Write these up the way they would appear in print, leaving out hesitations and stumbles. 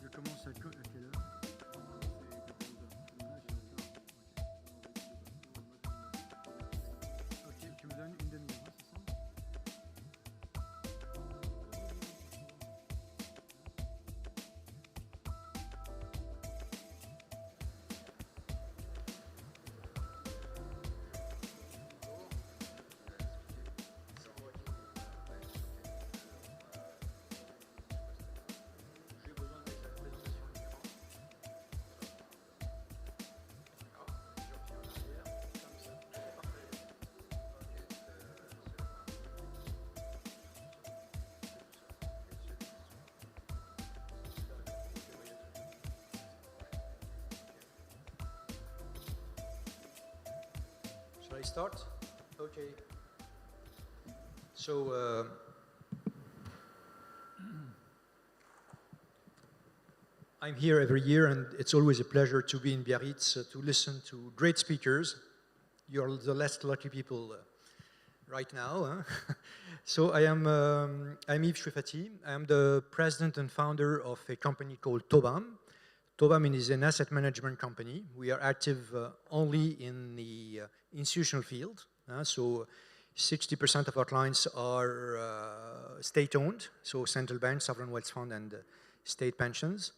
Je commence à quelle heure? Ok, tu me donnes une demi-heure, hein, c'est ça? Shall I start? Okay. So, I'm here every year, and it's always a pleasure to be in Biarritz to listen to great speakers. You're the less lucky people right now. Huh? So I'm Yves Shrifati. I'm the president and founder of a company called Tobam. Tobam is an asset management company. We are active only in the institutional field. So 60% of our clients are state-owned, so central banks, sovereign wealth fund, and state pensions.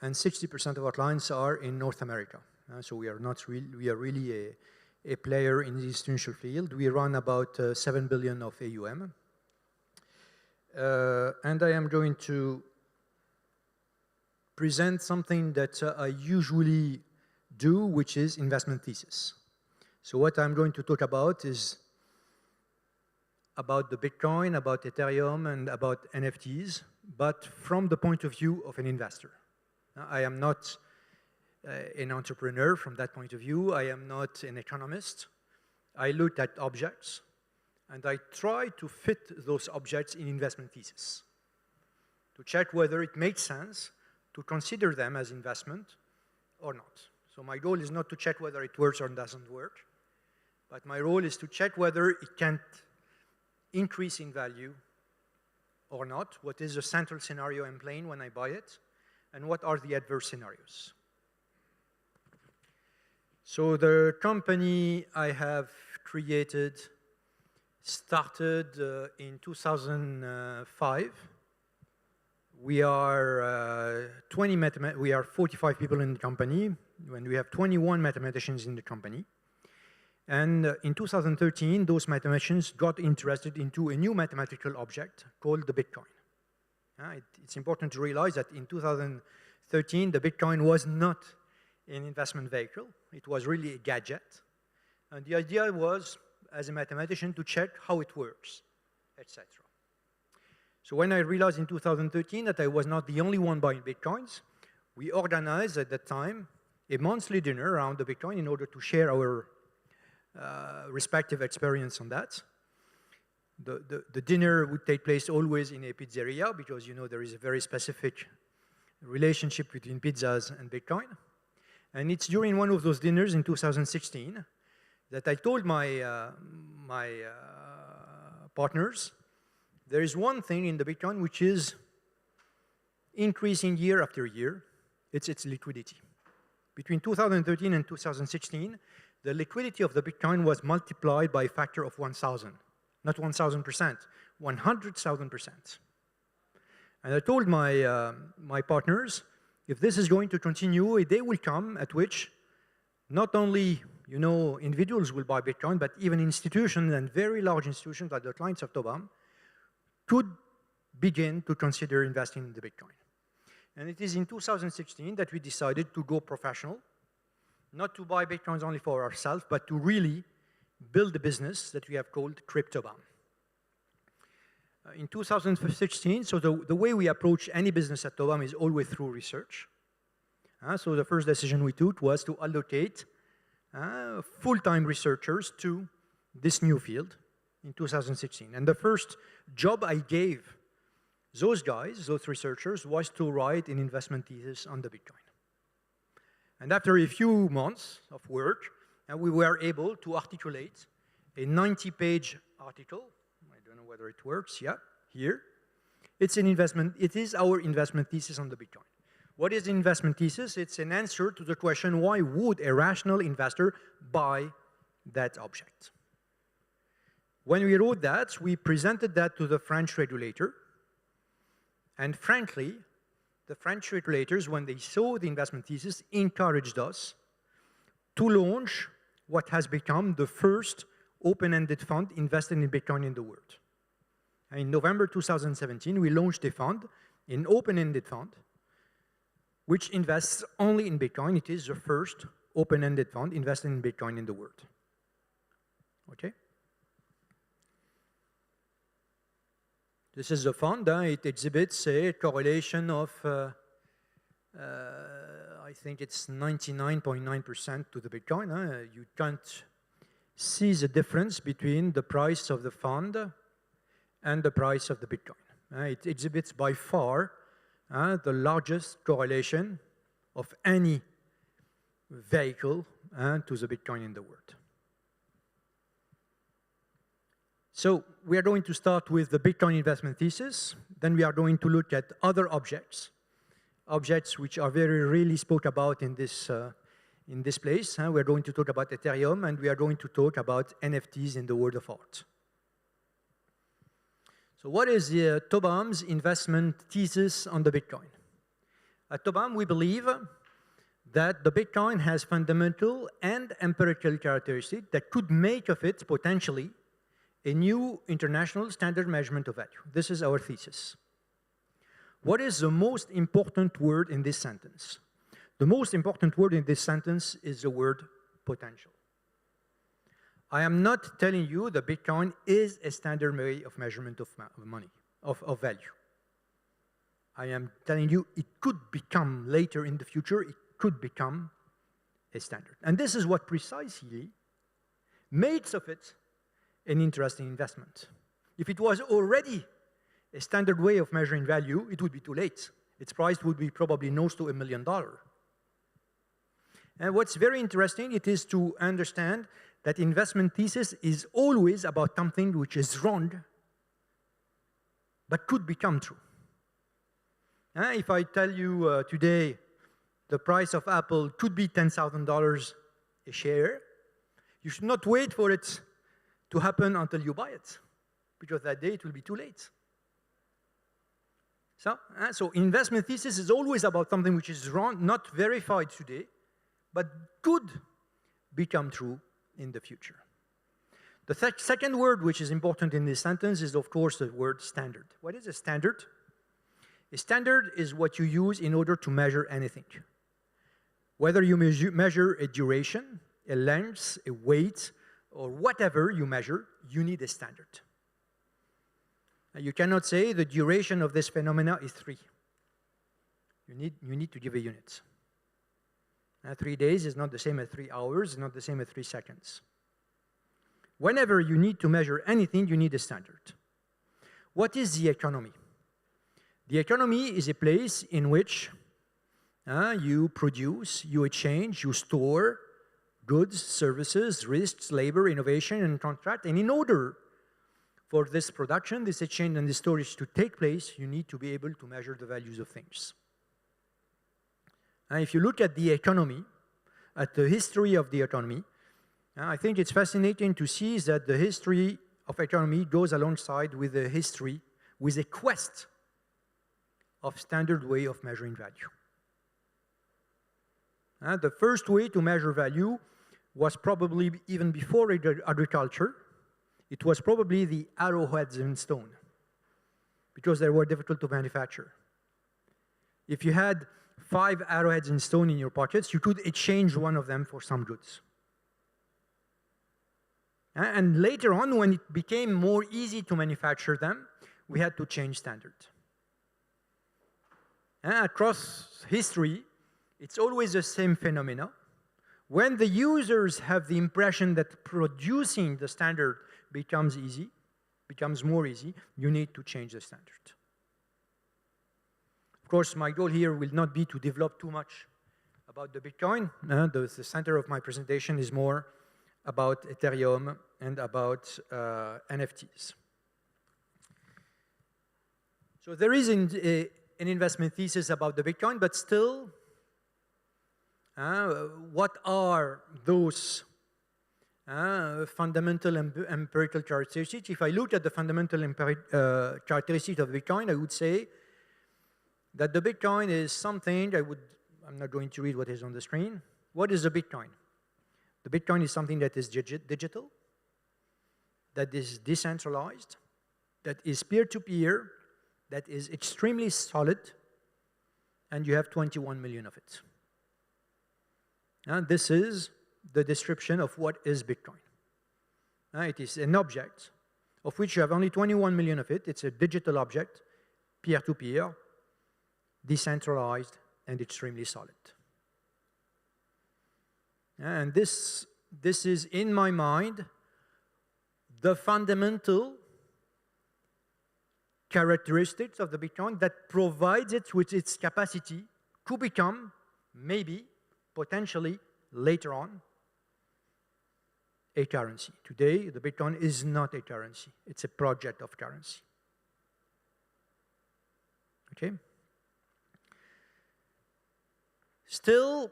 And 60% of our clients are in North America. So we are really a player in the institutional field. We run about 7 billion of AUM. And I am going to present something that I usually do, which is investment thesis. So what I'm going to talk about is about the Bitcoin, about Ethereum, and about NFTs, but from the point of view of an investor. I am not an entrepreneur from that point of view. I am not an economist. I look at objects, and I try to fit those objects in investment thesis to check whether it makes sense to consider them as investment or not. So my goal is not to check whether it works or doesn't work, but my role is to check whether it can increase in value or not, what is the central scenario I'm playing when I buy it, and what are the adverse scenarios. So the company I have created started in 2005. We are 45 people in the company, and we have 21 mathematicians in the company. And in 2013, those mathematicians got interested into a new mathematical object called the Bitcoin. It's important to realize that in 2013, the Bitcoin was not an investment vehicle. It was really a gadget. And the idea was, as a mathematician, to check how it works, etc. So when I realized in 2013 that I was not the only one buying Bitcoins, we organized at that time a monthly dinner around the Bitcoin in order to share our respective experience on that. The dinner would take place always in a pizzeria because, you know, there is a very specific relationship between pizzas and Bitcoin. And it's during one of those dinners in 2016 that I told my partners, there is one thing in the Bitcoin which is increasing year after year. It's its liquidity. Between 2013 and 2016, the liquidity of the Bitcoin was multiplied by a factor of 1,000. Not 1,000%, 100,000%. And I told my partners, if this is going to continue, a day will come at which not only, you know, individuals will buy Bitcoin, but even institutions and very large institutions like the clients of Tobam could begin to consider investing in the Bitcoin. And it is in 2016 that we decided to go professional, not to buy Bitcoins only for ourselves, but to really build a business that we have called CryptoBam. In 2016, so the way we approach any business at Tobam is always through research. So the first decision we took was to allocate full-time researchers to this new field in 2016. And the first job I gave those guys, those researchers, was to write an investment thesis on the Bitcoin. And after a few months of work, we were able to articulate a 90-page article. I don't know whether it works. Yeah, here. It's an investment. It is our investment thesis on the Bitcoin. What is the investment thesis? It's an answer to the question, why would a rational investor buy that object? When we wrote that, we presented that to the French regulator. And frankly, the French regulators, when they saw the investment thesis, encouraged us to launch what has become the first open-ended fund invested in Bitcoin in the world. In November 2017, we launched a fund, an open-ended fund, which invests only in Bitcoin. It is the first open-ended fund invested in Bitcoin in the world. Okay? This is the fund. It exhibits a correlation of, I think it's 99.9% to the Bitcoin. You can't see the difference between the price of the fund and the price of the Bitcoin. It exhibits by far the largest correlation of any vehicle to the Bitcoin in the world. So we are going to start with the Bitcoin investment thesis. Then we are going to look at other objects which are very rarely spoke about in this place. We're going to talk about Ethereum, and we are going to talk about NFTs in the world of art. So what is the Tobam's investment thesis on the Bitcoin? At Tobam, we believe that the Bitcoin has fundamental and empirical characteristics that could make of it potentially a new international standard measurement of value. This is our thesis. What is the most important word in this sentence? The most important word in this sentence is the word potential. I am not telling you that Bitcoin is a standard way of measurement of money, of value. I am telling you it could become later in the future, it could become a standard. And this is what precisely makes of it an interesting investment. If it was already a standard way of measuring value, it would be too late. Its price would be probably close to $1 million. And what's very interesting, it is to understand that investment thesis is always about something which is wrong, but could become true. If I tell you today the price of Apple could be $10,000 a share, you should not wait for it to happen until you buy it, because that day it will be too late. So investment thesis is always about something which is wrong, not verified today, but could become true in the future. The second word which is important in this sentence is, of course, the word standard. What is a standard? A standard is what you use in order to measure anything. Whether you measure a duration, a length, a weight, or whatever you measure, you need a standard. You cannot say the duration of this phenomena is 3. You need to give a unit. 3 days is not the same as 3 hours, not the same as 3 seconds. Whenever you need to measure anything, you need a standard. What is the economy? The economy is a place in which you produce, you exchange, you store goods, services, risks, labor, innovation, and contract. And in order for this production, this exchange, and this storage to take place, you need to be able to measure the values of things. And if you look at the economy, at the history of the economy, I think it's fascinating to see that the history of economy goes alongside with the history, with a quest of standard way of measuring value. The first way to measure value was probably even before agriculture. It was probably the arrowheads in stone, because they were difficult to manufacture. If you had 5 arrowheads in stone in your pockets, you could exchange one of them for some goods. And later on, when it became more easy to manufacture them, we had to change standards. Across history, it's always the same phenomena. When the users have the impression that producing the standard becomes more easy, you need to change the standard. Of course, my goal here will not be to develop too much about the Bitcoin. The center of my presentation is more about Ethereum and about NFTs. So there is an investment thesis about the Bitcoin, but still, what are those fundamental empirical characteristics? If I look at the fundamental characteristics of Bitcoin, I would say that the Bitcoin is something I'm not going to read what is on the screen. What is a Bitcoin? The Bitcoin is something that is digital, that is decentralized, that is peer-to-peer, that is extremely solid, and you have 21 million of it. And this is the description of what is Bitcoin. It is an object of which you have only 21 million of it. It's a digital object, peer-to-peer, decentralized, and extremely solid. And this is, in my mind, the fundamental characteristics of the Bitcoin that provides it with its capacity to become, maybe, potentially, later on, a currency. Today, the Bitcoin is not a currency. It's a project of currency. Okay? Still,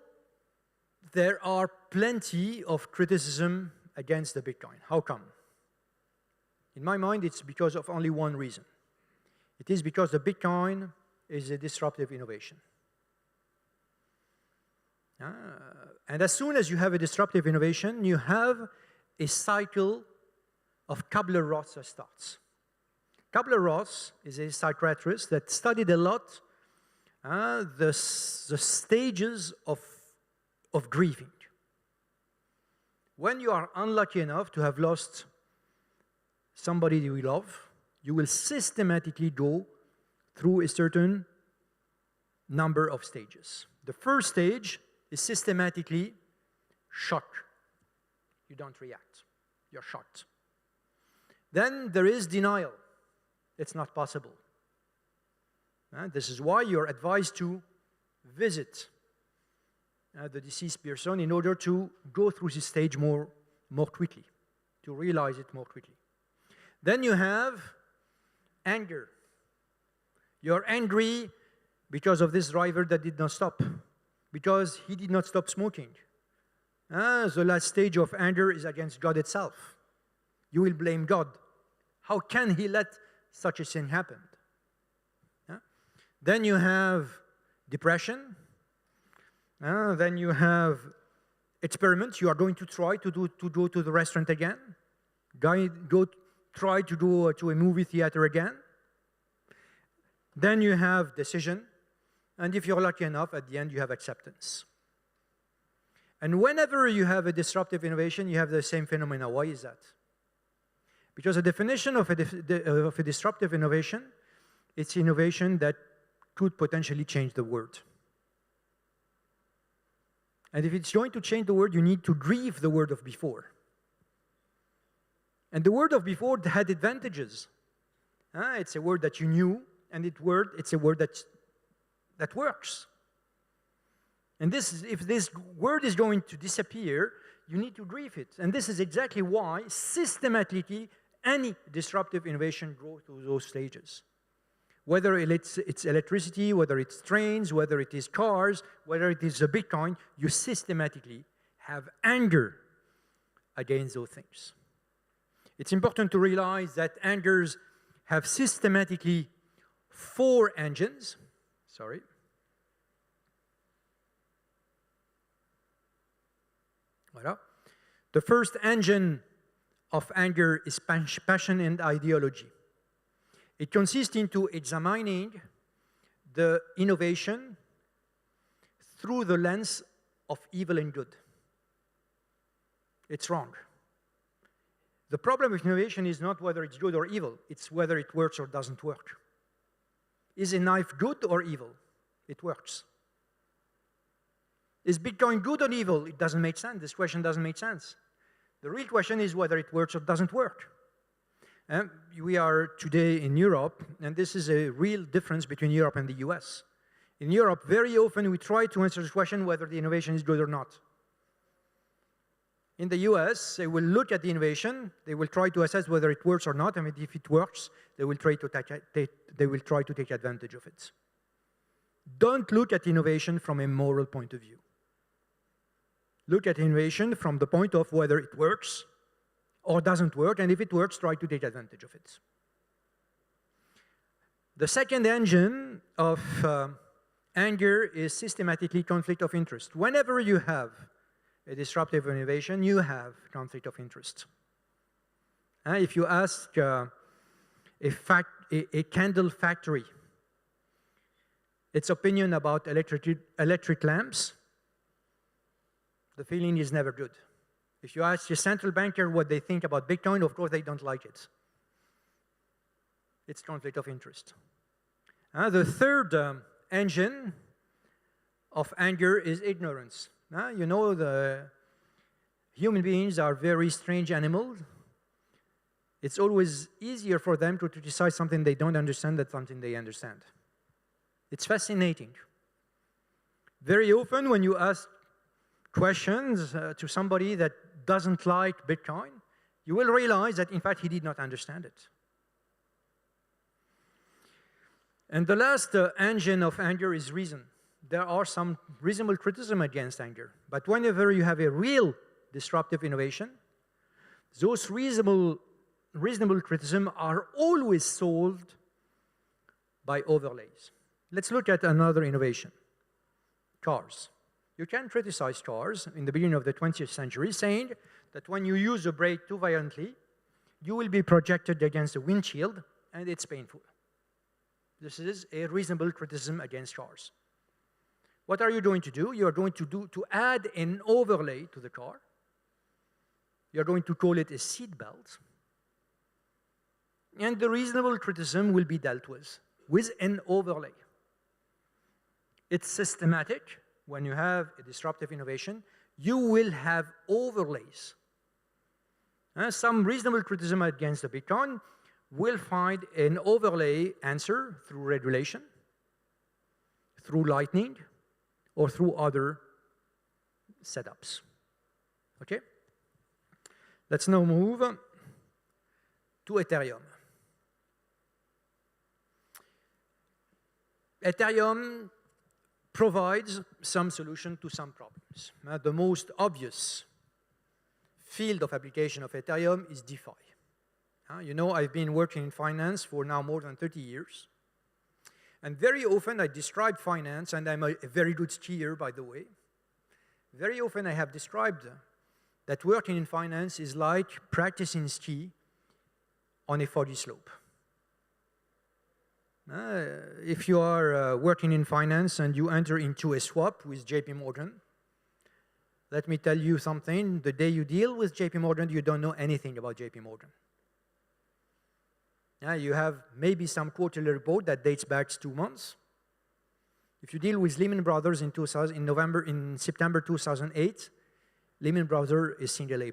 there are plenty of criticism against the Bitcoin. How come? In my mind, it's because of only one reason. It is because the Bitcoin is a disruptive innovation. And as soon as you have a disruptive innovation, you have a cycle of Kubler-Ross that starts. Kubler-Ross is a psychiatrist that studied a lot the stages of grieving. When you are unlucky enough to have lost somebody you love, you will systematically go through a certain number of stages. The first stage is systematically shock. You don't react. You're shocked. Then there is denial. It's not possible. This is why you're advised to visit the deceased person in order to go through this stage more quickly, to realize it more quickly. Then you have anger. You're angry because of this driver that did not stop, because he did not stop smoking. The last stage of anger is against God itself. You will blame God. How can he let such a thing happen? Then you have depression. Then you have experiments. You are going to try to go to the restaurant again. Try to go to a movie theater again. Then you have decision. And if you're lucky enough, at the end, you have acceptance. And whenever you have a disruptive innovation, you have the same phenomena. Why is that? Because the definition of a disruptive innovation, it's innovation that could potentially change the world. And if it's going to change the world, you need to grieve the world of before. And the world of before had advantages. It's a word that you knew, and it's a word that works. And if this word is going to disappear, you need to grieve it. And this is exactly why, systematically, any disruptive innovation goes through those stages. Whether it's electricity, whether it's trains, whether it is cars, whether it is a Bitcoin, you systematically have anger against those things. It's important to realize that angers have systematically 4 engines. Sorry. Voilà. The first engine of anger is passion and ideology. It consists into examining the innovation through the lens of evil and good. It's wrong. The problem with innovation is not whether it's good or evil, it's whether it works or doesn't work. Is a knife good or evil? It works. Is Bitcoin good or evil? It doesn't make sense. This question doesn't make sense. The real question is whether it works or doesn't work. We are today in Europe, and this is a real difference between Europe and the US. In Europe, very often we try to answer the question whether the innovation is good or not. In the US, they will look at the innovation, they will try to assess whether it works or not, and if it works, they will try to take advantage of it. Don't look at innovation from a moral point of view. Look at innovation from the point of whether it works or doesn't work, and if it works, try to take advantage of it. The second engine of anger is systematically conflict of interest. Whenever you have a disruptive innovation, you have conflict of interest. If you ask a candle factory its opinion about electric lamps, the feeling is never good. If you ask your central banker what they think about Bitcoin, of course they don't like it. It's conflict of interest. The third engine of anger is ignorance. You know, the human beings are very strange animals. It's always easier for them to criticize something they don't understand than something they understand. It's fascinating. Very often when you ask questions to somebody that doesn't like Bitcoin, you will realize that in fact he did not understand it. And the last engine of anger is reason. There are some reasonable criticism against anger, but whenever you have a real disruptive innovation, those reasonable criticism are always solved by overlays. Let's look at another innovation, cars. You can criticize cars in the beginning of the 20th century, saying that when you use a brake too violently, you will be projected against the windshield, and it's painful. This is a reasonable criticism against cars. What are you going to do? You are going to add an overlay to the car. You're going to call it a seat belt. And the reasonable criticism will be dealt with an overlay. It's systematic. When you have a disruptive innovation, you will have overlays. Some reasonable criticism against the Bitcoin will find an overlay answer through regulation, through Lightning, or through other setups. Okay? Let's now move to Ethereum. Ethereum provides some solution to some problems. The most obvious field of application of Ethereum is DeFi. You know, I've been working in finance for now more than 30 years. And very often I describe finance, and I'm a very good skier, by the way. Very often I have described that working in finance is like practicing ski on a foggy slope. If you are working in finance and you enter into a swap with JP Morgan, let me tell you something. The day you deal with JP Morgan, you don't know anything about JP Morgan. You have maybe some quarterly report that dates back 2 months. If you deal with Lehman Brothers in September 2008, Lehman Brothers is single A+.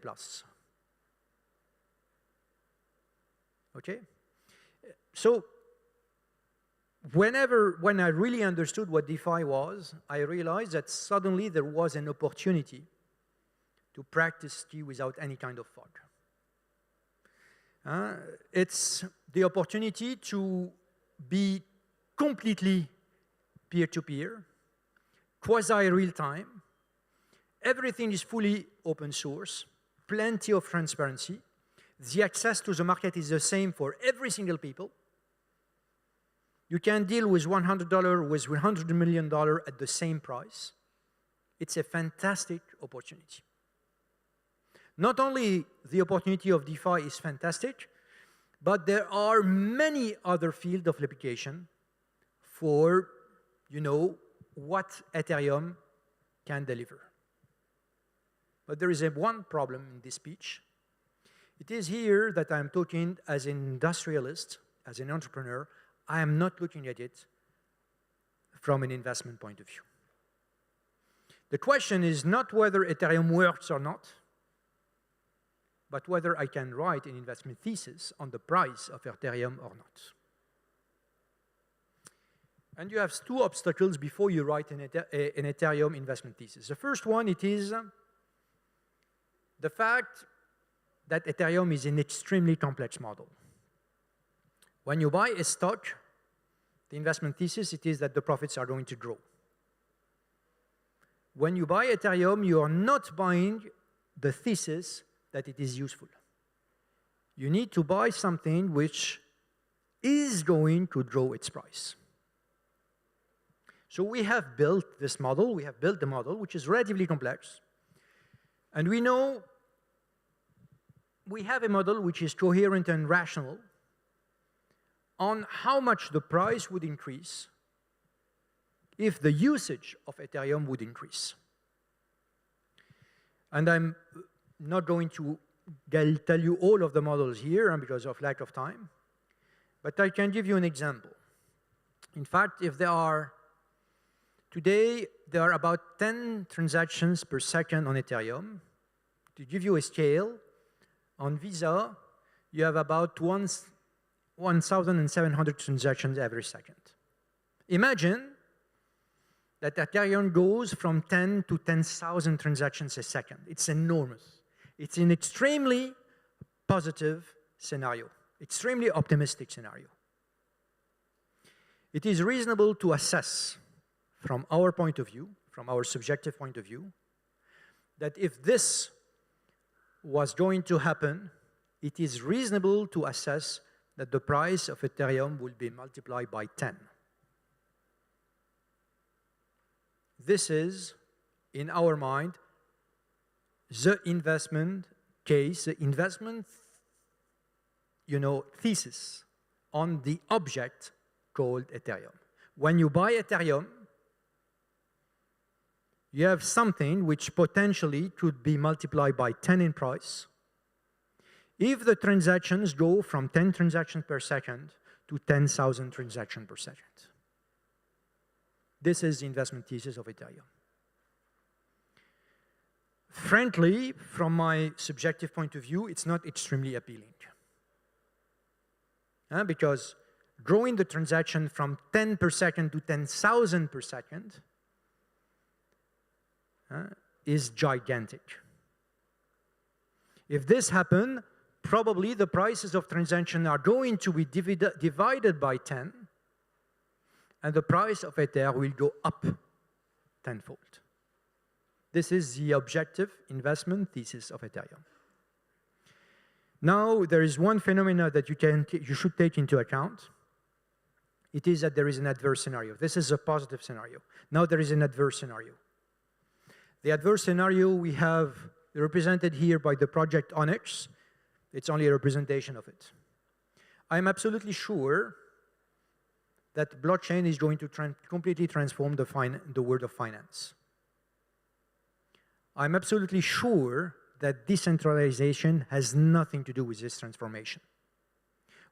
Okay? So, when I really understood what DeFi was, I realized that suddenly there was an opportunity to practice ski without any kind of fog. It's the opportunity to be completely peer-to-peer, quasi-real-time. Everything is fully open source, plenty of transparency. The access to the market is the same for every single people. You can deal with $100 with $100 million at the same price. It's a fantastic opportunity. Not only the opportunity of DeFi is fantastic, but there are many other fields of application for, what Ethereum can deliver. But there is one problem in this speech. It is here that I'm talking as an industrialist, as an entrepreneur. I am not looking at it from an investment point of view. The question is not whether Ethereum works or not, but whether I can write an investment thesis on the price of Ethereum or not. And you have two obstacles before you write an Ethereum investment thesis. The first one, it is the fact that Ethereum is an extremely complex model. When you buy a stock, the investment thesis, it is that the profits are going to grow. When you buy Ethereum, you are not buying the thesis that it is useful. You need to buy something which is going to grow its price. So we have built this model, we have built the model, which is relatively complex. And we know we have a model which is coherent and rational on how much the price would increase if the usage of Ethereum would increase. And I'm not going to tell you all of the models here because of lack of time, but I can give you an example. In fact, if today, there are about 10 transactions per second on Ethereum. To give you a scale, on Visa, you have about 1,700 transactions every second. Imagine that Ethereum goes from 10 to 10,000 transactions a second. It's enormous. It's an extremely positive scenario, extremely optimistic scenario. It is reasonable to assess from our point of view, from our subjective point of view, that if this was going to happen, it is reasonable to assess that the price of Ethereum will be multiplied by 10. This is, in our mind, the investment case, the investment thesis on the object called Ethereum. When you buy Ethereum, you have something which potentially could be multiplied by 10 in price if the transactions go from 10 transactions per second to 10,000 transactions per second. This is the investment thesis of Ethereum. Frankly, from my subjective point of view, it's not extremely appealing. Because growing the transaction from 10 per second to 10,000 per second is gigantic. If this happens, probably the prices of transaction are going to be divided by 10, and the price of Ether will go up tenfold. This is the objective investment thesis of Ethereum. Now, there is one phenomenon that you should take into account. It is that there is an adverse scenario. This is a positive scenario. Now there is an adverse scenario. The adverse scenario we have represented here by the project Onyx. It's only a representation of it. I'm absolutely sure that blockchain is going to completely transform the world of finance. I'm absolutely sure that decentralization has nothing to do with this transformation.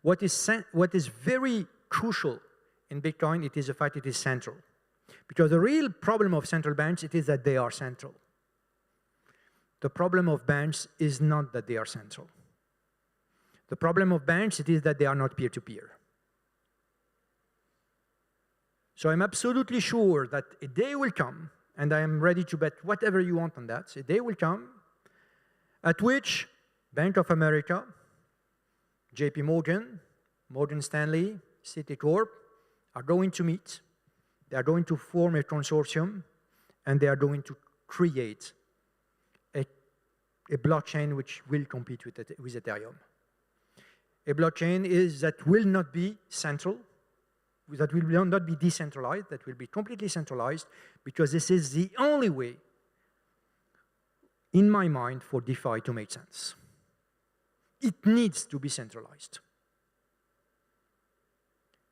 What is very crucial in Bitcoin, it is the fact it is central. Because the real problem of central banks, it is that they are central. The problem of banks is not that they are central. The problem of banks, it is that they are not peer-to-peer. So I'm absolutely sure that a day will come, and I am ready to bet whatever you want on that, a day will come at which Bank of America, JP Morgan, Morgan Stanley, Citicorp are going to meet. They are going to form a consortium, and they are going to create a blockchain which will compete with Ethereum. A blockchain that will not be central, that will not be decentralized, that will be completely centralized, because this is the only way, in my mind, for DeFi to make sense. It needs to be centralized.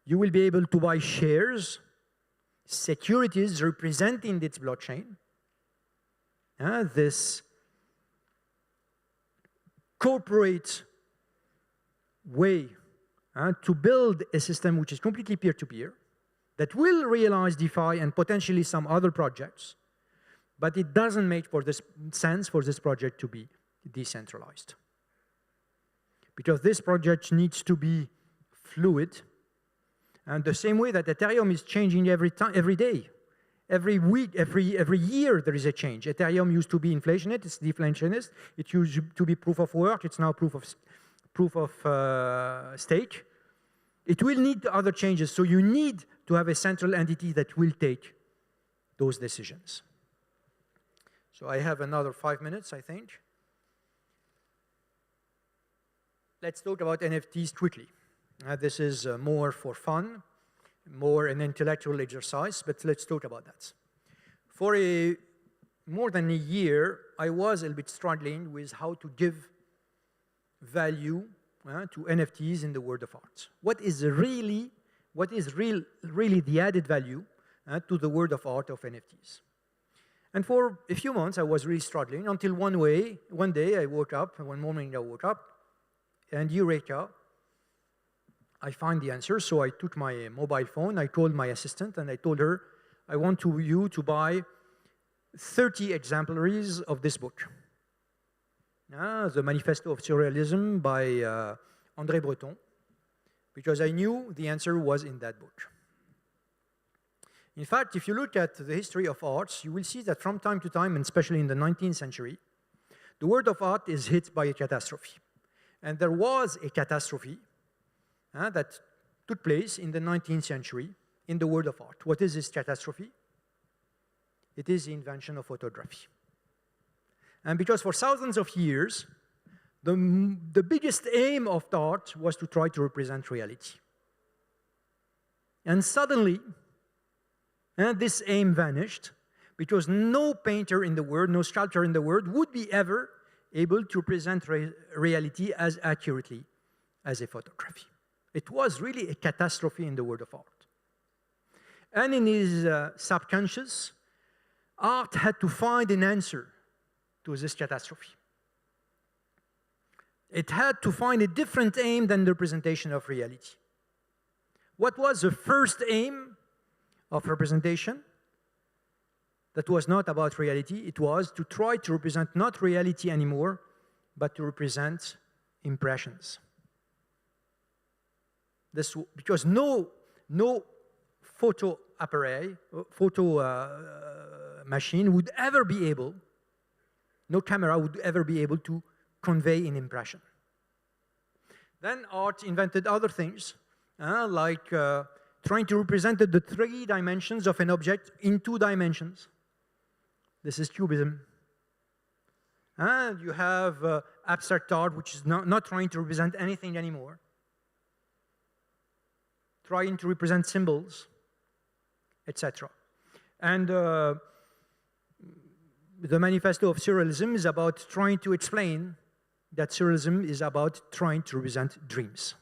You will be able to buy shares, securities representing its blockchain, this corporate way to build a system which is completely peer-to-peer, that will realize DeFi and potentially some other projects, but it doesn't make sense for this project to be decentralized. Because this project needs to be fluid, And the same way that Ethereum is changing every day. Every week, every year, there is a change. Ethereum used to be inflationist, it's deflationist. It used to be proof of work, it's now proof of stake. It will need other changes, so you need to have a central entity that will take those decisions. So I have another 5 minutes, I think. Let's talk about NFTs quickly. This is more for fun, more an intellectual exercise, but let's talk about that. For more than a year, I was a little bit struggling with how to give value to NFTs in the world of art. What is really the added value to the world of art of NFTs? And for a few months, I was really struggling until one day I woke up, one morning I woke up, and eureka, I find the answer. So I took my mobile phone, I called my assistant, and I told her, I want you to buy 30 exemplaries of this book. The Manifesto of Surrealism by André Breton, because I knew the answer was in that book. In fact, if you look at the history of arts, you will see that from time to time, and especially in the 19th century, the world of art is hit by a catastrophe. And there was a catastrophe that took place in the 19th century in the world of art. What is this catastrophe? It is the invention of photography. And because for thousands of years, the biggest aim of the art was to try to represent reality. And suddenly, this aim vanished because no painter in the world, no sculptor in the world would be ever able to present reality as accurately as a photography. It was really a catastrophe in the world of art. And in his subconscious, art had to find an answer to this catastrophe. It had to find a different aim than the representation of reality. What was the first aim of representation? That was not about reality. It was to try to represent not reality anymore, but to represent impressions. Because no photo machine would ever be able, no camera would ever be able to convey an impression. Then art invented other things, like trying to represent the 3 dimensions of an object in 2 dimensions. This is cubism. And you have abstract art, which is not trying to represent anything anymore. Trying to represent symbols, etc. And the Manifesto of Surrealism is about trying to explain that surrealism is about trying to represent dreams.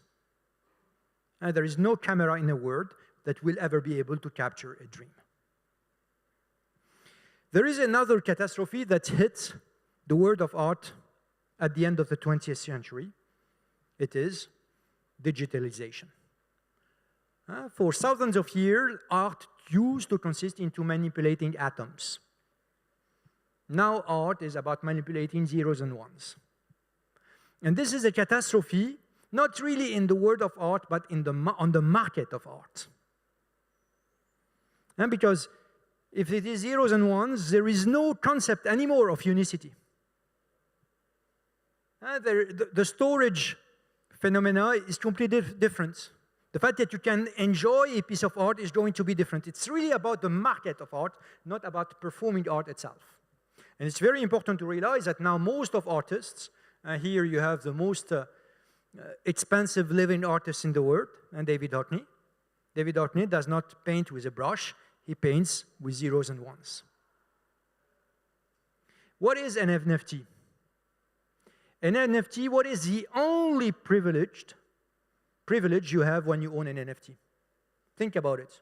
And there is no camera in the world that will ever be able to capture a dream. There is another catastrophe that hit the world of art at the end of the 20th century. It is digitalization. For thousands of years, art used to consist into manipulating atoms. Now art is about manipulating zeros and ones. And this is a catastrophe, not really in the world of art, but on the market of art. And because if it is zeros and ones, there is no concept anymore of unicity. The storage phenomena is completely different. The fact that you can enjoy a piece of art is going to be different. It's really about the market of art, not about performing art itself. And it's very important to realize that now most of artists, here you have the most expensive living artist in the world, and David Hockney. David Hockney does not paint with a brush, he paints with zeros and ones. What is an NFT? An NFT, what is the only privilege you have when you own an NFT? Think about it.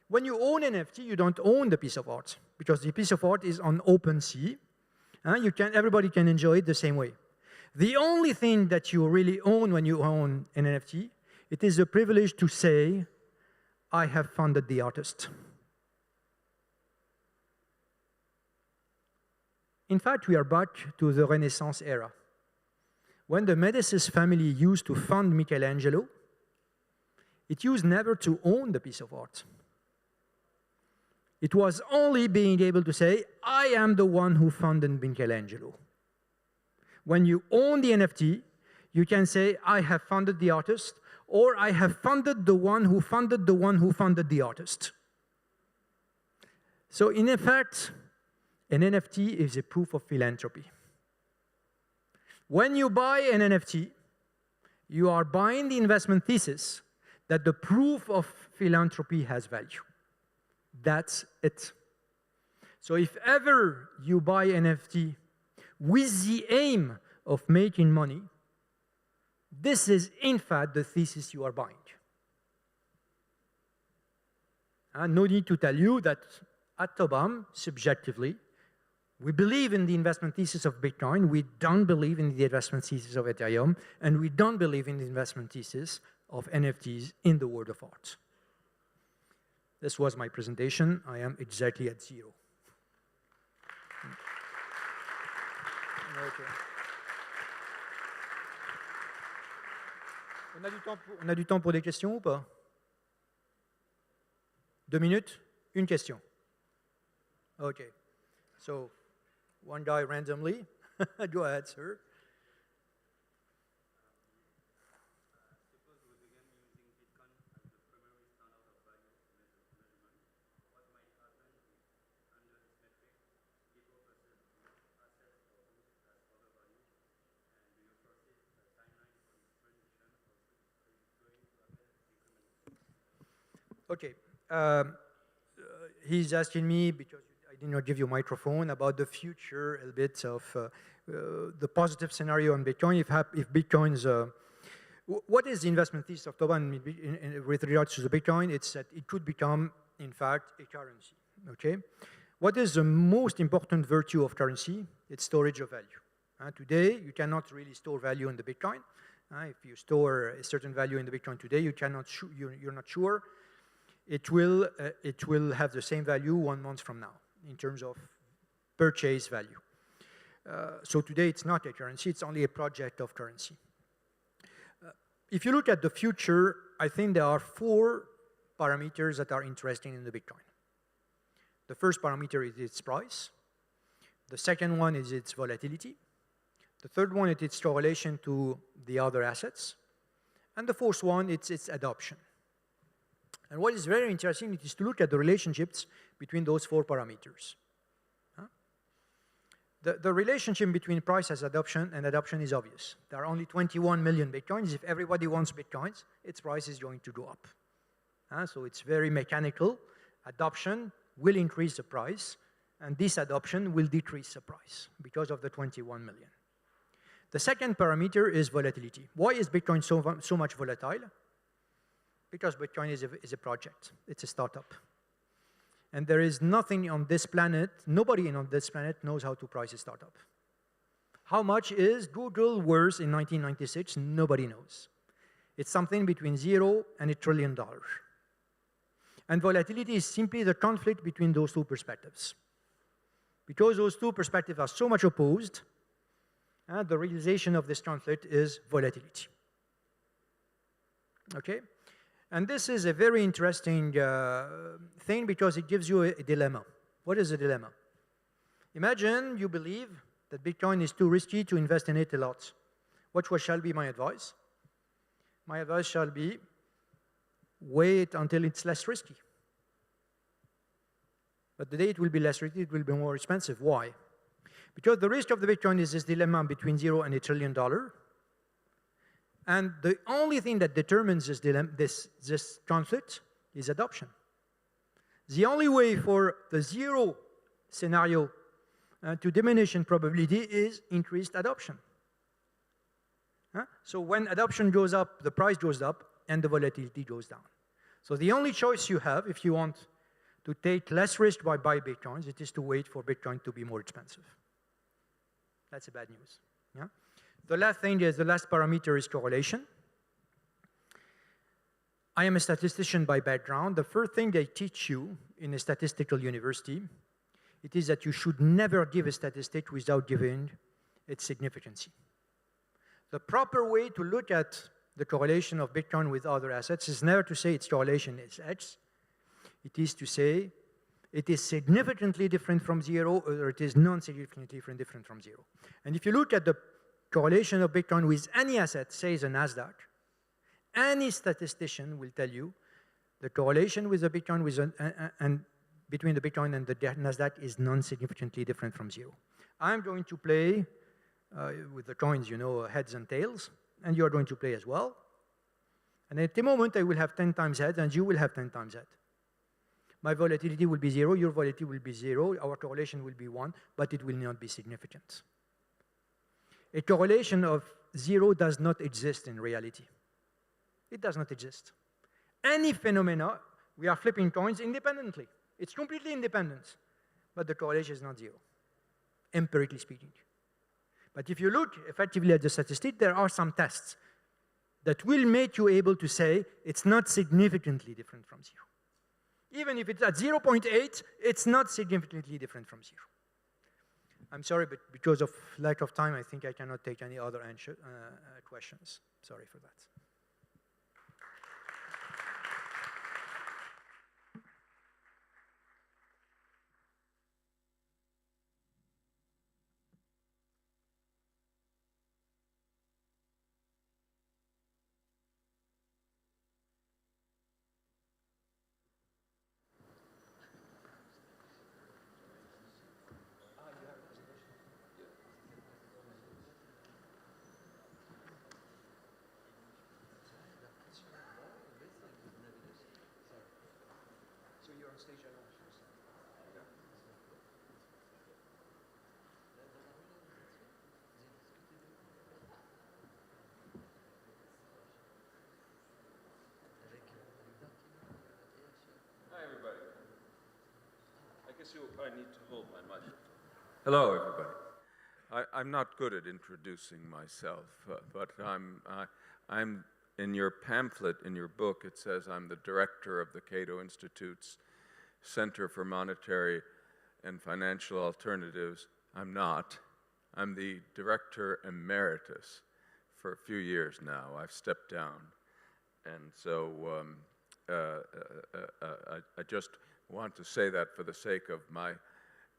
When you own an NFT, you don't own the piece of art, because the piece of art is on OpenSea. Everybody can enjoy it the same way. The only thing that you really own when you own an NFT, it is the privilege to say, I have funded the artist. In fact, we are back to the Renaissance era. When the Medicis family used to fund Michelangelo, it used never to own the piece of art. It was only being able to say, I am the one who funded Michelangelo. When you own the NFT, you can say, I have funded the artist, or I have funded the one who funded the one who funded the artist. So in effect, an NFT is a proof of philanthropy. When you buy an NFT, you are buying the investment thesis that the proof of philanthropy has value. That's it. So if ever you buy an NFT with the aim of making money, this is in fact the thesis you are buying. And no need to tell you that at Tobam, subjectively, we believe in the investment thesis of Bitcoin, we don't believe in the investment thesis of Ethereum, and we don't believe in the investment thesis of NFTs in the world of art. This was my presentation. I am exactly at 0. Okay. On a du temps pour des questions ou pas? 2 minutes? Une question. Okay. So, one guy randomly. Go ahead, sir. Okay. He's asking me, because I did not give you a microphone, about the future, a bit of the positive scenario on Bitcoin. If Bitcoin's... what is the investment thesis of Tobam with regards to the Bitcoin? It's that it could become, in fact, a currency. Okay? What is the most important virtue of currency? It's storage of value. Today, you cannot really store value in the Bitcoin. If you store a certain value in the Bitcoin today, you're not sure it will have the same value 1 month from now in terms of purchase value. So today, it's not a currency. It's only a project of currency. If you look at the future, I think there are 4 parameters that are interesting in the Bitcoin. The first parameter is its price. The second one is its volatility. The third one is its correlation to the other assets. And the fourth one, it's its adoption. And what is very interesting is to look at the relationships between those 4 parameters. The relationship between price and adoption is obvious. There are only 21 million Bitcoins. If everybody wants Bitcoins, its price is going to go up. So it's very mechanical. Adoption will increase the price, and disadoption will decrease the price because of the 21 million. The second parameter is volatility. Why is Bitcoin so much volatile? Because Bitcoin is a project. It's a startup. And there is nothing on this planet, nobody on this planet knows how to price a startup. How much is Google worth in 1996? Nobody knows. It's something between 0 and $1 trillion. And volatility is simply the conflict between those 2 perspectives. Because those 2 perspectives are so much opposed, the realization of this conflict is volatility. Okay? And this is a very interesting thing because it gives you a dilemma. What is a dilemma? Imagine you believe that Bitcoin is too risky to invest in it a lot. What shall be my advice? My advice shall be, wait until it's less risky. But the day it will be less risky, it will be more expensive. Why? Because the risk of the Bitcoin is this dilemma between 0 and $1 trillion. And the only thing that determines this conflict is adoption. The only way for the 0 scenario to diminish in probability is increased adoption. So when adoption goes up, the price goes up, and the volatility goes down. So the only choice you have, if you want to take less risk by buying Bitcoins, it is to wait for Bitcoin to be more expensive. That's bad news. Yeah? The last thing is, the last parameter is correlation. I am a statistician by background. The first thing they teach you in a statistical university, it is that you should never give a statistic without giving its significancy. The proper way to look at the correlation of Bitcoin with other assets is never to say its correlation is X. It is to say it is significantly different from zero, or it is non-significantly different from zero. And if you look at the correlation of Bitcoin with any asset, say the NASDAQ, any statistician will tell you the correlation with the Bitcoin and between the Bitcoin and the NASDAQ is non-significantly different from zero. I'm going to play with the coins, you know, heads and tails, and you are going to play as well. And at the moment, I will have 10 times heads, and you will have 10 times head. My volatility will be 0, your volatility will be 0, our correlation will be 1, but it will not be significant. A correlation of 0 does not exist in reality. It does not exist. Any phenomena, we are flipping coins independently. It's completely independent, but the correlation is not 0, empirically speaking. But if you look effectively at the statistic, there are some tests that will make you able to say it's not significantly different from 0. Even if it's at 0.8, it's not significantly different from 0. I'm sorry, but because of lack of time, I think I cannot take any other questions. Sorry for that. I need to hold my microphone. Hello, everybody. I'm not good at introducing myself, but I'm in your pamphlet, in your book, it says I'm the director of the Cato Institute's Center for Monetary and Financial Alternatives. I'm not. I'm the director emeritus for a few years now. I've stepped down. And so I just want to say that for the sake of my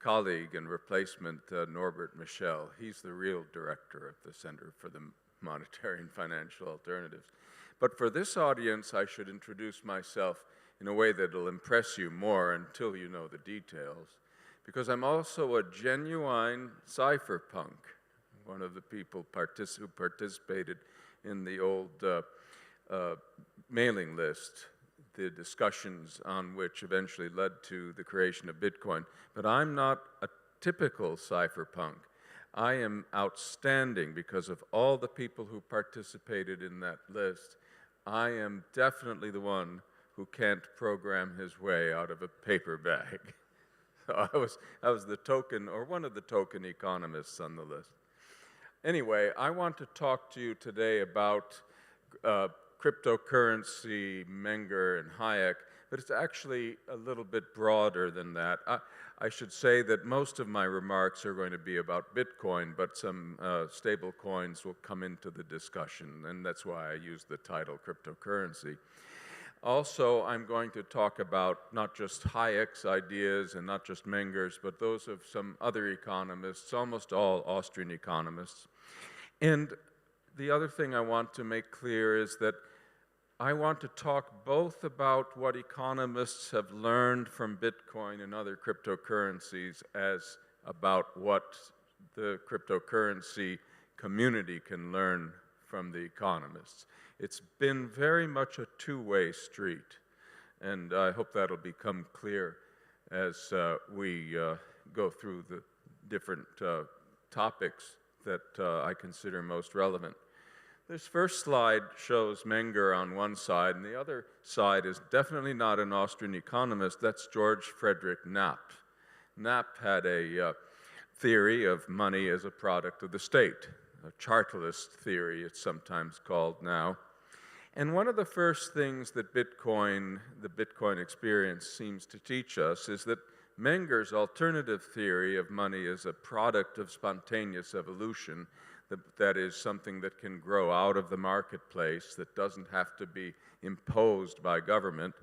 colleague and replacement, Norbert Michel. He's the real director of the Center for the Monetary and Financial Alternatives. But for this audience, I should introduce myself in a way that will impress you more until you know the details, because I'm also a genuine cypherpunk, one of the people who participated in the old mailing list, the discussions on which eventually led to the creation of Bitcoin. But I'm not a typical cypherpunk. I am outstanding because of all the people who participated in that list. I am definitely the one who can't program his way out of a paper bag. So I was the token, or one of the token economists on the list. Anyway, I want to talk to you today about cryptocurrency, Menger, and Hayek, but it's actually a little bit broader than that. I should say that most of my remarks are going to be about Bitcoin, but some stable coins will come into the discussion, and that's why I use the title cryptocurrency. Also, I'm going to talk about not just Hayek's ideas and not just Menger's, but those of some other economists, almost all Austrian economists. And the other thing I want to make clear is that I want to talk both about what economists have learned from Bitcoin and other cryptocurrencies as about what the cryptocurrency community can learn from the economists. It's been very much a two-way street, and I hope that'll become clear as we go through the different topics that I consider most relevant. This first slide shows Menger on one side, and the other side is definitely not an Austrian economist. That's George Frederick Knapp. Knapp had a theory of money as a product of the state, a chartalist theory, it's sometimes called now. And one of the first things that the Bitcoin experience seems to teach us is that Menger's alternative theory of money as a product of spontaneous evolution, that is something that can grow out of the marketplace, that doesn't have to be imposed by government,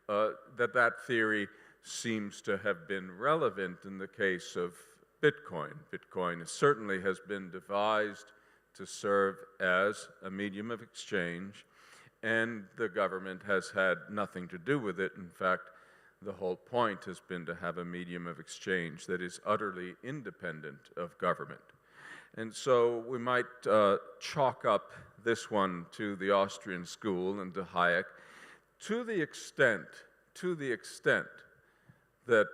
that theory seems to have been relevant in the case of Bitcoin. Bitcoin certainly has been devised to serve as a medium of exchange, and the government has had nothing to do with it. In fact, the whole point has been to have a medium of exchange that is utterly independent of government. And so we might chalk up this one to the Austrian school and to Hayek to the extent that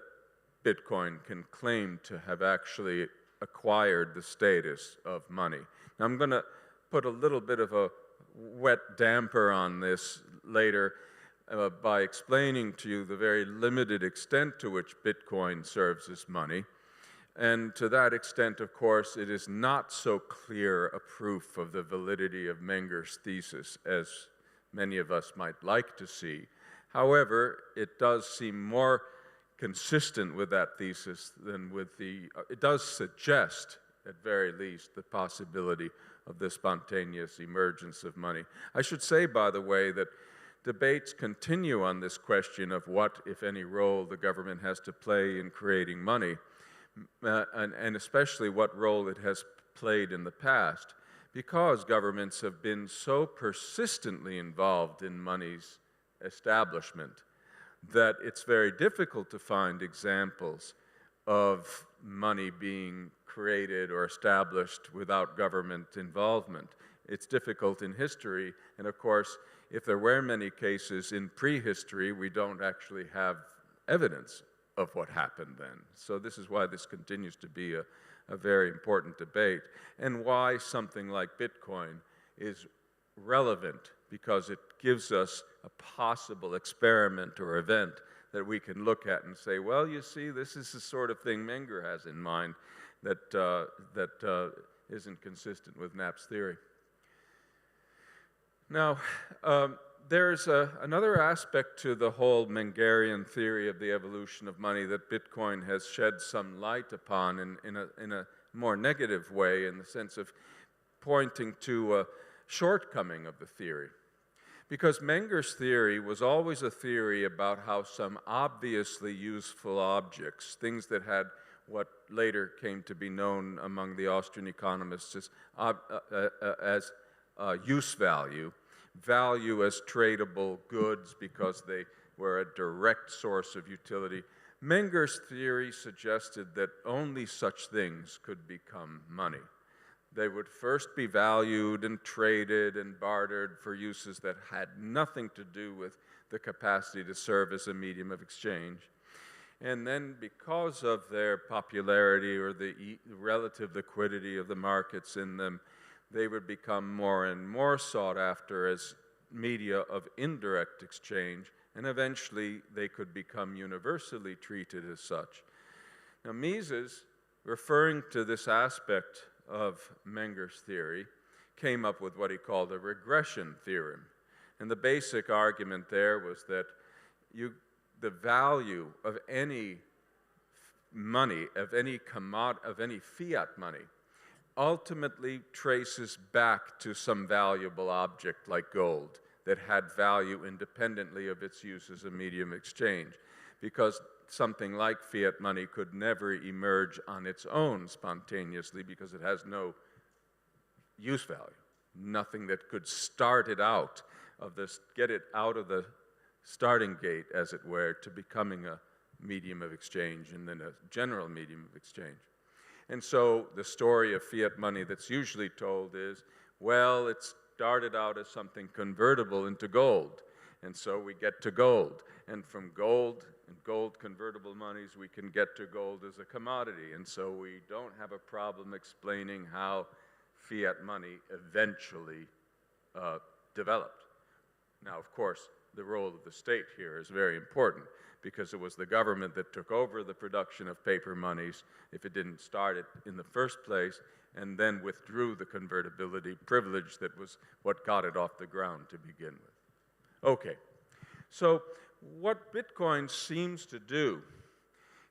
Bitcoin can claim to have actually acquired the status of money. Now, I'm going to put a little bit of a wet damper on this later by explaining to you the very limited extent to which Bitcoin serves as money. And to that extent, of course, it is not so clear a proof of the validity of Menger's thesis as many of us might like to see. However, it does seem more consistent with that thesis than with it does suggest, at very least, the possibility of the spontaneous emergence of money. I should say, by the way, that debates continue on this question of what, if any, role the government has to play in creating money, and especially what role it has played in the past, because governments have been so persistently involved in money's establishment that it's very difficult to find examples of money being created or established without government involvement. It's difficult in history, and of course, if there were many cases in prehistory, we don't actually have evidence of what happened then. So this is why this continues to be a very important debate, and why something like Bitcoin is relevant, because it gives us a possible experiment or event that we can look at and say, well, you see, this is the sort of thing Menger has in mind that isn't consistent with Knapp's theory. Now, there's another aspect to the whole Mengerian theory of the evolution of money that Bitcoin has shed some light upon in a more negative way, in the sense of pointing to a shortcoming of the theory. Because Menger's theory was always a theory about how some obviously useful objects, things that had what later came to be known among the Austrian economists as use value, value as tradable goods because they were a direct source of utility. Menger's theory suggested that only such things could become money. They would first be valued and traded and bartered for uses that had nothing to do with the capacity to serve as a medium of exchange. And then, because of their popularity or the relative liquidity of the markets in them, they would become more and more sought after as media of indirect exchange, and eventually they could become universally treated as such. Now, Mises, referring to this aspect of Menger's theory, came up with what he called a regression theorem. And the basic argument there was that the value of any money, of any fiat money, ultimately traces back to some valuable object like gold that had value independently of its use as a medium of exchange, because something like fiat money could never emerge on its own spontaneously because it has no use value, nothing that could start it out of this, get it out of the starting gate, as it were, to becoming a medium of exchange and then a general medium of exchange. And so the story of fiat money that's usually told is, well, it started out as something convertible into gold, and so we get to gold. And from gold and gold convertible monies, we can get to gold as a commodity. And so we don't have a problem explaining how fiat money eventually developed. Now, of course, the role of the state here is very important, because it was the government that took over the production of paper monies, if it didn't start it in the first place, and then withdrew the convertibility privilege that was what got it off the ground to begin with. Okay, so what Bitcoin seems to do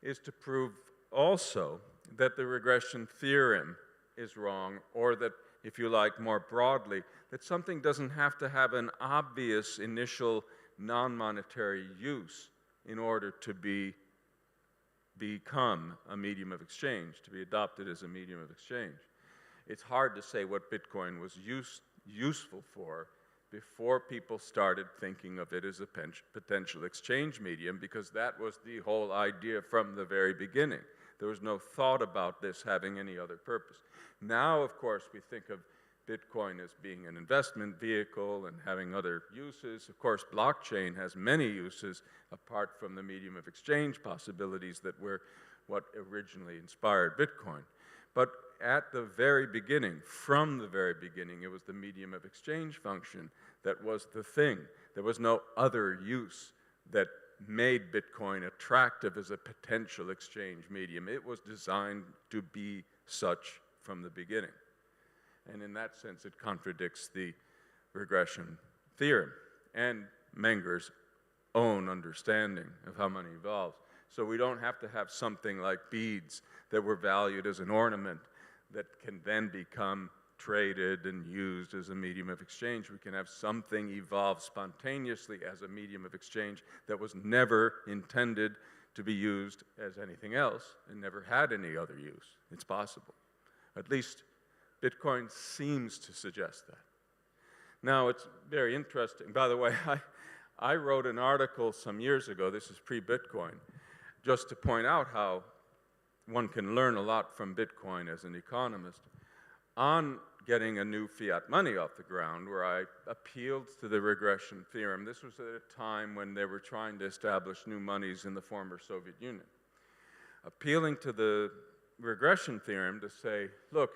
is to prove also that the regression theorem is wrong, or that, if you like, more broadly, that something doesn't have to have an obvious initial non-monetary use in order to become a medium of exchange, to be adopted as a medium of exchange. It's hard to say what Bitcoin was useful for before people started thinking of it as a potential exchange medium, because that was the whole idea from the very beginning. There was no thought about this having any other purpose. Now, of course, we think of Bitcoin as being an investment vehicle and having other uses. Of course, blockchain has many uses apart from the medium of exchange possibilities that were what originally inspired Bitcoin. But at the very beginning, from the very beginning, it was the medium of exchange function that was the thing. There was no other use that made Bitcoin attractive as a potential exchange medium. It was designed to be such from the beginning. And in that sense, it contradicts the regression theorem and Menger's own understanding of how money evolves. So we don't have to have something like beads that were valued as an ornament that can then become traded and used as a medium of exchange. We can have something evolve spontaneously as a medium of exchange that was never intended to be used as anything else and never had any other use. It's possible. At least Bitcoin seems to suggest that. Now, it's very interesting. By the way, I wrote an article some years ago, this is pre-Bitcoin, just to point out how one can learn a lot from Bitcoin as an economist, on getting a new fiat money off the ground, where I appealed to the regression theorem. This was at a time when they were trying to establish new monies in the former Soviet Union. Appealing to the regression theorem to say, look,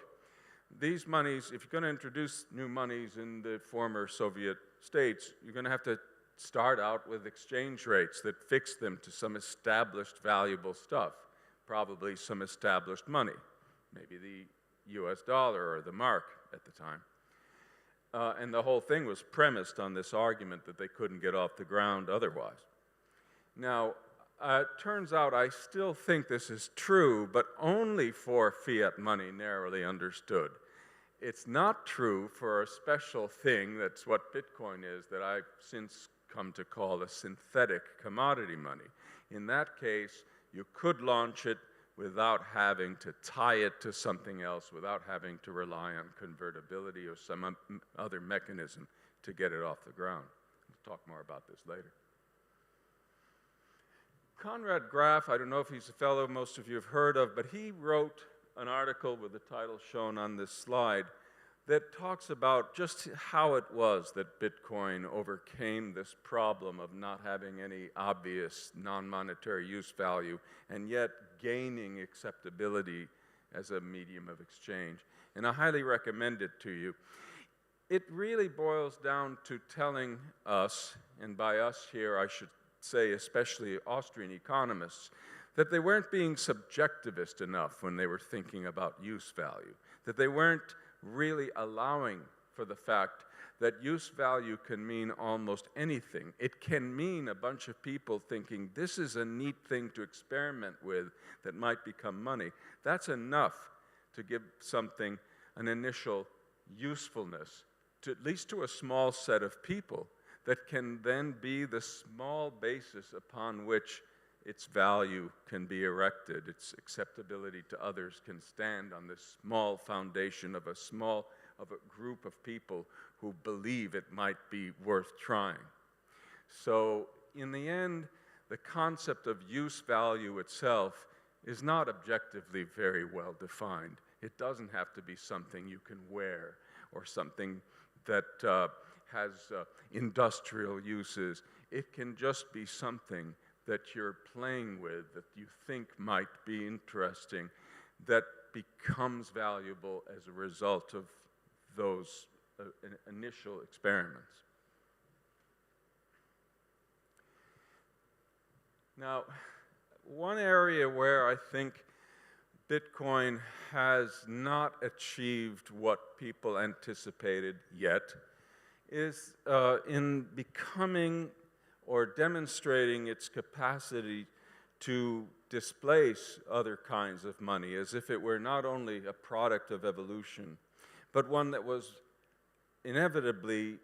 these monies, if you're going to introduce new monies in the former Soviet states, you're going to have to start out with exchange rates that fix them to some established valuable stuff, probably some established money, maybe the US dollar or the mark at the time. And the whole thing was premised on this argument that they couldn't get off the ground otherwise. Now, it turns out I still think this is true, but only for fiat money narrowly understood. It's not true for a special thing that's what Bitcoin is, that I've since come to call a synthetic commodity money. In that case, you could launch it without having to tie it to something else, without having to rely on convertibility or some other mechanism to get it off the ground. We'll talk more about this later. Conrad Graf, I don't know if he's a fellow most of you have heard of, but he wrote an article with the title shown on this slide that talks about just how it was that Bitcoin overcame this problem of not having any obvious non-monetary use value and yet gaining acceptability as a medium of exchange. And I highly recommend it to you. It really boils down to telling us, and by us here I should say especially Austrian economists, that they weren't being subjectivist enough when they were thinking about use value, that they weren't really allowing for the fact that use value can mean almost anything. It can mean a bunch of people thinking this is a neat thing to experiment with that might become money. That's enough to give something an initial usefulness, to at least to a small set of people, that can then be the small basis upon which its value can be erected, its acceptability to others can stand on this small foundation of a group of people who believe it might be worth trying. So in the end, the concept of use value itself is not objectively very well defined. It doesn't have to be something you can wear or something that has industrial uses. It can just be something that you're playing with, that you think might be interesting, that becomes valuable as a result of those initial experiments. Now, one area where I think Bitcoin has not achieved what people anticipated yet is in becoming or demonstrating its capacity to displace other kinds of money, as if it were not only a product of evolution, but one that was inevitably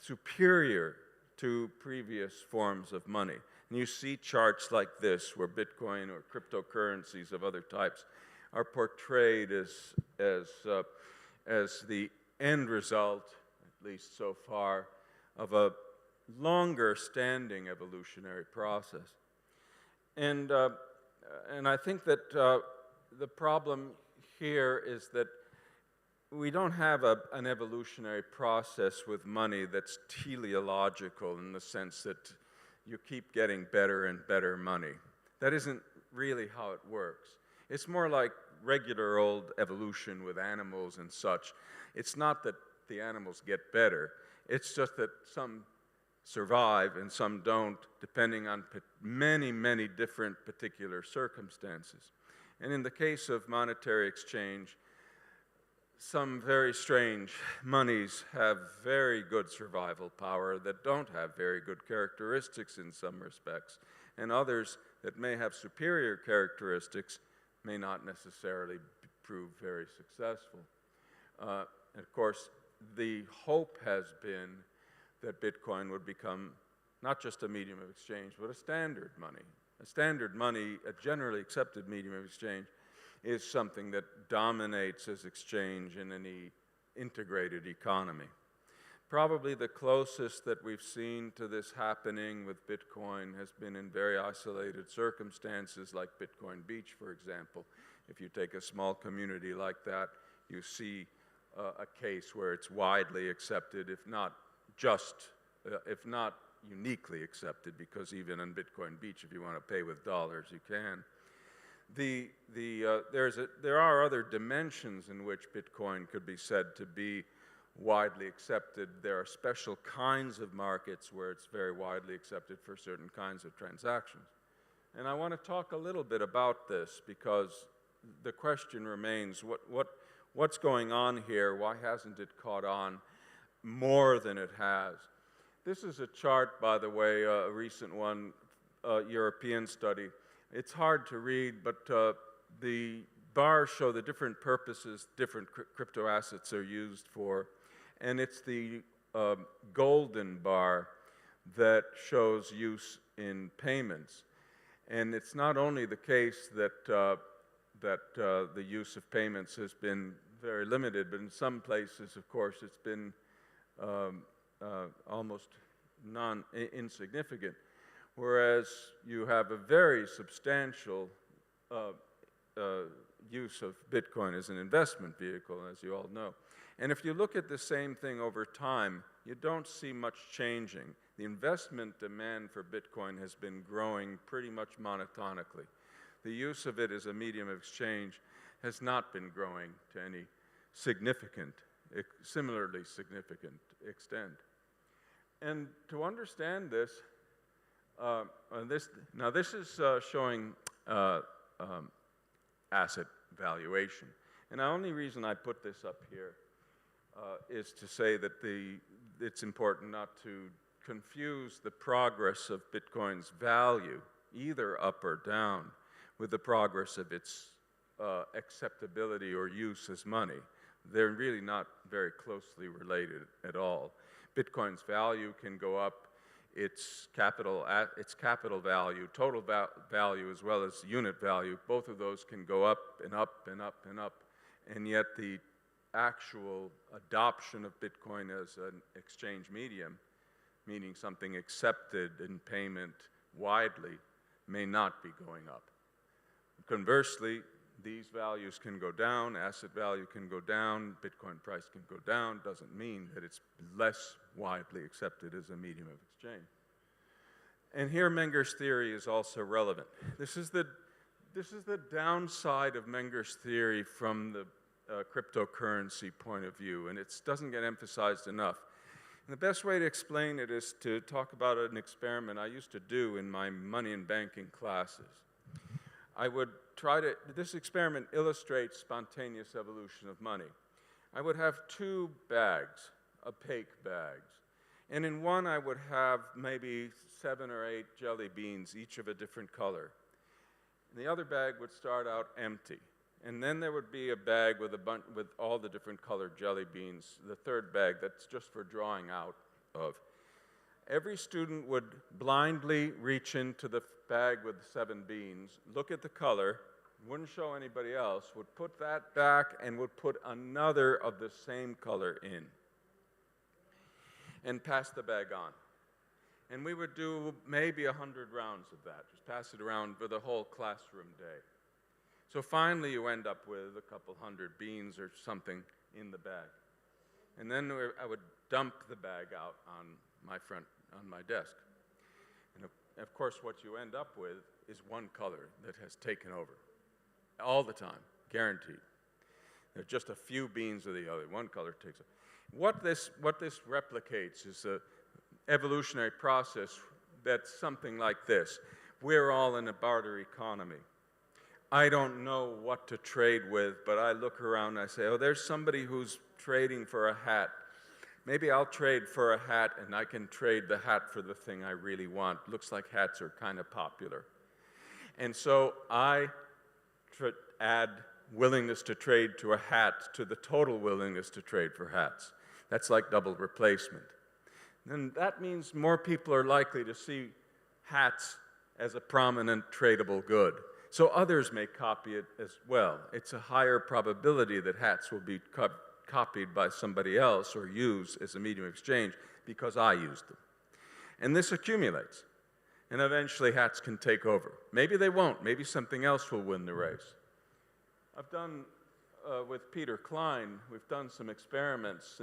superior to previous forms of money. And you see charts like this, where Bitcoin or cryptocurrencies of other types are portrayed as the end result, at least so far, of a longer-standing evolutionary process. And I think that the problem here is that we don't have an evolutionary process with money that's teleological in the sense that you keep getting better and better money. That isn't really how it works. It's more like regular old evolution with animals and such. It's not that the animals get better. It's just that some survive and some don't, depending on many, many different particular circumstances. And in the case of monetary exchange, some very strange monies have very good survival power that don't have very good characteristics in some respects, and others that may have superior characteristics may not necessarily prove very successful. And of course, the hope has been that Bitcoin would become not just a medium of exchange, but a standard money. A standard money, a generally accepted medium of exchange, is something that dominates as exchange in any integrated economy. Probably the closest that we've seen to this happening with Bitcoin has been in very isolated circumstances, like Bitcoin Beach, for example. If you take a small community like that, you see a case where it's widely accepted, if not uniquely accepted, because even in Bitcoin Beach, if you want to pay with dollars, you can. There are other dimensions in which Bitcoin could be said to be widely accepted. There are special kinds of markets where it's very widely accepted for certain kinds of transactions. And I want to talk a little bit about this, because the question remains, what's going on here? Why hasn't it caught on more than it has? This is a chart, by the way, a recent one, a European study. It's hard to read, but the bars show the different purposes different crypto assets are used for. And it's the golden bar that shows use in payments. And it's not only the case that the use of payments has been very limited, but in some places, of course, it's been almost insignificant. Whereas you have a very substantial use of Bitcoin as an investment vehicle, as you all know. And if you look at the same thing over time, you don't see much changing. The investment demand for Bitcoin has been growing pretty much monotonically. The use of it as a medium of exchange has not been growing to any similarly significant extent. And to understand this, this is showing asset valuation. And the only reason I put this up here is to say that it's important not to confuse the progress of Bitcoin's value, either up or down, with the progress of its acceptability or use as money. They're really not very closely related at all. Bitcoin's value can go up, its capital value, total value, as well as unit value, both of those can go up and up and up and up, and yet the actual adoption of Bitcoin as an exchange medium, meaning something accepted in payment widely, may not be going up. Conversely, these values can go down, asset value can go down, Bitcoin price can go down, doesn't mean that it's less widely accepted as a medium of exchange. And here Menger's theory is also relevant. This is the downside of Menger's theory from the cryptocurrency point of view, and it doesn't get emphasized enough. And the best way to explain it is to talk about an experiment I used to do in my money and banking classes. I would this experiment illustrates spontaneous evolution of money. I would have two bags, opaque bags, and in one I would have maybe 7 or 8 jelly beans, each of a different color. And the other bag would start out empty. And then there would be a bag with with all the different colored jelly beans, the third bag that's just for drawing out of. Every student would blindly reach into the bag with the 7 beans, look at the color, wouldn't show anybody else, would put that back and would put another of the same color in and pass the bag on. And we would do maybe 100 rounds of that, just pass it around for the whole classroom day. So finally you end up with a couple hundred beans or something in the bag. And then I would dump the bag out on my desk. And of course what you end up with is one color that has taken over. All the time, guaranteed. There's just a few beans of the other, one color takes over. What this replicates is an evolutionary process that's something like this. We're all in a barter economy. I don't know what to trade with, but I look around and I say, oh, there's somebody who's trading for a hat. Maybe I'll trade for a hat and I can trade the hat for the thing I really want. Looks like hats are kind of popular. And so I add willingness to trade to a hat to the total willingness to trade for hats. That's like double replacement. Then that means more people are likely to see hats as a prominent tradable good. So others may copy it as well. It's a higher probability that hats will be copied by somebody else or used as a medium of exchange because I used them. And this accumulates. And eventually hats can take over. Maybe they won't. Maybe something else will win the race. I've done, with Peter Klein, we've done some experiments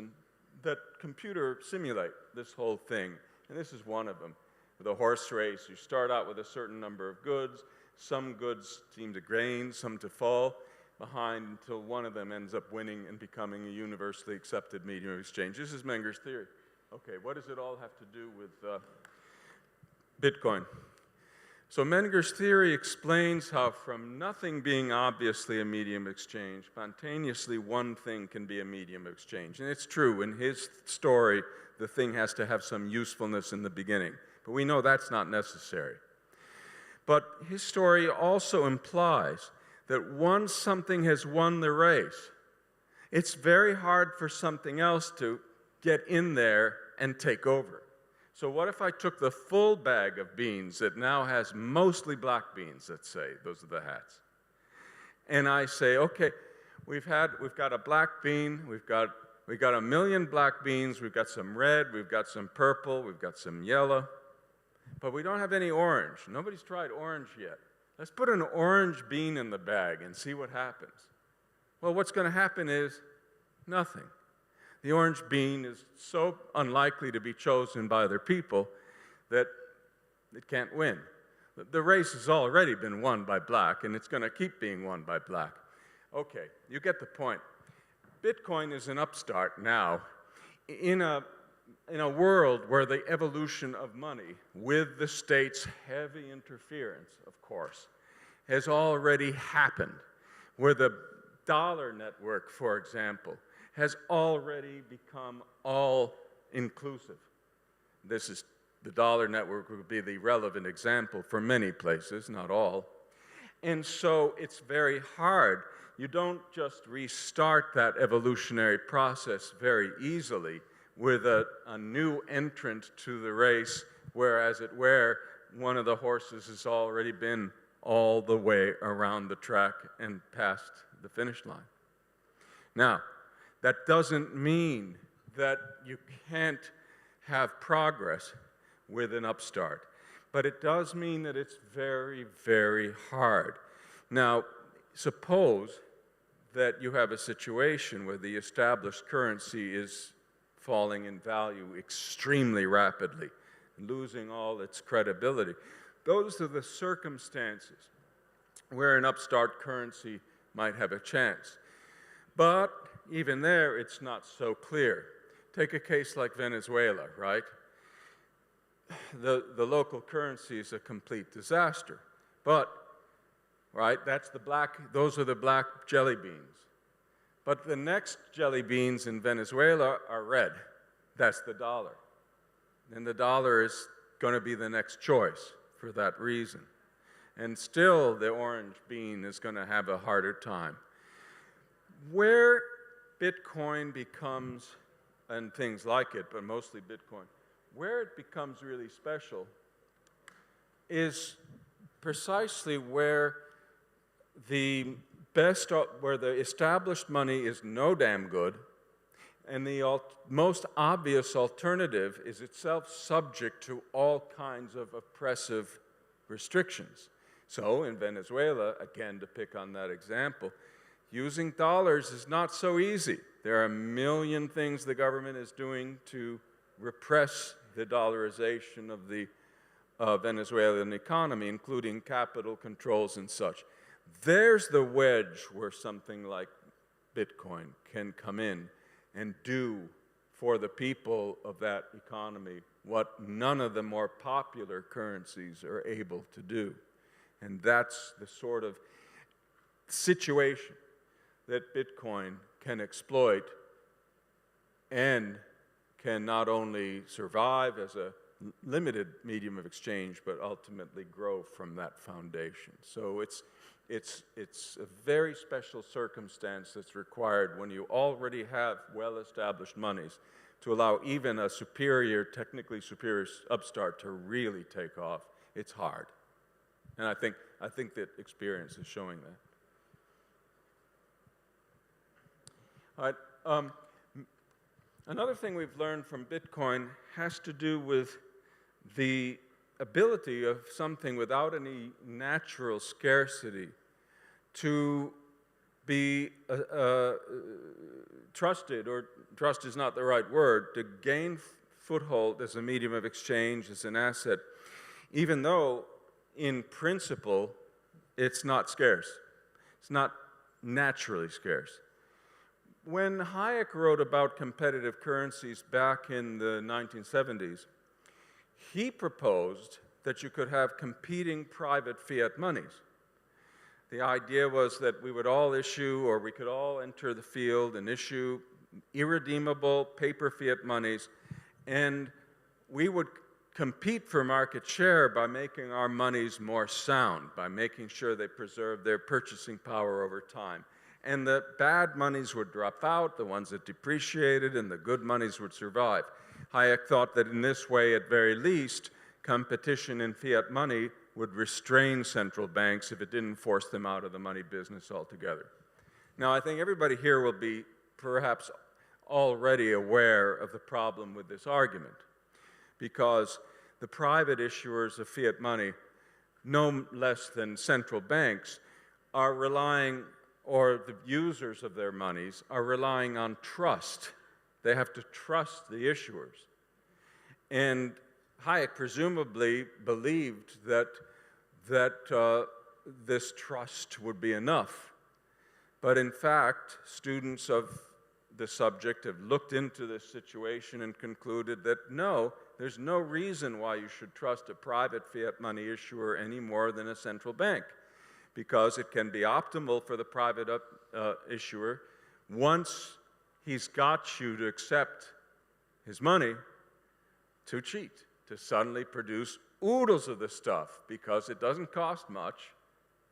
that computer simulate this whole thing. And this is one of them. With a horse race, you start out with a certain number of goods. Some goods seem to gain, some to fall behind until one of them ends up winning and becoming a universally accepted medium of exchange. This is Menger's theory. Okay, what does it all have to do with Bitcoin? So Menger's theory explains how from nothing being obviously a medium of exchange, spontaneously one thing can be a medium of exchange. And it's true, in his story, the thing has to have some usefulness in the beginning. But we know that's not necessary. But his story also implies that once something has won the race, it's very hard for something else to get in there and take over. So what if I took the full bag of beans that now has mostly black beans, let's say, those are the hats, and I say, okay, we've got a black bean, we've got 1 million black beans, we've got some red, we've got some purple, we've got some yellow, but we don't have any orange. Nobody's tried orange yet. Let's put an orange bean in the bag and see what happens. Well, what's going to happen is nothing. The orange bean is so unlikely to be chosen by other people that it can't win. The race has already been won by black, and it's going to keep being won by black. Okay, you get the point. Bitcoin is an upstart now in a world where the evolution of money, with the state's heavy interference, of course, has already happened, where the dollar network, for example, has already become all-inclusive. The dollar network would be the relevant example for many places, not all. And so it's very hard. You don't just restart that evolutionary process very easily with a new entrant to the race, where, as it were, one of the horses has already been all the way around the track and past the finish line. Now, that doesn't mean that you can't have progress with an upstart, but it does mean that it's very, very hard. Now, suppose that you have a situation where the established currency is falling in value extremely rapidly, losing all its credibility. Those are the circumstances where an upstart currency might have a chance. But even there, it's not so clear. Take a case like Venezuela, right? The local currency is a complete disaster. But, right, those are the black jelly beans. But the next jelly beans in Venezuela are red. That's the dollar. And the dollar is going to be the next choice for that reason. And still, the orange bean is going to have a harder time. Where Bitcoin becomes, and things like it, but mostly Bitcoin, where it becomes really special is precisely where the established money is no damn good, and the most obvious alternative is itself subject to all kinds of oppressive restrictions. So in Venezuela, again to pick on that example, using dollars is not so easy. There are a million things the government is doing to repress the dollarization of the Venezuelan economy, including capital controls and such. There's the wedge where something like Bitcoin can come in and do for the people of that economy what none of the more popular currencies are able to do. And that's the sort of situation that Bitcoin can exploit and can not only survive as a limited medium of exchange, but ultimately grow from that foundation. So it's a very special circumstance that's required when you already have well-established monies to allow even a technically superior upstart to really take off. It's hard. And I think that experience is showing that. All right. Another thing we've learned from Bitcoin has to do with the ability of something without any natural scarcity to be trusted, or trust is not the right word, to gain foothold as a medium of exchange, as an asset, even though in principle it's not scarce. It's not naturally scarce. When Hayek wrote about competitive currencies back in the 1970s, he proposed that you could have competing private fiat monies. The idea was that we would all issue, or we could all enter the field and issue irredeemable paper fiat monies, and we would compete for market share by making our monies more sound, by making sure they preserve their purchasing power over time. And the bad monies would drop out, the ones that depreciated, and the good monies would survive. Hayek thought that in this way, at very least, competition in fiat money would restrain central banks if it didn't force them out of the money business altogether. Now, I think everybody here will be perhaps already aware of the problem with this argument, because the private issuers of fiat money, no less than central banks, are relying, or the users of their monies are relying on trust. They have to trust the issuers. And Hayek presumably believed that this trust would be enough. But in fact, students of the subject have looked into this situation and concluded that no, there's no reason why you should trust a private fiat money issuer any more than a central bank, because it can be optimal for the private issuer once he's got you to accept his money to cheat, to suddenly produce oodles of the stuff because it doesn't cost much,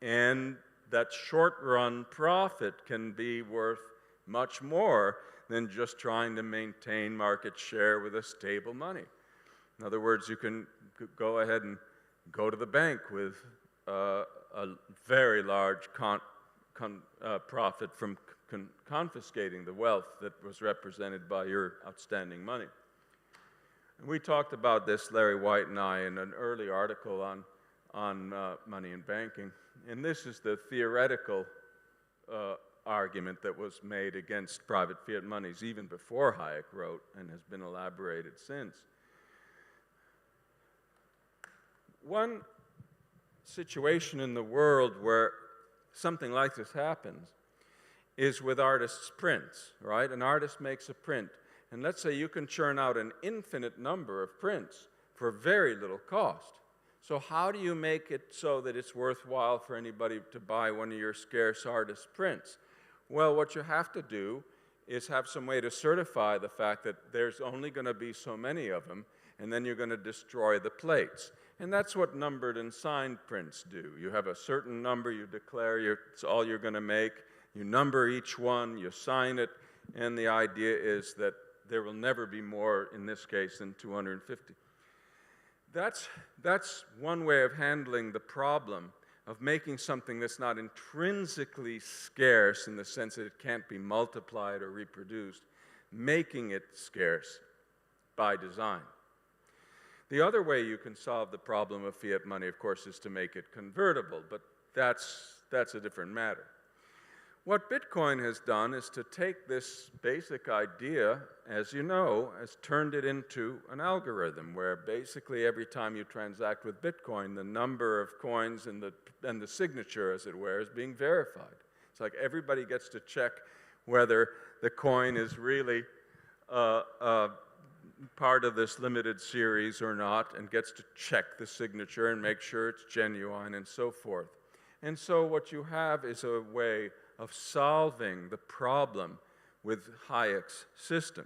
and that short-run profit can be worth much more than just trying to maintain market share with a stable money. In other words, you can go ahead and go to the bank with a very large profit from confiscating the wealth that was represented by your outstanding money. And we talked about this, Larry White and I, in an early article on money and banking. And this is the theoretical argument that was made against private fiat monies even before Hayek wrote, and has been elaborated since. One situation in the world where something like this happens is with artists' prints, right? An artist makes a print, and let's say you can churn out an infinite number of prints for very little cost. So how do you make it so that it's worthwhile for anybody to buy one of your scarce artist prints? Well, what you have to do is have some way to certify the fact that there's only going to be so many of them, and then you're going to destroy the plates. And that's what numbered and signed prints do. You have a certain number, you declare it's all you're going to make, you number each one, you sign it, and the idea is that there will never be more, in this case, than 250. That's one way of handling the problem of making something that's not intrinsically scarce in the sense that it can't be multiplied or reproduced, making it scarce by design. The other way you can solve the problem of fiat money, of course, is to make it convertible, but that's a different matter. What Bitcoin has done is to take this basic idea, as you know, has turned it into an algorithm where basically every time you transact with Bitcoin, the number of coins and the signature, as it were, is being verified. It's like everybody gets to check whether the coin is really part of this limited series or not, and gets to check the signature and make sure it's genuine and so forth. And so what you have is a way of solving the problem with Hayek's system,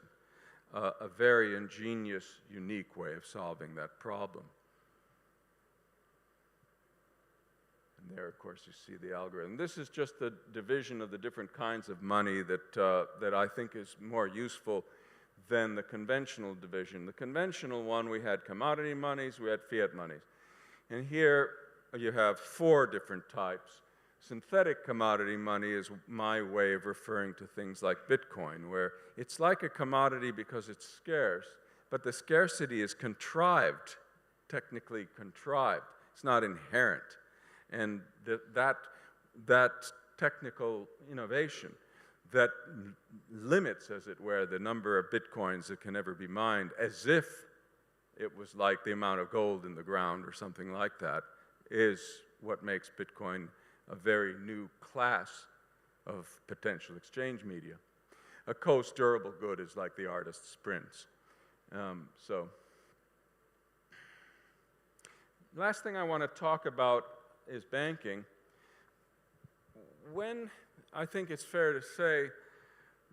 a very ingenious, unique way of solving that problem. And there, of course, you see the algorithm. This is just the division of the different kinds of money that I think is more useful than the conventional division. The conventional one, we had commodity monies, we had fiat monies. And here you have 4 different types. Synthetic commodity money is my way of referring to things like Bitcoin, where it's like a commodity because it's scarce, but the scarcity is contrived, technically contrived. It's not inherent. And that technical innovation that limits, as it were, the number of Bitcoins that can ever be mined, as if it was like the amount of gold in the ground or something like that, is what makes Bitcoin a very new class of potential exchange media. A coast-durable good is like the artist's prints. Last thing I want to talk about is banking. I think it's fair to say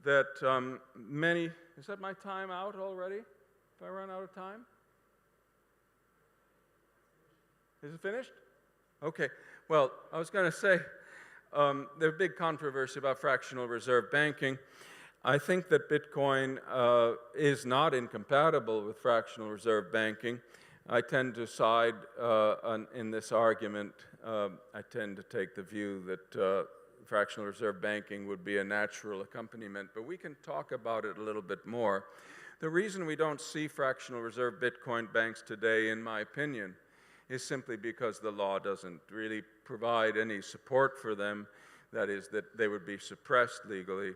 that is that my time out already? Have I run out of time? Is it finished? Okay. Well, I was going to say, there's a big controversy about fractional reserve banking. I think that Bitcoin is not incompatible with fractional reserve banking. I tend to side in this argument. I tend to take the view that fractional reserve banking would be a natural accompaniment, but we can talk about it a little bit more. The reason we don't see fractional reserve Bitcoin banks today, in my opinion, is simply because the law doesn't really provide any support for them, that is, that they would be suppressed legally,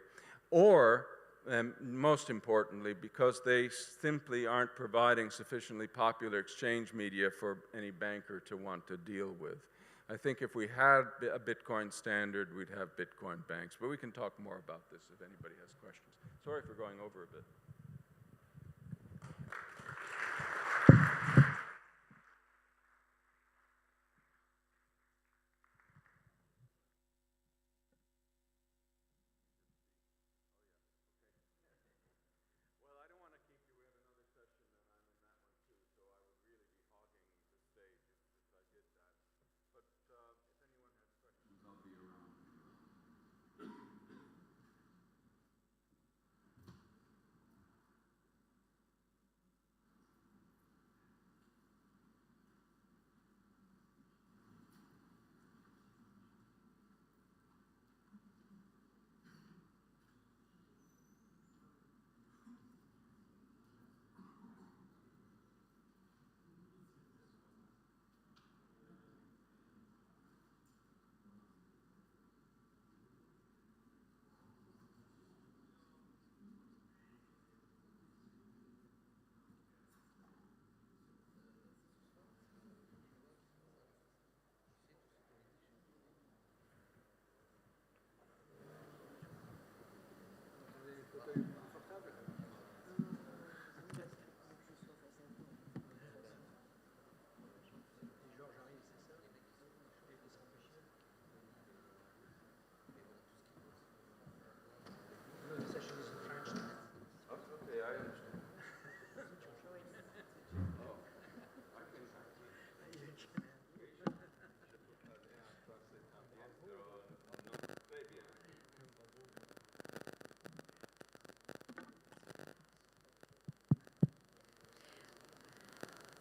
or, and most importantly, because they simply aren't providing sufficiently popular exchange media for any banker to want to deal with. I think if we had a Bitcoin standard, we'd have Bitcoin banks, but we can talk more about this if anybody has questions. Sorry for going over a bit.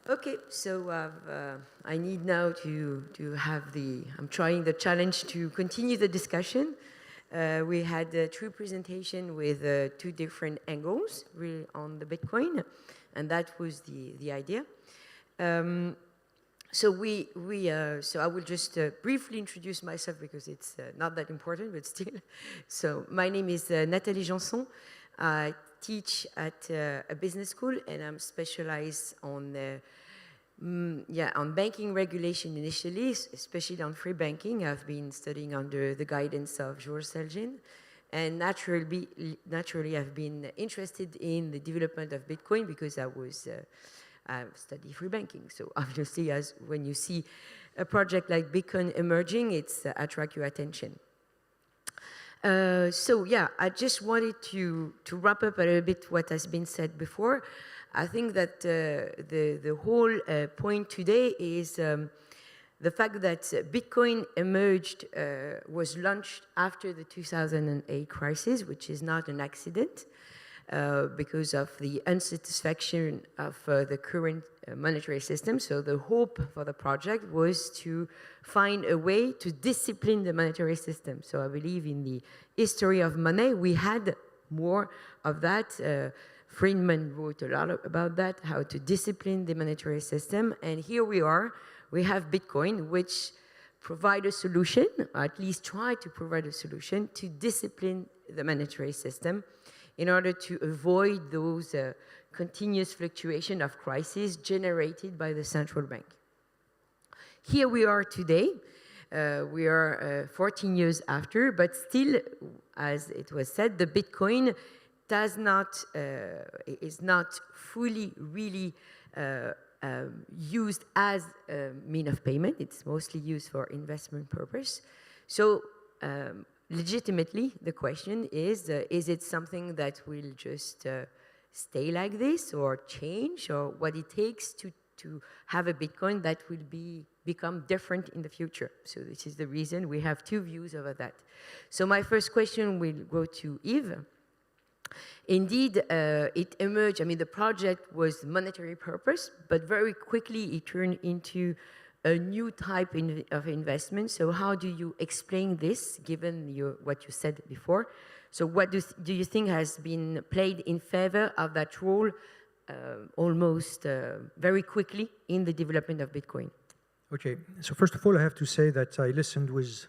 Okay, so I need now to have I'm trying the challenge to continue the discussion. We had two presentations with two different angles really on the Bitcoin, and that was the idea. So so I will just briefly introduce myself because it's not that important, but still. So my name is Nathalie Janson. I teach at a business school, and I'm specialized on on banking regulation initially, especially on free banking. I've been studying under the guidance of Georges Selgin. And naturally, I've been interested in the development of Bitcoin because I study free banking. So obviously, when you see a project like Bitcoin emerging, it's attract your attention. So yeah, I just wanted to wrap up a little bit what has been said before. I think that the whole point today is the fact that Bitcoin was launched after the 2008 crisis, which is not an accident because of the unsatisfaction of the current monetary system. So the hope for the project was to find a way to discipline the monetary system. So I believe in the history of money, we had more of that. Friedman wrote a lot about that, how to discipline the monetary system. And here we are. We have Bitcoin, which provide a solution, or at least try to provide a solution to discipline the monetary system in order to avoid those continuous fluctuation of crises generated by the central bank. Here we are today. We are 14 years after, but still, as it was said, the Bitcoin is not fully really used as a mean of payment. It's mostly used for investment purpose. So legitimately, the question is it something that will just stay like this or change, or what it takes to have a Bitcoin that will become different in the future? So this is the reason we have two views over that. So my first question will go to Yves. Indeed, it emerged, the project was monetary purpose, but very quickly it turned into a new type of investment. So how do you explain this, given what you said before? So what do you think has been played in favor of that role almost very quickly in the development of Bitcoin? Okay, so first of all, I have to say that I listened with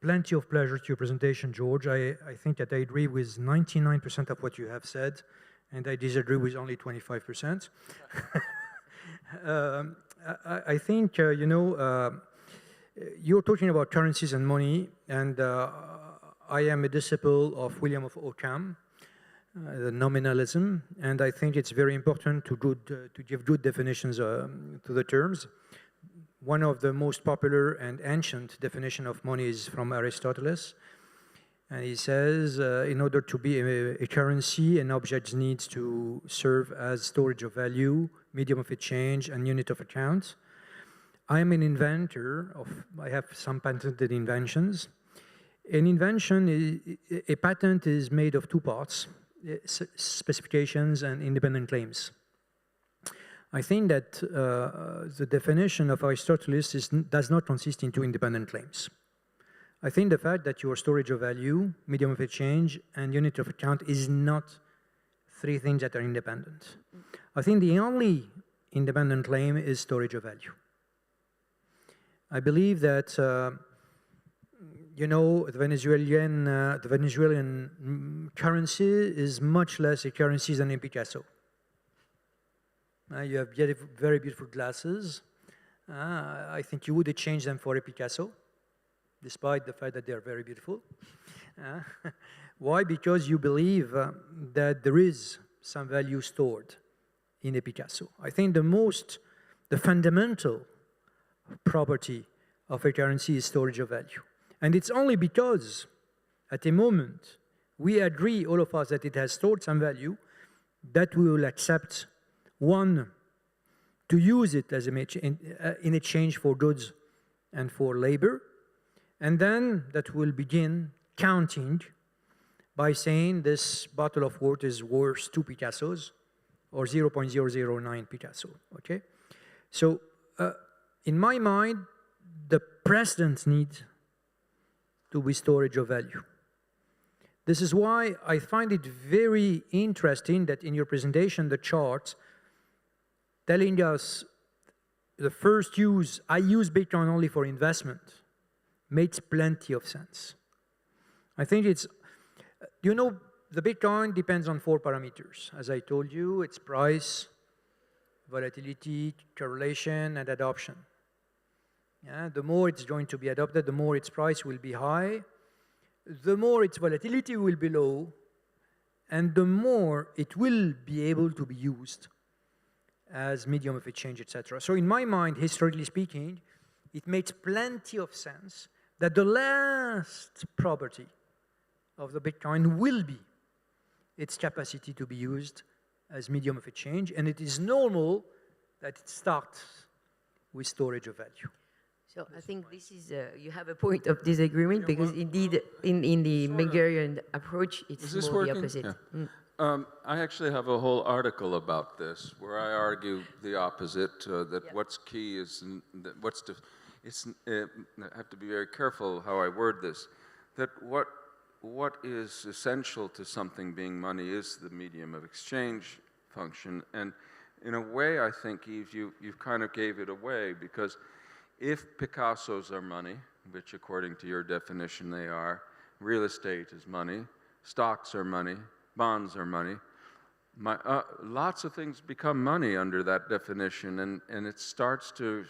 plenty of pleasure to your presentation, George. I think that I agree with 99% of what you have said, and I disagree with only 25%. I think, you're talking about currencies and money, and I am a disciple of William of Ockham, the nominalism, and I think it's very important to give good definitions to the terms. One of the most popular and ancient definition of money is from Aristotle. And he says, in order to be a currency, an object needs to serve as storage of value, medium of exchange, and unit of account. I am an inventor I have some patented inventions. An invention, a patent is made of two parts, specifications and independent claims. I think that the definition of Aristotle does not consist in two independent claims. I think the fact that your storage of value, medium of exchange, and unit of account is not three things that are independent. I think the only independent claim is storage of value. I believe that, the Venezuelan currency is much less a currency than a Picasso. You have very beautiful glasses. I think you would exchange them for a Picasso, despite the fact that they are very beautiful. Why? Because you believe that there is some value stored in a Picasso. I think the fundamental property of a currency is storage of value. And it's only because, at a moment, we agree, all of us, that it has stored some value, that we will accept, one, to use it as in exchange for goods and for labor, and then that will begin counting by saying this bottle of water is worth 2 Picassos or 0.009 Picasso, okay? So, in my mind, the precedent needs to be storage of value. This is why I find it very interesting that in your presentation, the charts telling us the first use, I use Bitcoin only for investment, makes plenty of sense. I think it's, you know, the Bitcoin depends on 4 parameters. As I told you, it's price, volatility, correlation, and adoption. Yeah, the more it's going to be adopted, the more its price will be high, the more its volatility will be low, and the more it will be able to be used as medium of exchange, etc. So in my mind, historically speaking, it makes plenty of sense that the last property of the Bitcoin will be its capacity to be used as medium of exchange, and it is normal that it starts with storage of value. So I think this is, you have a point of disagreement because indeed in the Mengerian approach, it's more the opposite. Yeah. I actually have a whole article about this where I argue the opposite, that what's key is, I have to be very careful how I word this, that what is essential to something being money is the medium of exchange function. And in a way, I think, Yves, you kind of gave it away, because if Picassos are money, which according to your definition they are, real estate is money, stocks are money, bonds are money, lots of things become money under that definition, and it starts to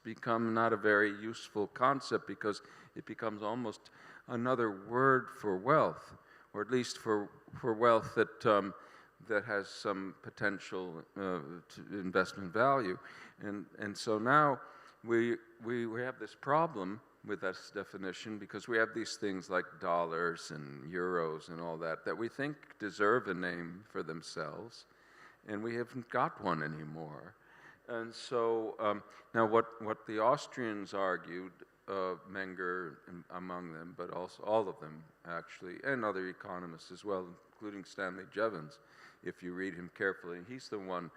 become not a very useful concept because it becomes almost another word for wealth, or at least for wealth that has some potential investment value. And so now we have this problem with this definition because we have these things like dollars and euros and all that we think deserve a name for themselves, and we haven't got one anymore. And so now what the Austrians argued, Menger among them, but also all of them actually, and other economists as well, including Stanley Jevons, if you read him carefully, he's the one,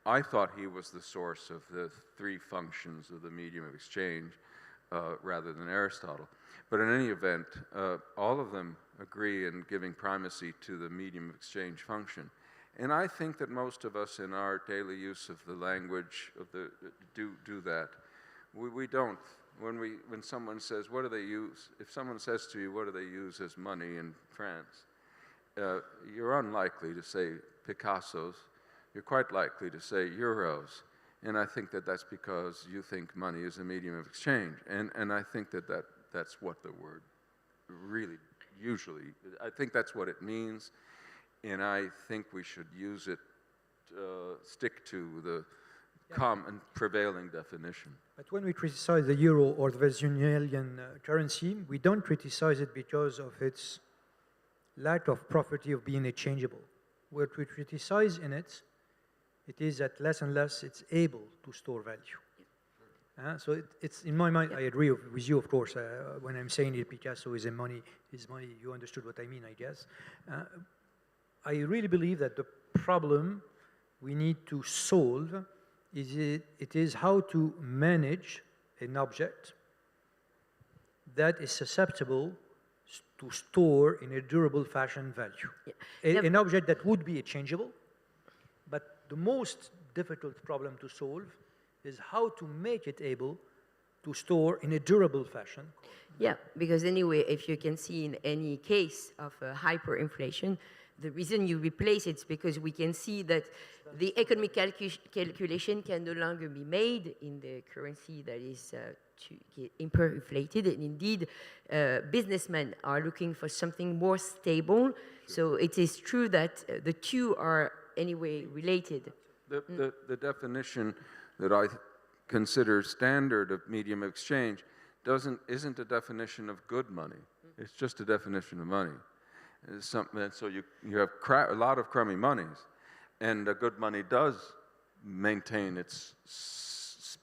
I thought he was the source of the 3 functions of the medium of exchange, rather than Aristotle. But in any event, all of them agree in giving primacy to the medium of exchange function. And I think that most of us in our daily use of the language do that. We don't. When someone says, what do they use? If someone says to you, what do they use as money in France? You're unlikely to say Picassos. You're quite likely to say euros. And I think that that's because you think money is a medium of exchange. And I think that's what the word really usually, I think that's what it means. And I think we should use it, stick to the common prevailing definition. But when we criticize the euro or the Venezuelan currency, we don't criticize it because of its lack of property of being exchangeable. What we criticize in it is that less and less it's able to store value. So it's in my mind, I agree with you, of course, when I'm saying that Picasso is money, you understood what I mean, I guess. I really believe that the problem we need to solve is how to manage an object that is susceptible to store in a durable fashion value. An object that would be exchangeable, but the most difficult problem to solve is how to make it able to store in a durable fashion. Yeah, because anyway, if you can see in any case of hyperinflation, the reason you replace it is because we can see that the economic calculation can no longer be made in the currency that is hyperinflated. And indeed, businessmen are looking for something more stable. So it is true that the two are anyway related. The definition that I consider standard of medium of exchange isn't a definition of good money. It's just a definition of money. So you have a lot of crummy monies, and good money does maintain its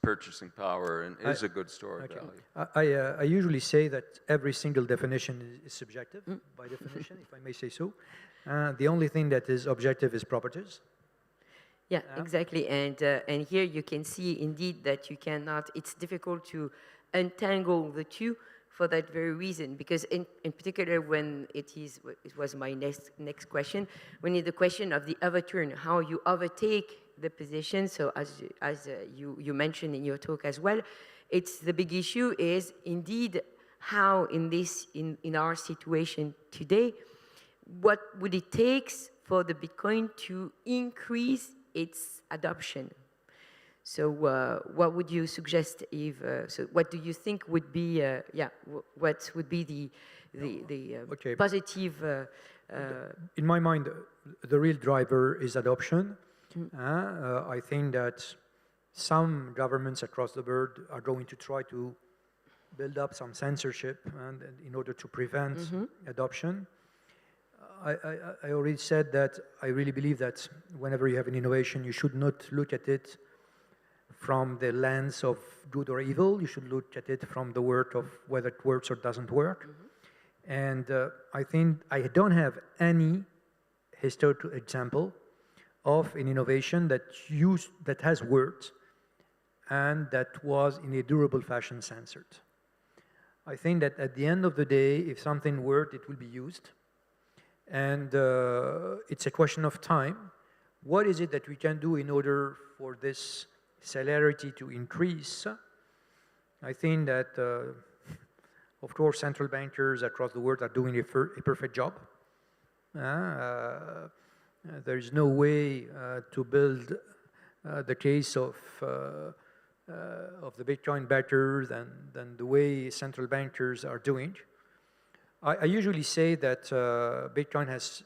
purchasing power and is a good store of value. I usually say that every single definition is subjective by definition, if I may say so. The only thing that is objective is properties. Yeah, exactly. And here you can see indeed that you cannot, it's difficult to untangle the two for that very reason, because in particular when it was my next question, when it's the question of the overturn, how you overtake the position. So as you mentioned in your talk as well, it's the big issue is indeed how in our situation today, what would it take for the Bitcoin to increase its adoption? So what would you suggest if, so what do you think would be, what would be the Okay. positive? In my mind, the real driver is adoption. I think that some governments across the world are going to try to build up some censorship and in order to prevent adoption. I already said that I really believe that whenever you have an innovation, you should not look at it from the lens of good or evil. You should look at it from the word of whether it works or doesn't work. And I think I don't have any historical example of an innovation that has worked and that was in a durable fashion censored. I think that at the end of the day, if something worked, it will be used. And it's a question of time. What is it that we can do in order for this celerity to increase? I think that, of course, central bankers across the world are doing a perfect job. There is no way to build the case of the Bitcoin better than the way central bankers are doing. I usually say that Bitcoin has,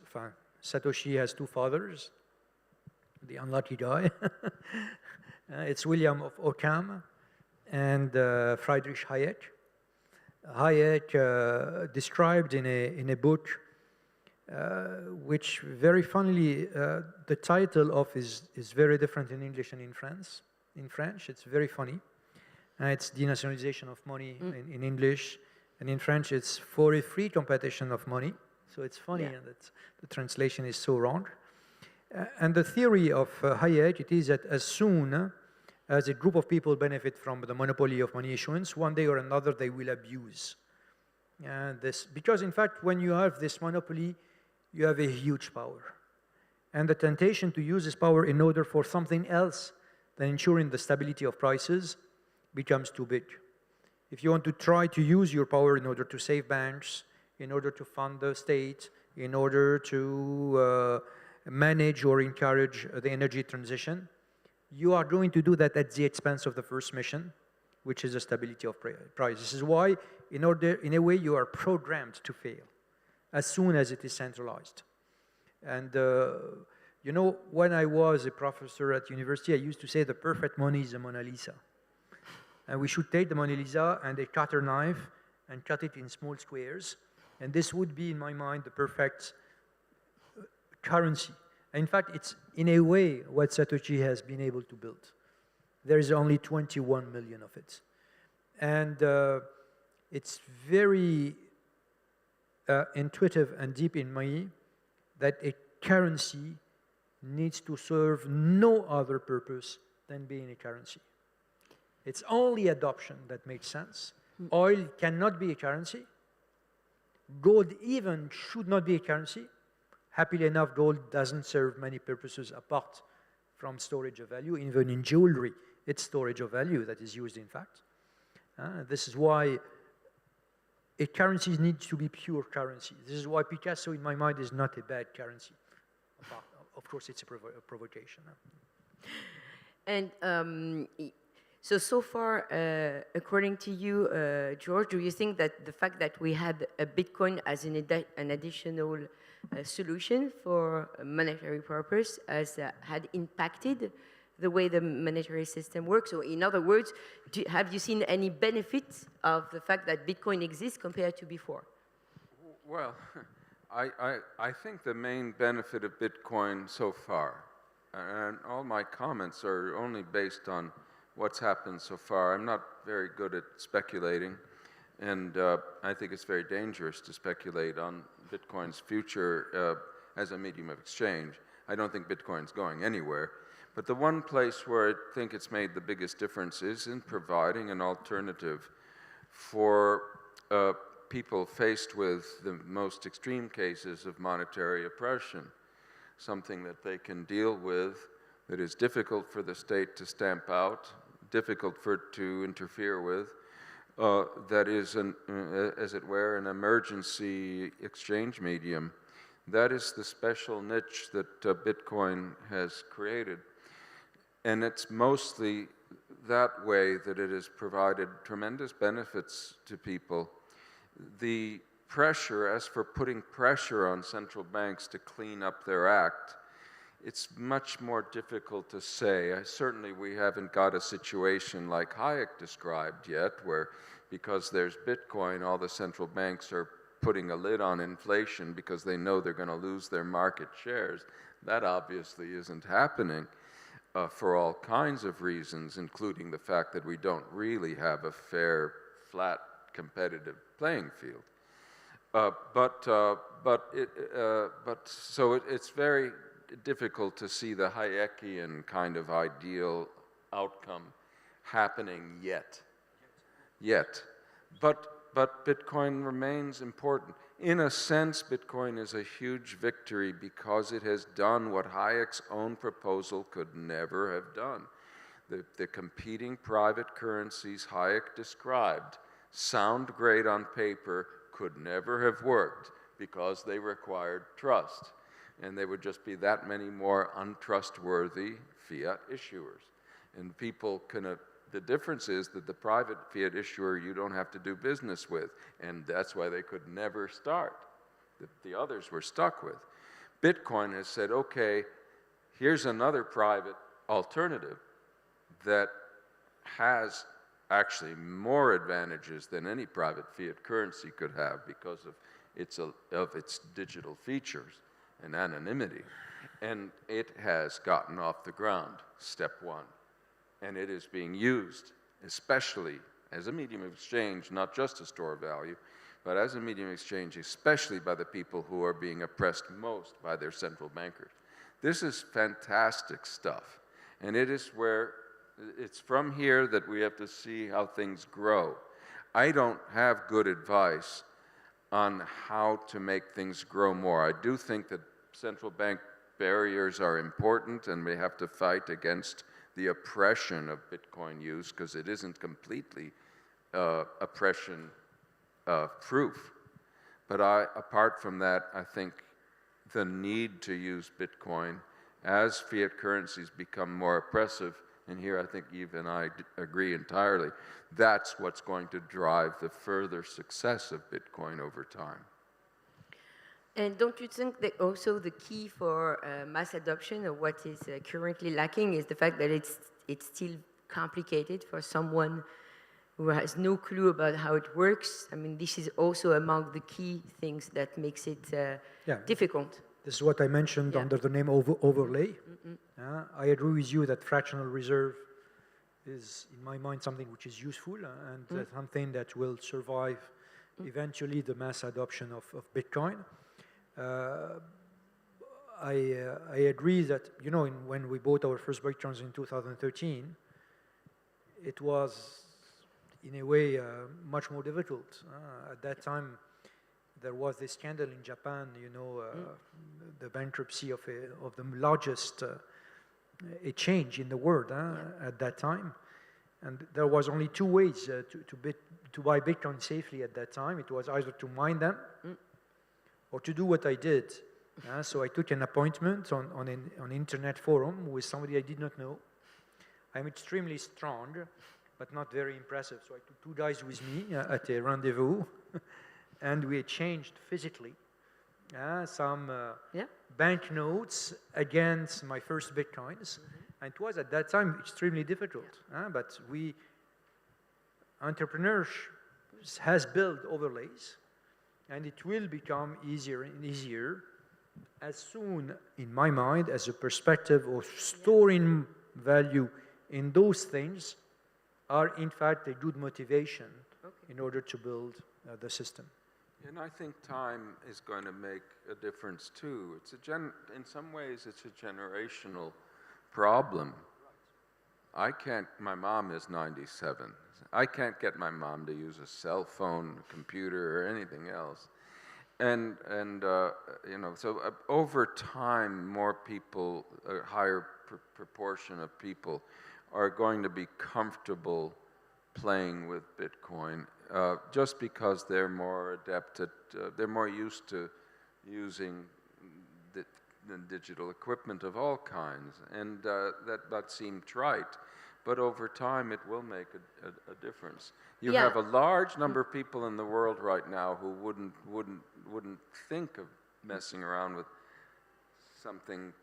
Satoshi has two fathers, the unlucky guy. It's William of Ockham and Friedrich Hayek. Hayek described in a book, which very funnily, the title of is very different in English and in French, it's very funny. It's denationalization of money in English. And in French, it's for a free competition of money. So it's funny that the translation is so wrong. And the theory of Hayek, it is that as soon as a group of people benefit from the monopoly of money issuance, one day or another they will abuse this. Because in fact, when you have this monopoly, you have a huge power. And the temptation to use this power in order for something else than ensuring the stability of prices becomes too big. If you want to try to use your power in order to save banks, in order to fund the state, in order to manage or encourage the energy transition, you are going to do that at the expense of the first mission, which is the stability of price. This is why, in a way, you are programmed to fail as soon as it is centralized. And you know, when I was a professor at university, I used to say the perfect money is the Mona Lisa. And we should take the Mona Lisa and a cutter knife and cut it in small squares. And this would be, in my mind, the perfect currency. In fact, it's in a way what Satoshi has been able to build. There is only 21 million of it. And it's very intuitive and deep in me that a currency needs to serve no other purpose than being a currency. It's only adoption that makes sense. Oil cannot be a currency. Gold even should not be a currency. Happily enough, gold doesn't serve many purposes apart from storage of value. Even in jewelry, it's storage of value that is used, in fact. This is why a currency needs to be pure currency. This is why Picasso, in my mind, is not a bad currency. Of course, it's a provocation. And so far, according to you, George, do you think that the fact that we had a Bitcoin as an additional solution for monetary purpose had impacted the way the monetary system works? So in other words, have you seen any benefits of the fact that Bitcoin exists compared to before? Well, I think the main benefit of Bitcoin so far, and all my comments are only based on what's happened so far. I'm not very good at speculating, and I think it's very dangerous to speculate on Bitcoin's future as a medium of exchange. I don't think Bitcoin's going anywhere, But the one place where I think it's made the biggest difference is in providing an alternative for people faced with the most extreme cases of monetary oppression, something that they can deal with that is difficult for the state to stamp out, difficult for it to interfere with, that is, as it were, an emergency exchange medium. That is the special niche that Bitcoin has created. And it's mostly that way that it has provided tremendous benefits to people. The pressure, as for putting pressure on central banks to clean up their act, it's much more difficult to say. Certainly we haven't got a situation like Hayek described yet, where because there's Bitcoin, all the central banks are putting a lid on inflation because they know they're going to lose their market shares. That obviously isn't happening for all kinds of reasons, including the fact that we don't really have a fair, flat, competitive playing field. So it's very difficult to see the Hayekian kind of ideal outcome happening yet. But Bitcoin remains important. In a sense, Bitcoin is a huge victory because it has done what Hayek's own proposal could never have done. The competing private currencies Hayek described sound great on paper, could never have worked because they required trust. And there would just be that many more untrustworthy fiat issuers. And people can, the difference is that the private fiat issuer you don't have to do business with, and that's why they could never start. The others were stuck with. Bitcoin has said, okay, here's another private alternative that has actually more advantages than any private fiat currency could have because of its digital features and anonymity. And it has gotten off the ground, step one. And it is being used, especially as a medium of exchange, not just to store value, but as a medium of exchange, especially by the people who are being oppressed most by their central bankers. This is fantastic stuff. And it is where it's from here that we have to see how things grow. I don't have good advice on how to make things grow more. I do think that central bank barriers are important and we have to fight against the oppression of Bitcoin use because it isn't completely oppression proof. But apart from that, I think the need to use Bitcoin as fiat currencies become more oppressive, and here I think Yves and I agree entirely, that's what's going to drive the further success of Bitcoin over time. And don't you think that also the key for mass adoption of what is currently lacking is the fact that it's still complicated for someone who has no clue about how it works? I mean, this is also among the key things that makes it difficult. This is what I mentioned under the name overlay. I agree with you that fractional reserve is, in my mind, something which is useful and something that will survive eventually the mass adoption of Bitcoin. I agree that, you know, when we bought our first Bitcoins in 2013, it was, in a way, much more difficult. At that time, there was this scandal in Japan, you know, the bankruptcy of the largest exchange in the world at that time. And there was only two ways to buy Bitcoin safely at that time. It was either to mine them or to do what I did. So I took an appointment on an internet forum with somebody I did not know. I'm extremely strong, but not very impressive. So I took two guys with me at a rendezvous, and we exchanged physically some banknotes against my first Bitcoins. And it was at that time extremely difficult. But entrepreneurs has built overlays, and it will become easier and easier as soon, in my mind, as a perspective of storing value in those things are in fact a good motivation in order to build the system. And I think time is going to make a difference too. In some ways, it's a generational problem. My mom is 97. I can't get my mom to use a cell phone, computer, or anything else. And so over time, more people, a higher proportion of people are going to be comfortable playing with Bitcoin just because they're more adept at, they're more used to using the digital equipment of all kinds. And that seemed trite. But over time, it will make a difference. You Yeah. have a large number of people in the world right now who wouldn't think of messing around with something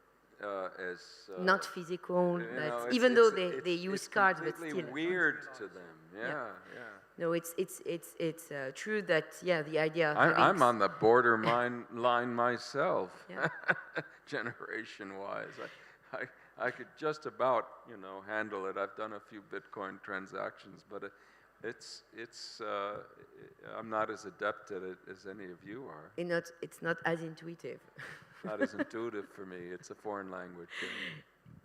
as Not physical, you but know, even though they use cards, but completely still. weird to them. Yeah. No, it's true that the idea of I'm having on the borderline line myself, Yeah. generation-wise. I could just about, handle it. I've done a few Bitcoin transactions, but I'm not as adept at it as any of you are. it's not as intuitive. Not as intuitive for me. It's a foreign language.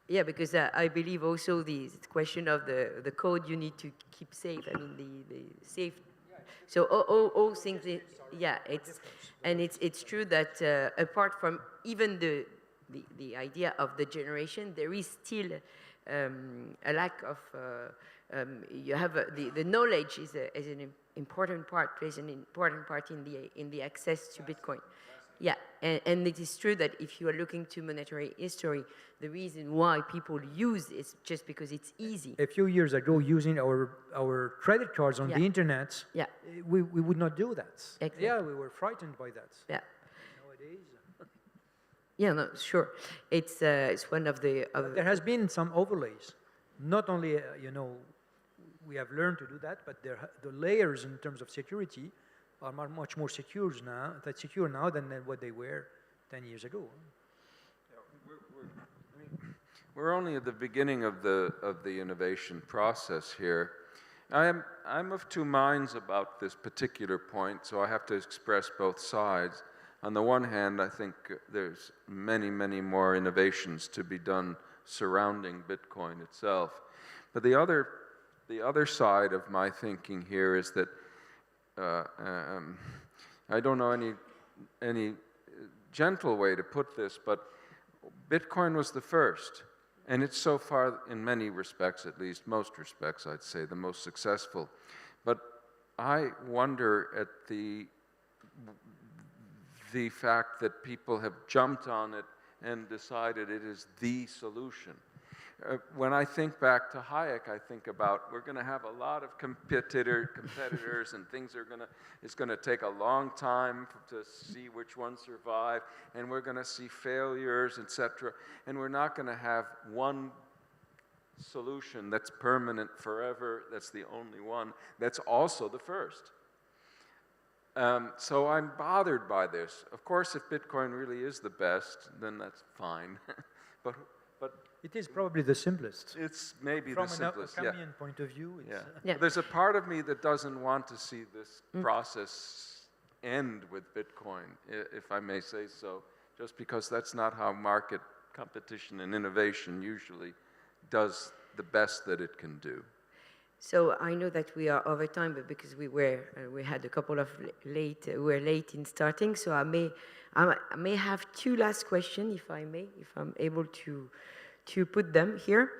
Yeah, because I believe also the question of the code you need to keep safe. I mean the safe. So all things. It's true that apart from even the idea of the generation, there is still a lack of. You have the knowledge is an important part, plays an important part in the access to Bitcoin. Yeah, and it is true that if you are looking to monetary history, the reason why people use is just because it's easy. A few years ago, using our credit cards on the internet, we would not do that. Exactly. Yeah, we were frightened by that. Yeah. Nowadays, yeah, no, sure. It's one of the. There has been some overlays. Not only we have learned to do that, but the layers in terms of security are much more secure now than what they were 10 years ago. We're only at the beginning of the innovation process here. I'm of two minds about this particular point, so I have to express both sides. On the one hand, I think there's many, many more innovations to be done surrounding Bitcoin itself. But the other side of my thinking here is that I don't know any gentle way to put this, but Bitcoin was the first, and it's so far, in many respects at least, most respects I'd say, the most successful. But I wonder at the fact that people have jumped on it and decided it is the solution. When I think back to Hayek, I think about we're going to have a lot of competitors and it's going to take a long time to see which ones survive, and we're going to see failures, etc. And we're not going to have one solution that's permanent forever, that's the only one, that's also the first. So I'm bothered by this. Of course, if Bitcoin really is the best, then that's fine. but it is probably the simplest. It's maybe From the simplest. From an Akkamian point of view, But there's a part of me that doesn't want to see this process end with Bitcoin, if I may say so, just because that's not how market competition and innovation usually does the best that it can do. So I know that we are over time, but because we had a couple of we were late in starting. So I may have two last questions, if I'm able to put them here.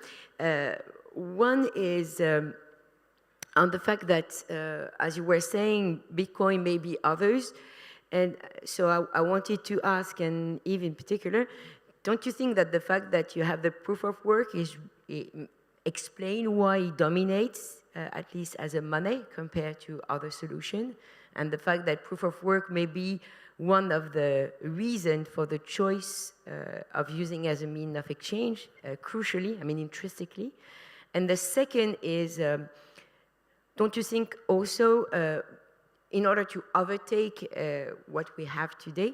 One is on the fact that, as you were saying, Bitcoin may be others, and so I wanted to ask, and Yves in particular, don't you think that the fact that you have the proof of work explain why it dominates, at least as a money, compared to other solutions, and the fact that proof of work may be one of the reasons for the choice of using as a mean of exchange, crucially, I mean intrinsically. And the second is, don't you think also, in order to overtake what we have today,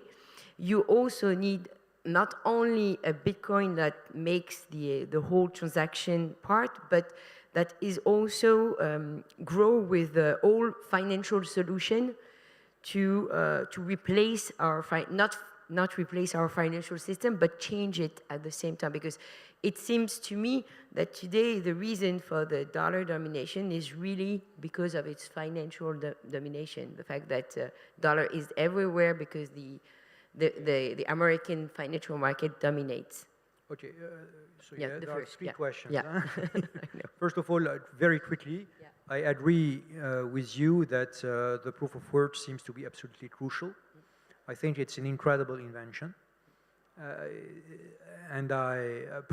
you also need not only a Bitcoin that makes the whole transaction part, but that is also grow with all financial solution to replace our not replace our financial system, but change it at the same time. Because it seems to me that today the reason for the dollar domination is really because of its financial domination. The fact that dollar is everywhere because the American financial market dominates. Okay, so Yeah, yeah, the there are first, three yeah. questions. Yeah. Huh? I know. First of all, very quickly, Yeah. I agree with you that the proof of work seems to be absolutely crucial. I think it's an incredible invention. And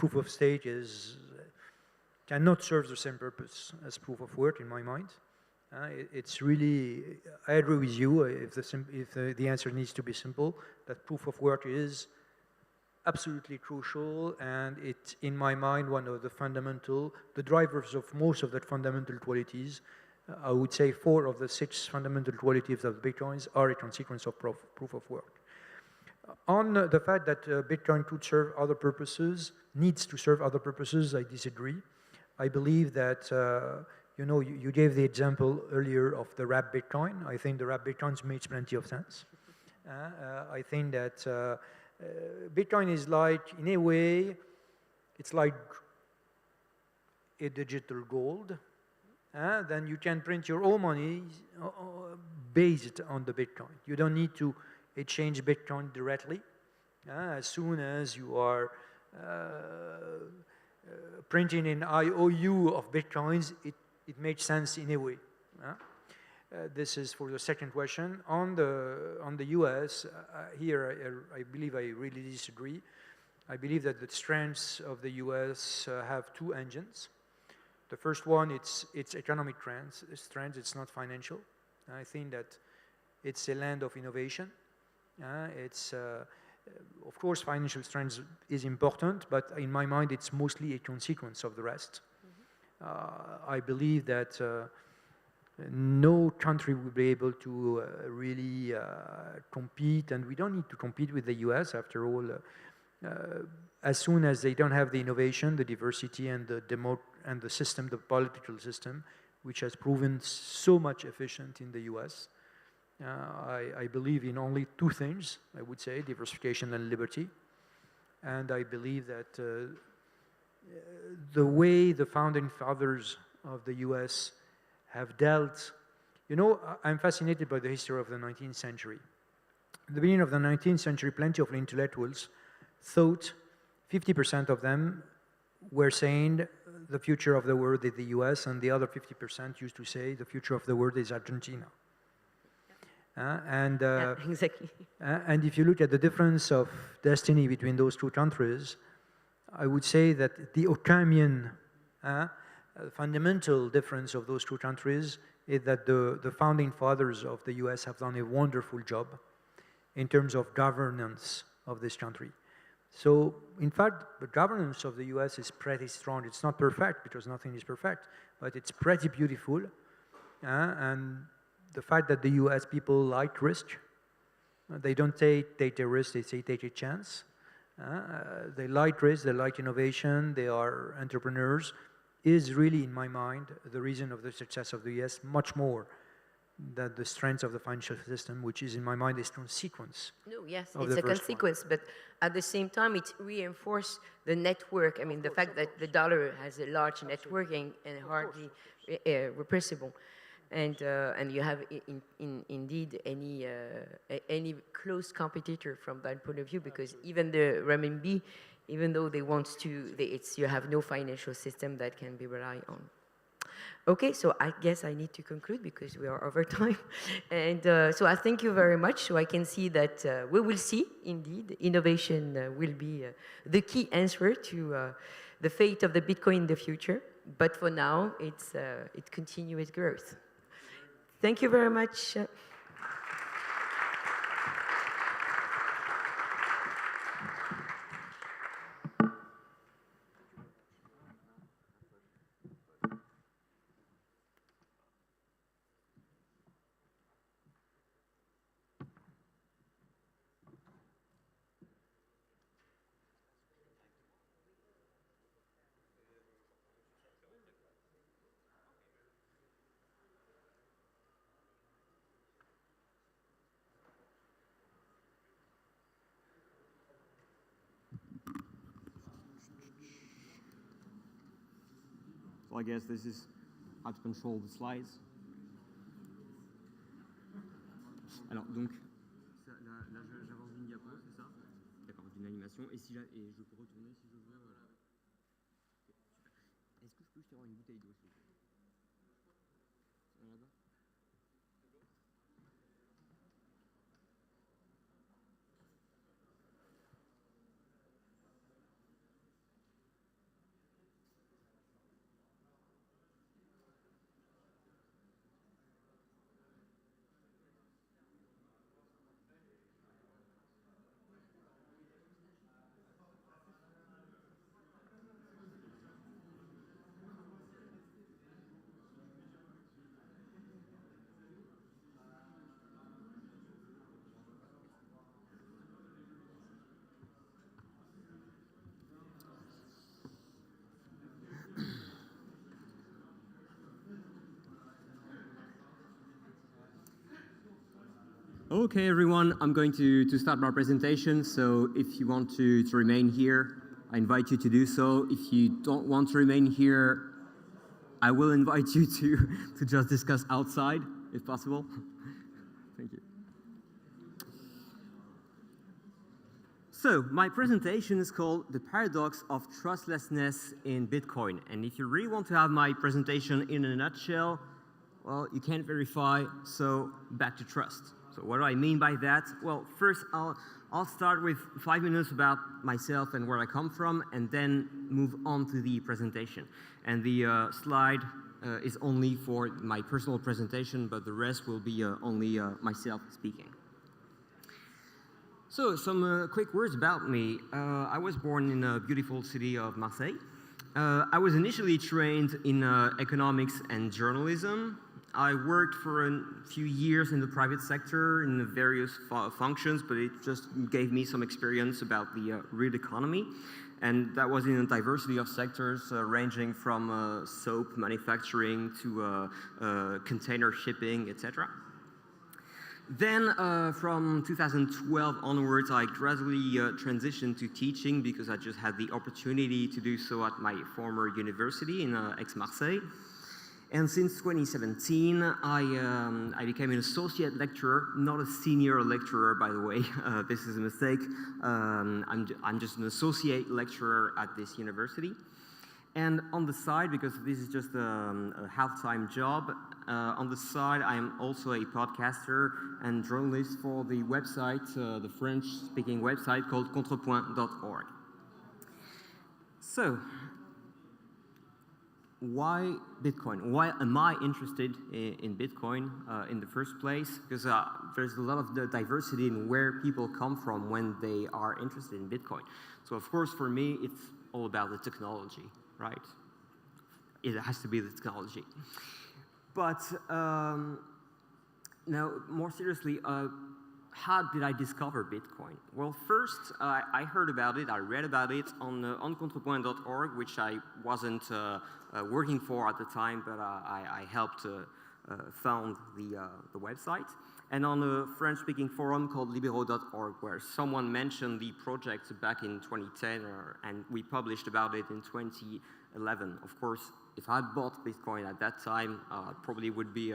proof of stake cannot serve the same purpose as proof of work in my mind. It's really, I agree with you, if the answer needs to be simple, that proof of work is absolutely crucial, and it's, in my mind, one of the drivers of most of the fundamental qualities. I would say 4 of the 6 fundamental qualities of Bitcoins are a consequence of proof of work. On the fact that Bitcoin could serve other purposes, needs to serve other purposes, I disagree. I believe that, you gave the example earlier of the wrap Bitcoin. I think the wrap Bitcoins makes plenty of sense. I think that Bitcoin is like, in a way, it's like a digital gold. Then you can print your own money based on the Bitcoin. You don't need to exchange Bitcoin directly. As soon as you are printing an IOU of Bitcoins, it makes sense in a way. This is for the second question. On the US, here I believe I really disagree. I believe that the strengths of the US have 2 engines. The first one, it's economic strength, it's not financial. I think that it's a land of innovation. Of course, financial strength is important, but in my mind, it's mostly a consequence of the rest. I believe that no country will be able to really compete, and we don't need to compete with the US, after all. As soon as they don't have the innovation, the diversity, and the system, the political system, which has proven so much efficient in the US, I believe in only 2 things, I would say, diversification and liberty. And I believe that the way the founding fathers of the US have dealt, I'm fascinated by the history of the 19th century. At the beginning of the 19th century, plenty of intellectuals thought 50% of them were saying the future of the world is the US, and the other 50% used to say the future of the world is Argentina. Exactly. And if you look at the difference of destiny between those 2 countries, I would say that the Occamian fundamental difference of those 2 countries is that the founding fathers of the US have done a wonderful job in terms of governance of this country. So, in fact, the governance of the US is pretty strong. It's not perfect, because nothing is perfect, but it's pretty beautiful. And the fact that the US people like risk, they don't take a risk, they say take a chance. They like risk, they like innovation, they are entrepreneurs, is really, in my mind, the reason of the success of the US, much more than the strength of the financial system, which is, in my mind, a consequence. No, yes, of it's the a first consequence, but at the same time, it reinforces the network. I mean, the fact that the dollar has a large networking and hardly repressible. And you have indeed any close competitor from that point of view, because even the renminbi, even though they want to, you have no financial system that can be relied on. Okay, so I guess I need to conclude because we are over time. And so I thank you very much. So I can see that we will see, indeed, innovation will be the key answer to the fate of the Bitcoin in the future. But for now, it continues growth. Thank you very much. So I guess this is how to control the slides. Alors donc, là j'avance d'une diapo, c'est ça? D'accord, d'une animation. Et, si et je peux retourner si je veux. Voilà. Okay, super. Est-ce que je peux juste avoir une bouteille d'eau s'il vous plaît? Là-bas. Okay, everyone, I'm going to start my presentation. So if you want to remain here, I invite you to do so. If you don't want to remain here, I will invite you to just discuss outside, if possible. Thank you. So my presentation is called The Paradox of Trustlessness in Bitcoin. And if you really want to have my presentation in a nutshell, well, you can't verify, so back to trust. So what do I mean by that? Well, first I'll start with 5 minutes about myself and where I come from, and then move on to the presentation. And the slide is only for my personal presentation, but the rest will be only myself speaking. So some quick words about me. I was born in a beautiful city of Marseille. I was initially trained in economics and journalism. I worked for a few years in the private sector in various functions, but it just gave me some experience about the real economy. And that was in a diversity of sectors ranging from soap manufacturing to container shipping, etc. Then from 2012 onwards, I gradually transitioned to teaching because I just had the opportunity to do so at my former university in Aix-Marseille. And since 2017, I became an associate lecturer, not a senior lecturer, by the way. This is a mistake. I'm just an associate lecturer at this university. And on the side, because this is just a half-time job, on the side, I am also a podcaster and journalist for the website, the French-speaking website called contrepoint.org. So, why Bitcoin? Why am I interested in Bitcoin in the first place? Because there's a lot of diversity in where people come from when they are interested in Bitcoin. So of course, for me, it's all about the technology, right? It has to be the technology. But now, more seriously, how did I discover Bitcoin? Well, first, I heard about it, I read about it on contrepoint.org, which I wasn't working for at the time, but I helped found the website. And on a French-speaking forum called libero.org, where someone mentioned the project back in 2010, and we published about it in 2011. Of course, if I had bought Bitcoin at that time, I probably would be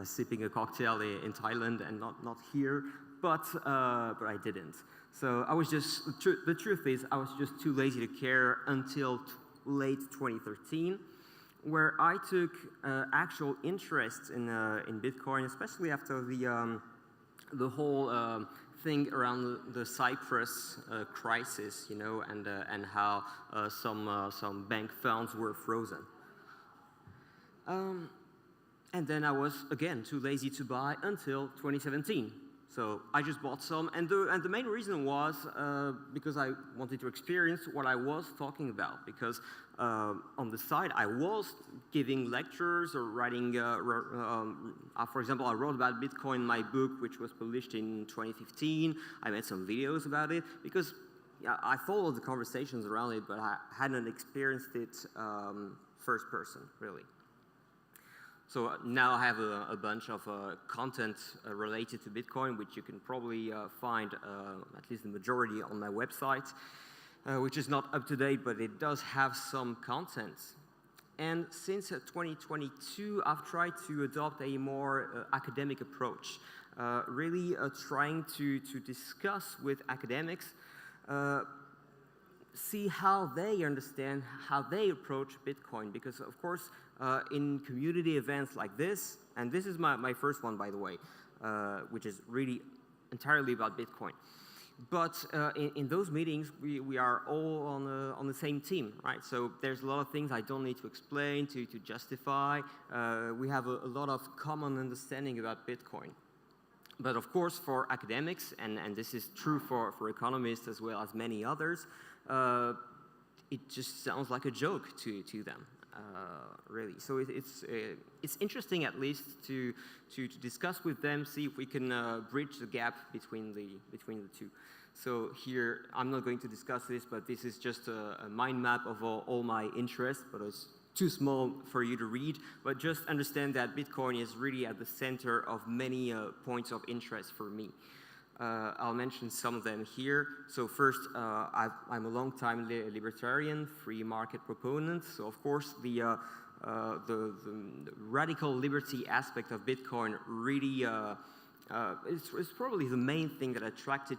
sipping a cocktail in Thailand and not here, but I didn't. So I was just, the truth is, I was just too lazy to care until late 2013, where I took actual interest in Bitcoin, especially after the whole thing around the Cyprus crisis, you know, and how some bank funds were frozen. And then I was, again, too lazy to buy until 2017. So I just bought some, and the main reason was because I wanted to experience what I was talking about. Because on the side, I was giving lectures or writing. For example, I wrote about Bitcoin in my book, which was published in 2015. I made some videos about it because I followed the conversations around it, but I hadn't experienced it first person, really. So now I have a bunch of content related to Bitcoin, which you can probably find, at least the majority, on my website, which is not up to date, but it does have some content. And since 2022, I've tried to adopt a more academic approach, really trying to discuss with academics, see how they understand, how they approach Bitcoin. Because of course, in community events like this, and this is my first one, by the way, which is really entirely about Bitcoin. But in those meetings, we are all on the same team, right? So there's a lot of things I don't need to explain, to justify. We have a lot of common understanding about Bitcoin. But of course, for academics, and this is true for economists as well as many others, it just sounds like a joke to them, really. So it's interesting, at least, to discuss with them, see if we can bridge the gap between the two. So here, I'm not going to discuss this, but this is just a mind map of all my interests, but it's too small for you to read. But just understand that Bitcoin is really at the center of many points of interest for me. I'll mention some of them here. So first, I'm a long-time libertarian, free market proponent. So of course, the radical liberty aspect of Bitcoin really is probably the main thing that attracted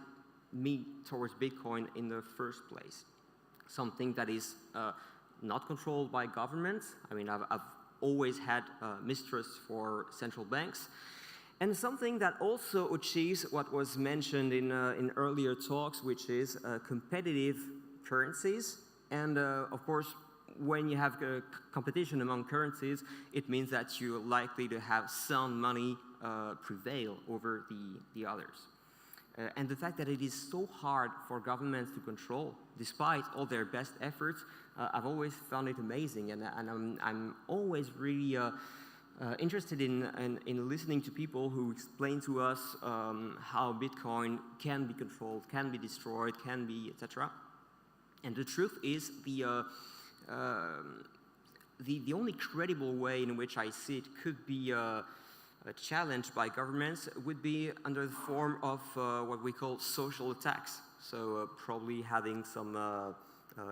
me towards Bitcoin in the first place. Something that is not controlled by governments. I mean, I've always had mistrust for central banks. And something that also achieves what was mentioned in earlier talks, which is competitive currencies. And of course, when you have competition among currencies, it means that you're likely to have sound money prevail over the others. And the fact that it is so hard for governments to control, despite all their best efforts, I've always found it amazing. And I'm always really interested in listening to people who explain to us how Bitcoin can be controlled, can be destroyed, can be, etc. And the truth is, the only credible way in which I see it could be challenged by governments would be under the form of what we call social attacks. So probably having some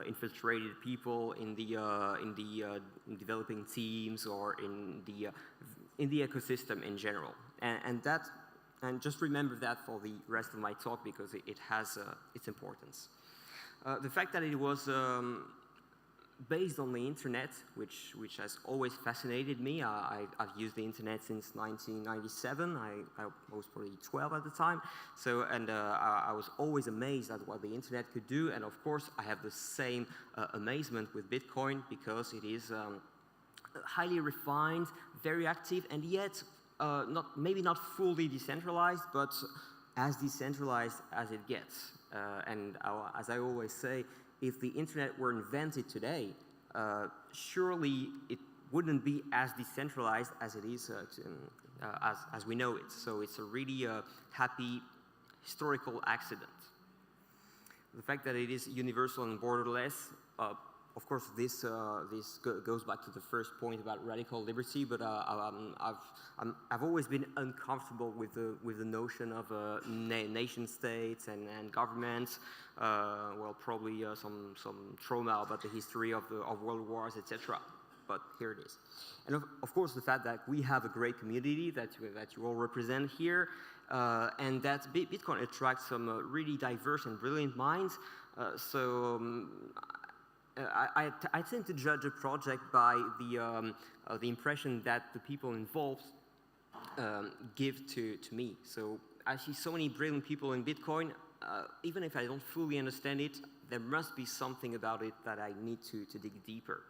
infiltrated people in the developing teams or in the ecosystem in general, and just remember that for the rest of my talk, because it has its importance. The fact that it was based on the internet, which has always fascinated me. I've used the internet since 1997. I was probably 12 at the time. So, and I was always amazed at what the internet could do. And of course, I have the same amazement with Bitcoin, because it is highly refined, very active, and yet maybe not fully decentralized, but as decentralized as it gets. And as I always say, if the internet were invented today, surely it wouldn't be as decentralized as it is, as we know it. So it's a really happy historical accident. The fact that it is universal and borderless, of course, this goes back to the first point about radical liberty. But I've always been uncomfortable with the notion of nation states and governments. Well, probably some trauma about the history of world wars, etc. But here it is. And of course, the fact that we have a great community that you all represent here, and that Bitcoin attracts some really diverse and brilliant minds. I tend to judge a project by the impression that the people involved give to me. So I see so many brilliant people in Bitcoin. Even if I don't fully understand it, there must be something about it that I need to dig deeper.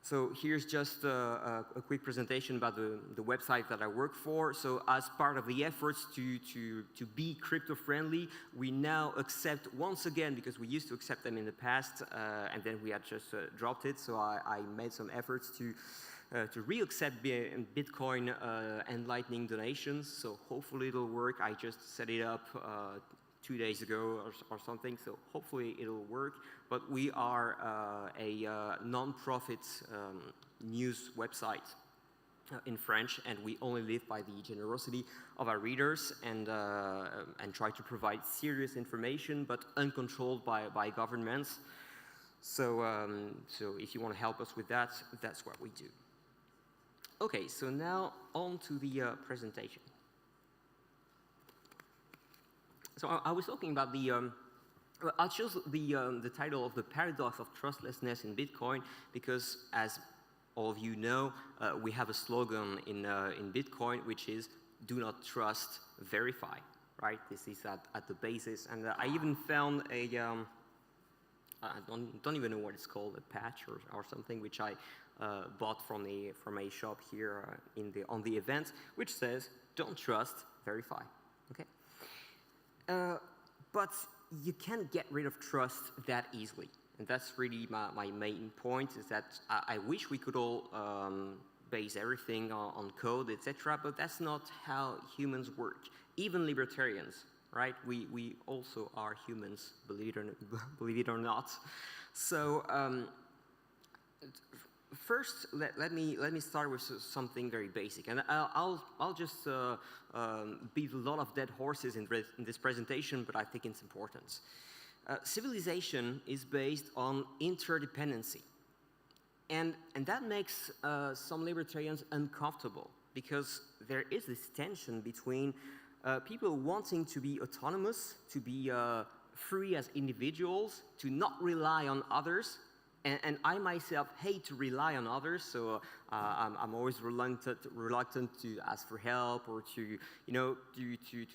So here's just a quick presentation about the website that I work for. So as part of the efforts to be crypto-friendly, we now accept, once again, because we used to accept them in the past, and then we had just dropped it. So I made some efforts to re-accept Bitcoin and Lightning donations. So hopefully it'll work. I just set it up 2 days ago or something, so hopefully it'll work. But we are a non-profit news website in French, and we only live by the generosity of our readers and try to provide serious information, but uncontrolled by governments. So if you want to help us with that, that's what we do. Okay, so now on to the presentation. So I was talking about the, I chose the title of the paradox of trustlessness in Bitcoin because, as all of you know, we have a slogan in Bitcoin, which is "Do not trust, verify." Right? This is at the basis, and I even found a I don't even know what it's called, a patch or something, which I bought from a shop here on the event, which says "Don't trust, verify." Okay. But you can't get rid of trust that easily. And that's really my main point, is that I wish we could all base everything on code, etc., but that's not how humans work. Even libertarians, right? We also are humans, believe it or not. So first, let me start with something very basic, and I'll just beat a lot of dead horses in this presentation, but I think it's important. Civilization is based on interdependency, and that makes some libertarians uncomfortable because there is this tension between people wanting to be autonomous, to be free as individuals, to not rely on others. And I myself hate to rely on others, so I'm always reluctant to ask for help or to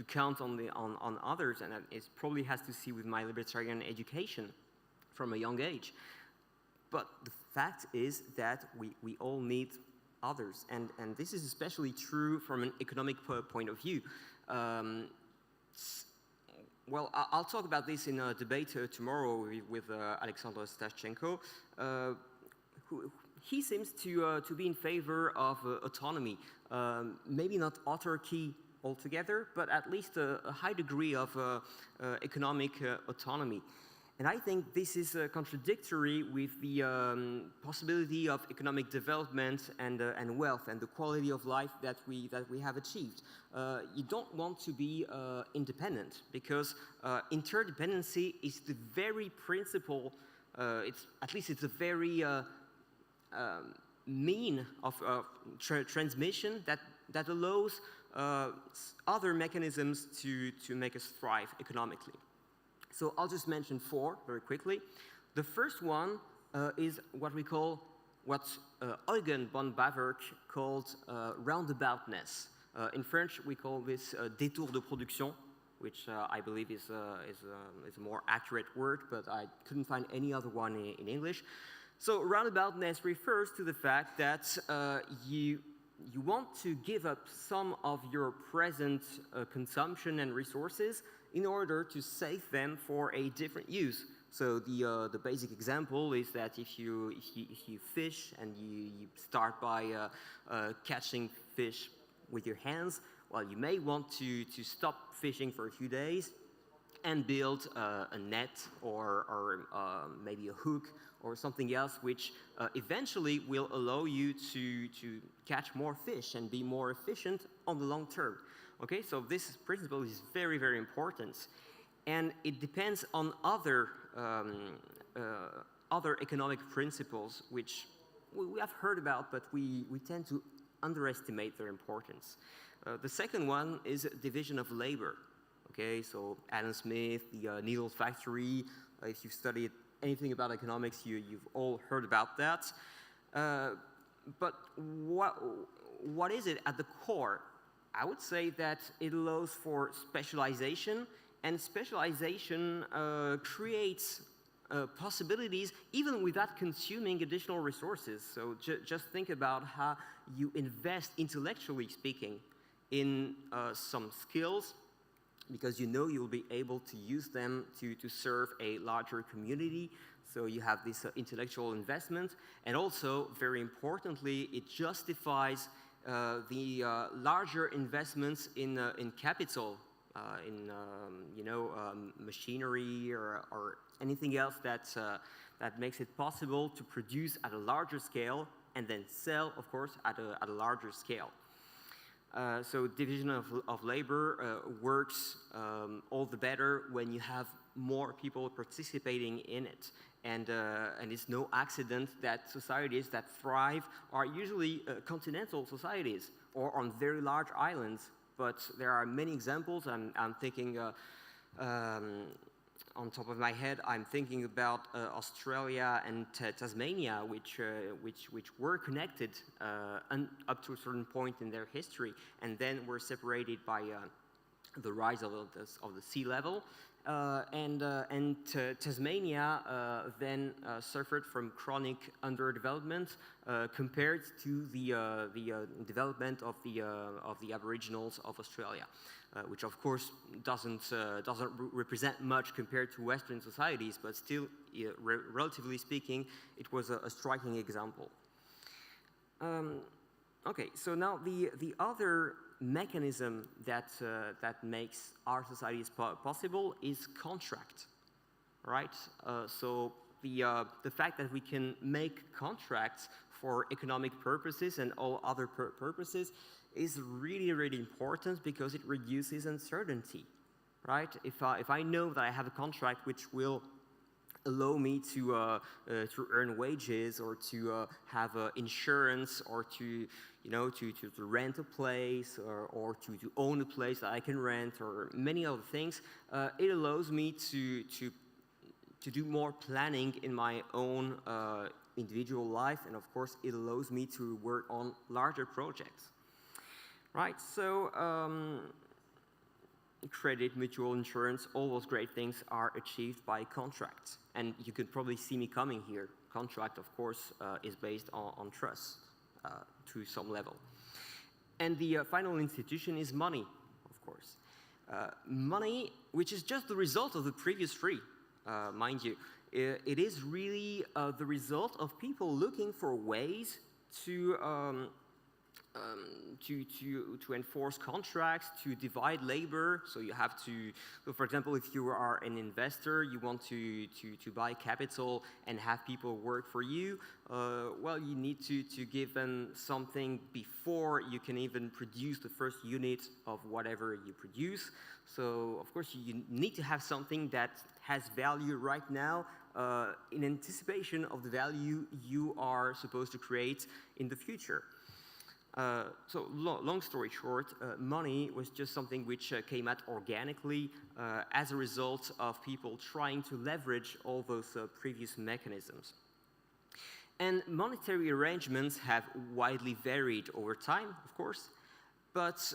count on others, and it probably has to see with my libertarian education from a young age. But the fact is that we all need others, and this is especially true from an economic point of view. Well, I'll talk about this in a debate tomorrow with Alexander Stashchenko. He seems to be in favor of autonomy, maybe not autarky altogether, but at least a high degree of economic autonomy. And I think this is contradictory with the possibility of economic development and wealth and the quality of life that we have achieved. You don't want to be independent because interdependency is the very principle. At least it's a very mean of transmission that allows other mechanisms to make us thrive economically. So I'll just mention four very quickly. The first one is what Eugen von Bawerk called roundaboutness. In French, we call this détour de production, which I believe is a more accurate word, but I couldn't find any other one in English. So roundaboutness refers to the fact that you want to give up some of your present consumption and resources in order to save them for a different use. So the basic example is that if you fish and you start by catching fish with your hands, well, you may want to stop fishing for a few days and build a net or maybe a hook or something else, which eventually will allow you to catch more fish and be more efficient on the long term. Okay, so this principle is very, very important, and it depends on other economic principles which we have heard about, but we tend to underestimate their importance. The second one is division of labor. Okay, so Adam Smith, the needle factory. If you've studied anything about economics, you've all heard about that. But what is it at the core? I would say that it allows for specialization, and specialization creates possibilities even without consuming additional resources. So just think about how you invest, intellectually speaking, in some skills, because you know you'll be able to use them to serve a larger community. So you have this intellectual investment, and also, very importantly, it justifies the larger investments in capital, in machinery or anything else that makes it possible to produce at a larger scale and then sell, of course, at a larger scale. So division of labor works all the better when you have more people participating in it. And it's no accident that societies that thrive are usually continental societies or on very large islands. But there are many examples. I'm thinking, on top of my head, I'm thinking about Australia and Tasmania, which were connected up to a certain point in their history, and then were separated by the rise of the sea level. Tasmania then suffered from chronic underdevelopment compared to the development of the Aboriginals of Australia, which of course doesn't represent much compared to Western societies, but still, relatively speaking, it was a striking example. Okay, so now the other mechanism that makes our societies possible is contract, right? So the fact that we can make contracts for economic purposes and all other purposes is really, really important because it reduces uncertainty, right? If I know that I have a contract which will allow me to earn wages or to have insurance or to rent a place or to own a place that I can rent or many other things, it allows me to do more planning in my own individual life, and of course it allows me to work on larger projects. Right, so credit, mutual insurance, all those great things are achieved by contracts. And you could probably see me coming here. Contract, of course, is based on trust to some level. And the final institution is money, of course. Money, which is just the result of the previous three, mind you. It is really the result of people looking for ways to enforce contracts, to divide labor. So you have to, so for example, if you are an investor, you want to buy capital and have people work for you, well, you need to give them something before you can even produce the first unit of whatever you produce. So, of course, you need to have something that has value right now in anticipation of the value you are supposed to create in the future. So long story short, money was just something which came out organically as a result of people trying to leverage all those previous mechanisms. And monetary arrangements have widely varied over time, of course, but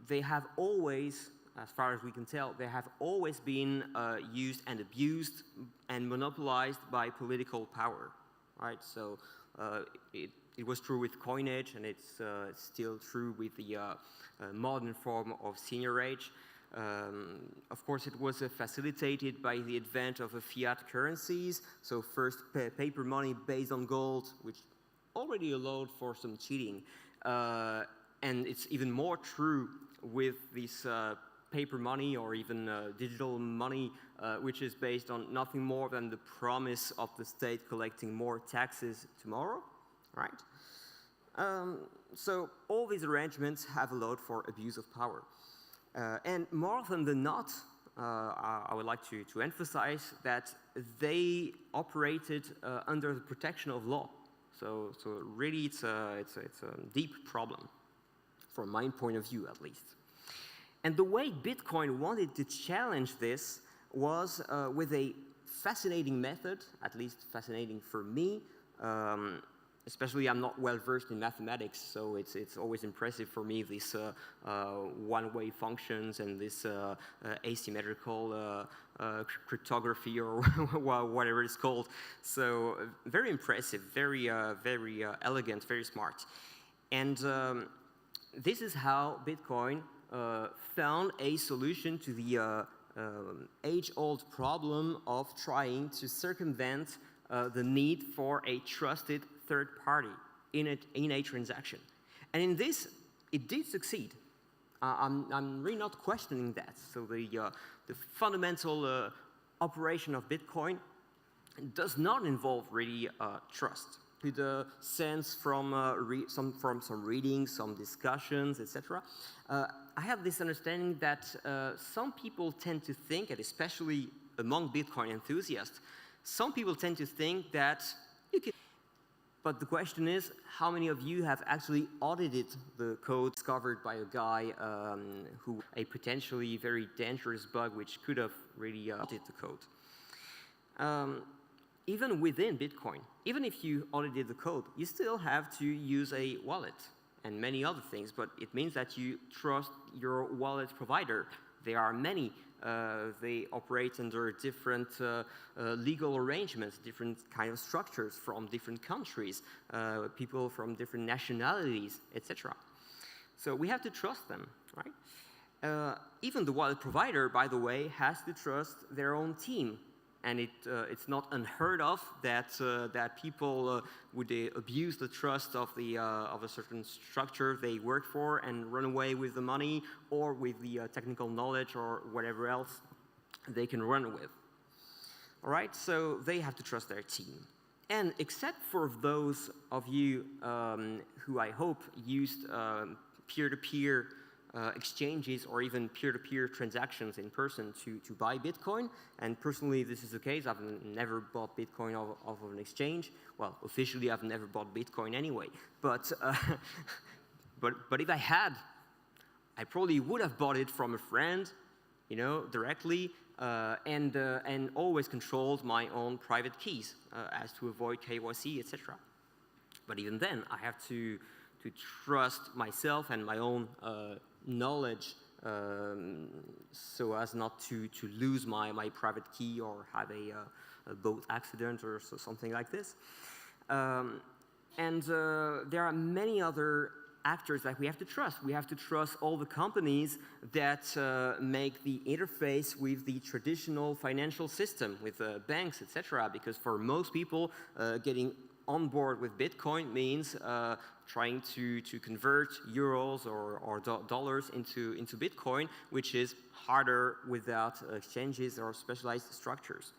they have always, as far as we can tell, they have always been used and abused and monopolized by political power, right? So it was true with coinage, and it's still true with the modern form of seigniorage. Of course, it was facilitated by the advent of fiat currencies. So first, paper money based on gold, which already allowed for some cheating. And it's even more true with this paper money or even digital money, which is based on nothing more than the promise of the state collecting more taxes tomorrow. Right? So all these arrangements have allowed for abuse of power. And more often than not, I would like to emphasize that they operated under the protection of law. So really it's a deep problem, from my point of view at least. And the way Bitcoin wanted to challenge this was with a fascinating method, at least fascinating for me. Especially, I'm not well versed in mathematics, so it's always impressive for me, these one-way functions and this asymmetrical cryptography or whatever it's called. So very impressive, very elegant, very smart. And this is how Bitcoin found a solution to the age-old problem of trying to circumvent the need for a trusted third party in a transaction. And in this, it did succeed. I'm really not questioning that. So the fundamental operation of Bitcoin does not involve really trust. could sense from some readings, some discussions, etc. I have this understanding that some people tend to think, and especially among Bitcoin enthusiasts, some people tend to think that you can. But the question is, how many of you have actually audited the code discovered by a guy who a potentially very dangerous bug which could have really audited the code? Even within Bitcoin, even if you audited the code, you still have to use a wallet and many other things, but it means that you trust your wallet provider. There are many. They operate under different legal arrangements, different kind of structures from different countries, people from different nationalities, etc. So we have to trust them, right? Even the wallet provider, by the way, has to trust their own team. And it's not unheard of that people would abuse the trust of a certain structure they work for and run away with the money or with the technical knowledge or whatever else they can run with. All right, so they have to trust their team. And except for those of you who I hope used peer-to-peer exchanges or even peer-to-peer transactions in person to buy Bitcoin. And personally, this is the case. I've never bought Bitcoin off of an exchange. Well, officially, I've never bought Bitcoin anyway. But if I had, I probably would have bought it from a friend, you know, directly, and always controlled my own private keys as to avoid KYC, etc. But even then, I have to trust myself and my own knowledge so as not to lose my private key or have a boat accident or something like this. There are many other actors that we have to trust. We have to trust all the companies that make the interface with the traditional financial system, with banks, etc. Because for most people, getting on board with Bitcoin means trying to convert euros or dollars into Bitcoin, which is harder without exchanges or specialized structures.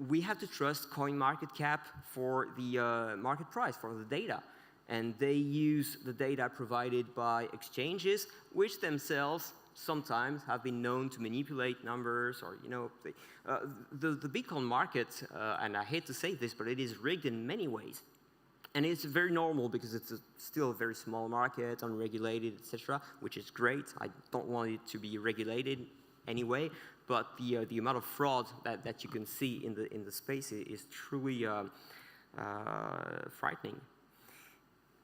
We have to trust CoinMarketCap for the market price, for the data. And they use the data provided by exchanges, which themselves sometimes have been known to manipulate numbers, or the Bitcoin market, and I hate to say this, but it is rigged in many ways. And it's very normal because it's still a very small market, unregulated, etc., which is great. I don't want it to be regulated anyway, but the amount of fraud that you can see in the space is truly frightening.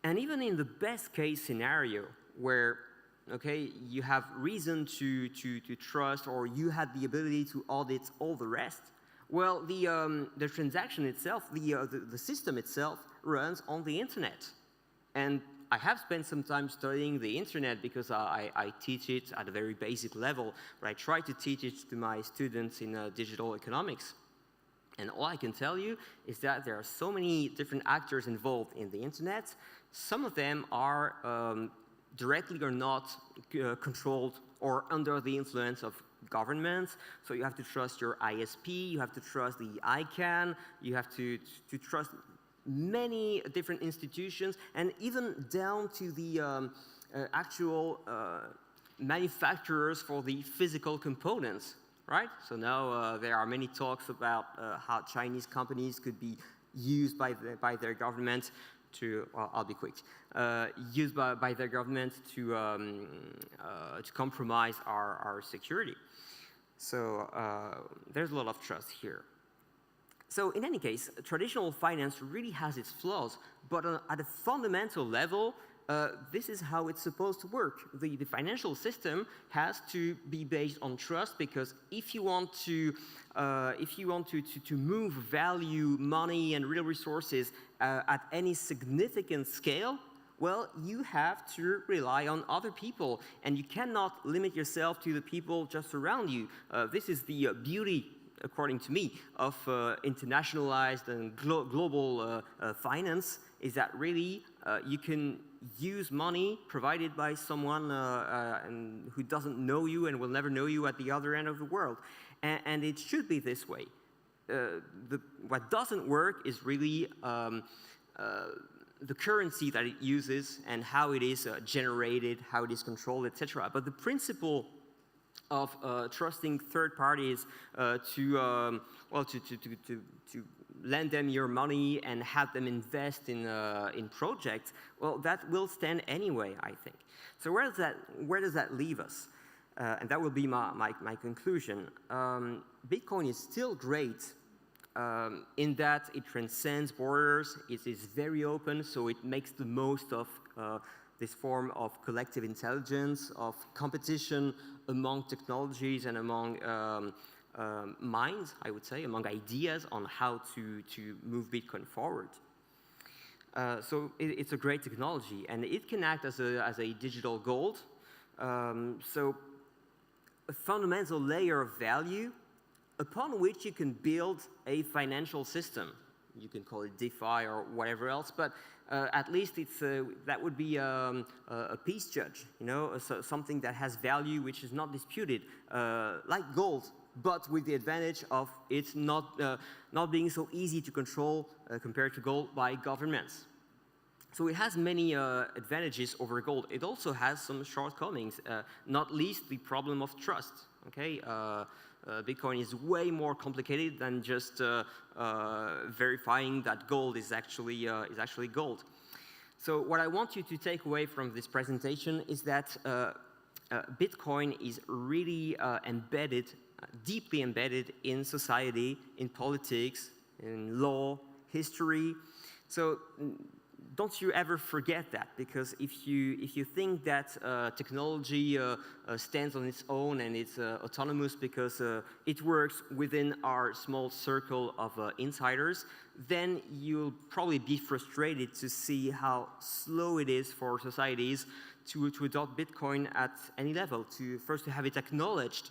And even in the best case scenario, where you have reason to trust, or you had the ability to audit all the rest, well, the transaction itself, the system itself, runs on the internet. And I have spent some time studying the internet because I teach it at a very basic level, but I try to teach it to my students in digital economics. And all I can tell you is that there are so many different actors involved in the internet. Some of them are directly or not controlled or under the influence of governments. So you have to trust your ISP, you have to trust the ICANN, you have to trust many different institutions, and even down to the actual manufacturers for the physical components, right? So now there are many talks about how Chinese companies could be used by their government to, well, I'll be quick, used by their government to compromise our security. So there's a lot of trust here. So in any case, traditional finance really has its flaws, but at a fundamental level, this is how it's supposed to work. The financial system has to be based on trust, because if you want to move value, money, and real resources at any significant scale, well, you have to rely on other people, and you cannot limit yourself to the people just around you. This is the beauty, according to me, of internationalized and global finance, is that really you can use money provided by someone who doesn't know you and will never know you at the other end of the world. And it should be this way. What doesn't work is really the currency that it uses and how it is generated, how it is controlled, etc. But the principle of trusting third parties to lend them your money and have them invest in projects, well, that will stand anyway, I think. So where does that leave us? And that will be my conclusion. Bitcoin is still great in that it transcends borders, it is very open, so it makes the most of this form of collective intelligence, of competition among technologies and among minds, I would say, among ideas on how to move Bitcoin forward. So it's a great technology, and it can act as a digital gold. So a fundamental layer of value upon which you can build a financial system. You can call it DeFi or whatever else, but at least it's that would be a peace judge, you know, so something that has value which is not disputed, like gold, but with the advantage of it not being so easy to control compared to gold by governments. So it has many advantages over gold. It also has some shortcomings, not least the problem of trust. Okay, Bitcoin is way more complicated than just verifying that gold is actually gold. So what I want you to take away from this presentation is that Bitcoin is really embedded, deeply embedded in society, in politics, in law, history. So don't you ever forget that, because if you think that technology stands on its own and it's autonomous because it works within our small circle of insiders, then you'll probably be frustrated to see how slow it is for societies to adopt Bitcoin at any level, first to have it acknowledged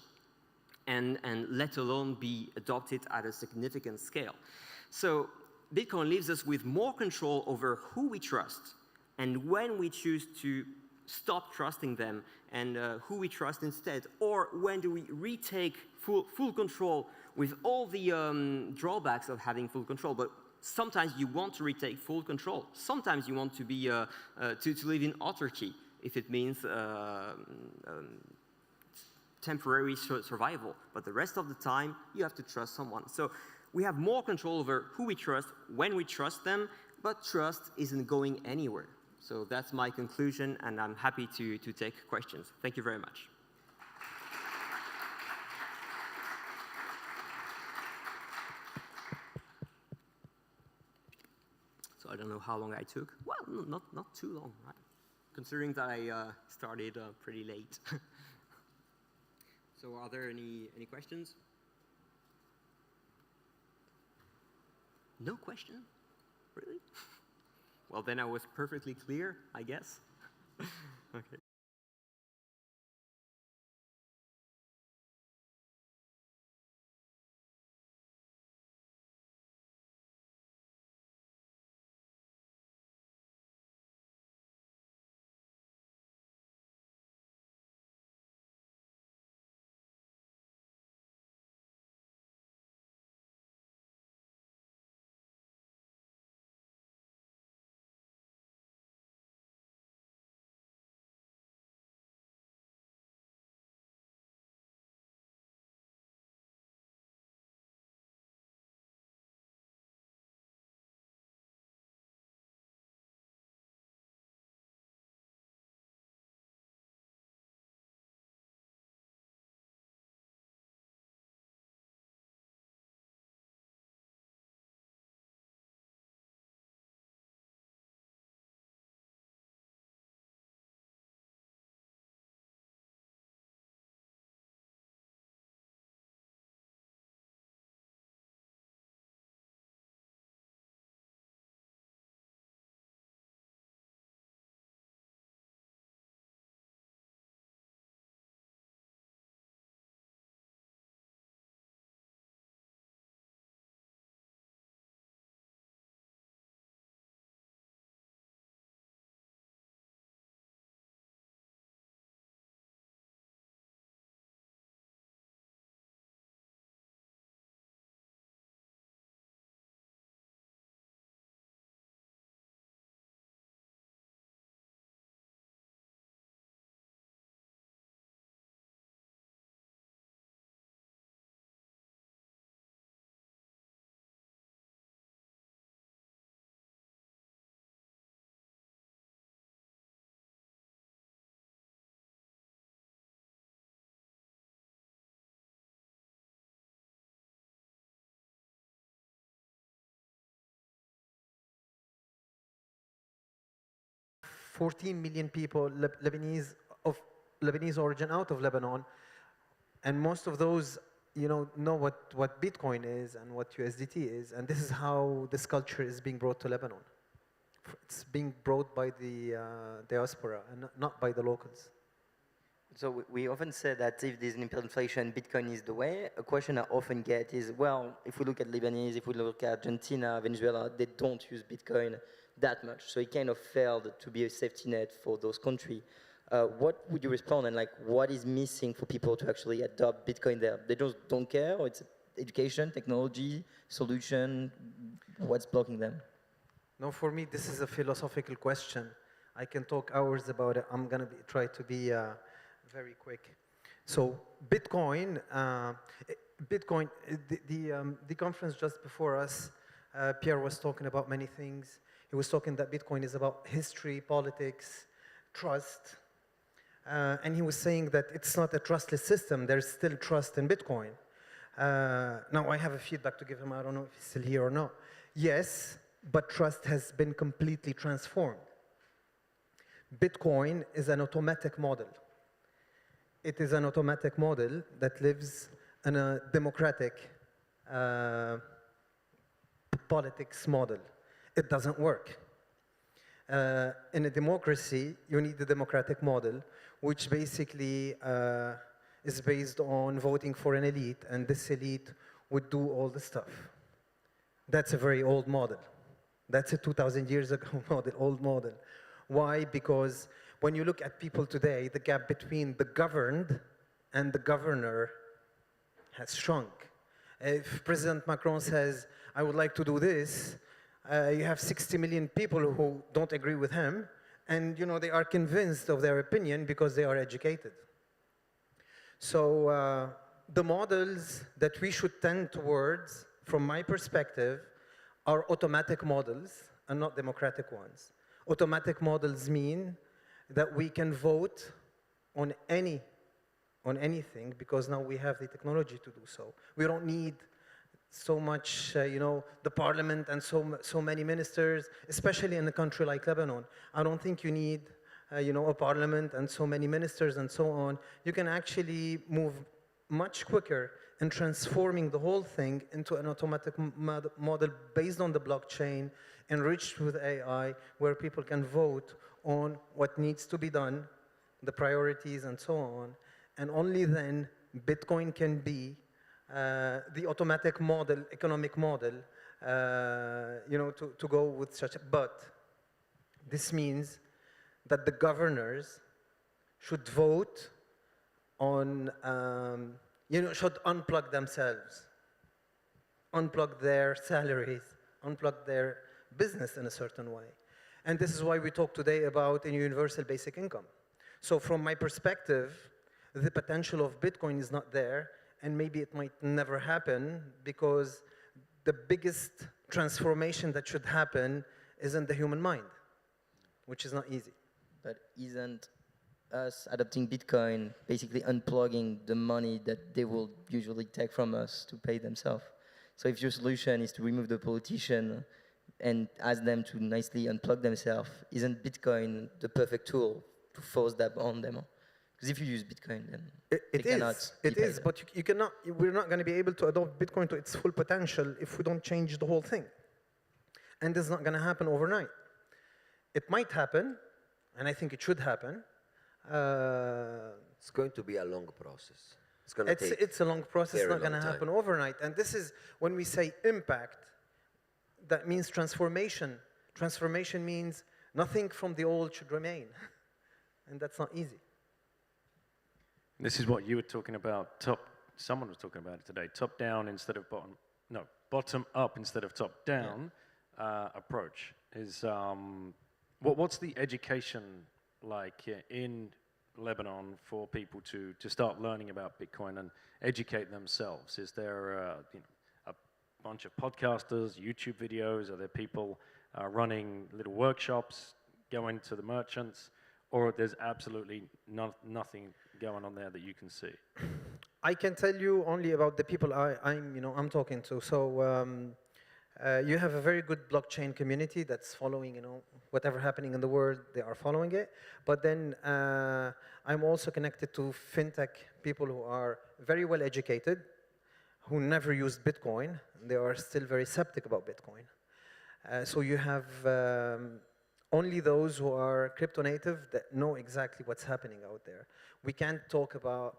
and let alone be adopted at a significant scale. So Bitcoin leaves us with more control over who we trust and when we choose to stop trusting them and who we trust instead, or when do we retake full control with all the drawbacks of having full control. But sometimes you want to retake full control. Sometimes you want to be to live in autarky if it means temporary survival. But the rest of the time, you have to trust someone. So we have more control over who we trust, when we trust them, but trust isn't going anywhere. So that's my conclusion, and I'm happy to take questions. Thank you very much. So I don't know how long I took. Well, not too long, right? Considering that I started pretty late. So are there any questions? No question? Really? Well, then I was perfectly clear, I guess. Okay. 14 million people, Lebanese of Lebanese origin out of Lebanon, and most of those, know what Bitcoin is and what USDT is, and this is how this culture is being brought to Lebanon. It's being brought by the diaspora and not by the locals. So we often say that if there's an hyperinflation, Bitcoin is the way. A question I often get is, well, if we look at Lebanese, if we look at Argentina, Venezuela, they don't use Bitcoin that much. So it kind of failed to be a safety net for those countries. What would you respond, and what is missing for people to actually adopt Bitcoin there? They just don't care, or it's education, technology, solution? What's blocking them? No, for me, this is a philosophical question. I can talk hours about it. I'm going to try to be very quick. So Bitcoin, the conference just before us, Pierre was talking about many things. He was talking that Bitcoin is about history, politics, trust. And he was saying that it's not a trustless system. There's still trust in Bitcoin. Now, I have a feedback to give him. I don't know if he's still here or not. Yes, but trust has been completely transformed. Bitcoin is an automatic model. It is an automatic model that lives in a democratic politics model. It doesn't work. In a democracy, you need the democratic model, which basically is based on voting for an elite, and this elite would do all the stuff. That's a very old model. That's a 2,000 years ago model, old model. Why? Because when you look at people today, the gap between the governed and the governor has shrunk. If President Macron says, I would like to do this, you have 60 million people who don't agree with him, and they are convinced of their opinion because they are educated. So the models that we should tend towards, from my perspective, are automatic models and not democratic ones. Automatic models mean that we can vote on anything because now we have the technology to do so. We don't need so much, the parliament and so many ministers, especially in a country like Lebanon. I don't think you need, a parliament and so many ministers and so on. You can actually move much quicker in transforming the whole thing into an automatic model based on the blockchain, enriched with AI, where people can vote on what needs to be done, the priorities and so on, and only then Bitcoin can be the automatic model, economic model, to go with such a, but this means that the governors should vote on, should unplug themselves, unplug their salaries, unplug their business in a certain way. And this is why we talk today about a universal basic income. So from my perspective, the potential of Bitcoin is not there, and maybe it might never happen because the biggest transformation that should happen is in the human mind, which is not easy. But isn't us adopting Bitcoin basically unplugging the money that they will usually take from us to pay themselves? So if your solution is to remove the politician and ask them to nicely unplug themselves, isn't Bitcoin the perfect tool to force that on them? Because if you use Bitcoin, then it is, but you cannot. We're not going to be able to adopt Bitcoin to its full potential if we don't change the whole thing. And this is not going to happen overnight. It might happen, and I think it should happen. It's going to be a long process. It's going to take. It's a long process. It's not going to happen overnight. And this is when we say impact. That means transformation. Transformation means nothing from the old should remain, and that's not easy. This is what you were talking about. Someone was talking about it today. Top down instead of bottom. No, bottom up instead of top down approach is. What's the education like in Lebanon for people to start learning about Bitcoin and educate themselves? Is there a bunch of podcasters, YouTube videos? Are there people running little workshops, going to the merchants, or there's absolutely nothing going on there that you can see? I can tell you only about the people I'm talking to. So You have a very good blockchain community that's following, whatever happening in the world, they are following it. But then I'm also connected to fintech people who are very well educated, who never used Bitcoin. They are still very skeptic about Bitcoin. So you have only those who are crypto native that know exactly what's happening out there. We can't talk about,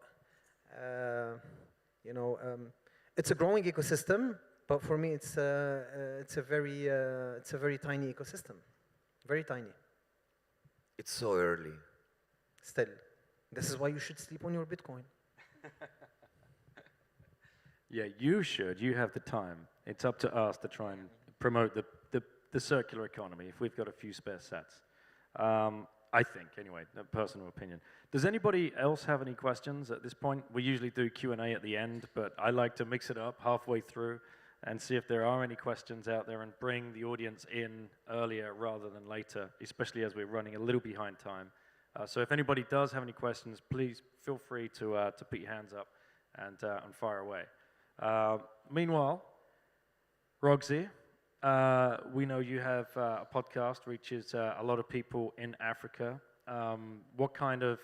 it's a growing ecosystem, but for me, it's a very tiny ecosystem, very tiny. It's so early. Still, this is why you should sleep on your Bitcoin. Yeah, you should. You have the time. It's up to us to try and promote the circular economy if we've got a few spare sets. I think, anyway, a personal opinion. Does anybody else have any questions at this point? We usually do Q&A at the end, but I like to mix it up halfway through and see if there are any questions out there and bring the audience in earlier rather than later, especially as we're running a little behind time. So if anybody does have any questions, please feel free to put your hands up and fire away. Meanwhile, Roxy, we know you have a podcast reaches a lot of people in Africa. What kind of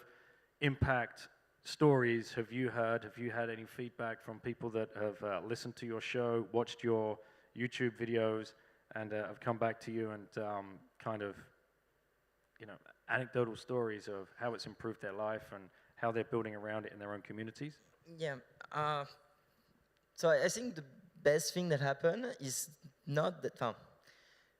impact stories have you heard? Have you had any feedback from people that have listened to your show, watched your YouTube videos, and have come back to you and kind of, anecdotal stories of how it's improved their life and how they're building around it in their own communities? Yeah. So I think the best thing that happened is not that.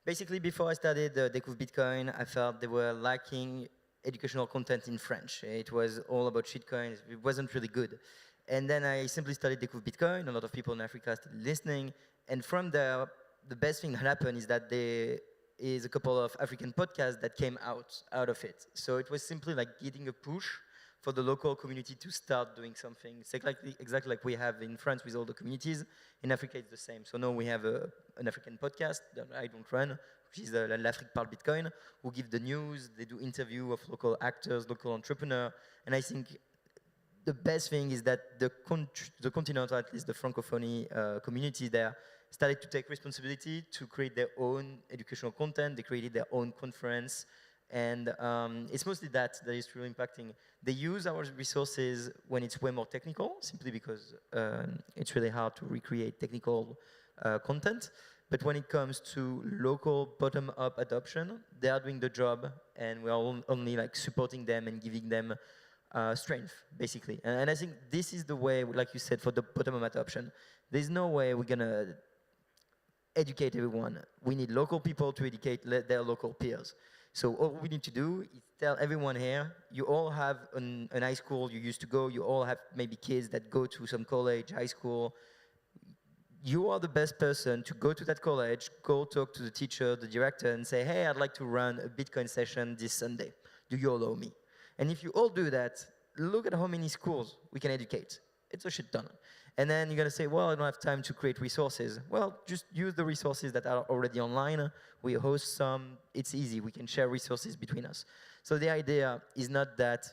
Basically, before I started Découvre Bitcoin, I felt they were lacking educational content in French. It was all about shitcoins. It wasn't really good. And then I simply started Découvre Bitcoin. A lot of people in Africa started listening. And from there, the best thing that happened is that there is a couple of African podcasts that came out of it. So it was simply like getting a push for the local community to start doing something. It's exactly like we have in France with all the communities. In Africa, it's the same. So now we have an African podcast that I don't run, which is L'Afrique parle Bitcoin, who give the news, they do interview of local actors, local entrepreneurs. And I think the best thing is that the continent, or at least the Francophonie community there, started to take responsibility to create their own educational content. They created their own conference. And it's mostly that is really impacting. They use our resources when it's way more technical, simply because it's really hard to recreate technical content. But when it comes to local bottom-up adoption, they are doing the job, and we are only like supporting them and giving them strength, basically. And I think this is the way, like you said, for the bottom-up adoption. There's no way we're gonna educate everyone. We need local people to educate their local peers. So all we need to do is tell everyone here, you all have an high school you used to go, you all have maybe kids that go to some college, high school. You are the best person to go to that college, go talk to the teacher, the director, and say, hey, I'd like to run a Bitcoin session this Sunday. Do you allow me? And if you all do that, look at how many schools we can educate. It's a shit ton. And then you're going to say, well, I don't have time to create resources. Well, just use the resources that are already online. We host some. It's easy. We can share resources between us. So the idea is not that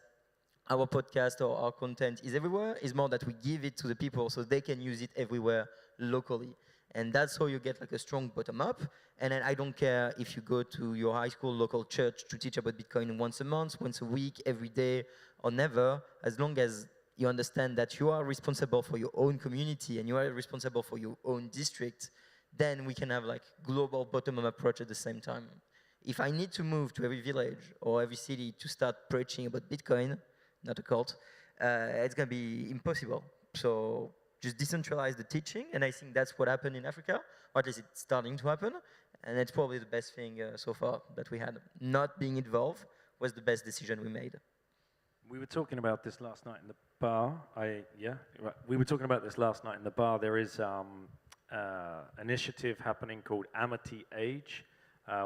our podcast or our content is everywhere. It's more that we give it to the people so they can use it everywhere locally. And that's how you get like a strong bottom up. And then I don't care if you go to your high school local church to teach about Bitcoin once a month, once a week, every day, or never, as long as you understand that you are responsible for your own community and you are responsible for your own district, then we can have like global bottom-up approach at the same time. If I need to move to every village or every city to start preaching about Bitcoin, not a cult, it's going to be impossible. So just decentralize the teaching, and I think that's what happened in Africa, or at least it's starting to happen, and it's probably the best thing so far that we had. Not being involved was the best decision we made. We were talking about this last night in the bar. We were talking about this last night in the bar. There is initiative happening called Amity Age,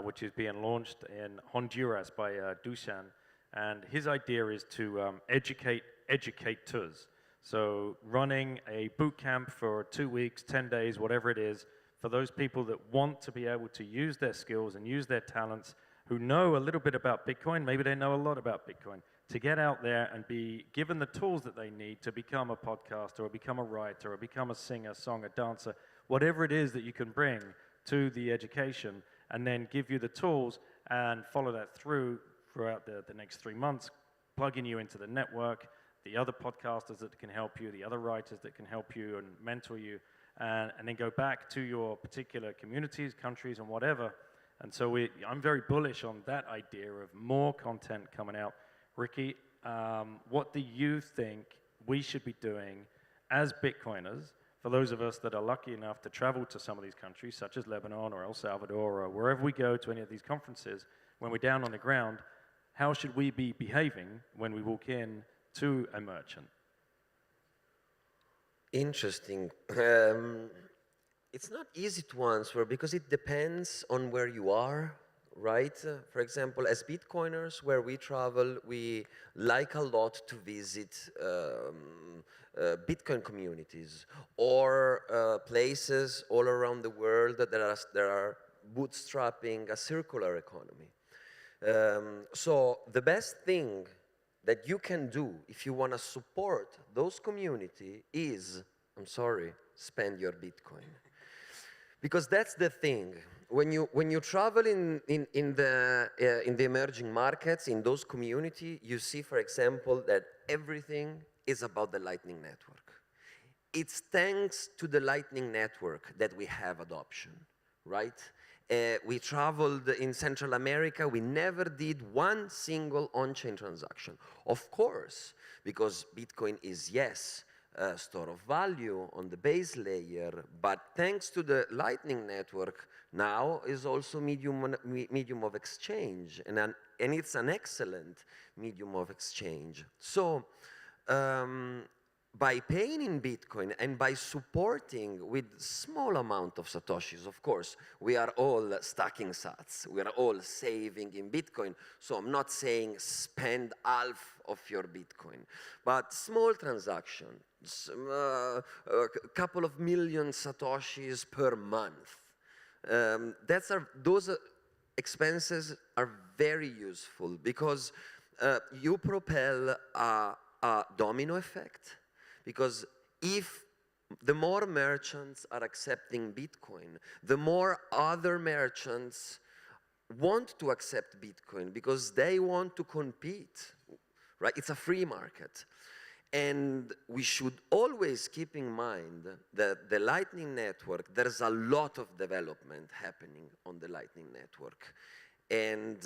which is being launched in Honduras by Dusan. And his idea is to educate educators. So running a boot camp for 2 weeks, 10 days, whatever it is, for those people that want to be able to use their skills and use their talents, who know a little bit about Bitcoin, maybe they know a lot about Bitcoin, to get out there and be given the tools that they need to become a podcaster or become a writer or become a singer, songer, dancer, whatever it is that you can bring to the education, and then give you the tools and follow that throughout the next 3 months, plugging you into the network, the other podcasters that can help you, the other writers that can help you and mentor you, and then go back to your particular communities, countries, and whatever. And so I'm very bullish on that idea of more content coming out. Ricky, what do you think we should be doing as Bitcoiners, for those of us that are lucky enough to travel to some of these countries, such as Lebanon or El Salvador or wherever we go to any of these conferences, when we're down on the ground, how should we be behaving when we walk in to a merchant? Interesting. It's not easy to answer because it depends on where you are, right? For example, as Bitcoiners, where we travel, we like a lot to visit Bitcoin communities or places all around the world that are bootstrapping a circular economy. So the best thing that you can do if you want to support those communities is, I'm sorry, spend your Bitcoin. Because that's the thing. When you travel in the emerging markets, in those communities, you see, for example, that everything is about the Lightning Network. It's thanks to the Lightning Network that we have adoption, right? We traveled in Central America. We never did one single on-chain transaction. Of course, because Bitcoin is, yes, a store of value on the base layer, but thanks to the Lightning Network, now is also medium of exchange, and it's an excellent medium of exchange. So by paying in Bitcoin and by supporting with small amount of Satoshis, of course, we are all stacking sats. We are all saving in Bitcoin. So I'm not saying spend half of your Bitcoin, but small transactions, a couple of million Satoshis per month. Those expenses are very useful because you propel a domino effect. Because if the more merchants are accepting Bitcoin, the more other merchants want to accept Bitcoin because they want to compete, right? It's a free market. And we should always keep in mind that the Lightning Network, there's a lot of development happening on the Lightning Network. And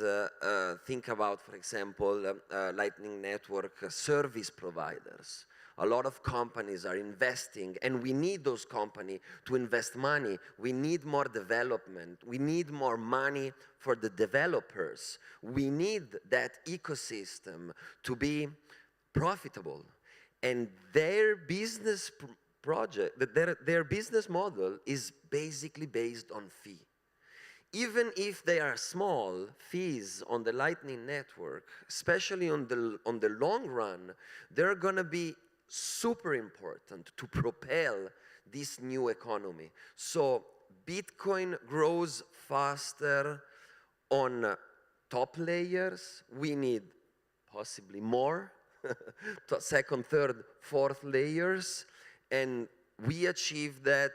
think about, for example, Lightning Network service providers. A lot of companies are investing, and we need those companies to invest money. We need more development. We need more money for the developers. We need that ecosystem to be profitable. And their business their business model is basically based on fee. Even if they are small fees on the Lightning Network, especially on the long run, they're going to be super important to propel this new economy. So Bitcoin grows faster on top layers. We need possibly more, second, third, fourth layers. And we achieve that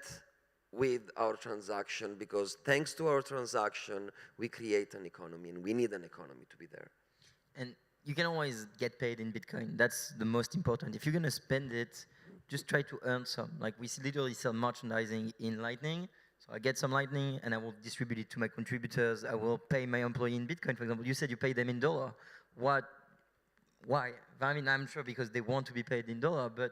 with our transaction because thanks to our transaction, we create an economy and we need an economy to be there. And you can always get paid in Bitcoin. That's the most important. If you're going to spend it, just try to earn some. Like we literally sell merchandising in Lightning. So I get some Lightning and I will distribute it to my contributors. I will pay my employee in Bitcoin, for example. You said you pay them in dollar. Why? I mean, I'm sure because they want to be paid in dollar, but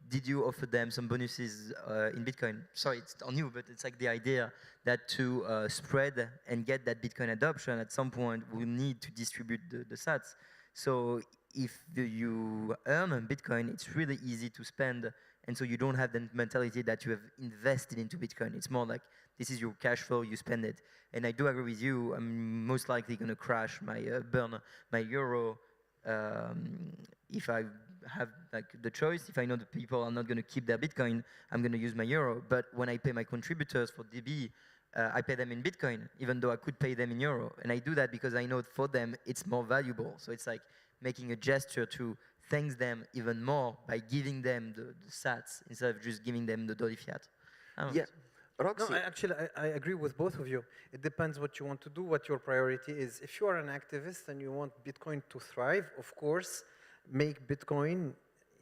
did you offer them some bonuses in Bitcoin? Sorry, it's on you, but it's like the idea that to spread and get that Bitcoin adoption, at some point, we need to distribute the sats. So if you earn on Bitcoin, it's really easy to spend, and so you don't have the mentality that you have invested into Bitcoin. It's more like this is your cash flow, you spend it. And I do agree with you. I'm most likely going to crash burn my euro if I have like the choice. If I know the people are not going to keep their Bitcoin, I'm going to use my euro. But when I pay my contributors for DB, I pay them in Bitcoin, even though I could pay them in euro. And I do that because I know for them it's more valuable. So it's like making a gesture to thank them even more by giving them the sats instead of just giving them the dollar fiat. Yeah, Roxy, I agree with both of you. It depends what you want to do, what your priority is. If you are an activist and you want Bitcoin to thrive, of course, make Bitcoin,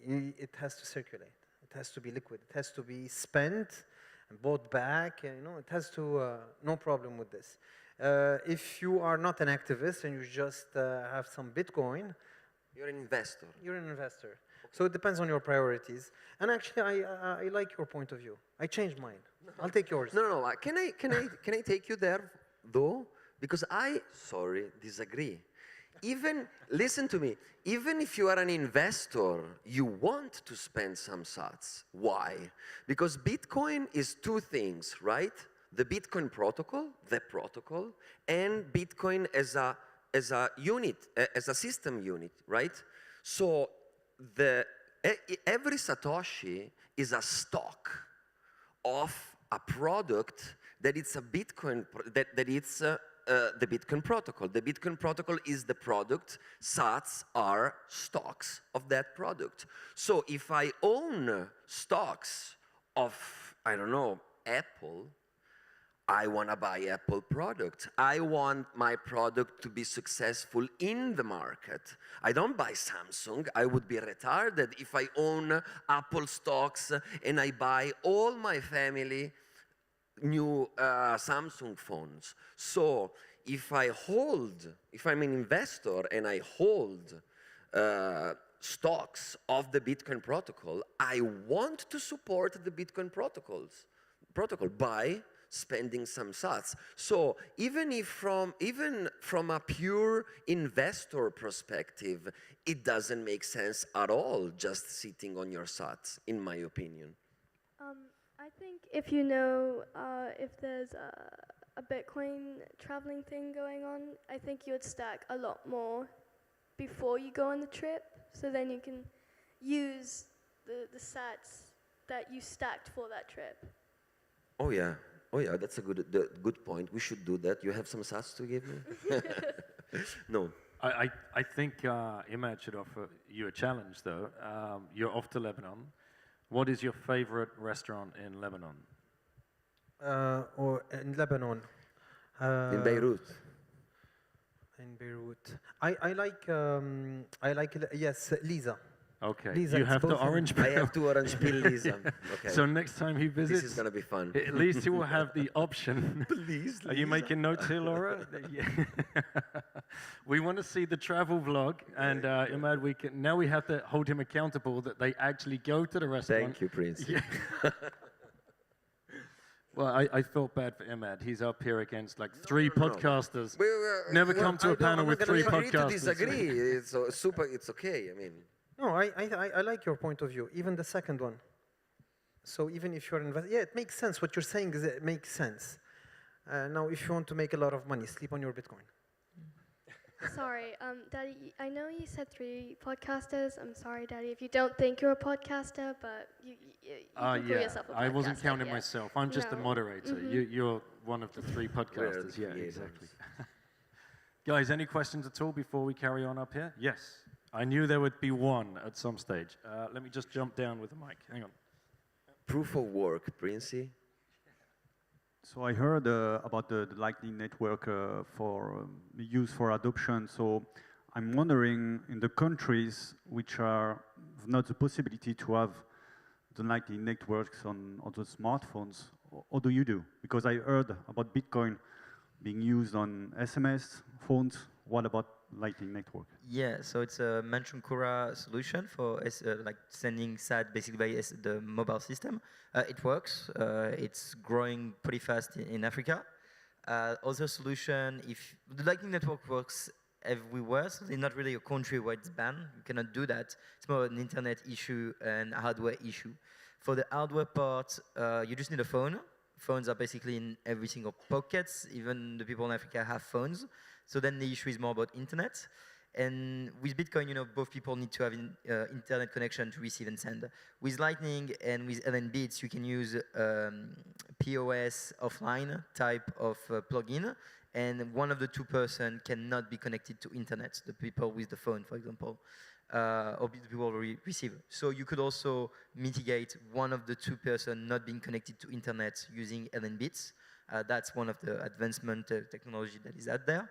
it has to circulate. It has to be liquid. It has to be spent and bought back. You know, it has to, no problem with this. If you are not an activist and you just have some Bitcoin, you're an investor. you're an investor. So it depends on your priorities. And actually, I like your point of view. I changed mine. I'll take yours. No. Can I take you there though? Because I disagree. Even listen to me. Even if you are an investor, you want to spend some sats. Why? Because Bitcoin is two things, right? The Bitcoin protocol, and Bitcoin as a unit, as a system unit, right? So every Satoshi is a stock of a product that it's a Bitcoin, that it's the Bitcoin protocol. The Bitcoin protocol is the product. Sats are stocks of that product. So if I own stocks of, I don't know, Apple, I want to buy Apple product. I want my product to be successful in the market. I don't buy Samsung. I would be retarded if I own Apple stocks and I buy all my family new Samsung phones. So if I'm an investor and I hold stocks of the Bitcoin protocol, I want to support the Bitcoin protocol by spending some sats. So even from a pure investor perspective, it doesn't make sense at all just sitting on your sats, in my opinion. I think if you know if there's a Bitcoin traveling thing going on, I think you would stack a lot more before you go on the trip, so then you can use the sats that you stacked for that trip. Oh yeah, that's a good point. We should do that. You have some sats to give me? No. I think Imad should offer you a challenge, though. You're off to Lebanon. What is your favorite restaurant in Lebanon? Or in Lebanon. In Beirut. In Beirut. I like, yes, Lisa. Okay, Lisa, you it's have the both in- orange I pill. have two orange pill, Lisa. Okay. So next time he visits, This is gonna be fun. at least he will have the option. Please, Are you making notes here, Laura? Yeah. We want to see the travel vlog, and Imad, now we have to hold him accountable that they actually go to the restaurant. Thank you, Prince. Yeah. Well, I felt bad for Imad. He's up here against like three podcasters. Never come to a panel with three We agree to podcasters. disagree. It's super. It's okay. I mean. No, I like your point of view, even the second one. So even if you're investing, yeah, it makes sense. What you're saying is it makes sense. Now, if you want to make a lot of money, sleep on your Bitcoin. Sorry, Daddy, I know you said 3 podcasters. I'm sorry, Daddy, if you don't think you're a podcaster, but you can call yourself a podcaster. I wasn't counting yeah. myself. I'm just a No. moderator. You're one of the 3 podcasters. Yeah, creators. exactly. Guys, any questions at all before we carry on up here? Yes. I knew there would be one at some stage. Let me just jump down with the mic. Hang on. Proof of work, Princey. So I heard about the Lightning Network for use for adoption. So I'm wondering, in the countries which are not the possibility to have the Lightning networks on the smartphones, what do you do? Because I heard about Bitcoin being used on SMS phones. What about Lightning Network? Yeah, so it's a Manchukuo solution for like sending SAT basically by the mobile system. It works. It's growing pretty fast in Africa. Other solution, if the Lightning Network works everywhere, so there's not really a country where it's banned. You cannot do that. It's more an internet issue and a hardware issue. For the hardware part, you just need a phone. Phones are basically in every single pockets. Even the people in Africa have phones. So then the issue is more about internet. And with Bitcoin, both people need to have internet connection to receive and send. With Lightning and with LNbits, you can use POS offline type of plugin. And one of the 2 person cannot be connected to internet, the people with the phone, for example. or the people receive. So you could also mitigate one of the two person not being connected to internet using LN bits. That's one of the advancement technology that is out there.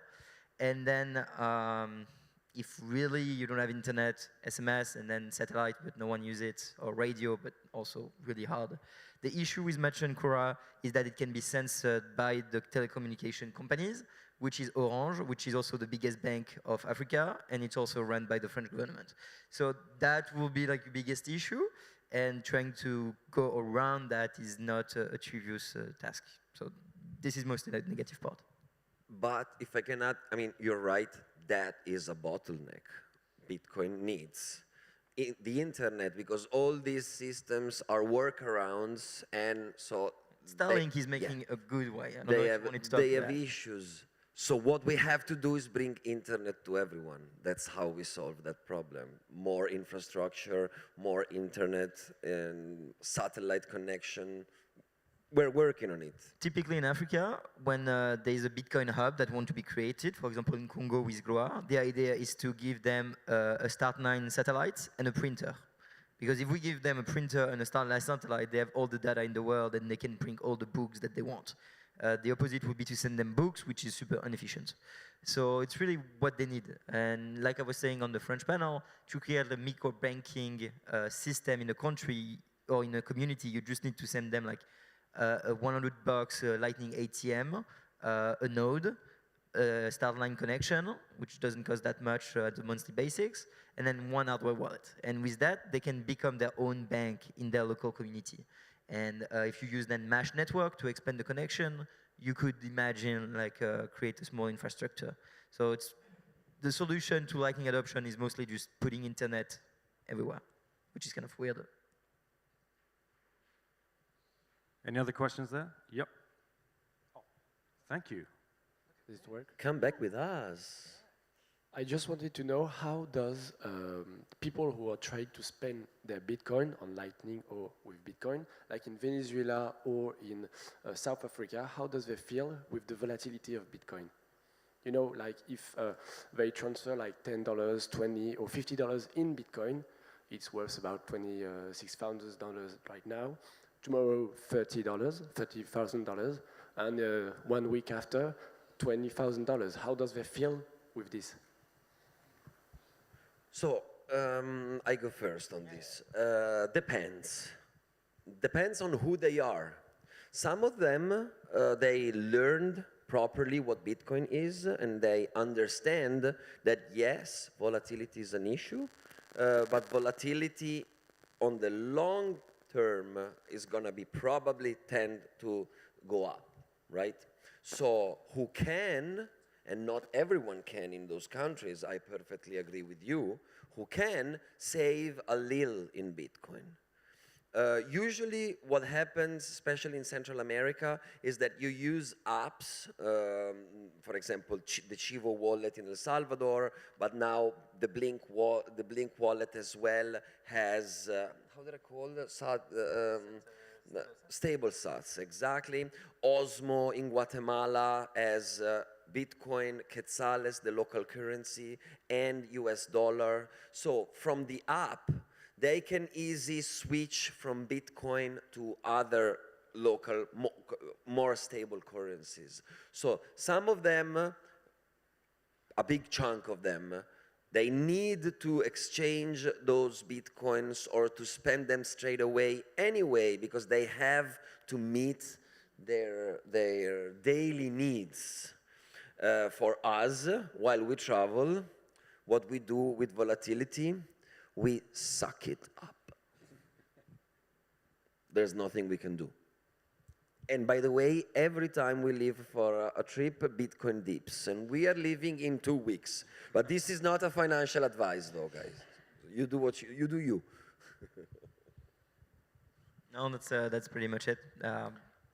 And then if really you don't have internet, SMS, and then satellite, but no one uses it, or radio, but also really hard. The issue with merchant Quora is that it can be censored by the telecommunication companies, which is Orange, which is also the biggest bank of Africa, and it's also run by the French government. So that will be like the biggest issue, and trying to go around that is not a trivial task. So this is mostly the negative part. But if I cannot, I mean, you're right, that is a bottleneck Bitcoin needs. The internet, because all these systems are workarounds, and so Starlink is making a good way. I don't know they if have, you wanted to talk they about have that. issues. So what we have to do is bring internet to everyone. That's how we solve that problem. More infrastructure, more internet, and satellite connection. We're working on it. Typically in Africa, when there is a Bitcoin hub that want to be created, for example in Congo with Gloa, the idea is to give them a Start9 satellite and a printer. Because if we give them a printer and a Start9 satellite, they have all the data in the world and they can print all the books that they want. The opposite would be to send them books, which is super inefficient. So it's really what they need. And like I was saying on the French panel, to create a micro-banking system in a country or in a community, you just need to send them like a $100 Lightning ATM, a node, a Starline connection, which doesn't cost that much at the monthly basics, and then one hardware wallet. And with that, they can become their own bank in their local community. And if you use then mesh network to expand the connection, you could imagine like create a small infrastructure. So it's the solution to Lightning adoption is mostly just putting internet everywhere, which is kind of weird. Any other questions there? Yep. Oh, thank you. Does it work? Come back with us. I just wanted to know how does people who are trying to spend their Bitcoin on Lightning or with Bitcoin, like in Venezuela or in South Africa, how does they feel with the volatility of Bitcoin? You know, like if they transfer like $10, $20 or $50 in Bitcoin, it's worth about $26,000 right now. Tomorrow, $30,000, and 1 week after, $20,000. How does they feel with this? So I go first on this. Depends. Depends on who they are. Some of them, they learned properly what Bitcoin is, and they understand that yes, volatility is an issue, but volatility on the long term is going to be probably tend to go up, right? So who can, and not everyone can in those countries, I perfectly agree with you, who can save a little in Bitcoin. Usually what happens, especially in Central America, is that you use apps, for example, the Chivo wallet in El Salvador, but now the Blink wallet as well has, how did I call it? Stable sats, exactly. Osmo in Guatemala as Bitcoin, Quetzales, the local currency, and US dollar. So from the app, they can easily switch from Bitcoin to other local, more stable currencies. So some of them, a big chunk of them, they need to exchange those Bitcoins or to spend them straight away anyway, because they have to meet their daily needs. For us, while we travel, what we do with volatility, we suck it up. There's nothing we can do. And by the way, every time we leave for a trip, Bitcoin dips. And we are leaving in 2 weeks. But this is not a financial advice, though, guys. You do what you do. You. No, that's pretty much it.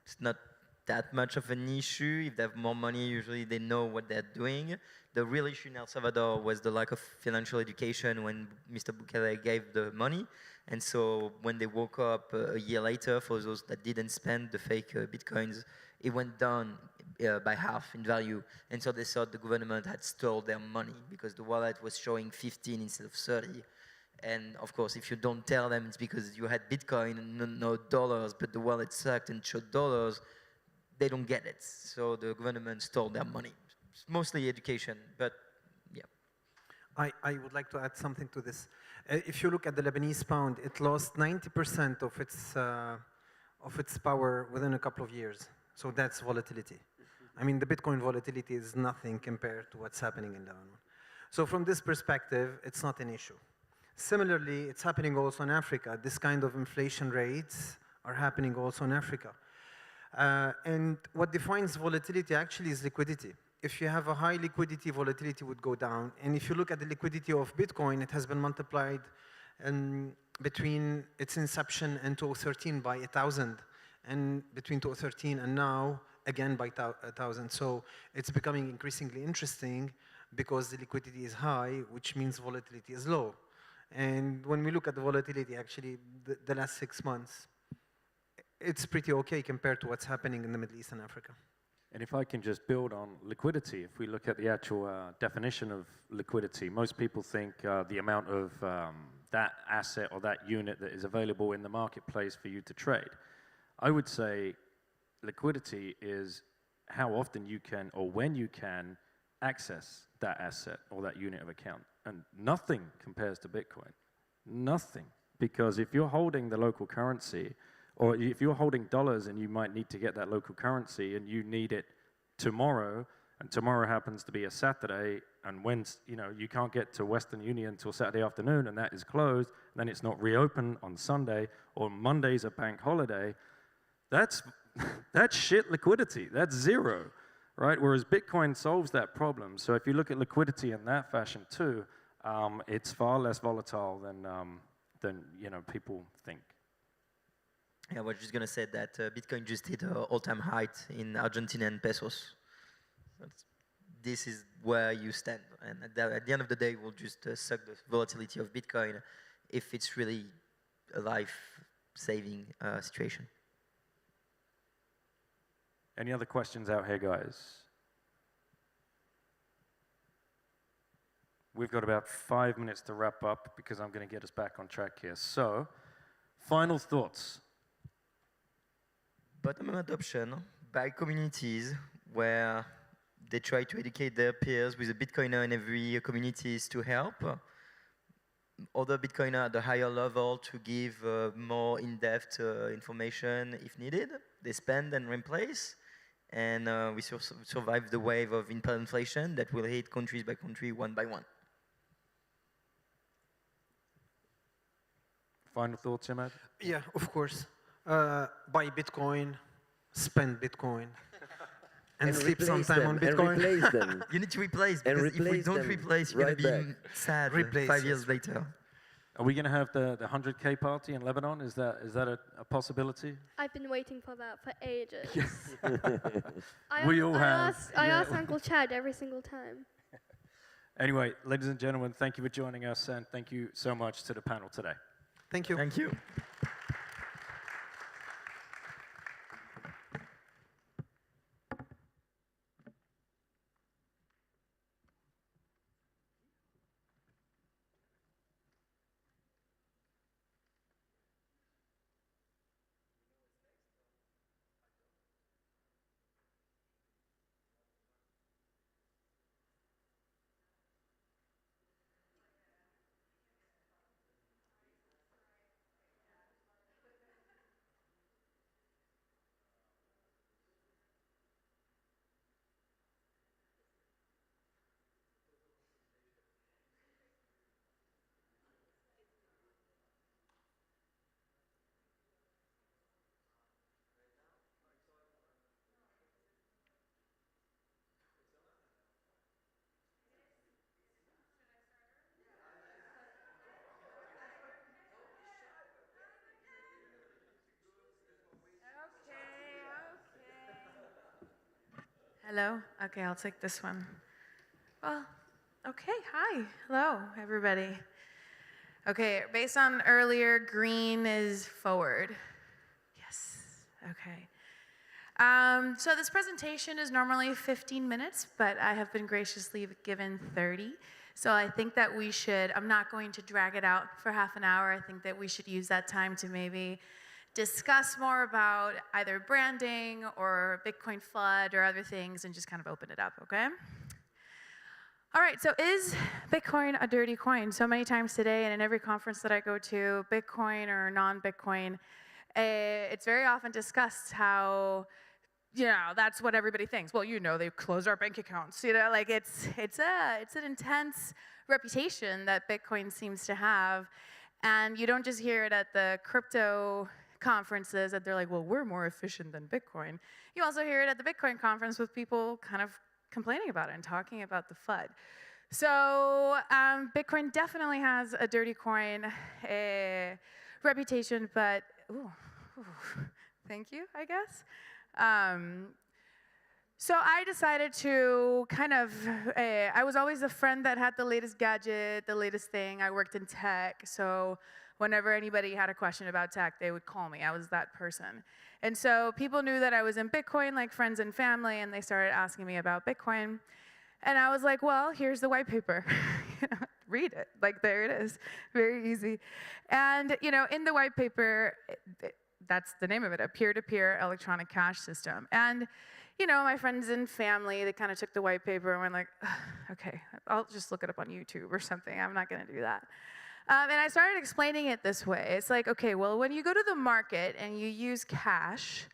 It's not that much of an issue. If they have more money, usually they know what they're doing. The real issue in El Salvador was the lack of financial education when Mr. Bukele gave the money. And so when they woke up a year later, for those that didn't spend the fake Bitcoins, it went down by half in value. And so they thought the government had stole their money because the wallet was showing 15 instead of 30. And of course, if you don't tell them it's because you had Bitcoin and no dollars, but the wallet sucked and showed dollars, they don't get it. So the government stole their money. It's mostly education, but yeah. I would like to add something to this. If you look at the Lebanese pound, it lost 90% of its power within a couple of years. So that's volatility. I mean, the Bitcoin volatility is nothing compared to what's happening in Lebanon. So from this perspective, it's not an issue. Similarly, it's happening also in Africa. This kind of inflation rates are happening also in Africa. And what defines volatility actually is liquidity. If you have a high liquidity, volatility would go down. And if you look at the liquidity of Bitcoin, it has been multiplied between its inception and 2013 by 1,000, and between 2013 and now, again by 1,000. So it's becoming increasingly interesting because the liquidity is high, which means volatility is low. And when we look at the volatility, actually, the last 6 months, it's pretty okay compared to what's happening in the Middle East and Africa. And if I can just build on liquidity, if we look at the actual definition of liquidity, most people think the amount of that asset or that unit that is available in the marketplace for you to trade. I would say liquidity is how often you can or when you can access that asset or that unit of account. And nothing compares to Bitcoin. Nothing. Because if you're holding the local currency, or if you're holding dollars and you might need to get that local currency and you need it tomorrow, and tomorrow happens to be a Saturday, and when you can't get to Western Union until Saturday afternoon and that is closed, then it's not reopened on Sunday, or Monday's a bank holiday, that's shit liquidity. That's zero, right? Whereas Bitcoin solves that problem. So if you look at liquidity in that fashion too, it's far less volatile than people think. Yeah, I was just going to say that Bitcoin just hit an all-time high in Argentinian pesos. This is where you stand. And at the end of the day, we'll just suck the volatility of Bitcoin if it's really a life-saving situation. Any other questions out here, guys? We've got about 5 minutes to wrap up because I'm going to get us back on track here. So, final thoughts. Bottom-up adoption by communities where they try to educate their peers with a Bitcoiner in every communities to help. Other Bitcoiner at the higher level to give more in-depth information if needed. They spend and replace. And we survive the wave of inflation that will hit countries by country, one by one. Final thoughts, Imad? Yeah, of course. Buy Bitcoin, spend Bitcoin, and sleep sometime on Bitcoin. And replace them. You need to replace, because if we don't replace, you're going to be sad 5 years later. Are we going to have the 100K party in Lebanon? Is that a possibility? I've been waiting for that for ages. I ask Uncle Chad every single time. Anyway, ladies and gentlemen, thank you for joining us, and thank you so much to the panel today. Thank you. Thank you. Hello? Okay, I'll take this one. Well, okay, hi. Hello, everybody. Okay, based on earlier, green is forward. Yes, okay. So this presentation is normally 15 minutes, but I have been graciously given 30. So I think that we should, I'm not going to drag it out for half an hour. I think that we should use that time to maybe discuss more about either branding or Bitcoin flood or other things and just kind of open it up, okay? All right, so is Bitcoin a dirty coin? So many times today and in every conference that I go to, Bitcoin or non-Bitcoin, it's very often discussed how, that's what everybody thinks. Well, they close our bank accounts. Like it's an intense reputation that Bitcoin seems to have. And you don't just hear it at the crypto conferences that they're like, well, we're more efficient than Bitcoin. You also hear it at the Bitcoin conference with people kind of complaining about it and talking about the FUD. So Bitcoin definitely has a dirty coin reputation, but thank you, I guess. So I decided to kind of, I was always a friend that had the latest gadget, the latest thing. I worked in tech, so whenever anybody had a question about tech, they would call me. I was that person. And so people knew that I was in Bitcoin, like friends and family, and they started asking me about Bitcoin. And I was like, well, here's the white paper. Read it. Like, there it is. Very easy. And, in the white paper, that's the name of it, a peer-to-peer electronic cash system. And, my friends and family, they kind of took the white paper and were like, okay, I'll just look it up on YouTube or something. I'm not going to do that. And I started explaining it this way. It's like, okay, well, when you go to the market and you use cash,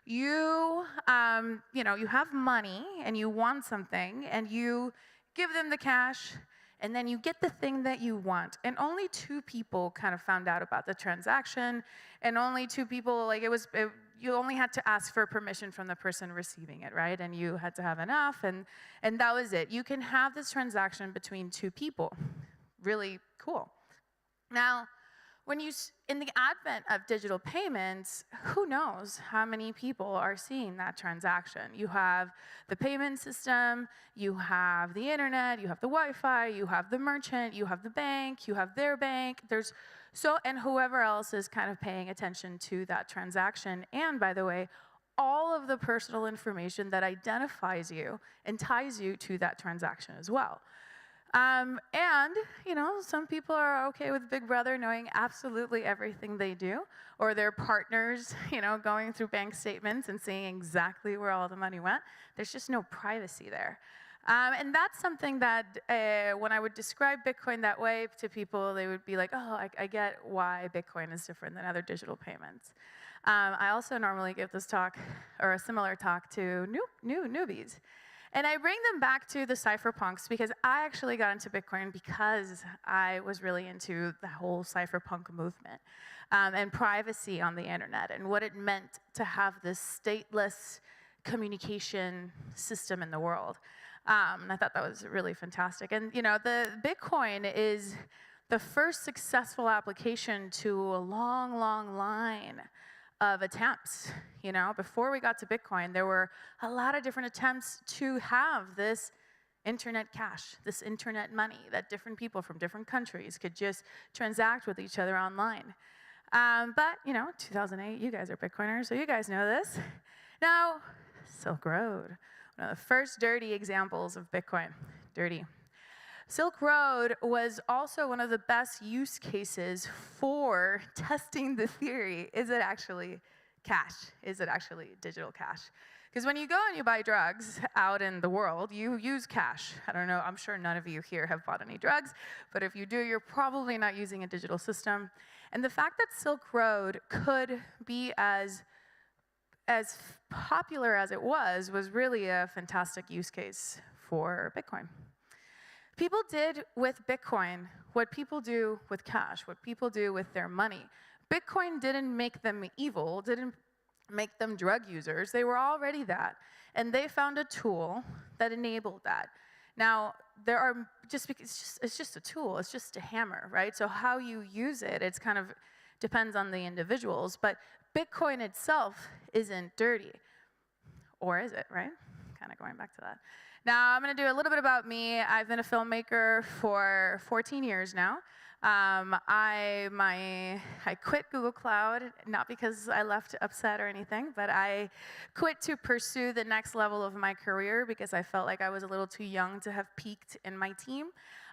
you have money and you want something and you give them the cash and then you get the thing that you want. And only 2 people kind of found out about the transaction, and only 2 people, you only had to ask for permission from the person receiving it, right? And you had to have enough, and that was it. You can have this transaction between 2 people. Really cool. Now, in the advent of digital payments, who knows how many people are seeing that transaction? You have the payment system, you have the internet, you have the Wi-Fi, you have the merchant, you have the bank, you have their bank. And whoever else is kind of paying attention to that transaction. And by the way, all of the personal information that identifies you and ties you to that transaction as well. Some people are okay with Big Brother knowing absolutely everything they do, or their partners, going through bank statements and seeing exactly where all the money went. There's just no privacy there. And that's something that when I would describe Bitcoin that way to people, they would be like, oh, I get why Bitcoin is different than other digital payments. I also normally give this talk, or a similar talk, to newbies. And I bring them back to the cypherpunks because I actually got into Bitcoin because I was really into the whole cypherpunk movement and privacy on the internet and what it meant to have this stateless communication system in the world. I thought that was really fantastic. And the Bitcoin is the first successful application to a long, long line of attempts. Before we got to Bitcoin, there were a lot of different attempts to have this internet cash, this internet money that different people from different countries could just transact with each other online. But 2008, you guys are Bitcoiners, so you guys know this. Now, Silk Road, one of the first dirty examples of Bitcoin. Dirty. Silk Road was also one of the best use cases for testing the theory. Is it actually cash? Is it actually digital cash? Because when you go and you buy drugs out in the world, you use cash. I don't know, I'm sure none of you here have bought any drugs, but if you do, you're probably not using a digital system. And the fact that Silk Road could be as popular as it was really a fantastic use case for Bitcoin. People did with Bitcoin what people do with cash, what people do with their money. Bitcoin didn't make them evil, didn't make them drug users. They were already that. And they found a tool that enabled that. Now, it's just a tool, it's just a hammer, right? So how you use it, it's kind of depends on the individuals. But Bitcoin itself isn't dirty. Or is it, right? Kind of going back to that. Now, I'm going to do a little bit about me. I've been a filmmaker for 14 years now. I quit Google Cloud, not because I left upset or anything, but I quit to pursue the next level of my career because I felt like I was a little too young to have peaked in my team.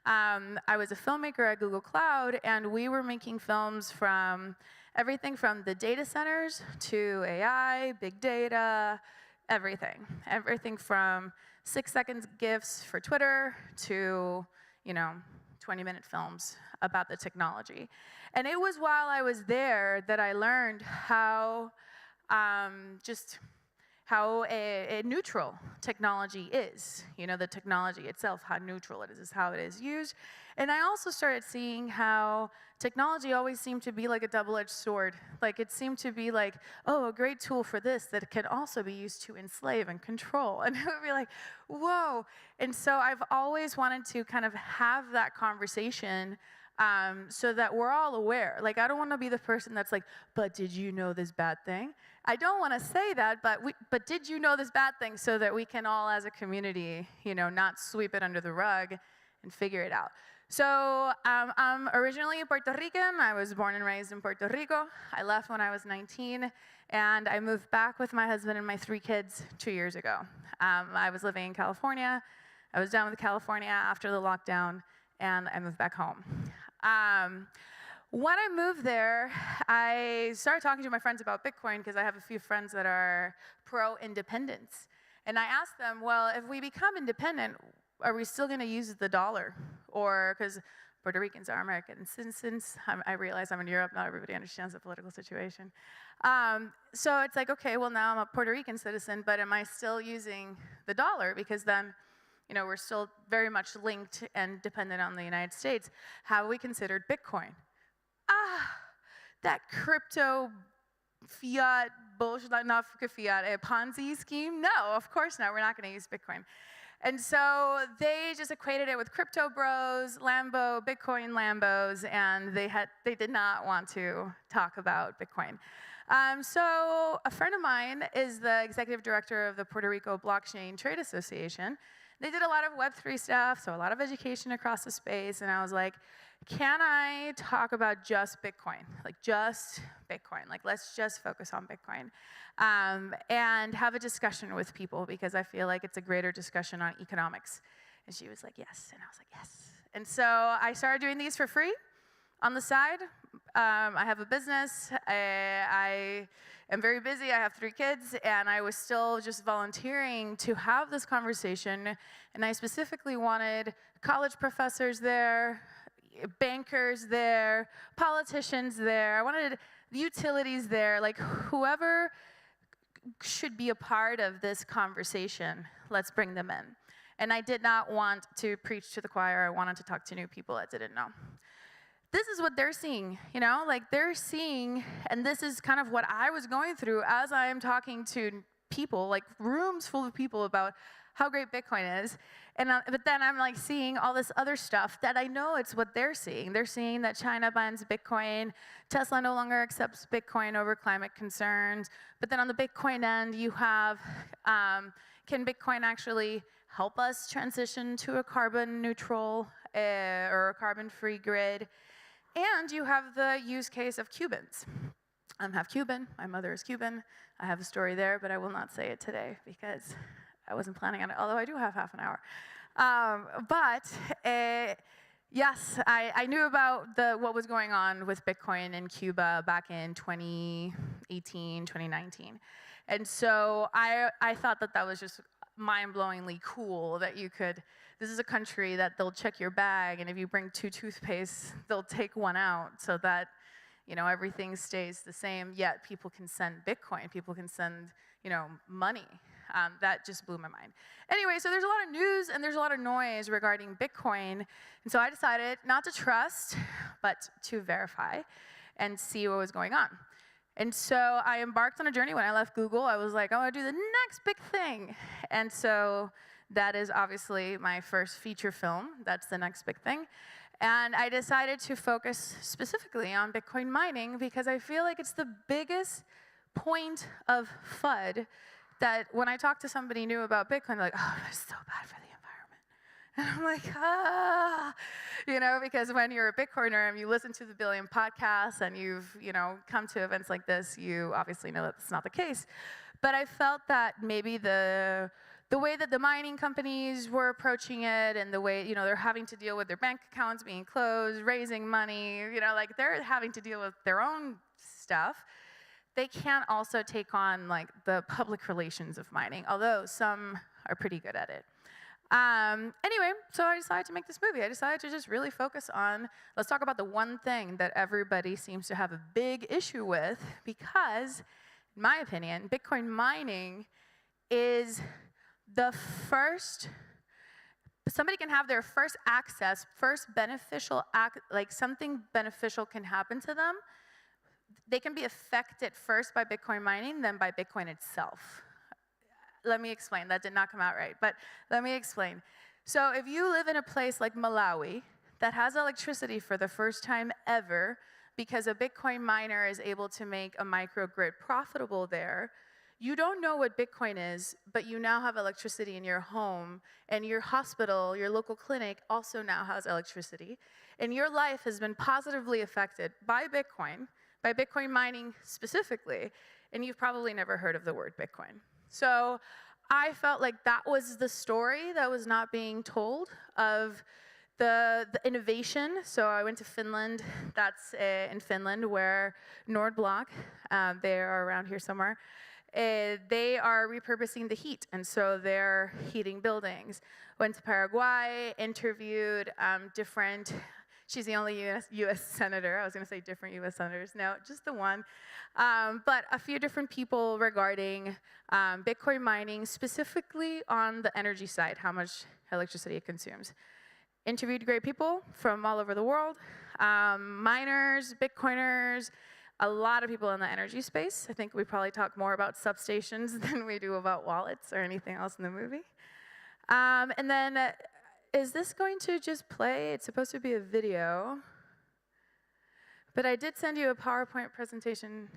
I was a filmmaker at Google Cloud, and we were making films from everything from the data centers to AI, big data, everything. Everything from 6 seconds GIFs for Twitter to, 20-minute films about the technology. And it was while I was there that I learned how how a neutral technology is. The technology itself, how neutral it is how it is used. And I also started seeing how technology always seemed to be like a double-edged sword. Like it seemed to be like, oh, a great tool for this that can also be used to enslave and control. And it would be like, whoa. And so I've always wanted to kind of have that conversation so that we're all aware. Like, I don't want to be the person that's like, but did you know this bad thing? I don't want to say that, but did you know this bad thing, so that we can all as a community, not sweep it under the rug and figure it out. So I'm originally Puerto Rican. I was born and raised in Puerto Rico. I left when I was 19, and I moved back with my husband and my 3 kids 2 years ago. I was living in California. I was done with California after the lockdown, and I moved back home. When I moved there, I started talking to my friends about Bitcoin because I have a few friends that are pro-independence. And I asked them, well, if we become independent, are we still going to use the dollar? Or, because Puerto Ricans are Americans. Since I realize I'm in Europe, not everybody understands the political situation. So it's like, okay, well, now I'm a Puerto Rican citizen, but am I still using the dollar? Because then, we're still very much linked and dependent on the United States. Have we considered Bitcoin? That crypto fiat bullshit, not fiat, a Ponzi scheme? No, of course not. We're not going to use Bitcoin. And so they just equated it with crypto bros, Bitcoin Lambos, and they did not want to talk about Bitcoin. So a friend of mine is the executive director of the Puerto Rico Blockchain Trade Association. They did a lot of Web3 stuff, so a lot of education across the space, and I was like, can I talk about just Bitcoin? Like, just Bitcoin. Like, let's just focus on Bitcoin. And have a discussion with people, because I feel like it's a greater discussion on economics. And she was like, yes. And I was like, yes. And so I started doing these for free on the side. I have a business. I am very busy. I have 3 kids. And I was still just volunteering to have this conversation. And I specifically wanted college professors there, bankers there, politicians there. I wanted utilities there, like whoever should be a part of this conversation, let's bring them in. And I did not want to preach to the choir. I wanted to talk to new people that didn't know. This is what they're seeing, like they're seeing, and this is kind of what I was going through as I am talking to people, like rooms full of people about how great Bitcoin is. And but then I'm like seeing all this other stuff that I know it's what they're seeing. They're seeing that China bans Bitcoin, Tesla no longer accepts Bitcoin over climate concerns. But then on the Bitcoin end, you have, can Bitcoin actually help us transition to a carbon neutral or a carbon-free grid? And you have the use case of Cubans. I'm half Cuban, my mother is Cuban. I have a story there, but I will not say it today because I wasn't planning on it, although I do have half an hour. Yes, I knew about what was going on with Bitcoin in Cuba back in 2018, 2019. And so I thought that was just mind-blowingly cool that you could, this is a country that they'll check your bag, and if you bring 2 toothpastes, they'll take 1 out so that, everything stays the same, yet people can send Bitcoin, people can send, money. That just blew my mind. Anyway, so there's a lot of news and there's a lot of noise regarding Bitcoin. And so I decided not to trust, but to verify and see what was going on. And so I embarked on a journey. When I left Google, I was like, I want to do the next big thing. And so that is obviously my first feature film. That's the next big thing. And I decided to focus specifically on Bitcoin mining because I feel like it's the biggest point of FUD that when I talk to somebody new about Bitcoin, they're like, oh, it's so bad for the environment. And I'm like, because when you're a Bitcoiner and you listen to the Billion podcasts and you've, come to events like this, you obviously know that that's not the case. But I felt that maybe the the way that the mining companies were approaching it, and the way, you know, they're having to deal with their bank accounts being closed, raising money, you know, like they're having to deal with their own stuff. They can't also take on like the public relations of mining, although some are pretty good at it. Anyway, so I decided to make this movie. I decided to just really focus on, let's talk about the one thing that everybody seems to have a big issue with, because, in my opinion, Bitcoin mining is the first, somebody can have their first access, first beneficial, like something beneficial can happen to them. They can be affected first by Bitcoin mining, then by Bitcoin itself. Let me explain. That did not come out right, but let me explain. So if you live in a place like Malawi that has electricity for the first time ever because a Bitcoin miner is able to make a microgrid profitable there, you don't know what Bitcoin is, but you now have electricity in your home, and your hospital, your local clinic also now has electricity, and your life has been positively affected by Bitcoin mining specifically, and you've probably never heard of the word Bitcoin. So I felt like that was the story that was not being told of the innovation. So I went to Finland. That's in Finland, where Nordblock, they are around here somewhere, they are repurposing the heat, and so they're heating buildings. Went to Paraguay, interviewed different, she's the only US senator. I was going to say different US senators. No, just the one. But a few different people regarding Bitcoin mining, specifically on the energy side, how much electricity it consumes. Interviewed great people from all over the world, miners, Bitcoiners, a lot of people in the energy space. I think we probably talk more about substations than we do about wallets or anything else in the movie. And then, is this going to just play? It's supposed to be a video. But I did send you a PowerPoint presentation.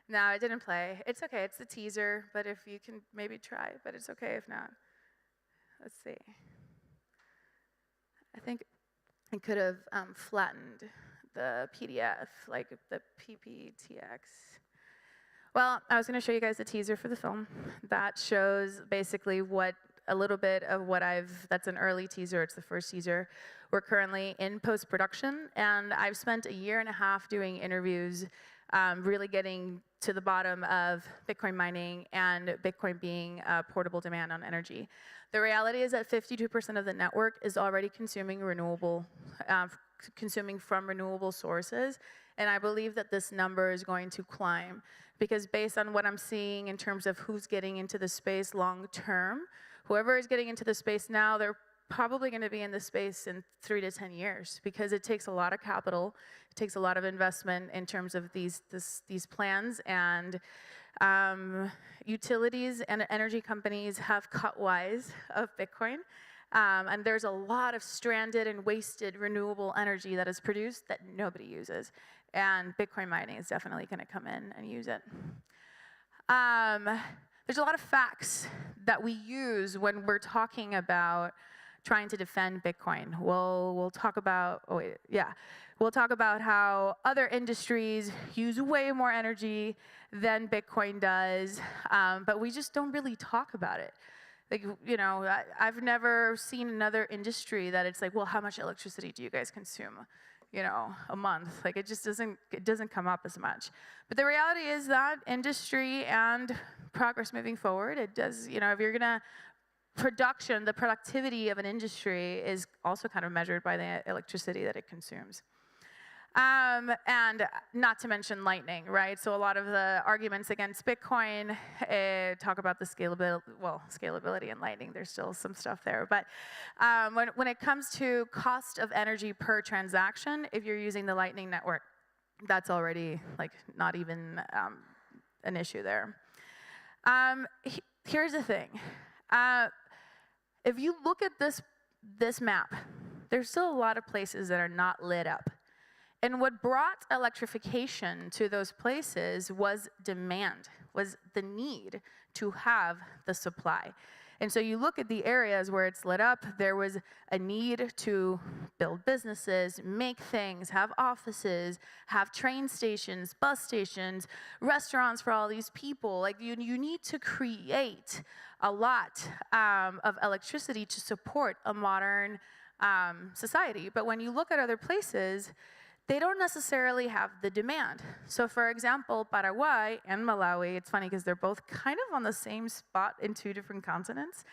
No, it didn't play. It's okay, it's a teaser, but if you can maybe try, but it's okay if not. Let's see. I think I could have flattened the PDF, like the PPTX. Well, I was going to show you guys the teaser for the film. That shows basically what a little bit of what that's an early teaser, it's the first teaser. We're currently in post-production, and I've spent a year and a half doing interviews, really getting to the bottom of Bitcoin mining and Bitcoin being a portable demand on energy. The reality is that 52% of the network is already consuming consuming from renewable sources, and I believe that this number is going to climb, because based on what I'm seeing in terms of who's getting into the space long term, whoever is getting into the space now, they're probably going to be in the space in 3 to 10 years, because it takes a lot of capital, it takes a lot of investment in terms of these plans, and utilities and energy companies have cut wise of Bitcoin. And there's a lot of stranded and wasted renewable energy that is produced that nobody uses. And Bitcoin mining is definitely going to come in and use it. There's a lot of facts that we use when we're talking about trying to defend Bitcoin. We'll talk about, we'll talk about how other industries use way more energy than Bitcoin does, but we just don't really talk about it. Like, you know, I've never seen another industry that it's like, well, how much electricity do you guys consume, you know, a month? Like, it just doesn't come up as much. But the reality is that industry and progress moving forward, it does, you know, if you're gonna, the productivity of an industry is also kind of measured by the electricity that it consumes. And not to mention Lightning, right? So a lot of the arguments against Bitcoin talk about the scalability in Lightning. There's still some stuff there. But when it comes to cost of energy per transaction, if you're using the Lightning network, that's already like not even an issue there. Here's the thing. If you look at this map, there's still a lot of places that are not lit up. And what brought electrification to those places was demand, was the need to have the supply. And so you look at the areas where it's lit up, there was a need to build businesses, make things, have offices, have train stations, bus stations, restaurants for all these people. Like you need to create a lot of electricity to support a modern society. But when you look at other places, they don't necessarily have the demand. So for example, Paraguay and Malawi, it's funny because they're both kind of on the same spot in two different continents.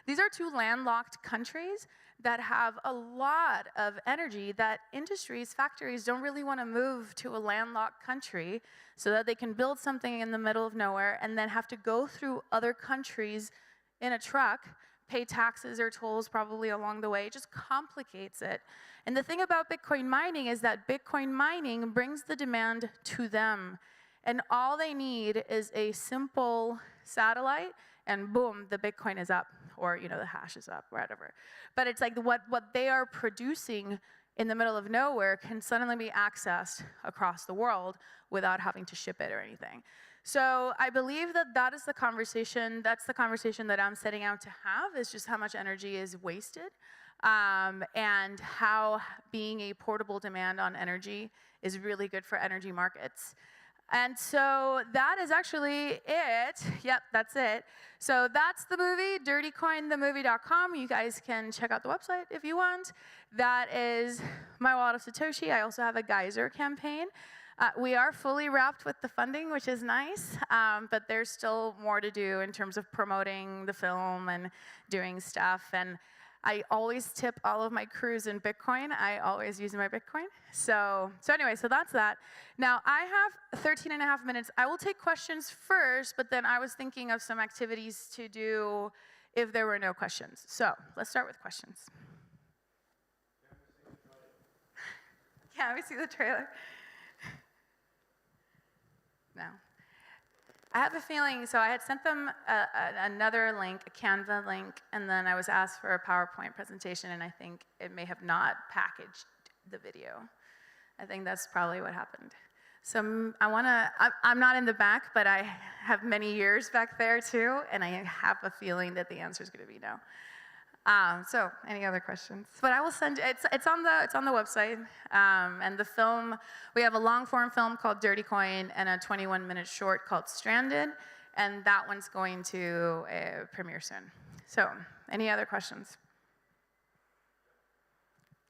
These are two landlocked countries that have a lot of energy that industries, factories don't really want to move to a landlocked country so that they can build something in the middle of nowhere and then have to go through other countries in a truck, pay taxes or tolls probably along the way. It just complicates it. And the thing about Bitcoin mining is that Bitcoin mining brings the demand to them. And all they need is a simple satellite and boom, the Bitcoin is up, or the hash is up, whatever. But it's like what they are producing in the middle of nowhere can suddenly be accessed across the world without having to ship it or anything. So I believe that is the conversation, that's the conversation that I'm setting out to have, is just how much energy is wasted, and how being a portable demand on energy is really good for energy markets. And so that is actually it. Yep, that's it. So that's the movie, dirtycointhemovie.com. You guys can check out the website if you want. That is my wallet of Satoshi. I also have a geyser campaign. We are fully wrapped with the funding, which is nice, but there's still more to do in terms of promoting the film and doing stuff. And I always tip all of my crews in Bitcoin. I always use my Bitcoin. So anyway, so that's that. Now, I have 13 and a half minutes. I will take questions first, but then I was thinking of some activities to do if there were no questions. So let's start with questions. Yeah, we see the trailer. No. I have a feeling, so I had sent them another link, a Canva link, and then I was asked for a PowerPoint presentation, and I think it may have not packaged the video. I think that's probably what happened. So I'm not in the back, but I have many years back there too, and I have a feeling that the answer is going to be no. So, any other questions? But I will send it's on the website, and the film, we have a long-form film called Dirty Coin and a 21-minute short called Stranded, and that one's going to premiere soon. So, any other questions?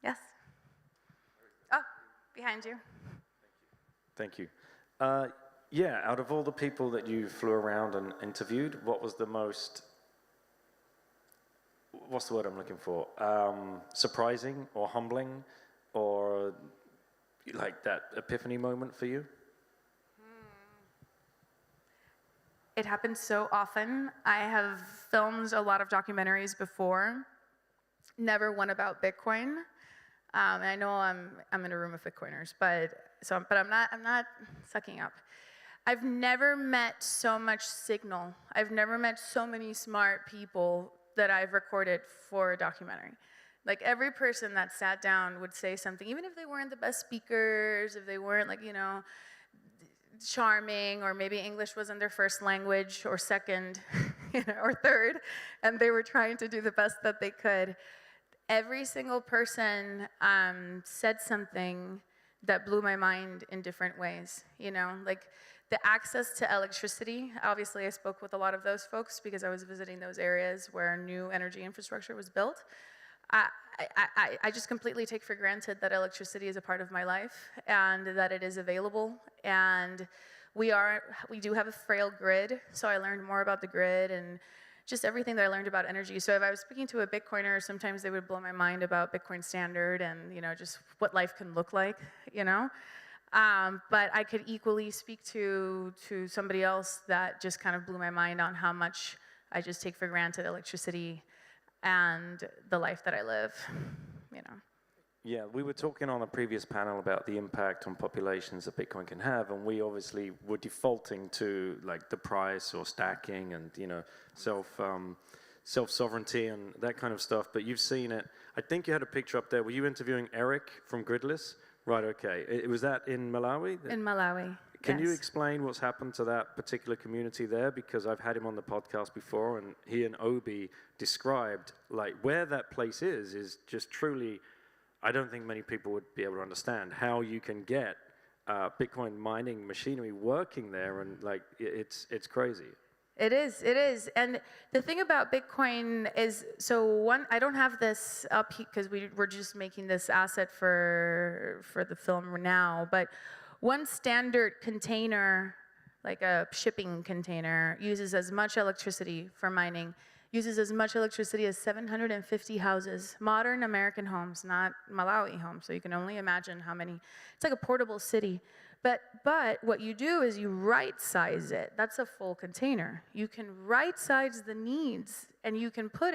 Yes? Oh, behind you. Thank you. Yeah, out of all the people that you flew around and interviewed, what was the most, what's the word I'm looking for? Surprising or humbling, or like that epiphany moment for you? It happens so often. I have filmed a lot of documentaries before, never one about Bitcoin. And I know I'm in a room of Bitcoiners, but I'm not sucking up. I've never met so much signal. I've never met so many smart people that I've recorded for a documentary. Like every person that sat down would say something, even if they weren't the best speakers, if they weren't charming, or maybe English wasn't their first language or second, or third, and they were trying to do the best that they could. Every single person said something that blew my mind in different ways, like the access to electricity. Obviously, I spoke with a lot of those folks because I was visiting those areas where new energy infrastructure was built. I just completely take for granted that electricity is a part of my life and that it is available. And we do have a frail grid, so I learned more about the grid and just everything that I learned about energy. So if I was speaking to a Bitcoiner, sometimes they would blow my mind about Bitcoin Standard and just what life can look like, But I could equally speak to somebody else that just kind of blew my mind on how much I just take for granted electricity and the life that I live, Yeah, we were talking on a previous panel about the impact on populations that Bitcoin can have, and we obviously were defaulting to like the price or stacking and self-sovereignty and that kind of stuff. But you've seen it. I think you had a picture up there. Were you interviewing Eric from Gridless? Right. Okay. Was that in Malawi? In Malawi. Can you Yes. explain what's happened to that particular community there? Because I've had him on the podcast before, and he and Obi described like where that place is just truly, I don't think many people would be able to understand how you can get Bitcoin mining machinery working there, and like it's crazy. It is. And the thing about Bitcoin is, so one, I don't have this up because we're just making this asset for the film now, but one standard container, like a shipping container, uses as much electricity for mining, uses as much electricity as 750 houses, modern American homes, not Malawi homes, so you can only imagine how many. It's like a portable city. But what you do is you right-size it. That's a full container. You can right-size the needs, and you can hook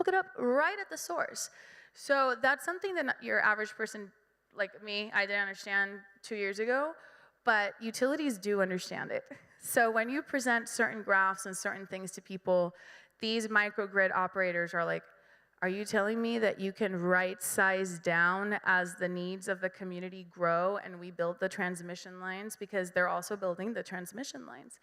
it up right at the source. So that's something that your average person like me, I didn't understand 2 years ago, but utilities do understand it. So when you present certain graphs and certain things to people, these microgrid operators are like, are you telling me that you can right size down as the needs of the community grow and we build the transmission lines? Because they're also building the transmission lines.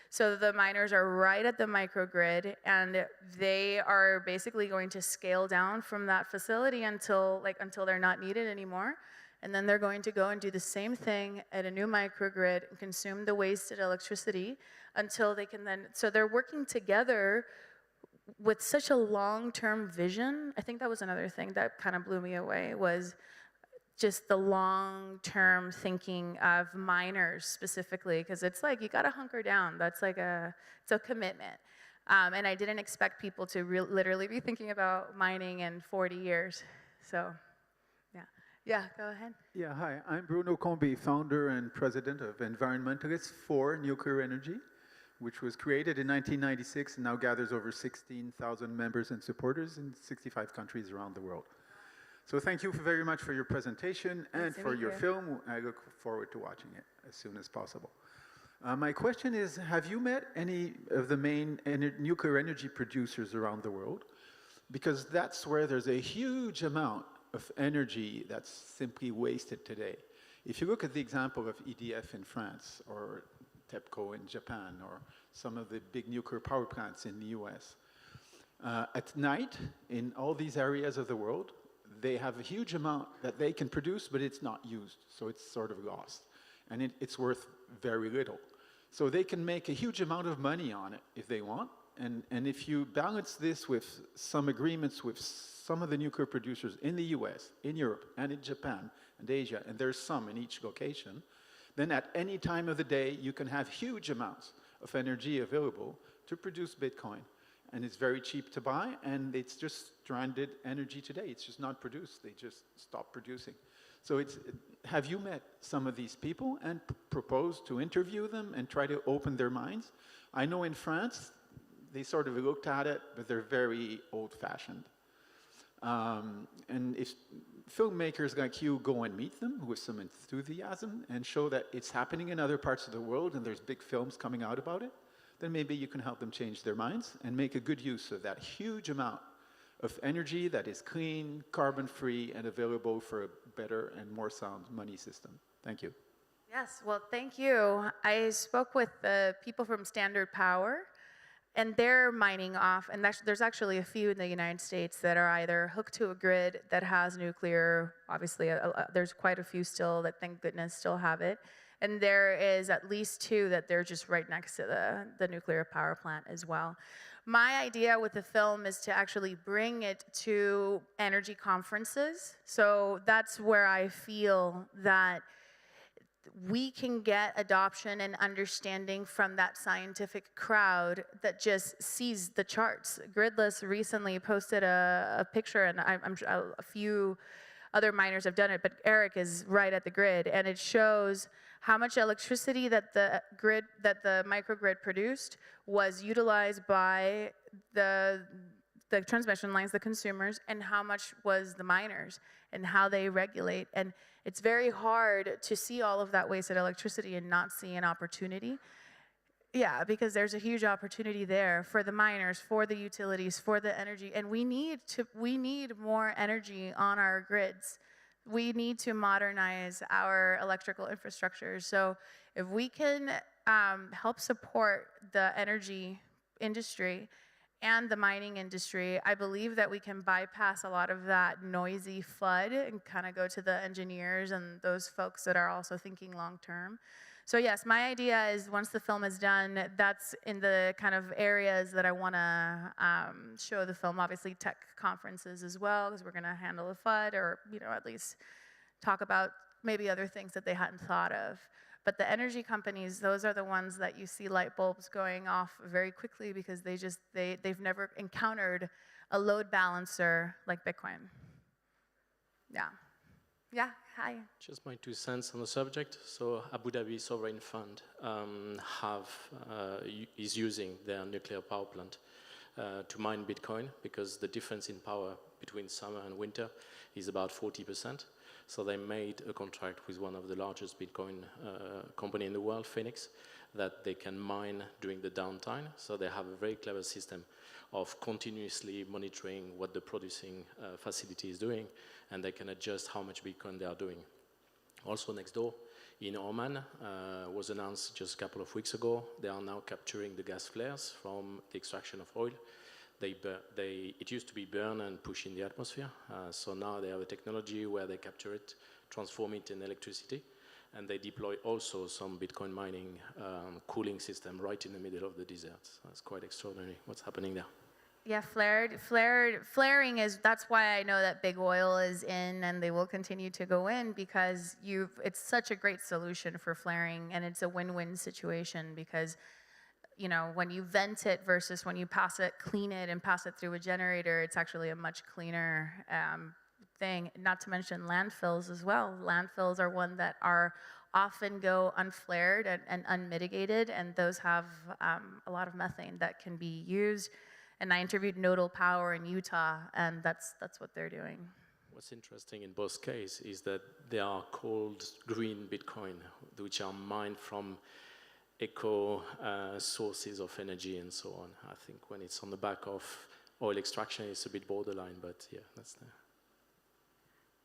So the miners are right at the microgrid, and they are basically going to scale down from that facility until they're not needed anymore. And then they're going to go and do the same thing at a new microgrid and consume the wasted electricity until they can then, so they're working together with such a long-term vision. I think that was another thing that kind of blew me away, was just the long-term thinking of miners specifically, because it's like you got to hunker down. That's like it's a commitment. And I didn't expect people to literally be thinking about mining in 40 years. So, yeah. Yeah, go ahead. Yeah, hi. I'm Bruno Combi, founder and president of Environmentalists for Nuclear Energy, which was created in 1996 and now gathers over 16,000 members and supporters in 65 countries around the world. So thank you very much for your presentation and for your film. I look forward to watching it as soon as possible. My question is, have you met any of the main nuclear energy producers around the world? Because that's where there's a huge amount of energy that's simply wasted today. If you look at the example of EDF in France, or TEPCO in Japan, or some of the big nuclear power plants in the US. At night, in all these areas of the world, they have a huge amount that they can produce, but it's not used, so it's sort of lost. And it's worth very little. So they can make a huge amount of money on it if they want, and if you balance this with some agreements with some of the nuclear producers in the US, in Europe, and in Japan, and Asia, and there's some in each location, then at any time of the day, you can have huge amounts of energy available to produce Bitcoin. And it's very cheap to buy, and it's just stranded energy today. It's just not produced. They just stop producing. So have you met some of these people and proposed to interview them and try to open their minds? I know in France, they sort of looked at it, but they're very old-fashioned. And if filmmakers like you go and meet them with some enthusiasm and show that it's happening in other parts of the world and there's big films coming out about it, then maybe you can help them change their minds and make a good use of that huge amount of energy that is clean, carbon-free, and available for a better and more sound money system. Thank you. Yes, well, thank you. I spoke with the people from Standard Power, and they're mining off, and there's actually a few in the United States that are either hooked to a grid that has nuclear. Obviously, there's quite a few still that, thank goodness, still have it. And there is at least 2 that they're just right next to the nuclear power plant as well. My idea with the film is to actually bring it to energy conferences. So that's where I feel that we can get adoption and understanding from that scientific crowd that just sees the charts. Gridless recently posted a picture, and I'm sure a few other miners have done it, but Eric is right at the grid, and it shows how much electricity that the microgrid produced was utilized by the transmission lines, the consumers, and how much was the miners, and how they regulate. And it's very hard to see all of that wasted electricity and not see an opportunity. Yeah, because there's a huge opportunity there for the miners, for the utilities, for the energy, and we need more energy on our grids. We need to modernize our electrical infrastructure. So if we can help support the energy industry and the mining industry, I believe that we can bypass a lot of that noisy FUD and kind of go to the engineers and those folks that are also thinking long term. So yes, my idea is once the film is done, that's in the kind of areas that I want to show the film. Obviously tech conferences as well, because we're going to handle the FUD, or at least talk about maybe other things that they hadn't thought of. But the energy companies, those are the ones that you see light bulbs going off very quickly because they've never encountered a load balancer like Bitcoin. Yeah. Yeah, hi. Just my 2 cents on the subject. So Abu Dhabi Sovereign Fund is using their nuclear power plant to mine Bitcoin because the difference in power between summer and winter is about 40%. So they made a contract with one of the largest Bitcoin company in the world, Phoenix, that they can mine during the downtime. So they have a very clever system of continuously monitoring what the producing facility is doing, and they can adjust how much Bitcoin they are doing. Also next door, in Oman, was announced just a couple of weeks ago, they are now capturing the gas flares from the extraction of oil. It used to be burn and push in the atmosphere. So now they have a technology where they capture it, transform it in electricity, and they deploy also some Bitcoin mining cooling system right in the middle of the desert. So it's quite extraordinary what's happening there. Yeah, flaring is, that's why I know that big oil is in and they will continue to go in, because it's such a great solution for flaring, and it's a win-win situation because when you vent it versus when you clean it and pass it through a generator, it's actually a much cleaner thing. Not to mention landfills as well. Landfills are one that are often go unflared and unmitigated, and those have a lot of methane that can be used. And I interviewed Nodal Power in Utah, and that's what they're doing. What's interesting in both cases is that they are called green Bitcoin, which are mined from eco sources of energy and so on. I think when it's on the back of oil extraction, it's a bit borderline, but yeah, that's there.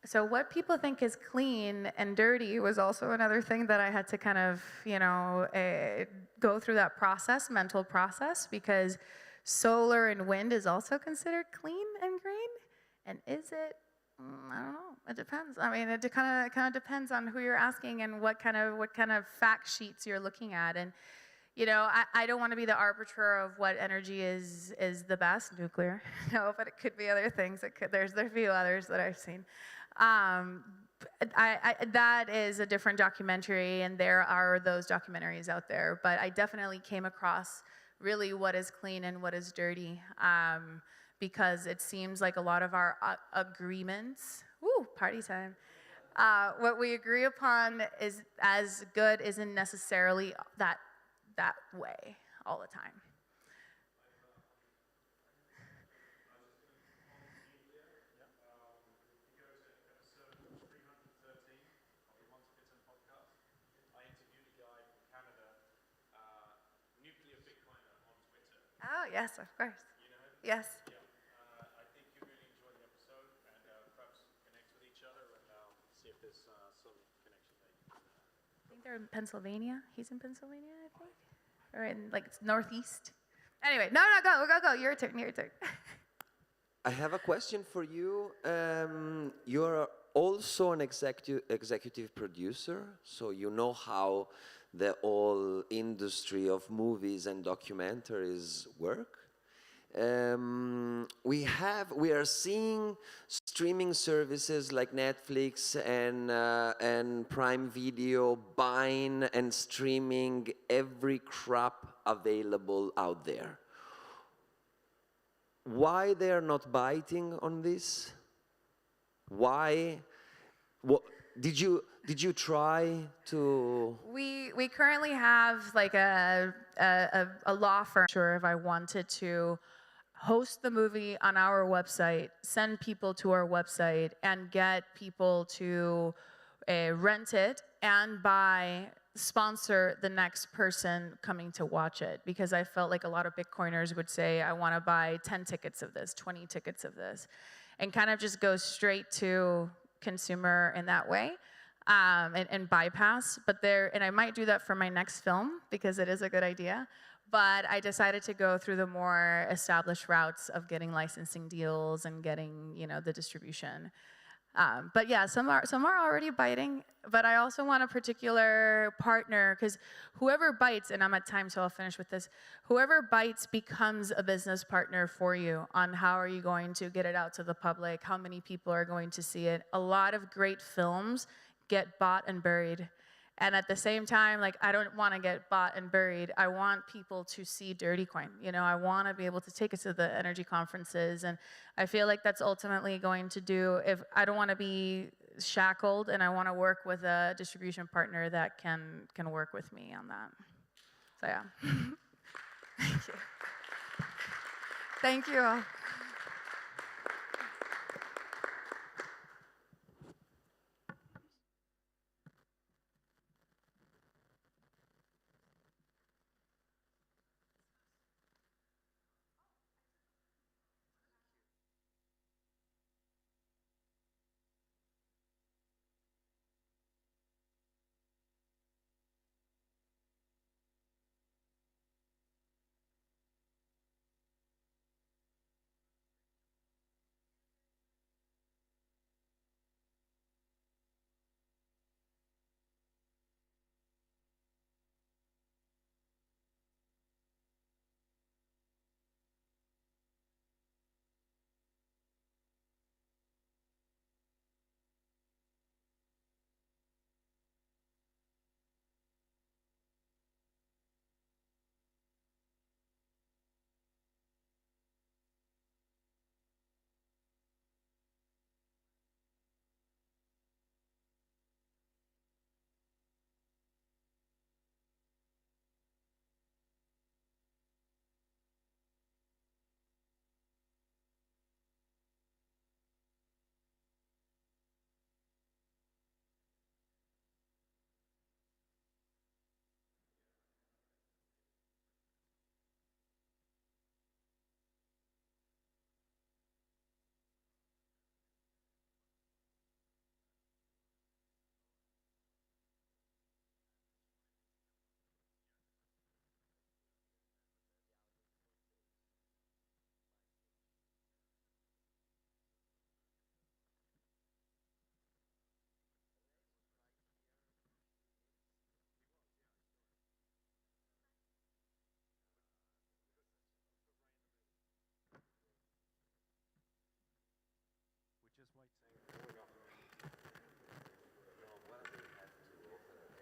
So what people think is clean and dirty was also another thing that I had to kind of, go through that process, mental process, because solar and wind is also considered clean and green. And is it? I don't know. It depends. I mean, it kind of depends on who you're asking and what kind of fact sheets you're looking at. And I don't want to be the arbiter of what energy is the best. Nuclear, no, but it could be other things. There's a few others that I've seen. That is a different documentary, and there are those documentaries out there. But I definitely came across really what is clean and what is dirty. Because it seems like a lot of our agreements, party time, what we agree upon is as good isn't necessarily that way all the time. Oh, yes, of course. Yes. I think they're in Pennsylvania. He's in Pennsylvania, I think. Or in, it's northeast. Anyway, no, go. Your turn. I have a question for you. You're also an executive producer, so you know how the whole industry of movies and documentaries work. We are seeing streaming services like Netflix and Prime Video buying and streaming every crap available out there. Why they are not biting on this? Why? What, did you try to? We currently have a law firm. Sure, if I wanted to host the movie on our website, send people to our website, and get people to rent it and sponsor the next person coming to watch it. Because I felt like a lot of Bitcoiners would say, I want to buy 10 tickets of this, 20 tickets of this, and kind of just go straight to consumer in that way. And bypass, and I might do that for my next film because it is a good idea, but I decided to go through the more established routes of getting licensing deals and getting, the distribution. But yeah, some are already biting, but I also want a particular partner, because whoever bites, and I'm at time, so I'll finish with this, whoever bites becomes a business partner for you on how are you going to get it out to the public, how many people are going to see it. A lot of great films get bought and buried. And at the same time, I don't want to get bought and buried. I want people to see Dirty Coin. I want to be able to take it to the energy conferences. And I feel like that's ultimately going to do, if I don't want to be shackled, and I want to work with a distribution partner that can work with me on that. So yeah. Thank you. Thank you.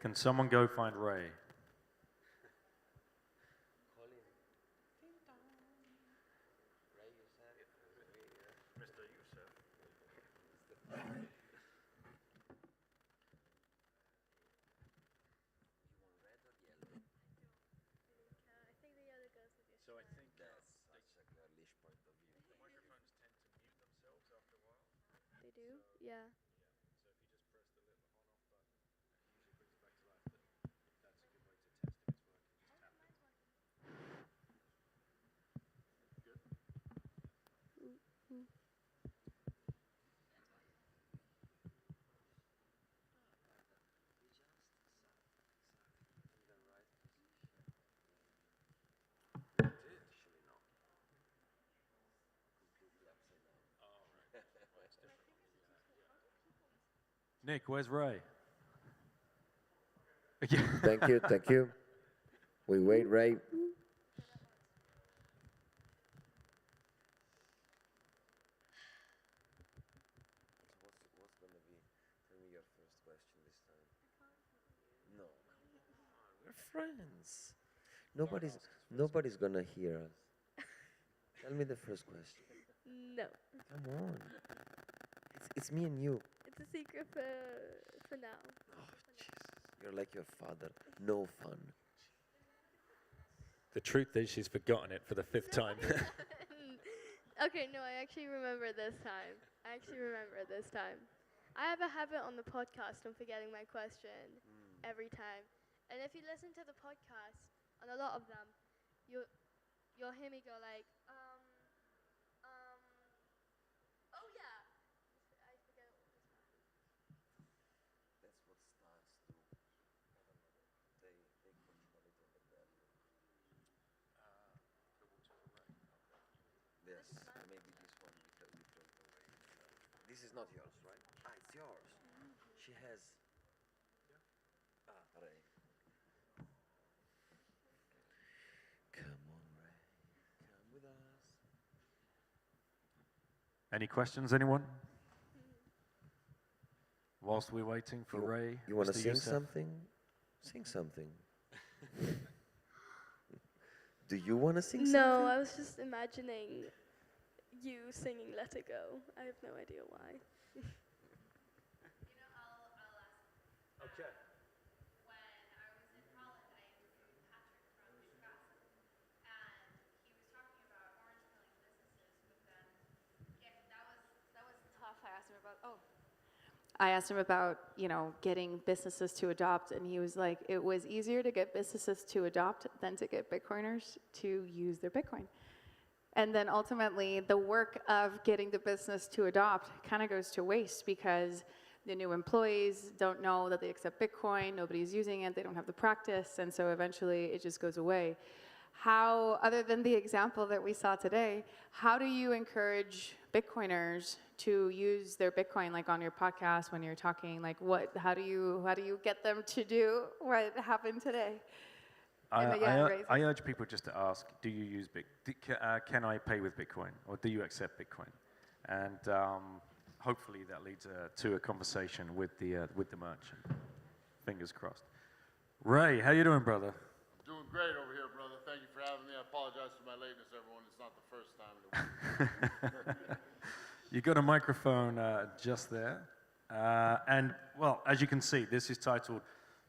Can someone go find Ray? So I think That's such a girlish point of view. the microphones tend to mute themselves after a while. They do? Yeah. So if you just press the little on-off button, it usually brings it back to life. But that's a good way to test if it's working. Just tap it. Good. Mm-hmm. Nick, where's Ray? Thank you, thank you. We wait, Ray. What's gonna be? Tell me your first question this time. No, we're friends. Nobody's gonna hear us. Tell me the first question. No. Come on. It's me and you. It's a secret for now. Oh, Jesus. You're like your father. No fun. The truth is she's forgotten it for the 5th time. Okay, no, I actually remember this time. I have a habit on the podcast of forgetting my question every time. And if you listen to the podcast, on a lot of them, you'll hear me go like, oh yeah. I forget all the time. This is not yours, right? Ah, it's yours. She has. Ah, Ray. Come on, Ray. Come with us. Any questions, anyone? Whilst we're waiting for Ray. You want to Mr. sing Youssef? something? Sing something. Do you want to sing something? No, I was just imagining you singing Let It Go. I have no idea why. Okay. I asked him about, getting businesses to adopt, and he was like, it was easier to get businesses to adopt than to get Bitcoiners to use their Bitcoin. And then ultimately, the work of getting the business to adopt kind of goes to waste because the new employees don't know that they accept Bitcoin, nobody's using it, they don't have the practice, and so eventually it just goes away. How, other than the example that we saw today, how do you encourage Bitcoiners to use their Bitcoin, like on your podcast when you're talking, like how do you get them to do what happened today? I urge people just to ask, do you use can I pay with Bitcoin, or do you accept Bitcoin? And hopefully that leads to a conversation with the merchant. Fingers crossed. Ray, how you doing, brother? Doing great over here, brother. Thank you for having me. I apologize for my lateness, everyone. It's not the first time. You got a microphone just there. And, well, as you can see, this is titled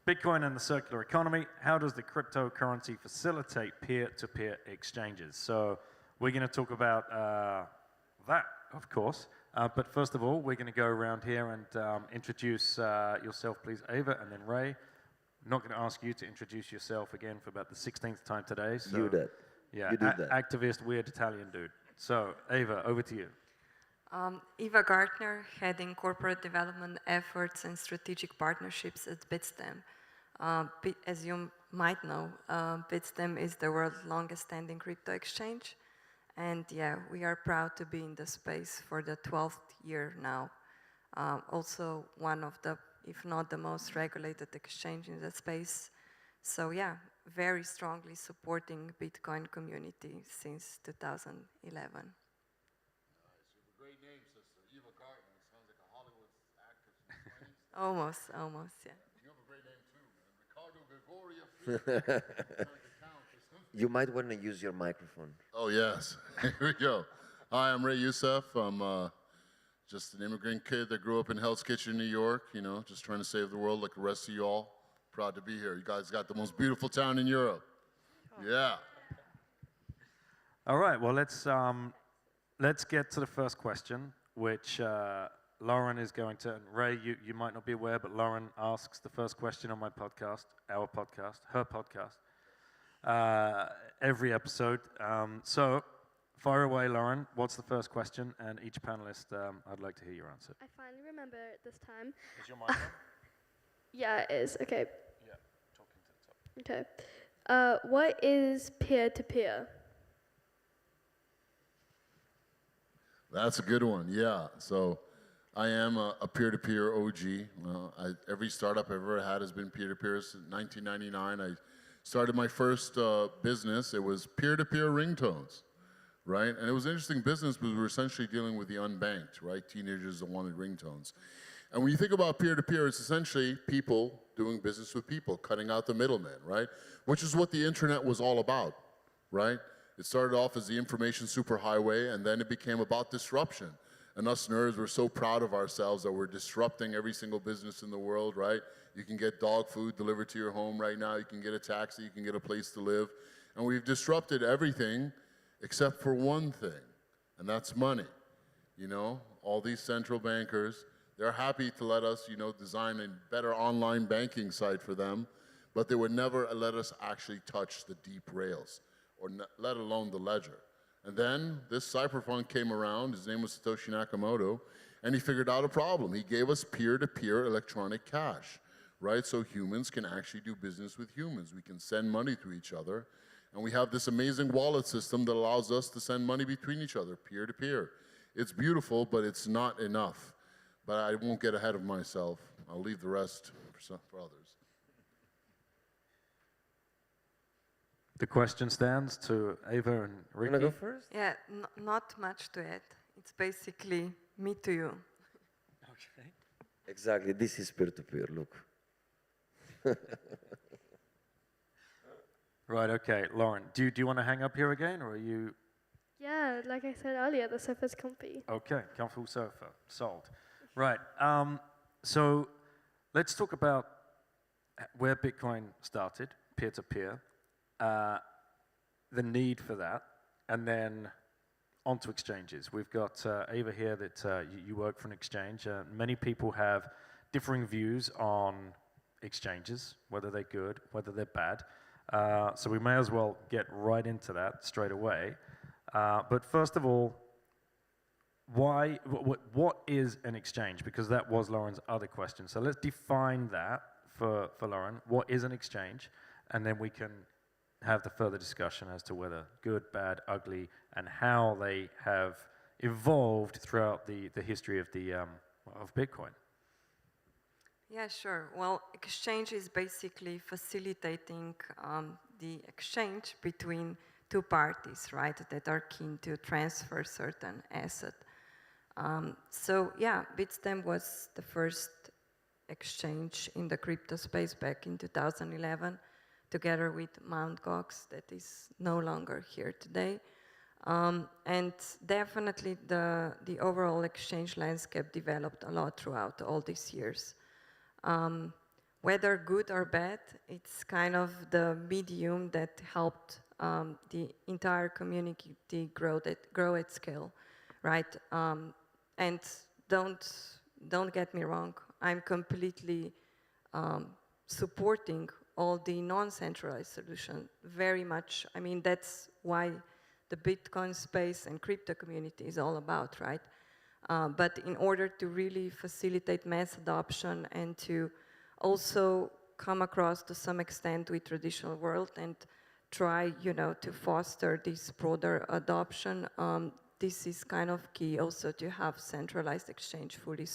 Bitcoin and the Circular Economy. How does the cryptocurrency facilitate peer-to-peer exchanges? So we're going to talk about that, of course. But first of all, we're going to go around here and introduce yourself, please, Ava, and then Ray. I'm not going to ask you to introduce yourself again for about the 16th time today. So, You did. Yeah, you did that. Activist, weird Italian dude. So, Ava, over to you. Eva Gartner, heading corporate development efforts and strategic partnerships at Bitstamp. As you might know, Bitstamp is the world's longest standing crypto exchange. And yeah, we are proud to be in the space for the 12th year now. Also one of the, if not the most regulated exchange in the space. So yeah, very strongly supporting Bitcoin community since 2011. Great name, sister. Eva Gartner. Sounds like a Hollywood actress in the 20s. Almost, yeah. You have a great name too, man. Ricardo Gregoria. You might want to use your microphone. Oh, yes. Here we go. Hi, I'm Ray Youssef. I'm just an immigrant kid that grew up in Hell's Kitchen, New York, just trying to save the world like the rest of you all. Proud to be here. You guys got the most beautiful town in Europe. Yeah. All right, well, let's get to the first question, which Lauren is going to, and Ray, you might not be aware, but Lauren asks the first question on my podcast, our podcast, her podcast, every episode. So fire away, Lauren. What's the first question? And each panelist, I'd like to hear your answer. I finally remember it this time. Is your mic on? Yeah, it is. Okay. Yeah, talking to the top. Okay. What is peer-to-peer? That's a good one, yeah. So I am a peer-to-peer OG. Every startup I've ever had has been peer-to-peer. Since 1999, I started my first business. It was peer-to-peer ringtones, right? And it was an interesting business because we were essentially dealing with the unbanked, right? Teenagers that wanted ringtones. And when you think about peer-to-peer, it's essentially people doing business with people, cutting out the middleman, right? Which is what the internet was all about, right? It started off as the information superhighway, and then it became about disruption. And us nerds were so proud of ourselves that we're disrupting every single business in the world, right? You can get dog food delivered to your home right now. You can get a taxi. You can get a place to live. And we've disrupted everything except for one thing, and that's money. All these central bankers, they're happy to let us, design a better online banking site for them, but they would never let us actually touch the deep rails, or let alone the ledger. And then this cypherpunk came around. His name was Satoshi Nakamoto, and he figured out a problem. He gave us peer-to-peer electronic cash, right? So humans can actually do business with humans. We can send money to each other, and we have this amazing wallet system that allows us to send money between each other, peer-to-peer. It's beautiful, but it's not enough. but I won't get ahead of myself. I'll leave the rest for others. The question stands to Ava and Ricky. Wanna go first? Yeah, not much to add. It's basically me to you. Okay. Exactly, this is peer-to-peer, look. Right, okay. Lauren, do you want to hang up here again, or are you... Yeah, like I said earlier, the sofa's comfy. Okay, comfortable sofa, sold. Right, so let's talk about where Bitcoin started, peer-to-peer, the need for that, and then onto exchanges. We've got Ava here that you work for an exchange. Many people have differing views on exchanges, whether they're good, whether they're bad. So we may as well get right into that straight away. But first of all, what is an exchange? Because that was Lauren's other question. So let's define that for Lauren. What is an exchange? And then we can have the further discussion as to whether good, bad, ugly, and how they have evolved throughout the history of Bitcoin. Yeah, sure. Well, exchange is basically facilitating the exchange between two parties, right, that are keen to transfer certain asset. So yeah, Bitstamp was the first exchange in the crypto space back in 2011, together with Mt. Gox, that is no longer here today. And definitely the overall exchange landscape developed a lot throughout all these years. Whether good or bad, it's kind of the medium that helped the entire community grow at scale, right? And don't get me wrong, I'm completely supporting all the non-centralized solutions very much. I mean, that's why the Bitcoin space and crypto community is all about, right? But in order to really facilitate mass adoption and to also come across to some extent with traditional world and try, to foster this broader adoption, this is kind of key also to have centralized exchange fully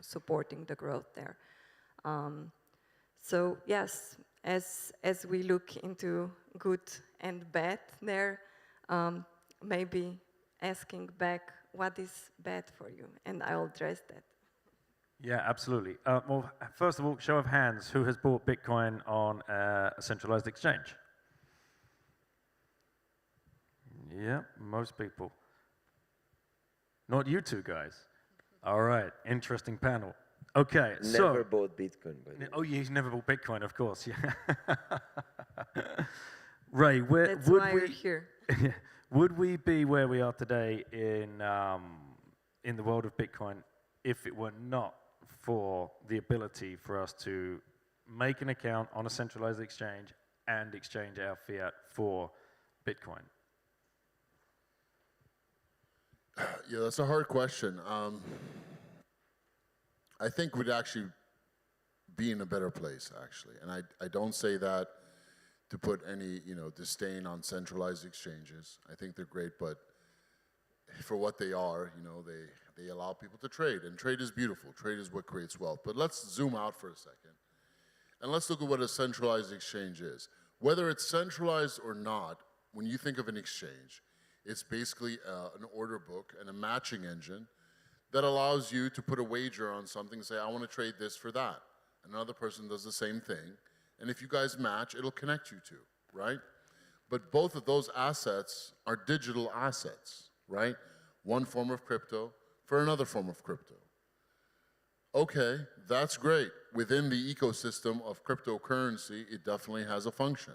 supporting the growth there. So yes, as we look into good and bad there, maybe asking back what is bad for you, and I'll address that. Yeah, absolutely. Well, first of all, show of hands, who has bought Bitcoin on a centralized exchange? Yeah, most people. Not you two guys. All right, interesting panel. Okay, Never bought Bitcoin, by the way. Oh, he's never bought Bitcoin, of course. Yeah. Ray, that's why we're here. Would we be where we are today in the world of Bitcoin if it were not for the ability for us to make an account on a centralized exchange and exchange our fiat for Bitcoin? Yeah, that's a hard question. I think we'd actually be in a better place, actually. And I don't say that to put any, disdain on centralized exchanges. I think they're great, but for what they are, they allow people to trade. And trade is beautiful. Trade is what creates wealth. But let's zoom out for a second. And let's look at what a centralized exchange is. Whether it's centralized or not, when you think of an exchange, it's basically an order book and a matching engine that allows you to put a wager on something and say, I want to trade this for that. Another person does the same thing. And if you guys match, it'll connect you two, right? But both of those assets are digital assets, right? One form of crypto for another form of crypto. Okay, that's great. Within the ecosystem of cryptocurrency, it definitely has a function.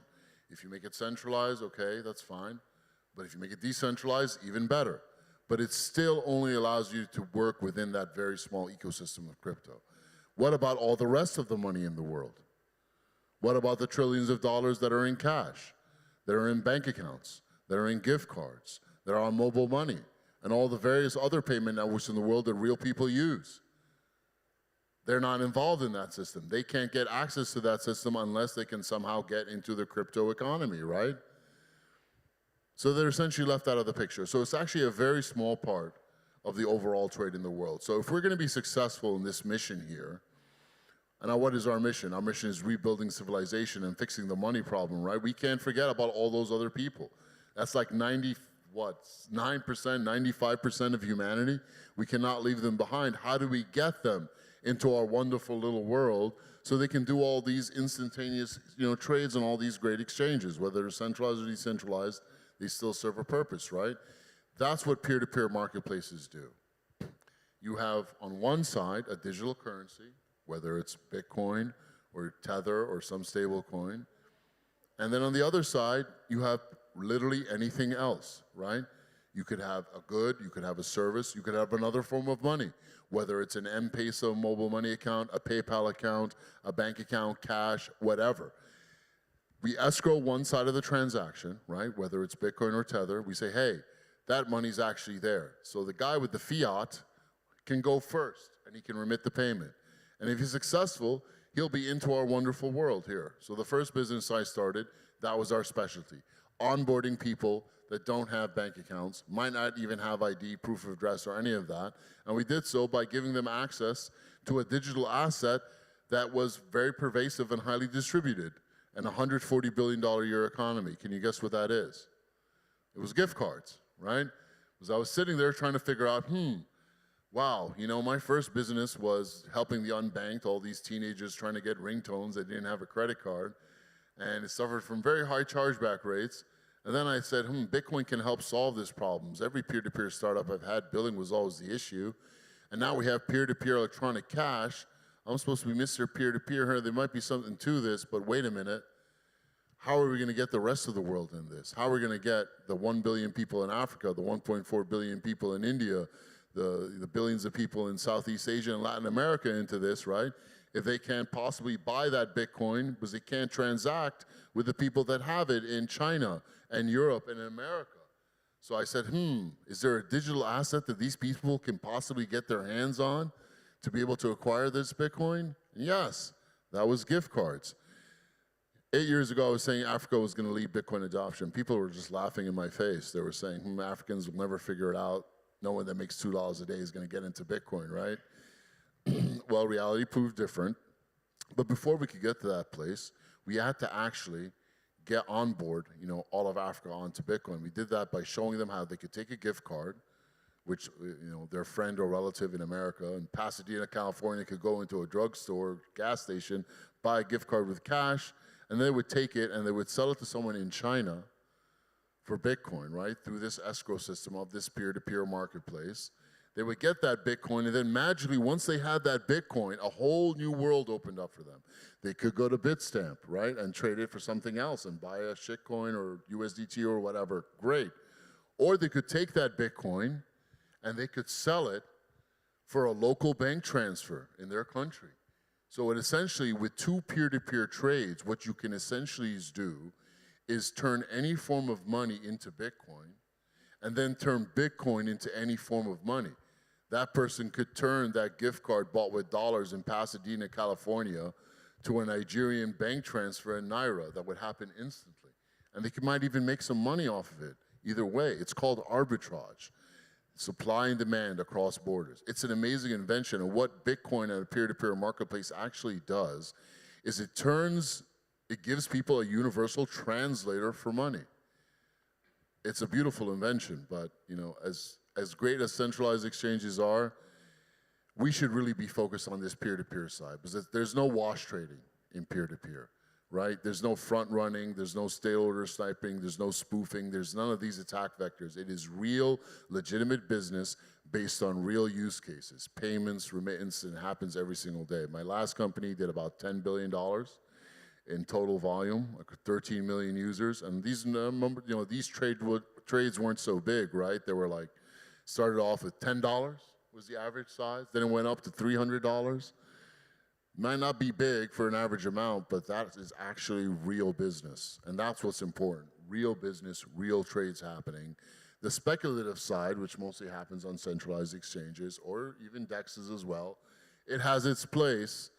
If you make it centralized, okay, that's fine. But if you make it decentralized, even better. But it still only allows you to work within that very small ecosystem of crypto. What about all the rest of the money in the world? What about the trillions of dollars that are in cash, that are in bank accounts, that are in gift cards, that are on mobile money, and all the various other payment networks in the world that real people use? They're not involved in that system. They can't get access to that system unless they can somehow get into the crypto economy, right? So they're essentially left out of the picture. So it's actually a very small part of the overall trade in the world. So if we're going to be successful in this mission here, and now what is our mission? Our mission is rebuilding civilization and fixing the money problem, right? We can't forget about all those other people. That's like 9%, 95% of humanity. We cannot leave them behind. How do we get them into our wonderful little world so they can do all these instantaneous, trades and all these great exchanges, whether they're centralized or decentralized, they still serve a purpose, right? That's what peer-to-peer marketplaces do. You have on one side a digital currency, whether it's Bitcoin or Tether or some stable coin. And then on the other side, you have literally anything else, right? You could have a good, you could have a service, you could have another form of money, whether it's an M-Pesa mobile money account, a PayPal account, a bank account, cash, whatever. We escrow one side of the transaction, right? Whether it's Bitcoin or Tether, we say, hey, that money's actually there. So the guy with the fiat can go first and he can remit the payment. And if he's successful, he'll be into our wonderful world here. So the first business I started, that was our specialty. Onboarding people that don't have bank accounts, might not even have ID, proof of address, or any of that. And we did so by giving them access to a digital asset that was very pervasive and highly distributed, and a $140 billion a year economy. Can you guess what that is? It was gift cards, right? Because I was sitting there trying to figure out, wow, my first business was helping the unbanked, all these teenagers trying to get ringtones that didn't have a credit card, and it suffered from very high chargeback rates. And then I said, Bitcoin can help solve these problems. Every peer-to-peer startup I've had, billing was always the issue. And now we have peer-to-peer electronic cash. I'm supposed to be Mr. Peer-to-peer here. There might be something to this, but wait a minute. How are we going to get the rest of the world in this? How are we going to get the 1 billion people in Africa, the 1.4 billion people in India, the billions of people in Southeast Asia and Latin America into this, right? If they can't possibly buy that Bitcoin because they can't transact with the people that have it in China and Europe and in America. So I said, is there a digital asset that these people can possibly get their hands on to be able to acquire this Bitcoin? And yes, that was gift cards. 8 years ago, I was saying Africa was going to lead Bitcoin adoption. People were just laughing in my face. They were saying, Africans will never figure it out. No one that makes $2 a day is going to get into Bitcoin, right? Well, reality proved different. But before we could get to that place, we had to actually get on board, all of Africa onto Bitcoin. We did that by showing them how they could take a gift card, which, their friend or relative in America in Pasadena, California could go into a drugstore, gas station, buy a gift card with cash, and they would take it and they would sell it to someone in China for Bitcoin, right? Through this escrow system of this peer-to-peer marketplace. They would get that Bitcoin, and then magically, once they had that Bitcoin, a whole new world opened up for them. They could go to Bitstamp, right, and trade it for something else and buy a shitcoin or USDT or whatever. Great. Or they could take that Bitcoin and they could sell it for a local bank transfer in their country. So it essentially, with two peer-to-peer trades, what you can essentially do is turn any form of money into Bitcoin and then turn Bitcoin into any form of money. That person could turn that gift card bought with dollars in Pasadena, California, to a Nigerian bank transfer in Naira that would happen instantly. And they might even make some money off of it. Either way, it's called arbitrage. Supply and demand across borders. It's an amazing invention, and what Bitcoin and a peer-to-peer marketplace actually does is it gives people a universal translator for money. It's a beautiful invention, but as great as centralized exchanges are, we should really be focused on this peer-to-peer side, because there's no wash trading in peer-to-peer, right? There's no front running, there's no stale order sniping, there's no spoofing, there's none of these attack vectors. It is real, legitimate business based on real use cases, payments, remittance, and it happens every single day. My last company did about $10 billion in total volume, like 13 million users, and these these trades weren't so big, right? They were like, started off with $10 was the average size, then it went up to $300. Might not be big for an average amount, but that is actually real business, and that's what's important. Real business, real trades happening. The speculative side, which mostly happens on centralized exchanges, or even DEXs as well, it has its place,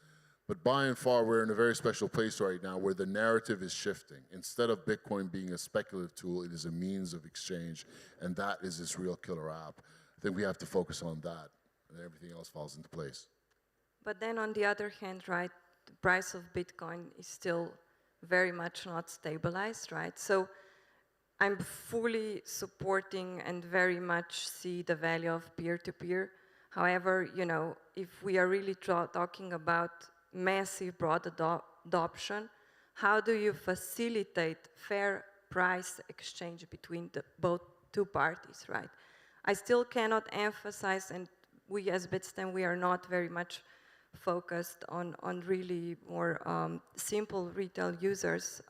but by and far, we're in a very special place right now where the narrative is shifting. Instead of Bitcoin being a speculative tool, it is a means of exchange, and that is this real killer app. then we have to focus on that, and everything else falls into place. But then on the other hand, right, the price of Bitcoin is still very much not stabilized, right? So I'm fully supporting and very much see the value of peer-to-peer. However, you know, if we are really talking about massive broad adoption, how do you facilitate fair price exchange between both two parties, right? I still cannot emphasize, and we as Bitstamp, we are not very much focused on really more simple retail users.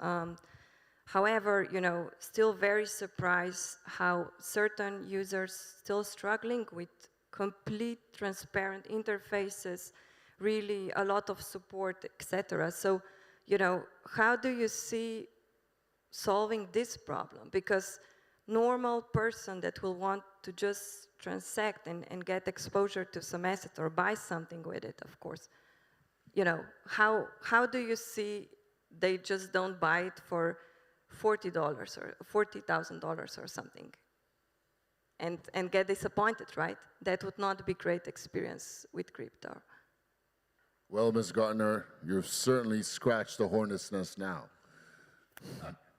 However, you know, still very surprised how certain users still struggling with complete transparent interfaces, really a lot of support, etc. So, you know, how do you see solving this problem? Because normal person that will want to just transact and get exposure to some asset or buy something with it, of course, you know, how do you see they just don't buy it for $40 or $40,000 or something and get disappointed, right? That would not be great experience with crypto. Well, Ms. Gartner, you've certainly scratched the hornet's nest now.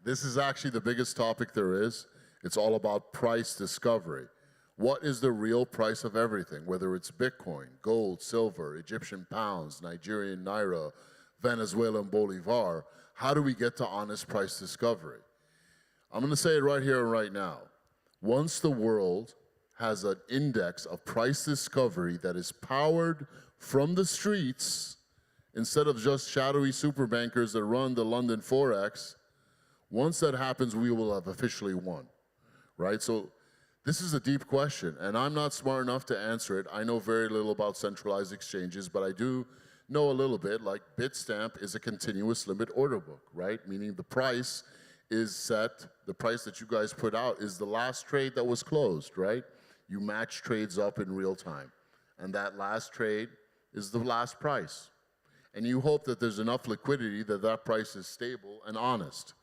This is actually the biggest topic there is. It's all about price discovery. What is the real price of everything, whether it's Bitcoin, gold, silver, Egyptian pounds, Nigerian naira, Venezuelan bolivar? How do we get to honest price discovery? I'm going to say it right here and right now. Once the world has an index of price discovery that is powered from the streets, instead of just shadowy super bankers that run the London Forex, once that happens, we will have officially won, right? So this is a deep question, and I'm not smart enough to answer it. I know very little about centralized exchanges, but I do know a little bit. Like Bitstamp is a continuous limit order book, right? Meaning the price is set, the price that you guys put out is the last trade that was closed, right? You match trades up in real time, and that last trade is the last price. And you hope that there's enough liquidity that that price is stable and honest.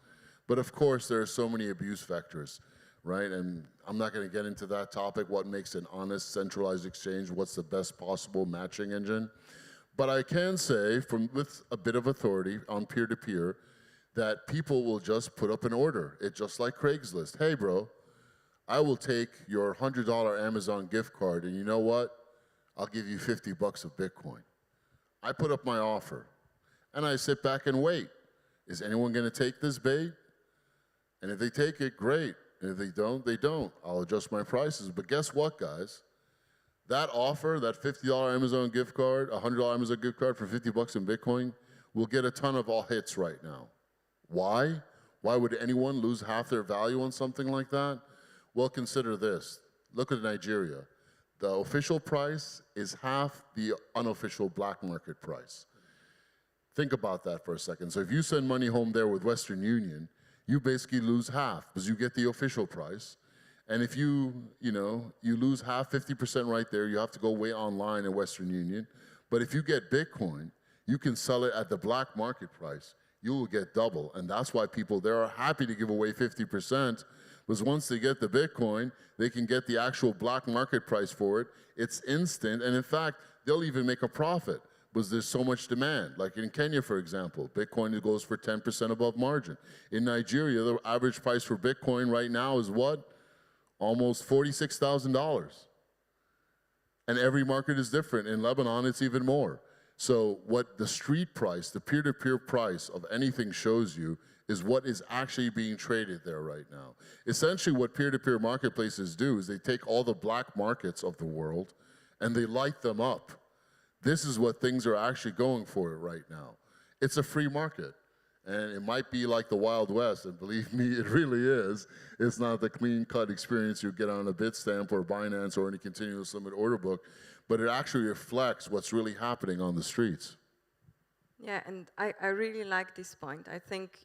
But of course, there are so many abuse vectors, right? And I'm not going to get into that topic, what makes an honest centralized exchange, what's the best possible matching engine. But I can say, with a bit of authority on peer-to-peer, that people will just put up an order. It's just like Craigslist. Hey, bro, I will take your $100 Amazon gift card, and you know what? I'll give you 50 bucks of Bitcoin. I put up my offer, and I sit back and wait. Is anyone going to take this bait? And if they take it, great. And if they don't, they don't. I'll adjust my prices. But guess what, guys? That offer, that $50 Amazon gift card, $100 Amazon gift card for 50 bucks in Bitcoin, will get a ton of all hits right now. Why? Why would anyone lose half their value on something like that? Well, consider this. Look at Nigeria. The official price is half the unofficial black market price. Think about that for a second. So if you send money home there with Western Union, you basically lose half because you get the official price. And if you lose half, 50% right there, you have to go wait online in Western Union. But if you get Bitcoin, you can sell it at the black market price. You will get double. And that's why people there are happy to give away 50%, because once they get the Bitcoin, they can get the actual black market price for it. It's instant. And in fact, they'll even make a profit because there's so much demand. Like in Kenya, for example, Bitcoin goes for 10% above margin. In Nigeria, the average price for Bitcoin right now is what? Almost $46,000. And every market is different. In Lebanon, it's even more. So what the street price, the peer-to-peer price of anything shows you is what is actually being traded there right now. Essentially, what peer-to-peer marketplaces do is they take all the black markets of the world and they light them up. This is what things are actually going for right now. It's a free market. And it might be like the Wild West, and believe me, it really is. It's not the clean-cut experience you get on a Bitstamp or Binance or any continuous limit order book, but it actually reflects what's really happening on the streets. Yeah, and I really like this point. I think,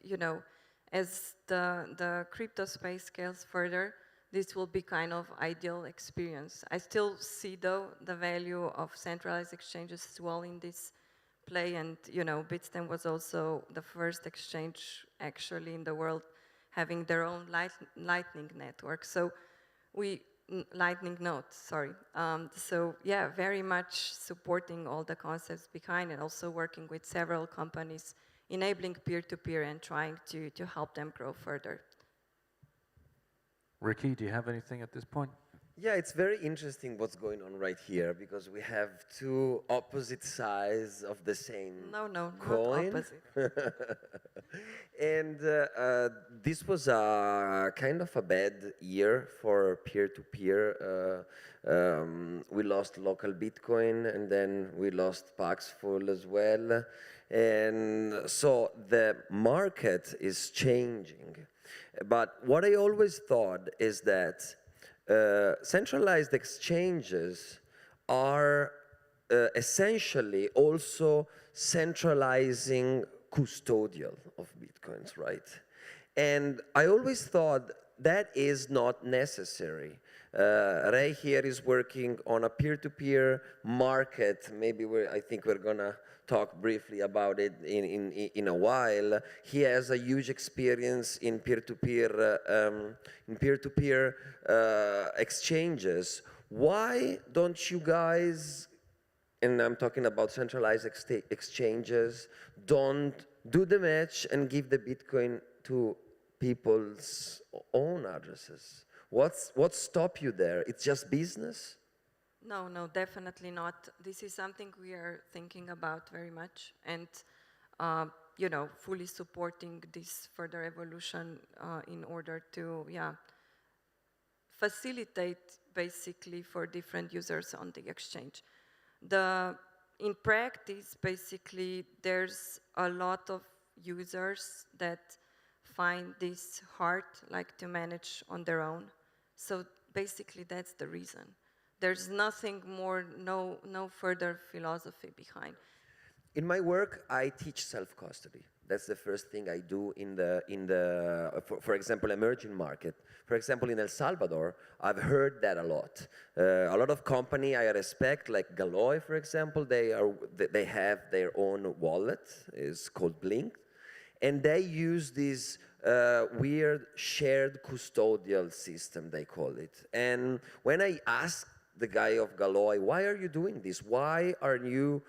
as the crypto space scales further, this will be kind of ideal experience. I still see, though, the value of centralized exchanges as well in this play, and Bitstamp was also the first exchange actually in the world having their own lightning network. So we Lightning nodes, sorry. So yeah, very much supporting all the concepts behind and also working with several companies, enabling peer-to-peer and trying to help them grow further. Ricky, do you have anything at this point? Yeah, it's very interesting what's going on right here because we have two opposite sides of the same coin. Not opposite. And this was a kind of a bad year for peer-to-peer. We lost local Bitcoin and then we lost Paxful as well. And so the market is changing. But what I always thought is that centralized exchanges are essentially also centralizing custodial of Bitcoins, right? And I always thought that is not necessary. Ray here is working on a peer-to-peer market. Maybe I think we're gonna talk briefly about it in a while. He has a huge experience in peer-to-peer exchanges. Why don't you guys, and I'm talking about centralized exchanges, don't do the match and give the Bitcoin to people's own addresses? What stop you there? It's just business? No, no, definitely not. This is something we are thinking about very much, and you know, fully supporting this further evolution in order to, facilitate basically for different users on the exchange. In practice, basically, there's a lot of users that find this hard, like to manage on their own. So basically, that's the reason. There's nothing more, no further philosophy behind. In my work, I teach self-custody. That's the first thing I do for example, emerging market. For example, in El Salvador, I've heard that a lot. A lot of company I respect, like Galoy, for example, they have their own wallet. It's called Blink, and they use this weird shared custodial system, they call it. And when I ask the guy of Galoy, why are you doing this? Why you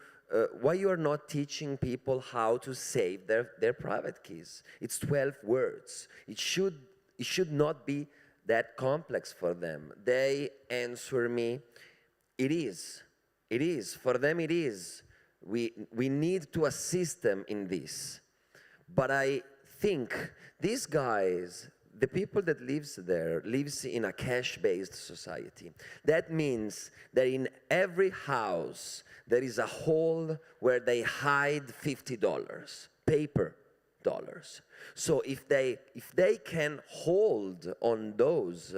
are not teaching people how to save their private keys? It's 12 words. It should not be that complex for them. They answer me, it is. It is. For them, it is. We need to assist them in this. But I think these guys, the people that lives there, lives in a cash-based society. That means that in every house, there is a hole where they hide $50, paper dollars. So if they can hold on those,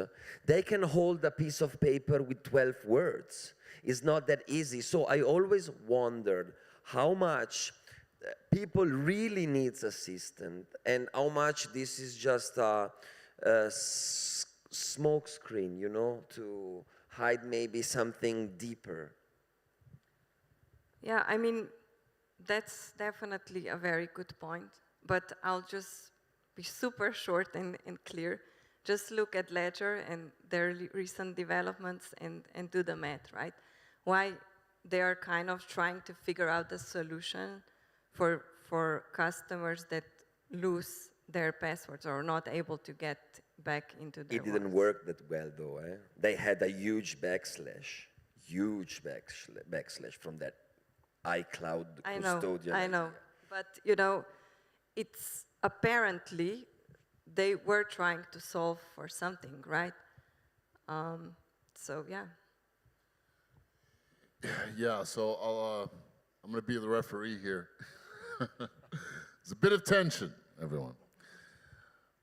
they can hold a piece of paper with 12 words. It's not that easy. So I always wondered how much people really needs assistance and how much this is just a smoke screen, you know, to hide maybe something deeper. Yeah, I mean, that's definitely a very good point, but I'll just be super short and clear. Just look at Ledger and their recent developments and do the math, right? Why they are kind of trying to figure out a solution for customers that lose their passwords or are not able to get back into their It didn't work that well, though. They had a huge backslash from that iCloud custodian. I know. But, you know, it's apparently they were trying to solve for something, right? So, yeah. Yeah, so I'm going to be the referee here. There's a bit of tension, everyone,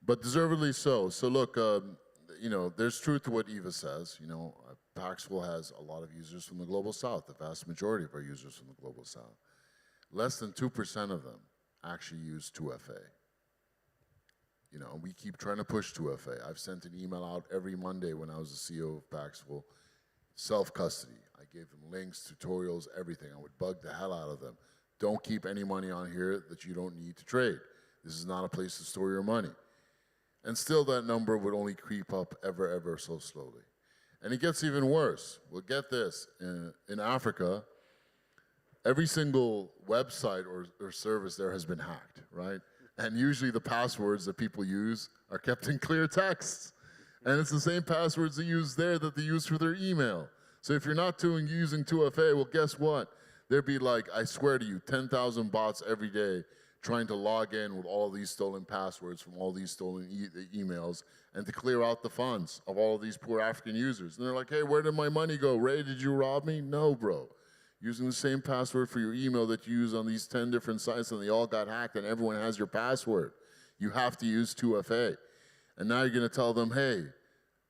but deservedly so. So look, you know, there's truth to what Eva says. You know, Paxful has a lot of users from the Global South, the vast majority of our users from the Global South. Less than 2% of them actually use 2FA. You know, we keep trying to push 2FA. I've sent an email out every Monday when I was the CEO of Paxful, self-custody. I gave them links, tutorials, everything. I would bug the hell out of them. Don't keep any money on here that you don't need to trade. This is not a place to store your money. And still that number would only creep up ever so slowly. And it gets even worse. Well, get this, in Africa, every single website or service there has been hacked, right? And usually the passwords that people use are kept in clear text. And it's the same passwords they use there that they use for their email. So if you're not using 2FA, well, guess what? There'd be like, I swear to you, 10,000 bots every day trying to log in with all these stolen passwords from all these stolen emails and to clear out the funds of all of these poor African users. And they're like, hey, where did my money go? Ray, did you rob me? No, bro. Using the same password for your email that you use on these 10 different sites and they all got hacked and everyone has your password. You have to use 2FA. And now you're going to tell them, hey,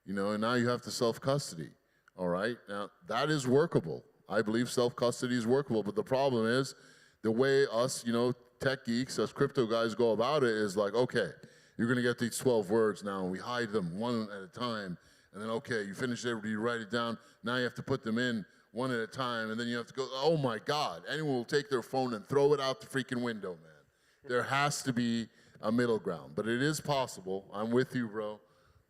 you know, and now you have to self-custody. All right? Now, that is workable. I believe self-custody is workable. But the problem is the way us, you know, tech geeks, us crypto guys go about it is like, okay, you're going to get these 12 words now, and we hide them one at a time. And then, okay, you finish it, you write it down. Now you have to put them in one at a time, and then you have to go, oh my God, anyone will take their phone and throw it out the freaking window, man. There has to be a middle ground, but it is possible. I'm with you, bro.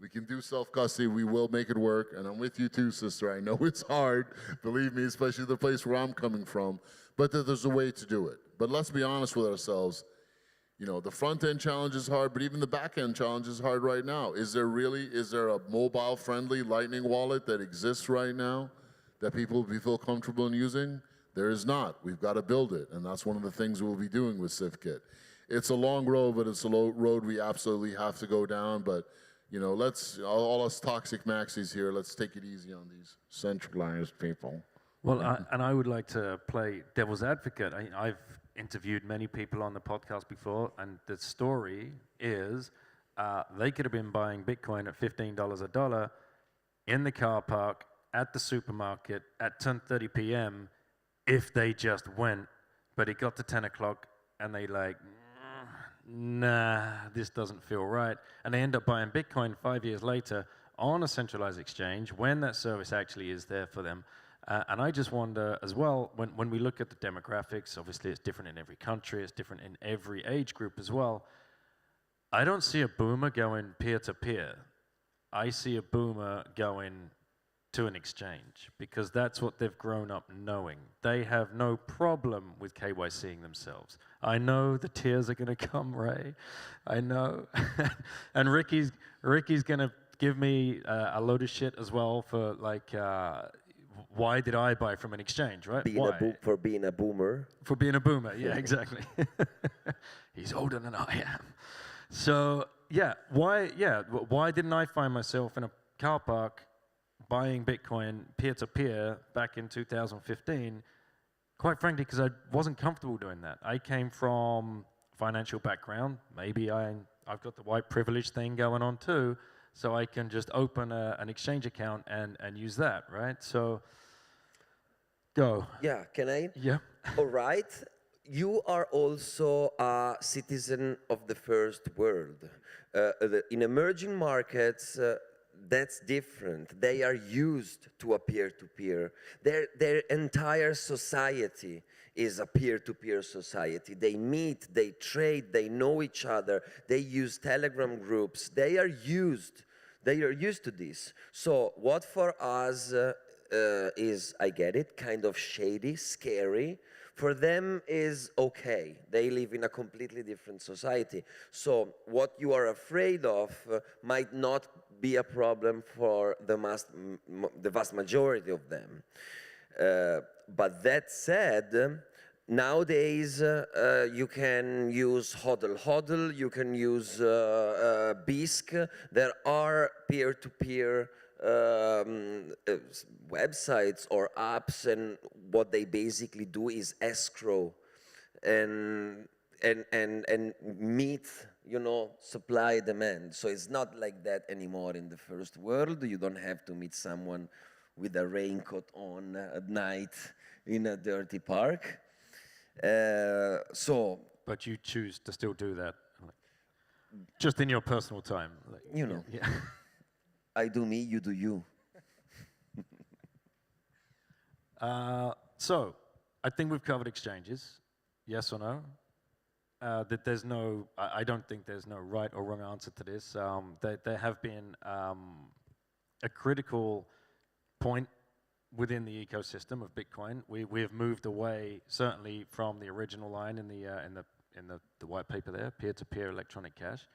We can do self-custody. We will make it work, and I'm with you too, sister. I know it's hard, believe me, especially the place where I'm coming from, but there's a way to do it. But let's be honest with ourselves. You know, the front-end challenge is hard, but even the back-end challenge is hard right now. Is there a mobile-friendly Lightning wallet that exists right now that people will feel comfortable in using? There is not. We've got to build it, and that's one of the things we'll be doing with SIFKit. It's a long road, but it's a road we absolutely have to go down. But, you know, let's, all us toxic maxis here, let's take it easy on these centralized people. Well, and I would like to play devil's advocate. I've interviewed many people on the podcast before, and the story is they could have been buying Bitcoin at $15 a dollar in the car park, at the supermarket, at 10:30 p.m. if they just went, but it got to 10 o'clock, and they like, nah, this doesn't feel right. And they end up buying Bitcoin 5 years later on a centralized exchange when that service actually is there for them. And I just wonder as well, when we look at the demographics, obviously it's different in every country, it's different in every age group as well. I don't see a boomer going peer-to-peer. I see a boomer going to an exchange because that's what they've grown up knowing. They have no problem with KYCing themselves. I know the tears are going to come, Ray. I know. And Ricky's going to give me a load of shit as well for like, why did I buy from an exchange, right? For being a boomer. For being a boomer, yeah, exactly. He's older than I am. So, yeah, why didn't I find myself in a car park buying Bitcoin peer-to-peer back in 2015? Quite frankly, because I wasn't comfortable doing that. I came from financial background. Maybe I've got the white privilege thing going on too, so I can just open an exchange account and use that, right? So, go. Yeah, can I? Yeah. All right. You are also a citizen of the first world. In emerging markets, that's different. They are used to a peer-to-peer. Their entire society is a peer-to-peer society. They meet, they trade, they know each other, they use Telegram groups. They are used to this. So what for us is, I get it, kind of shady, scary. For them is okay. They live in a completely different society. So what you are afraid of might not be a problem for the vast majority of them. But that said, nowadays you can use HODL, you can use BISC. There are peer-to-peer websites or apps, and what they basically do is escrow and meet, you know, supply demand. So it's not like that anymore in the first world. You don't have to meet someone with a raincoat on at night in a dirty park. But you choose to still do that, just in your personal time, like, you know. Yeah. I do me, you do you. So, I think we've covered exchanges. Yes or no? That there's no. I don't think there's no right or wrong answer to this. There have been a critical point within the ecosystem of Bitcoin. We have moved away certainly from the original line in the white paper there, peer-to-peer electronic cash.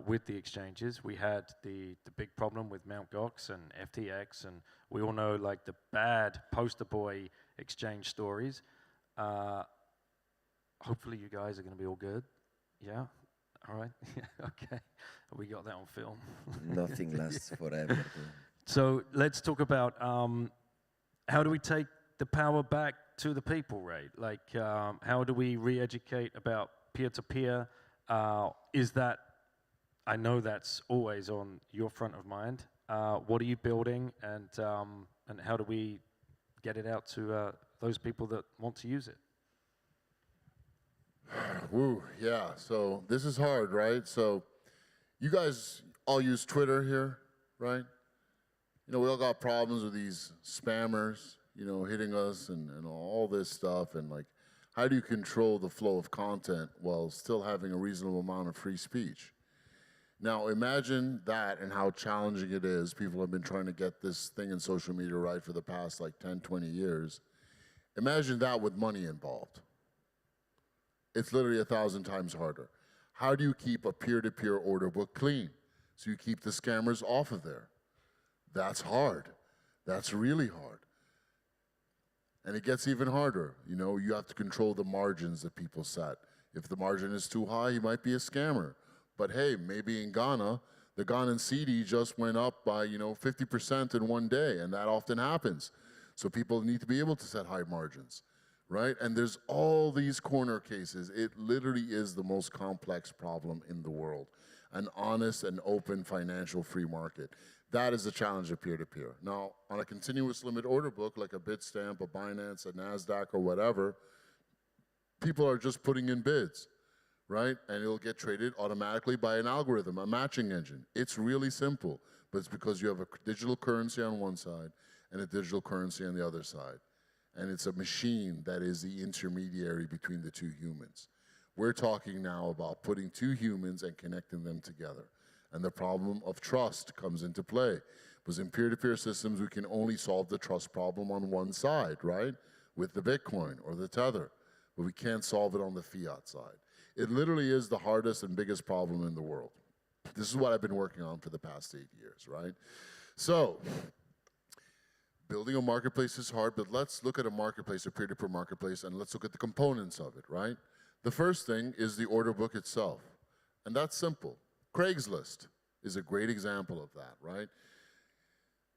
With the exchanges, we had the big problem with Mt. Gox and FTX, and we all know like the bad poster boy exchange stories. Hopefully you guys are going to be all good. Yeah? All right? Yeah, okay. We got that on film. Nothing lasts forever. So let's talk about how do we take the power back to the people, Ray? Like, how do we re-educate about peer-to-peer? Is that, I know that's always on your front of mind. What are you building, and how do we get it out to those people that want to use it? Woo, yeah, so this is hard, right? So you guys all use Twitter here, right? You know, we all got problems with these spammers, you know, hitting us and all this stuff. And like, how do you control the flow of content while still having a reasonable amount of free speech? Now, imagine that and how challenging it is. People have been trying to get this thing in social media right for the past like 10, 20 years. Imagine that with money involved. It's literally 1,000 times harder. How do you keep a peer-to-peer order book clean so you keep the scammers off of there? That's hard. That's really hard. And it gets even harder. You know, you have to control the margins that people set. If the margin is too high, you might be a scammer. But hey, maybe in Ghana, the Ghanan cedi just went up by, 50% in one day, and that often happens. So people need to be able to set high margins, right? And there's all these corner cases. It literally is the most complex problem in the world. An honest and open financial free market. That is the challenge of peer-to-peer. Now, on a continuous limit order book, like a Bitstamp, a Binance, a NASDAQ, or whatever, people are just putting in bids, right? And it'll get traded automatically by an algorithm, a matching engine. It's really simple, but it's because you have a digital currency on one side and a digital currency on the other side. And it's a machine that is the intermediary between the two humans. We're talking now about putting two humans and connecting them together. And the problem of trust comes into play. Because in peer-to-peer systems, we can only solve the trust problem on one side, right? With the Bitcoin or the Tether. But we can't solve it on the fiat side. It literally is the hardest and biggest problem in the world. This is what I've been working on for the past 8 years, right? So, building a marketplace is hard, but let's look at a marketplace, a peer-to-peer marketplace, and let's look at the components of it, right? The first thing is the order book itself. And that's simple. Craigslist is a great example of that, right?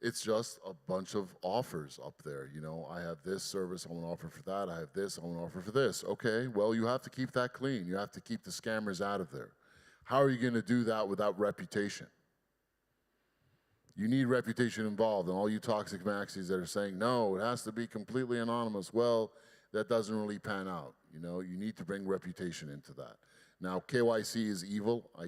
It's just a bunch of offers up there. You know, I have this service, I want to offer for that. I have this, I want to offer for this. Okay, well, you have to keep that clean. You have to keep the scammers out of there. How are you going to do that without reputation? You need reputation involved, and all you toxic maxis that are saying, no, it has to be completely anonymous. Well, that doesn't really pan out. You know, you need to bring reputation into that. Now, KYC is evil. I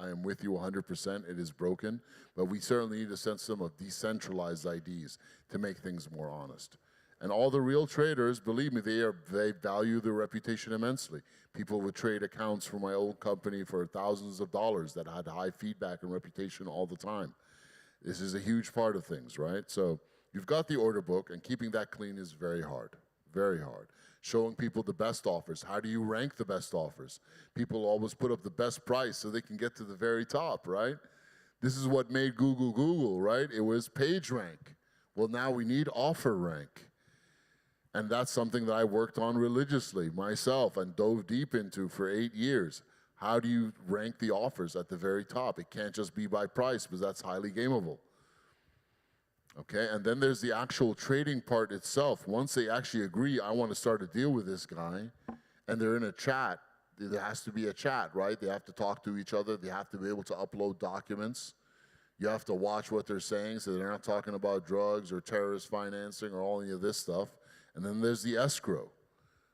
am with you 100%. It is broken. But we certainly need a system of decentralized IDs to make things more honest. And all the real traders, believe me, they value their reputation immensely. People would trade accounts for my old company for thousands of dollars that had high feedback and reputation all the time. This is a huge part of things, right? So you've got the order book, and keeping that clean is very hard, very hard. Showing people the best offers. How do you rank the best offers? People always put up the best price so they can get to the very top, right? This is what made Google Google, right? It was page rank. Well, now we need offer rank. And that's something that I worked on religiously myself and dove deep into for 8 years. How do you rank the offers at the very top? It can't just be by price because that's highly gameable. Okay, and then there's the actual trading part itself. Once they actually agree, I want to start a deal with this guy, and they're in a chat, there has to be a chat, right? They have to talk to each other. They have to be able to upload documents. You have to watch what they're saying so they're not talking about drugs or terrorist financing or all any of this stuff. And then there's the escrow,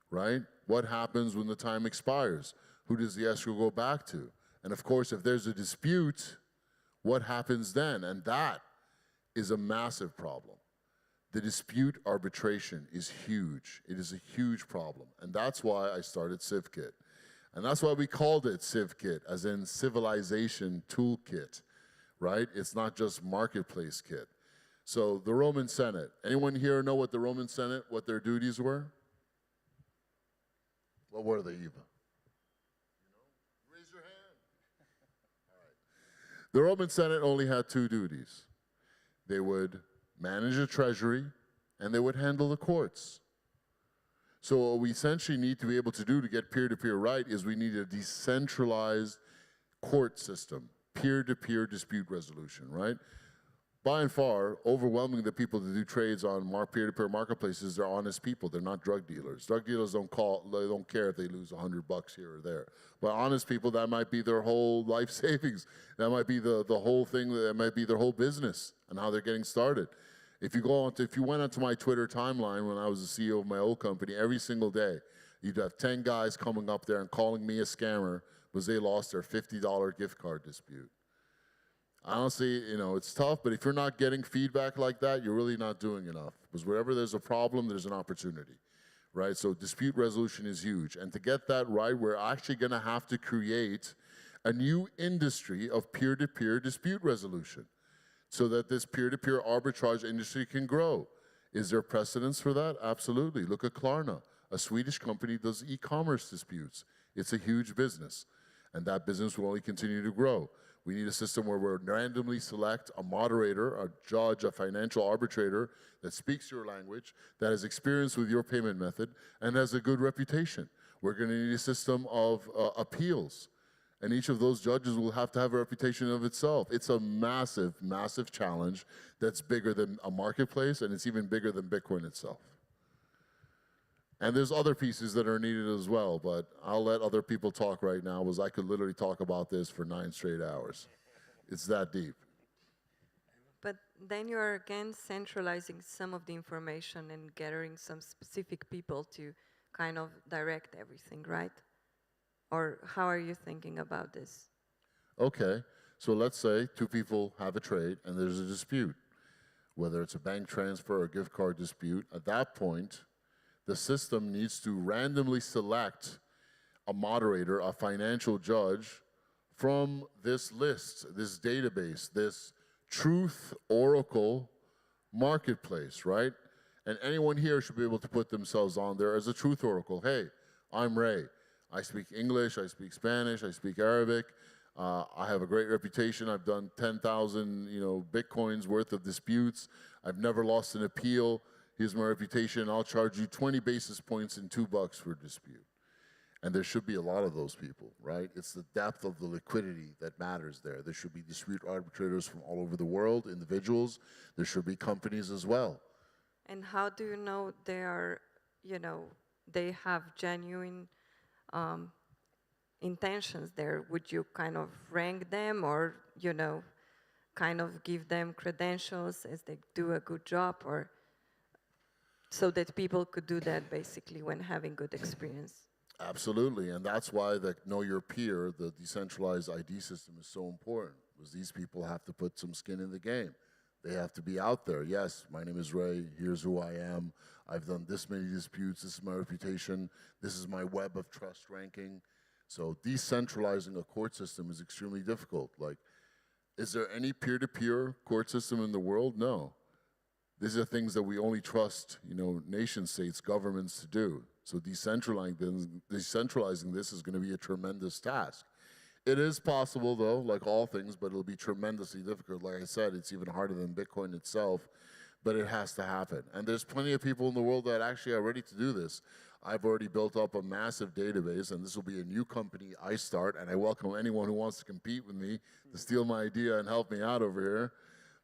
right? What happens when the time expires? Who does the escrow go back to? And of course, if there's a dispute, what happens then? And that is a massive problem. The dispute arbitration is huge. It is a huge problem. And that's why I started CivKit. And that's why we called it CivKit, as in Civilization Toolkit, right? It's not just Marketplace Kit. So the Roman Senate. Anyone here know what the Roman Senate, what their duties were? What were they, Eva? You know? Raise your hand. All right. The Roman Senate only had two duties. They would manage the treasury, and they would handle the courts. So what we essentially need to be able to do to get peer-to-peer right is we need a decentralized court system, peer-to-peer dispute resolution, right? By and far, overwhelming the people that do trades on peer-to-peer marketplaces are honest people. They're not drug dealers. Drug dealers they don't care if they lose $100 here or there. But honest people, that might be their whole life savings. That might be the whole thing. That might be their whole business and how they're getting started. If you went onto my Twitter timeline when I was the CEO of my old company, every single day, you'd have 10 guys coming up there and calling me a scammer because they lost their $50 gift card dispute. Honestly, it's tough, but if you're not getting feedback like that, you're really not doing enough. Because wherever there's a problem, there's an opportunity, right? So dispute resolution is huge. And to get that right, we're actually going to have to create a new industry of peer-to-peer dispute resolution so that this peer-to-peer arbitrage industry can grow. Is there precedence for that? Absolutely. Look at Klarna. A Swedish company does e-commerce disputes. It's a huge business, and that business will only continue to grow. We need a system where we randomly select a moderator, a judge, a financial arbitrator that speaks your language, that has experience with your payment method, and has a good reputation. We're going to need a system of appeals, and each of those judges will have to have a reputation of itself. It's a massive, massive challenge that's bigger than a marketplace, and it's even bigger than Bitcoin itself. And there's other pieces that are needed as well, but I'll let other people talk right now because I could literally talk about this for 9 straight hours. It's that deep. But then you're again centralizing some of the information and gathering some specific people to kind of direct everything, right? Or how are you thinking about this? Okay, so let's say 2 people have a trade and there's a dispute, whether it's a bank transfer or a gift card dispute. At that point, the system needs to randomly select a moderator, a financial judge, from this list, this database, this truth oracle marketplace, right? And anyone here should be able to put themselves on there as a truth oracle. Hey, I'm Ray. I speak English, I speak Spanish, I speak Arabic. I have a great reputation. I've done 10,000, Bitcoins worth of disputes. I've never lost an appeal. Here's my reputation. I'll charge you 20 basis points and $2 for a dispute. And there should be a lot of those people, right? It's the depth of the liquidity that matters there. There should be dispute arbitrators from all over the world, individuals. There should be companies as well. And how do you know they are, they have genuine intentions there? Would you kind of rank them or, kind of give them credentials as they do a good job, or so that people could do that basically when having good experience? Absolutely, and that's why the Know Your Peer, the decentralized ID system, is so important, because these people have to put some skin in the game. They have to be out there. Yes, my name is Ray, here's who I am, I've done this many disputes, this is my reputation, this is my web of trust ranking. So decentralizing a court system is extremely difficult. Like, is there any peer-to-peer court system in the world? No. These are things that we only trust, nation states, governments to do. So decentralizing this is going to be a tremendous task. It is possible, though, like all things, but it'll be tremendously difficult. Like I said, it's even harder than Bitcoin itself, but it has to happen. And there's plenty of people in the world that actually are ready to do this. I've already built up a massive database, and this will be a new company I start, and I welcome anyone who wants to compete with me to steal my idea and help me out over here,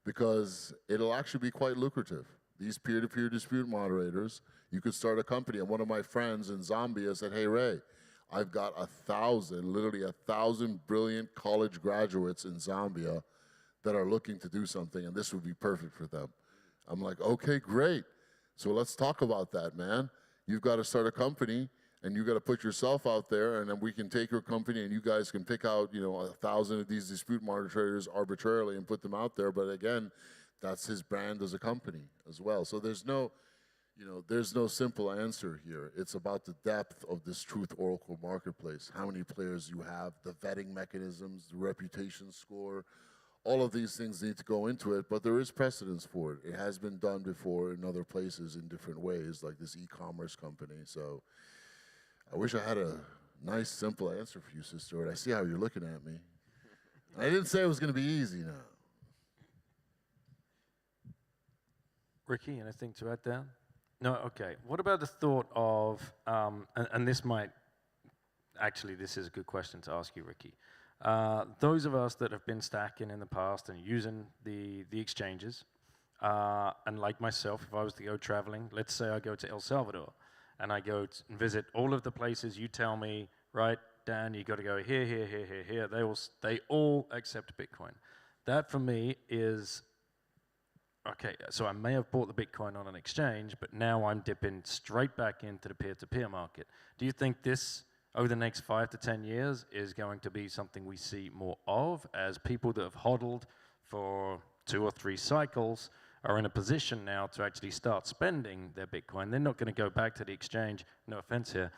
because it'll actually be quite lucrative. These peer-to-peer dispute moderators, you could start a company. And one of my friends in Zambia said, hey, Ray, I've got 1,000, literally 1,000 brilliant college graduates in Zambia that are looking to do something, and this would be perfect for them. I'm like, okay, great. So let's talk about that, man. You've got to start a company, and you've got to put yourself out there, and then we can take your company, and you guys can pick out, 1,000 of these dispute moderators arbitrarily and put them out there. But again, that's his brand as a company as well. So there's no simple answer here. It's about the depth of this truth oracle marketplace, how many players you have, the vetting mechanisms, the reputation score, all of these things need to go into it, but there is precedence for it. It has been done before in other places in different ways, like this e-commerce company. So I wish I had a nice, simple answer for you, Sister. I see how you're looking at me. I didn't say it was going to be easy now. Ricky, anything to add there? No, okay. What about the thought of, and this might, actually this is a good question to ask you, Ricky. Those of us that have been stacking in the past and using the exchanges, and like myself, if I was to go traveling, let's say I go to El Salvador, and I go and visit all of the places you tell me, right, Dan, you got to go here, here, here, here, here. They all accept Bitcoin. That for me is, okay, so I may have bought the Bitcoin on an exchange, but now I'm dipping straight back into the peer-to-peer market. Do you think this, over the next 5 to 10 years, is going to be something we see more of as people that have hodled for 2 or 3 cycles are in a position now to actually start spending their Bitcoin? They're not going to go back to the exchange. No offense here.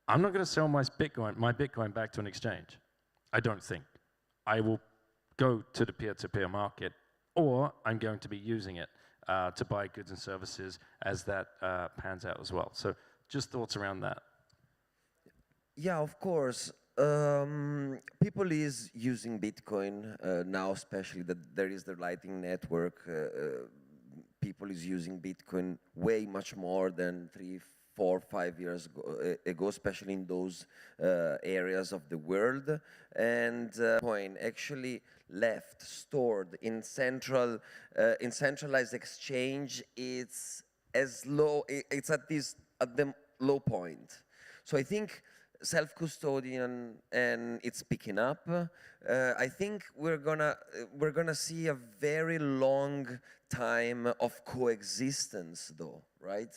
I'm not going to sell my Bitcoin back to an exchange. I don't think. I will go to the peer-to-peer market, or I'm going to be using it to buy goods and services as that pans out as well. So just thoughts around that. Yeah, of course. People is using Bitcoin now, especially that there is the Lightning Network. People is using Bitcoin way much more than 3, 4, 5 years ago, especially in those areas of the world. And Bitcoin actually left stored in centralized exchange. It's as low. It's at the low point. So I think self-custodian, and it's picking up. I think we're gonna see a very long time of coexistence, though, right?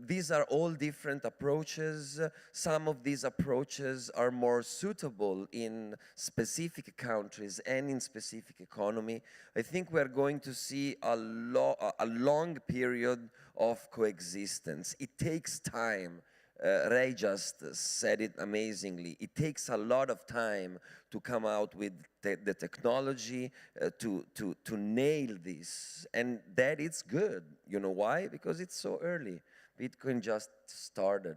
These are all different approaches. Some of these approaches are more suitable in specific countries and in specific economy. I think we're going to see a long period of coexistence. It takes time. Ray just said it amazingly. It takes a lot of time to come out with the technology to nail this, and that it's good. You know why? Because it's so early. Bitcoin just started.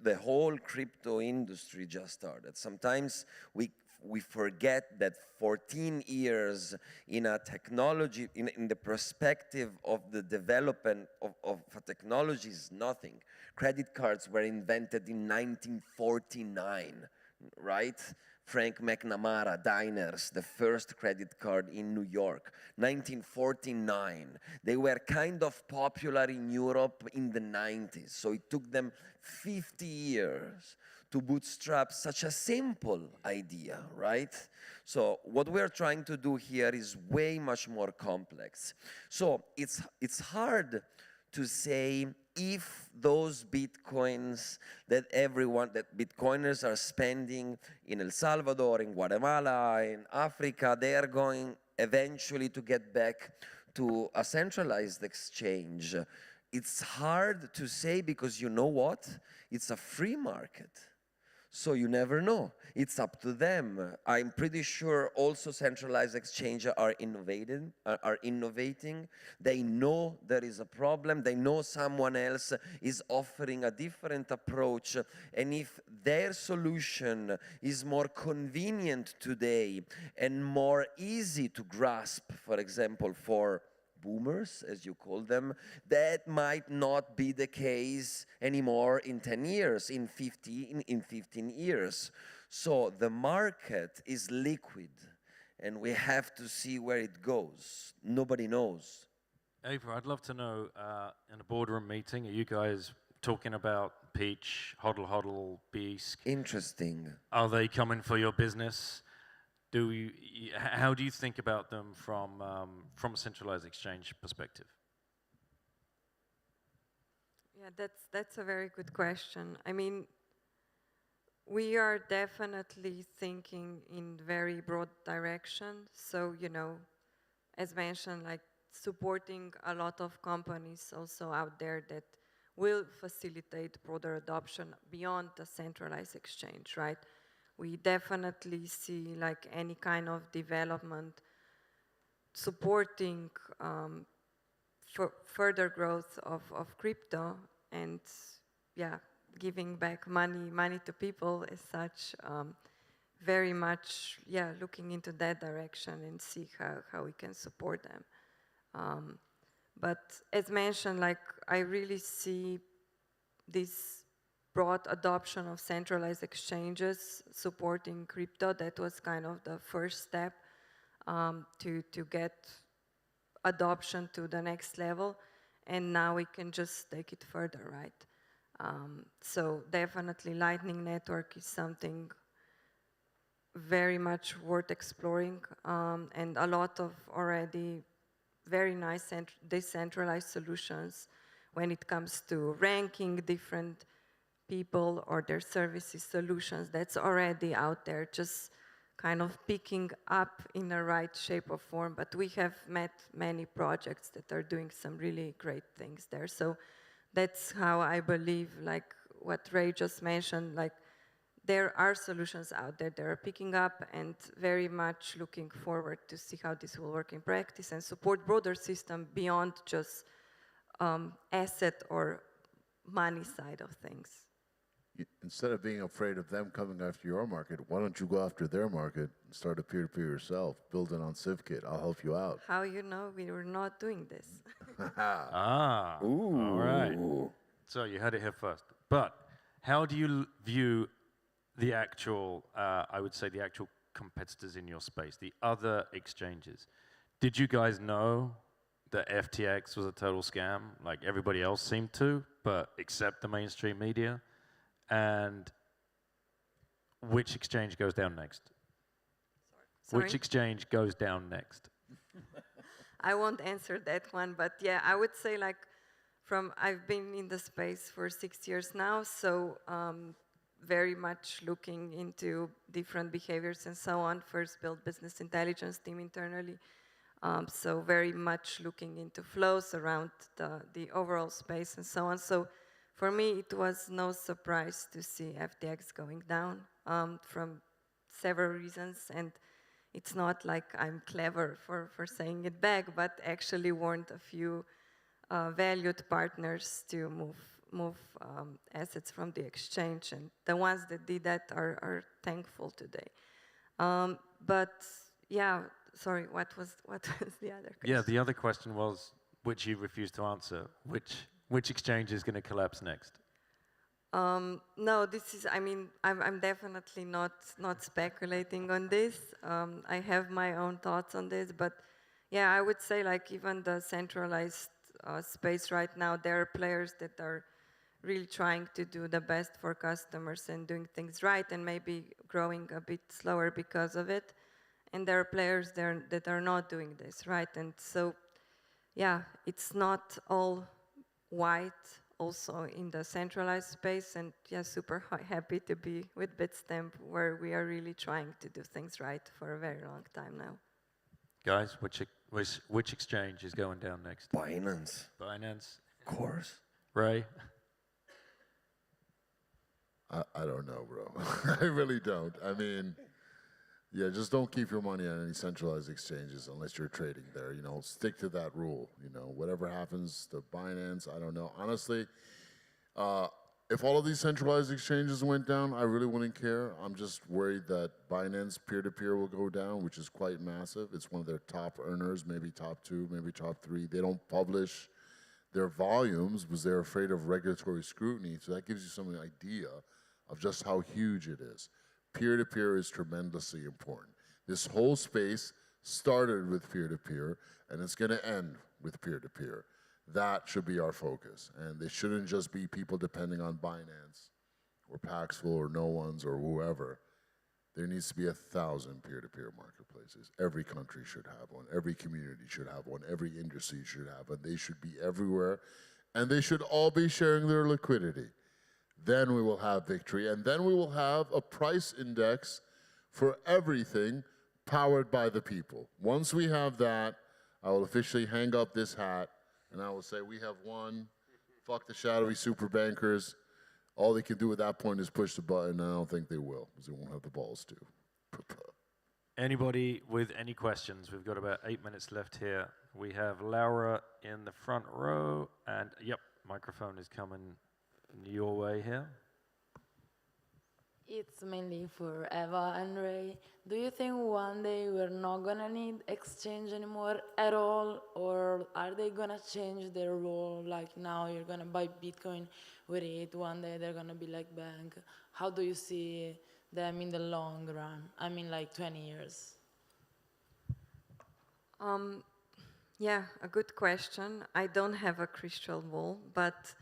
The whole crypto industry just started. Sometimes we forget that 14 years in a technology, in the perspective of the development of a technology is nothing. Credit cards were invented in 1949, right? Frank McNamara, Diners, the first credit card in New York, 1949. They were kind of popular in Europe in the 90s, so it took them 50 years to bootstrap such a simple idea, right? So what we're trying to do here is way much more complex. So it's hard to say if those Bitcoins that Bitcoiners are spending in El Salvador, in Guatemala, in Africa, they are going eventually to get back to a centralized exchange. It's hard to say because you know what? It's a free market. So you never know. It's up to them. I'm pretty sure also centralized exchanges are innovating. They know there is a problem. They know someone else is offering a different approach. And if their solution is more convenient today and more easy to grasp, for example, for boomers, as you call them, that might not be the case anymore in 10 years, in 15 years. So the market is liquid, and we have to see where it goes. Nobody knows. Ava, I'd love to know, in a boardroom meeting, are you guys talking about Peach, Hodl, Beast? Interesting. Are they coming for your business? How do you think about them from a centralized exchange perspective? Yeah, that's a very good question. I mean, we are definitely thinking in very broad direction. So, you know, as mentioned, like supporting a lot of companies also out there that will facilitate broader adoption beyond the centralized exchange, right? we definitely see like any kind of development supporting further growth of crypto and yeah, giving back money to people as such. Very much, yeah, looking into that direction and see how we can support them. But as mentioned, like I really see this broad adoption of centralized exchanges supporting crypto. That was kind of the first step to get adoption to the next level. And now we can just take it further, right? So definitely Lightning Network is something very much worth exploring, and a lot of already very nice decentralized solutions when it comes to ranking different people or their services solutions. That's already out there, just kind of picking up in the right shape or form. But we have met many projects that are doing some really great things there. So that's how I believe, like what Ray just mentioned, like there are solutions out there that are picking up, and very much looking forward to see how this will work in practice and support broader system beyond just asset or money side of things. Instead of being afraid of them coming after your market, why don't you go after their market and start a peer-to-peer yourself? Build it on CivKit. I'll help you out. How you know we were not doing this? Ooh. All right. So you heard it here first. But how do you view the actual, I would say the actual competitors in your space, the other exchanges? Did you guys know that FTX was a total scam, like everybody else seemed to, but except the mainstream media? And which exchange goes down next? Sorry? Which exchange goes down next? I won't answer that one, but yeah, I would say like I've been in the space for 6 years now, so very much looking into different behaviors and so on. First built business intelligence team internally. So very much looking into flows around the overall space and so on. So for me, it was no surprise to see FTX going down from several reasons. And it's not like I'm clever for saying it back, but actually warned a few valued partners to move assets from the exchange, and the ones that did that are thankful today. But yeah, sorry, what was the other question? Yeah, the other question was, which you refused to answer. Which exchange is going to collapse next? No, this is, I mean, I'm definitely not speculating on this. I have my own thoughts on this, but yeah, I would say like even the centralized space right now, there are players that are really trying to do the best for customers and doing things right, and maybe growing a bit slower because of it. And there are players there that are not doing this, right? And so, yeah, it's not all white also in the centralized space, and yeah, super happy to be with Bitstamp, where we are really trying to do things right for a very long time now. Guys, which exchange is going down next? Binance. Binance. Of course. Ray? I don't know, bro. I really don't. I mean, yeah, just don't keep your money on any centralized exchanges unless you're trading there. You know, stick to that rule. You know, whatever happens to Binance, I don't know. Honestly, if all of these centralized exchanges went down, I really wouldn't care. I'm just worried that Binance peer-to-peer will go down, which is quite massive. It's one of their top earners, maybe top 2, maybe top 3. They don't publish their volumes because they're afraid of regulatory scrutiny. So that gives you some idea of just how huge it is. Peer-to-peer is tremendously important. This whole space started with peer-to-peer, and it's going to end with peer-to-peer. That should be our focus, and they shouldn't just be people depending on Binance or Paxful or No One's or whoever. There needs to be 1,000 peer-to-peer marketplaces. Every country should have one. Every community should have one. Every industry should have one. They should be everywhere, and they should all be sharing their liquidity. Then we will have victory, and then we will have a price index for everything powered by the people. Once we have that, I will officially hang up this hat, and I will say we have won. Fuck the shadowy super bankers. All they can do at that point is push the button, and I don't think they will, because they won't have the balls to. Anybody with any questions? We've got about 8 minutes left here. We have Laura in the front row, and yep, microphone is coming your way here. It's mainly for Eva and Ray. Do you think one day we're not gonna need exchange anymore at all, or are they gonna change their role? Like now you're gonna buy Bitcoin with it, one day they're gonna be like bank. How do you see them in the long run? I mean like 20 years. Yeah, a good question. I don't have a crystal ball, but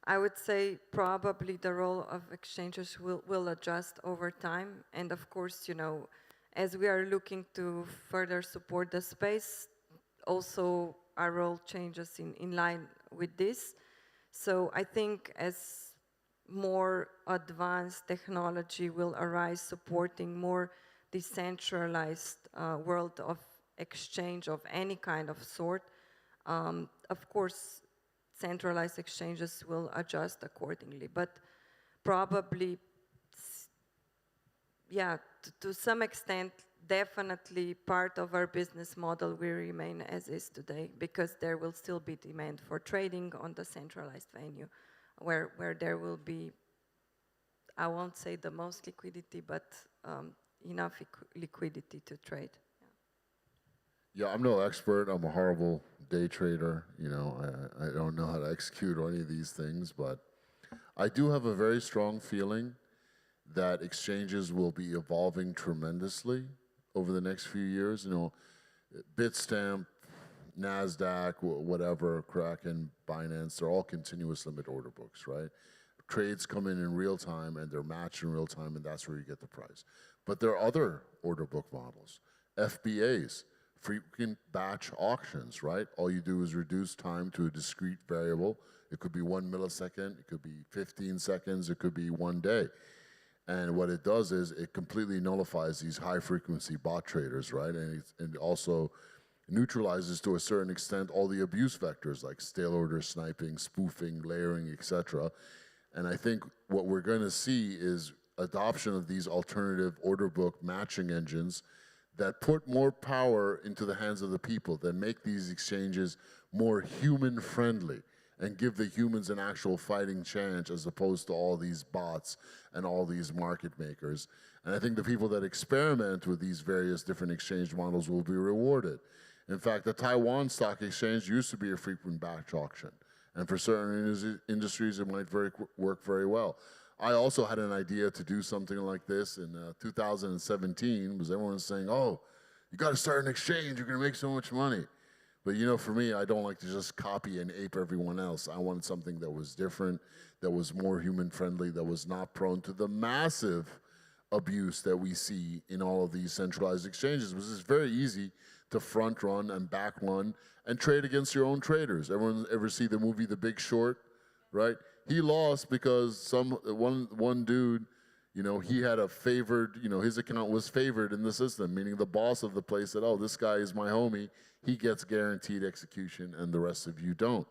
I would say probably the role of exchanges will adjust over time. And of course, you know, as we are looking to further support the space, also our role changes in line with this. So I think as more advanced technology will arise supporting more decentralized world of exchange of any kind of sort, of course, centralized exchanges will adjust accordingly. But probably, yeah, to some extent, definitely part of our business model will remain as is today, because there will still be demand for trading on the centralized venue, where there will be, I won't say the most liquidity, but enough liquidity to trade. Yeah, I'm no expert. I'm a horrible day trader. You know, I don't know how to execute any of these things, but I do have a very strong feeling that exchanges will be evolving tremendously over the next few years. You know, Bitstamp, NASDAQ, whatever, Kraken, Binance, they're all continuous limit order books, right? Trades come in real time, and they're matched in real time, and that's where you get the price. But there are other order book models, FBAs, frequent batch auctions, right? All you do is reduce time to a discrete variable. It could be 1 millisecond, it could be 15 seconds, it could be 1 day. And what it does is it completely nullifies these high-frequency bot traders, right? And it also neutralizes to a certain extent all the abuse vectors like stale order sniping, spoofing, layering, etc. And I think what we're going to see is adoption of these alternative order book matching engines that put more power into the hands of the people, that make these exchanges more human-friendly and give the humans an actual fighting chance as opposed to all these bots and all these market makers. And I think the people that experiment with these various different exchange models will be rewarded. In fact, the Taiwan Stock Exchange used to be a frequent batch auction. And for certain industries, it might work very well. I also had an idea to do something like this in 2017, because everyone was saying, oh, you got to start an exchange, you're going to make so much money. But you know, for me, I don't like to just copy and ape everyone else. I wanted something that was different, that was more human-friendly, that was not prone to the massive abuse that we see in all of these centralized exchanges, because it's very easy to front run and back run and trade against your own traders. Everyone ever see the movie The Big Short, right? He lost because one dude, you know, he had a favored, you know, his account was favored in the system, meaning the boss of the place said, oh, this guy is my homie, he gets guaranteed execution and the rest of you don't.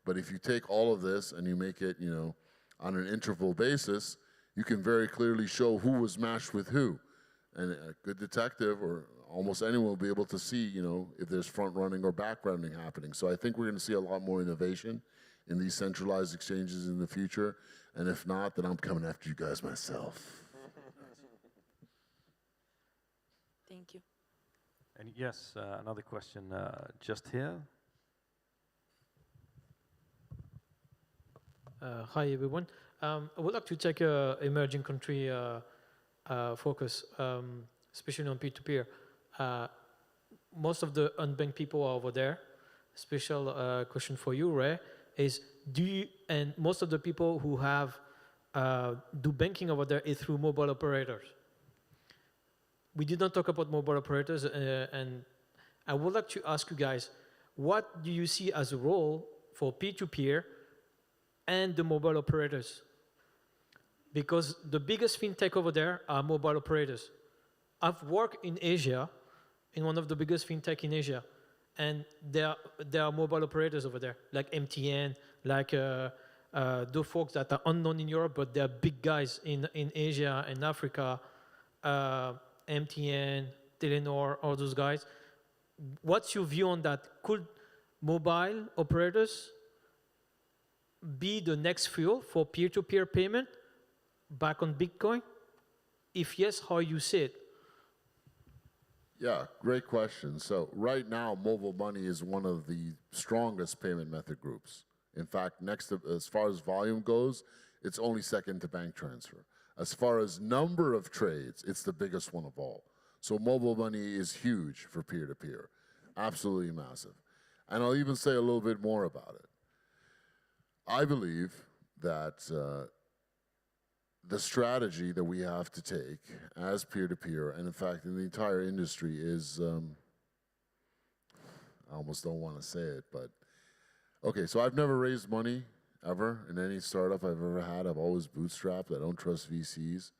But if you take all of this and you make it, you know, on an interval basis, you can very clearly show who was matched with who. And a good detective or almost anyone will be able to see, you know, if there's front running or back running happening. So I think we're going to see a lot more innovation in these centralized exchanges in the future. And if not, then I'm coming after you guys myself. Thank you. And yes, another question just here. Hi, everyone. I would like to take an emerging country focus, especially on peer-to-peer. Most of the unbanked people are over there. Special question for you, Ray, is and most of the people who have do banking over there is through mobile operators. We did not talk about mobile operators, and I would like to ask you guys, what do you see as a role for peer-to-peer and the mobile operators? Because the biggest fintech over there are mobile operators. I've worked in Asia, in one of the biggest fintech in Asia, and there are mobile operators over there, like MTN, like those folks that are unknown in Europe, but they're big guys in Asia and Africa, MTN, Telenor, all those guys. What's your view on that? Could mobile operators be the next fuel for peer-to-peer payment back on Bitcoin? If yes, how you see it? Yeah, great question. So right now, mobile money is one of the strongest payment method groups. In fact, next to, as far as volume goes, it's only second to bank transfer. As far as number of trades, it's the biggest one of all. So mobile money is huge for peer-to-peer, absolutely massive. And I'll even say a little bit more about it. I believe that the strategy that we have to take as peer-to-peer, and in fact in the entire industry, is, I almost don't want to say it, but, okay, so I've never raised money ever in any startup I've ever had. I've always bootstrapped. I don't trust VCs.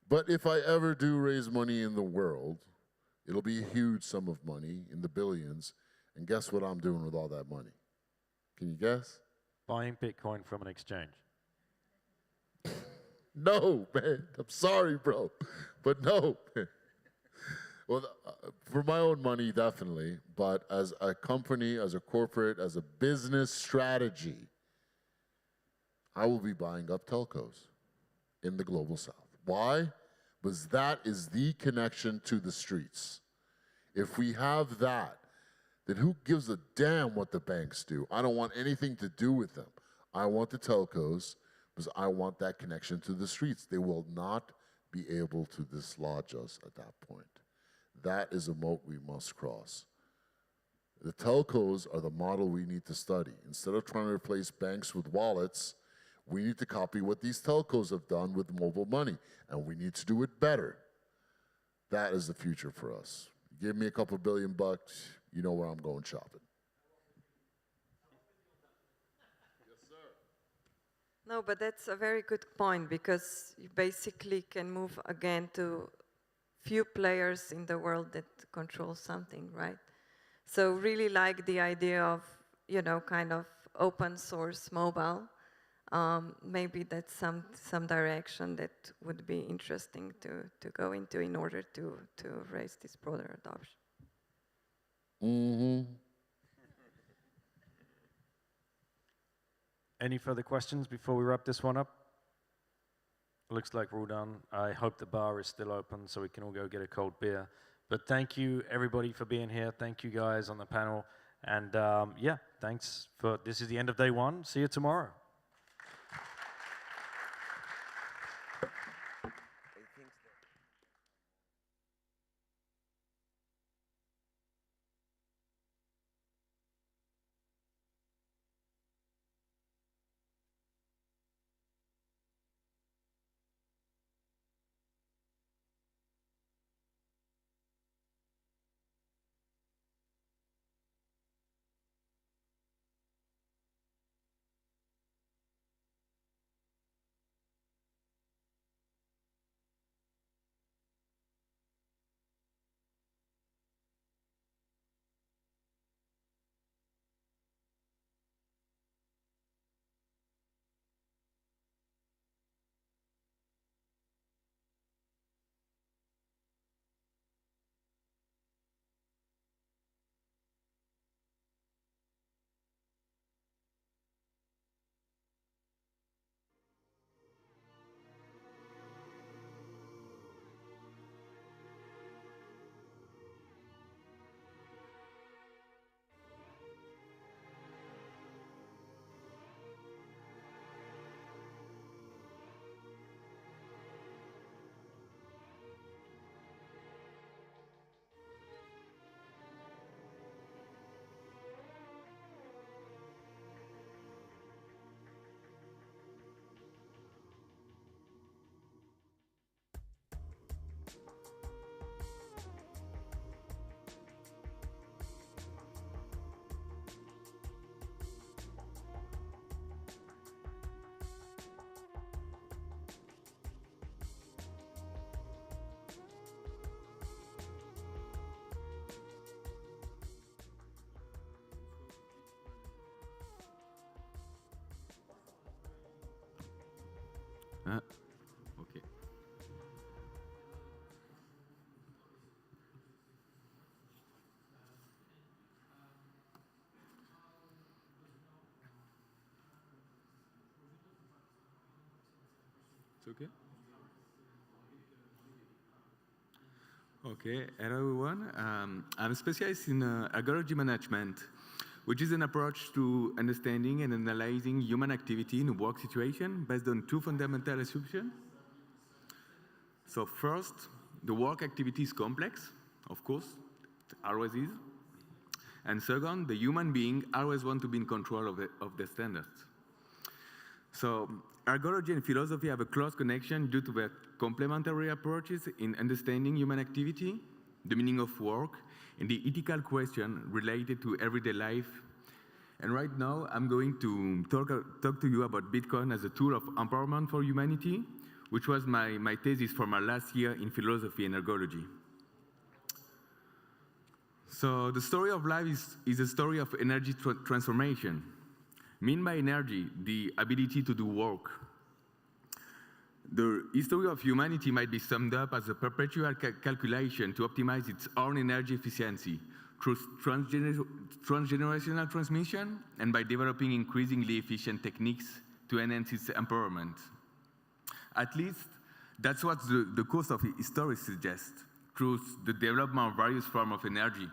But if I ever do raise money in the world, it'll be a huge sum of money in the billions. And guess what I'm doing with all that money? Can you guess? Buying Bitcoin from an exchange. No, man. I'm sorry, bro. But no. Well, for my own money, definitely. But as a company, as a corporate, as a business strategy, I will be buying up telcos in the global south. Why? Because that is the connection to the streets. If we have that, then who gives a damn what the banks do? I don't want anything to do with them. I want the telcos because I want that connection to the streets. They will not be able to dislodge us at that point. That is a moat we must cross. The telcos are the model we need to study. Instead of trying to replace banks with wallets, we need to copy what these telcos have done with mobile money, and we need to do it better. That is the future for us. Give me a couple $billion, you know where I'm going shopping. No, but that's a very good point, because you basically can move again to few players in the world that control something, right? So really like the idea of, kind of open source mobile. Maybe that's some direction that would be interesting to go into in order to raise this broader adoption. Mm-hmm. Any further questions before we wrap this one up? Looks like we're all done. I hope the bar is still open so we can all go get a cold beer. But thank you, everybody, for being here. Thank you, guys, on the panel. And yeah, thanks for, this is the end of day one. See you tomorrow. Okay. It's okay? Okay, hello everyone. I'm a specialist in algorithm management, which is an approach to understanding and analyzing human activity in a work situation based on two fundamental assumptions. So first, the work activity is complex, of course, it always is. And second, the human being always want to be in control of the standards. So ergology and philosophy have a close connection due to their complementary approaches in understanding human activity, the meaning of work, and the ethical question related to everyday life. And right now, I'm going to talk to you about Bitcoin as a tool of empowerment for humanity, which was my thesis for my last year in philosophy and ergology. So the story of life is a story of energy transformation. Mean by energy, the ability to do work. The history of humanity might be summed up as a perpetual calculation to optimize its own energy efficiency through transgenerational transmission and by developing increasingly efficient techniques to enhance its empowerment. At least, that's what the course of history suggests, through the development of various forms of energy,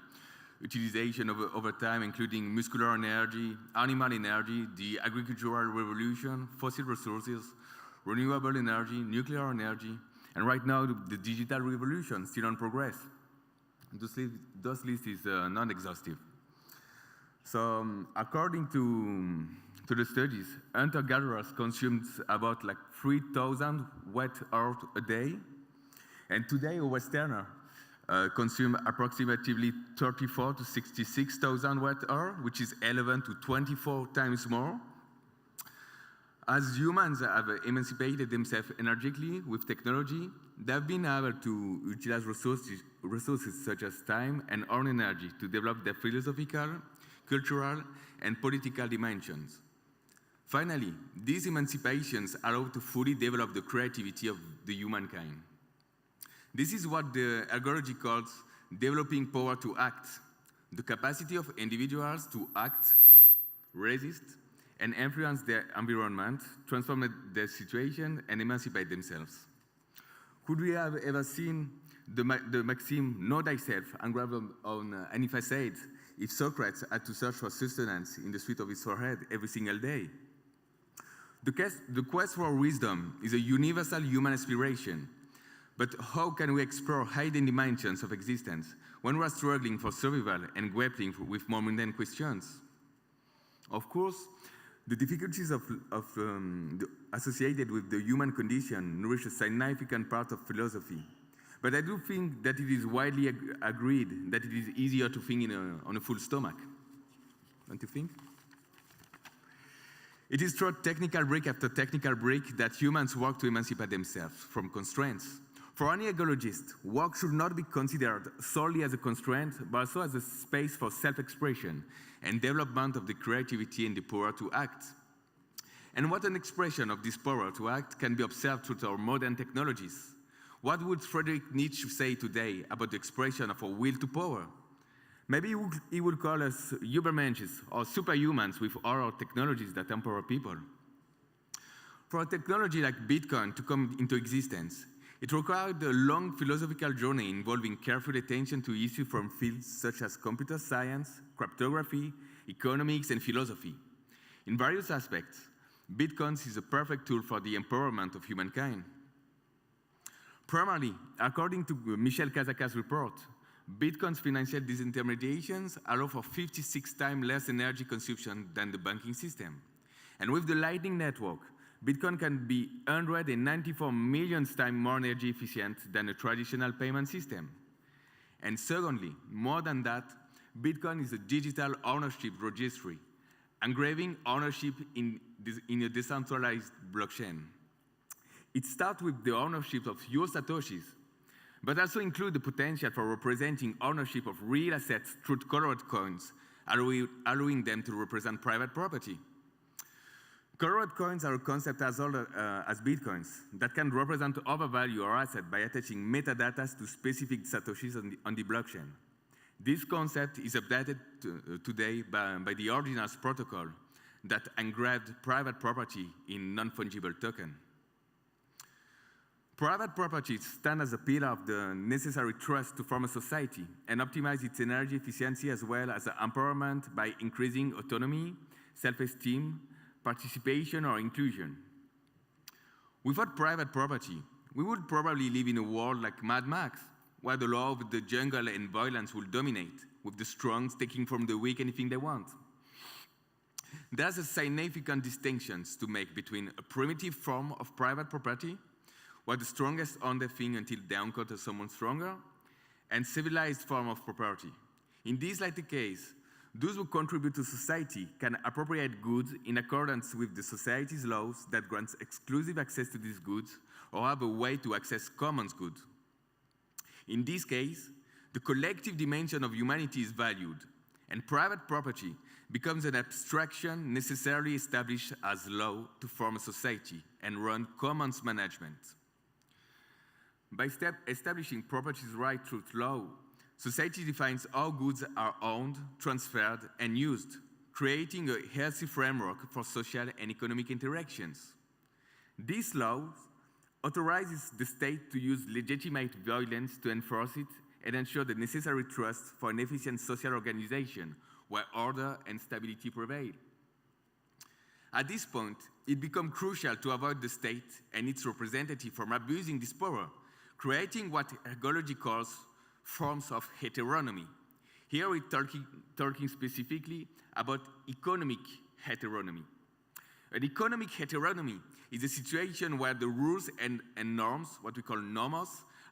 utilization over time, including muscular energy, animal energy, the agricultural revolution, fossil resources, renewable energy, nuclear energy, and right now the digital revolution still in progress. This list is non-exhaustive. So according to the studies, hunter-gatherers consumed about like 3,000 watt-hours a day, and today a Westerner consume approximately 34 to 66,000 watt-hours, which is 11 to 24 times more. As humans have emancipated themselves energetically with technology, they've been able to utilize resources such as time and own energy to develop their philosophical, cultural, and political dimensions. Finally, these emancipations allow to fully develop the creativity of the humankind. This is what the ergology calls developing power to act, the capacity of individuals to act, resist, and influence their environment, transform their situation, and emancipate themselves. Could we have ever seen the maxim, know thyself, engraved on any facade, if Socrates had to search for sustenance in the sweat of his forehead every single day? The quest for wisdom is a universal human aspiration. But how can we explore hidden dimensions of existence when we're struggling for survival and grappling with more mundane questions? Of course, the difficulties associated with the human condition nourish a significant part of philosophy. But I do think that it is widely agreed that it is easier to think on a full stomach. Don't you think? It is through technical break after technical break that humans work to emancipate themselves from constraints. For any ecologist, work should not be considered solely as a constraint, but also as a space for self-expression and development of the creativity and the power to act. And what an expression of this power to act can be observed through our modern technologies. What would Friedrich Nietzsche say today about the expression of our will to power? Maybe he would call us Übermenschen or superhumans with all our technologies that empower people. For a technology like Bitcoin to come into existence, it required a long philosophical journey involving careful attention to issues from fields such as computer science, cryptography, economics, and philosophy. In various aspects, Bitcoin is a perfect tool for the empowerment of humankind. Primarily, according to Michel Kazaka's report, Bitcoin's financial disintermediations allow for 56 times less energy consumption than the banking system. And with the Lightning Network, Bitcoin can be 194 million times more energy efficient than a traditional payment system. And secondly, more than that, Bitcoin is a digital ownership registry, engraving ownership in a decentralized blockchain. It starts with the ownership of your Satoshis, but also includes the potential for representing ownership of real assets through colored coins, allowing them to represent private property. Corrode coins are a concept as old as bitcoins that can represent overvalue or asset by attaching metadata to specific satoshis on the blockchain. This concept is updated today by the Ordinals protocol that engraved private property in non-fungible token. Private property stands as a pillar of the necessary trust to form a society and optimize its energy efficiency as well as empowerment by increasing autonomy, self-esteem, participation, or inclusion. Without private property, we would probably live in a world like Mad Max, where the law of the jungle and violence will dominate, with the strong taking from the weak anything they want. There's a significant distinction to make between a primitive form of private property, where the strongest own the thing until they encounter someone stronger, and civilized form of property. In this latter case, those who contribute to society can appropriate goods in accordance with the society's laws that grants exclusive access to these goods or have a way to access common goods. In this case, the collective dimension of humanity is valued, and private property becomes an abstraction necessarily established as law to form a society and run commons management. By establishing property's right through law, society defines how goods are owned, transferred, and used, creating a healthy framework for social and economic interactions. This law authorizes the state to use legitimate violence to enforce it and ensure the necessary trust for an efficient social organization where order and stability prevail. At this point, it becomes crucial to avoid the state and its representative from abusing this power, creating what ergology calls forms of heteronomy. Here we're talking specifically about economic heteronomy. An economic heteronomy is a situation where the rules and norms, what we call nomos,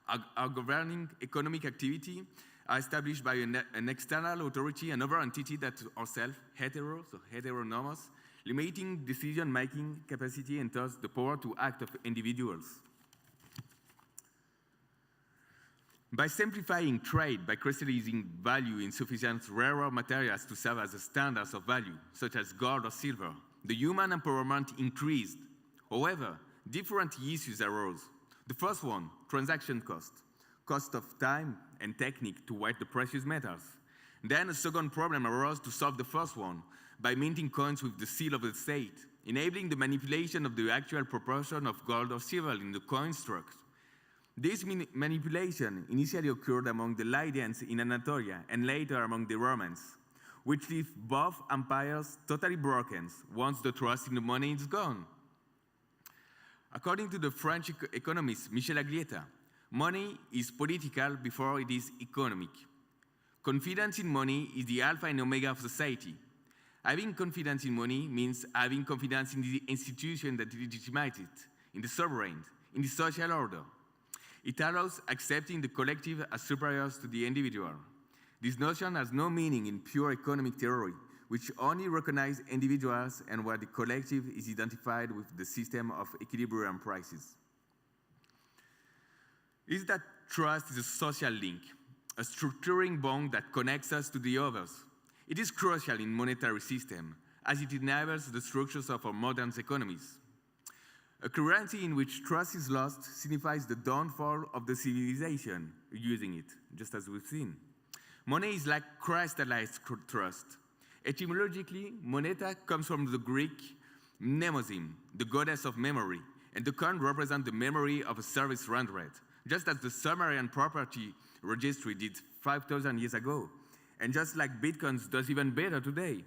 are governing economic activity, are established by an external authority, another entity that ourselves, hetero, so heteronomos, limiting decision-making capacity and thus the power to act of individuals. By simplifying trade, by crystallizing value in sufficient rare materials to serve as standards of value, such as gold or silver, the human empowerment increased. However, different issues arose. The first one, transaction cost of time and technique to weight the precious metals. Then a second problem arose to solve the first one by minting coins with the seal of the state, enabling the manipulation of the actual proportion of gold or silver in the coin struck. This manipulation initially occurred among the Lydians in Anatolia and later among the Romans, which left both empires totally broken once the trust in the money is gone. According to the French economist Michel Aglietta, money is political before it is economic. Confidence in money is the alpha and omega of society. Having confidence in money means having confidence in the institution that legitimates it, in the sovereign, in the social order. It allows accepting the collective as superiors to the individual. This notion has no meaning in pure economic theory, which only recognizes individuals and where the collective is identified with the system of equilibrium prices. Is that trust is a social link, a structuring bond that connects us to the others. It is crucial in monetary system, as it enables the structures of our modern economies. A currency in which trust is lost signifies the downfall of the civilization using it, just as we've seen. Money is like crystallized trust. Etymologically, moneta comes from the Greek mnemosyne, the goddess of memory, and the coin represents the memory of a service rendered, just as the Sumerian property registry did 5,000 years ago, and just like Bitcoins does even better today.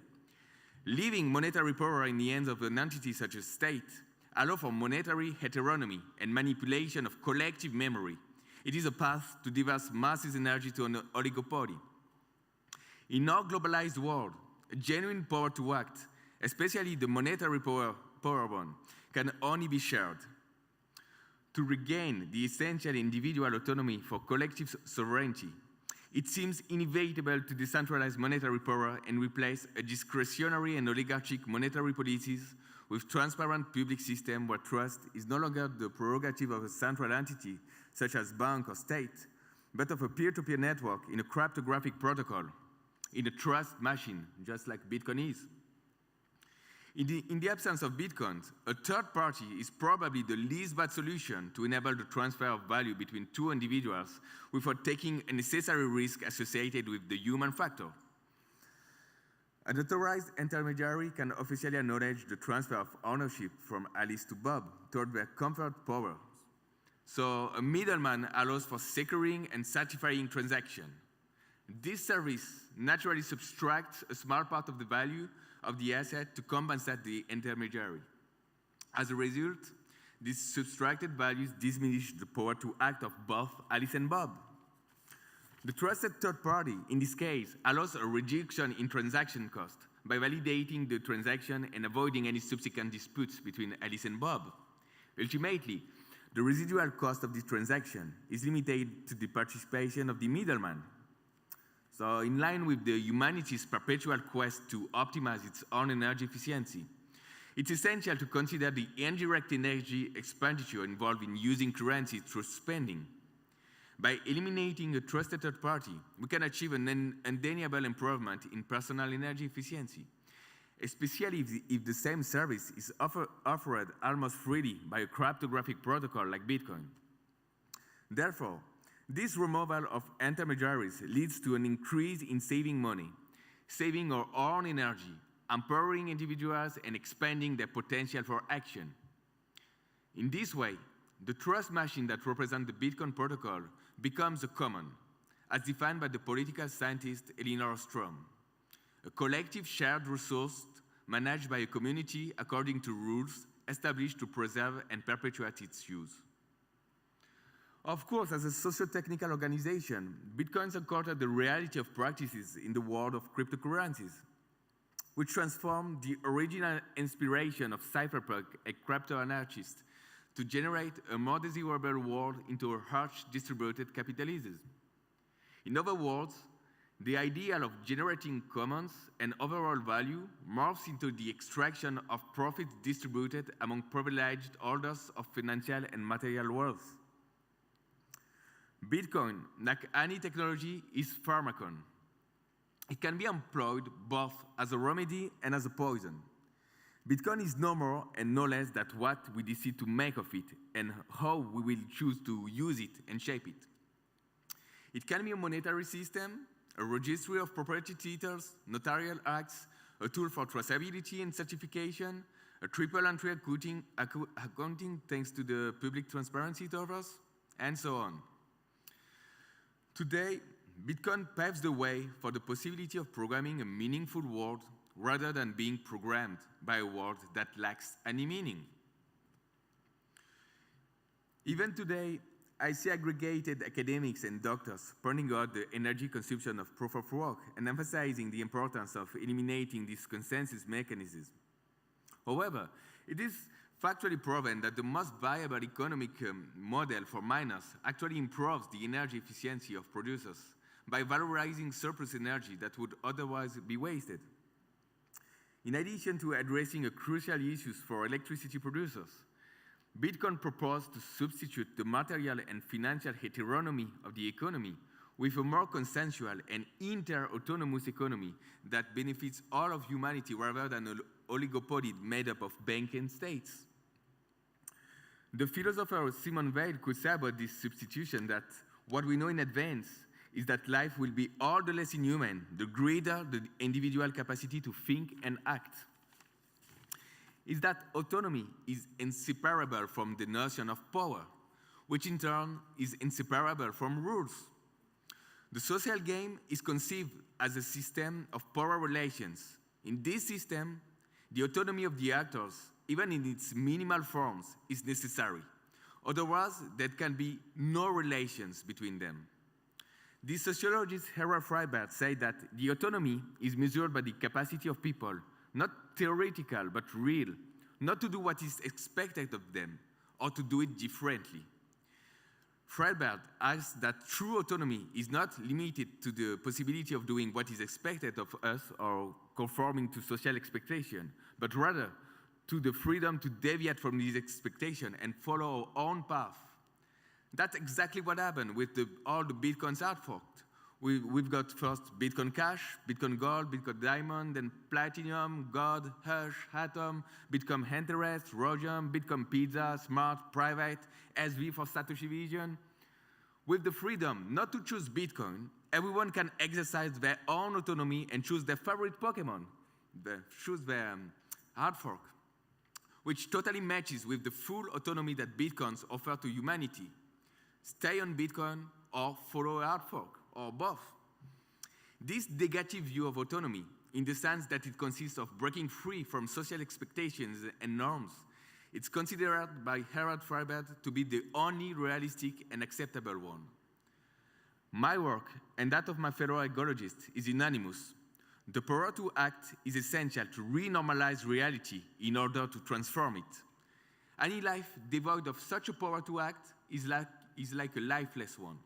Leaving monetary power in the hands of an entity such as state allow for monetary heteronomy and manipulation of collective memory. It is a path to diverse masses energy to an oligopoly. In our globalized world, a genuine power to act, especially the monetary power one, can only be shared. To regain the essential individual autonomy for collective sovereignty, it seems inevitable to decentralize monetary power and replace a discretionary and oligarchic monetary policies with transparent public system where trust is no longer the prerogative of a central entity, such as bank or state, but of a peer-to-peer network in a cryptographic protocol, in a trust machine, just like Bitcoin is. In the absence of bitcoins, a third party is probably the least bad solution to enable the transfer of value between two individuals without taking a necessary risk associated with the human factor. An authorized intermediary can officially acknowledge the transfer of ownership from Alice to Bob toward their comfort power. So a middleman allows for securing and certifying transaction. This service naturally subtracts a small part of the value of the asset to compensate the intermediary. As a result, these subtracted values diminish the power to act of both Alice and Bob. The trusted third party, in this case, allows a reduction in transaction cost by validating the transaction and avoiding any subsequent disputes between Alice and Bob. Ultimately, the residual cost of the transaction is limited to the participation of the middleman. So in line with the humanity's perpetual quest to optimize its own energy efficiency, it's essential to consider the indirect energy expenditure involved in using currency through spending. By eliminating a trusted third party, we can achieve an undeniable improvement in personal energy efficiency, especially if the same service is offered almost freely by a cryptographic protocol like Bitcoin. Therefore, this removal of intermediaries leads to an increase in saving money, saving our own energy, empowering individuals, and expanding their potential for action. In this way, the trust machine that represents the Bitcoin protocol becomes a common, as defined by the political scientist Elinor Ostrom, a collective shared resource managed by a community according to rules established to preserve and perpetuate its use. Of course, as a socio-technical organization, Bitcoins encounter the reality of practices in the world of cryptocurrencies, which transform the original inspiration of cypherpunk and crypto-anarchists to generate a more desirable world into a harsh distributed capitalism. In other words, the ideal of generating commons and overall value morphs into the extraction of profits distributed among privileged holders of financial and material wealth. Bitcoin, like any technology, is pharmacon. It can be employed both as a remedy and as a poison. Bitcoin is no more and no less than what we decide to make of it and how we will choose to use it and shape it. It can be a monetary system, a registry of property titles, notarial acts, a tool for traceability and certification, a triple entry accounting thanks to the public transparency it offers, and so on. Today, Bitcoin paves the way for the possibility of programming a meaningful world rather than being programmed by a world that lacks any meaning. Even today, I see aggregated academics and doctors pointing out the energy consumption of proof of work and emphasizing the importance of eliminating these consensus mechanisms. However, it is factually proven that the most viable economic model for miners actually improves the energy efficiency of producers by valorizing surplus energy that would otherwise be wasted. In addition to addressing a crucial issue for electricity producers, Bitcoin proposed to substitute the material and financial heteronomy of the economy with a more consensual and inter-autonomous economy that benefits all of humanity rather than an oligopoly made up of banking states. The philosopher Simone Weil could say about this substitution that what we know in advance is that life will be all the less inhuman the greater the individual capacity to think and act. Is that autonomy is inseparable from the notion of power, which in turn is inseparable from rules. The social game is conceived as a system of power relations. In this system, the autonomy of the actors, even in its minimal forms, is necessary. Otherwise, there can be no relations between them. The sociologist Harold Freibert said that the autonomy is measured by the capacity of people, not theoretical, but real, not to do what is expected of them, or to do it differently. Freibert asks that true autonomy is not limited to the possibility of doing what is expected of us or conforming to social expectation, but rather to the freedom to deviate from these expectations and follow our own path. That's exactly what happened with all the Bitcoins are forked. We've got first Bitcoin Cash, Bitcoin Gold, Bitcoin Diamond, then Platinum, Gold, Hush, Atom, Bitcoin Interest, Rhodium, Bitcoin Pizza, Smart, Private, SV for Satoshi Vision. With the freedom not to choose Bitcoin, everyone can exercise their own autonomy and choose their favorite Pokemon, choose their hard fork, which totally matches with the full autonomy that Bitcoins offer to humanity. Stay on Bitcoin or follow a hard fork, or both. This negative view of autonomy, in the sense that it consists of breaking free from social expectations and norms, it's considered by Herald Freiberg to be the only realistic and acceptable one. My work, and that of my fellow ecologists, is unanimous. The power to act is essential to re-normalize reality in order to transform it. Any life devoid of such a power to act is like a lifeless one.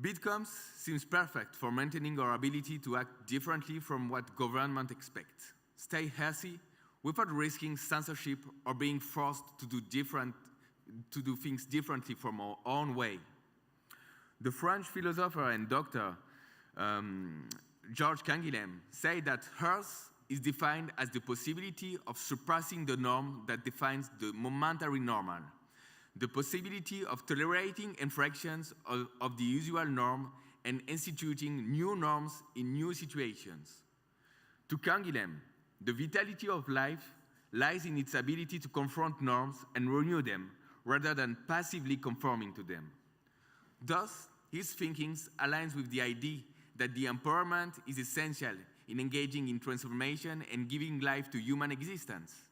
Bitcoins seems perfect for maintaining our ability to act differently from what government expects. Stay healthy without risking censorship or being forced to do things differently from our own way. The French philosopher and doctor Georges Canguilhem said that Earth is defined as the possibility of surpassing the norm that defines the momentary normal, the possibility of tolerating infractions of the usual norm and instituting new norms in new situations. To Canguilhem, the vitality of life lies in its ability to confront norms and renew them, rather than passively conforming to them. Thus, his thinking aligns with the idea that the empowerment is essential in engaging in transformation and giving life to human existence,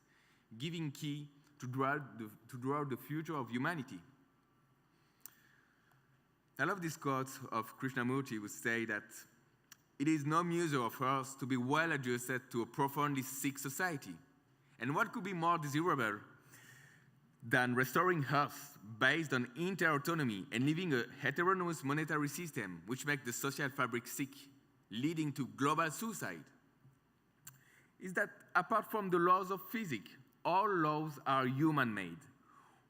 giving key to draw the future of humanity. I love this quote of Krishnamurti, who say that it is no measure of us to be well adjusted to a profoundly sick society. And what could be more desirable than restoring Earth based on inter-autonomy and leaving a heterogeneous monetary system which makes the social fabric sick, leading to global suicide? Is that apart from the laws of physics, all laws are human-made.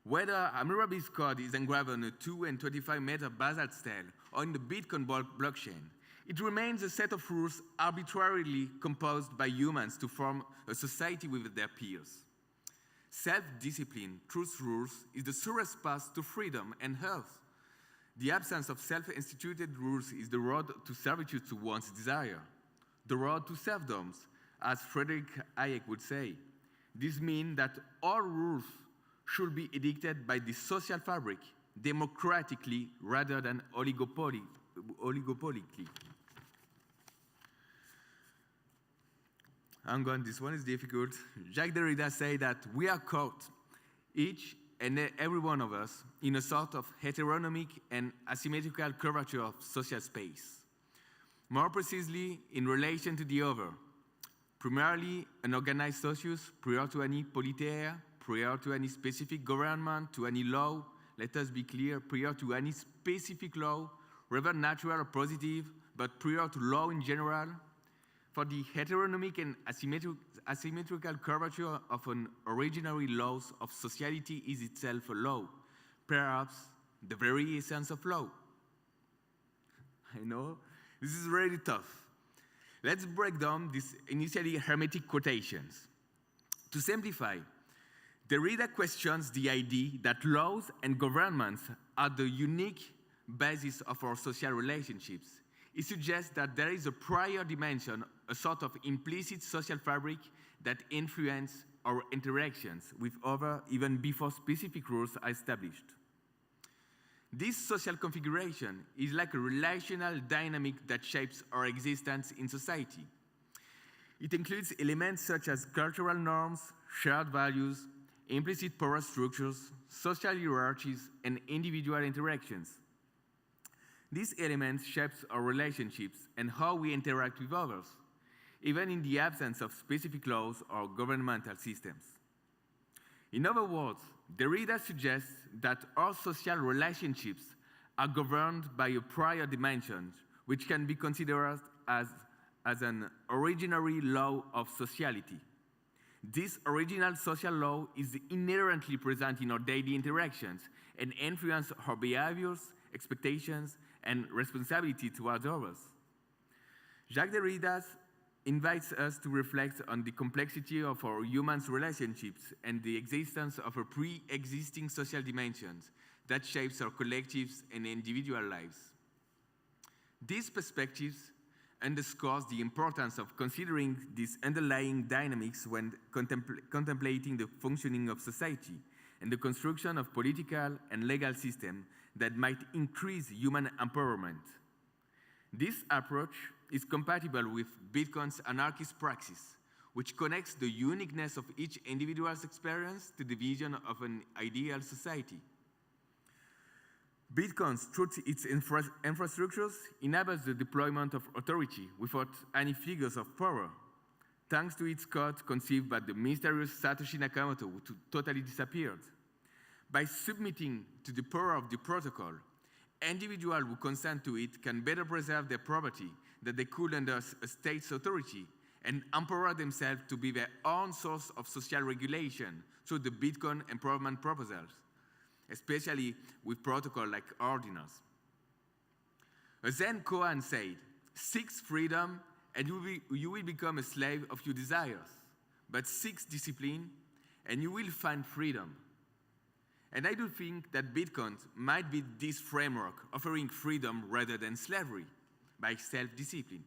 Whether Hammurabi's code is engraved on a 2 and 25-meter basalt stele or in the Bitcoin blockchain, it remains a set of rules arbitrarily composed by humans to form a society with their peers. Self-discipline, truth rules, is the surest path to freedom and health. The absence of self-instituted rules is the road to servitude to one's desire, the road to serfdoms, as Friedrich Hayek would say. This means that all rules should be edicted by the social fabric, democratically rather than oligopolically. Hang on, this one is difficult. Jacques Derrida said that we are caught, each and every one of us, in a sort of heteronomic and asymmetrical curvature of social space. More precisely, in relation to the other, primarily an organized socius prior to any politeia, prior to any specific government, to any law, let us be clear, prior to any specific law, whether natural or positive, but prior to law in general. For the heteronomic and asymmetrical curvature of an originary laws of sociality is itself a law, perhaps the very essence of law. I know, this is really tough. Let's break down these initially hermetic quotations. To simplify, Derrida questions the idea that laws and governments are the unique basis of our social relationships. It suggests that there is a prior dimension, a sort of implicit social fabric that influences our interactions with others even before specific rules are established. This social configuration is like a relational dynamic that shapes our existence in society. It includes elements such as cultural norms, shared values, implicit power structures, social hierarchies, and individual interactions. These elements shape our relationships and how we interact with others, even in the absence of specific laws or governmental systems. In other words, Derrida suggests that our social relationships are governed by a prior dimension, which can be considered as an originary law of sociality. This original social law is inherently present in our daily interactions and influences our behaviors expectations, and responsibility towards others. Jacques Derrida invites us to reflect on the complexity of our human relationships and the existence of a pre-existing social dimensions that shapes our collectives and individual lives. These perspectives underscores the importance of considering these underlying dynamics when contemplating the functioning of society and the construction of political and legal systems that might increase human empowerment. This approach is compatible with Bitcoin's anarchist praxis, which connects the uniqueness of each individual's experience to the vision of an ideal society. Bitcoin, through its infrastructures, enables the deployment of authority without any figures of power, thanks to its code conceived by the mysterious Satoshi Nakamoto, who totally disappeared. By submitting to the power of the protocol, individuals who consent to it can better preserve their property that they could under a state's authority and empower themselves to be their own source of social regulation through the Bitcoin empowerment proposals, especially with protocols like Ordinals. A Zen koan said, "Seek freedom and you will become a slave of your desires, but seek discipline and you will find freedom." And I do think that Bitcoin might be this framework offering freedom rather than slavery by self-discipline.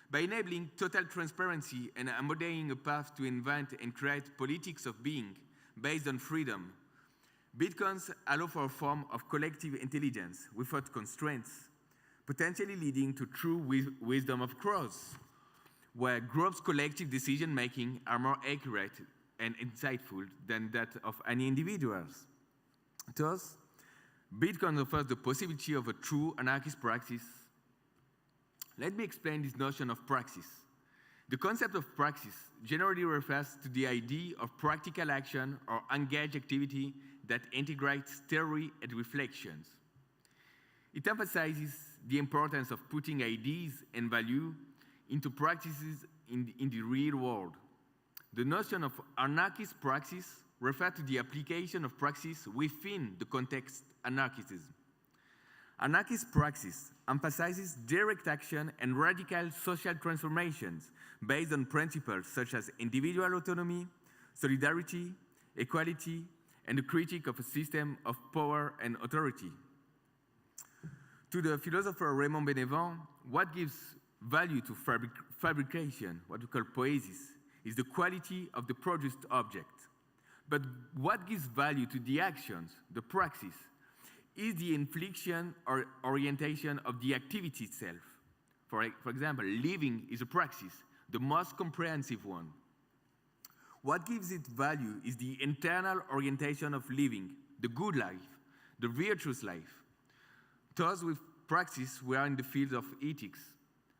By enabling total transparency and embodying a path to invent and create politics of being based on freedom, Bitcoins allow for a form of collective intelligence without constraints, potentially leading to true wisdom of crowds, where groups' collective decision-making are more accurate and insightful than that of any individuals. Thus, Bitcoin offers the possibility of a true anarchist praxis. Let me explain this notion of praxis. The concept of praxis generally refers to the idea of practical action or engaged activity that integrates theory and reflections. It emphasizes the importance of putting ideas and value into practices in the real world. The notion of anarchist praxis refers to the application of praxis within the context anarchism. Anarchist praxis emphasizes direct action and radical social transformations based on principles such as individual autonomy, solidarity, equality, and the critique of a system of power and authority. To the philosopher Raymond Benevent, what gives value to fabrication, what we call poiesis, is the quality of the produced object. But what gives value to the actions, the praxis, is the inflection or orientation of the activity itself. For example, living is a praxis, the most comprehensive one. What gives it value is the internal orientation of living, the good life, the virtuous life. Thus, with praxis, we are in the field of ethics,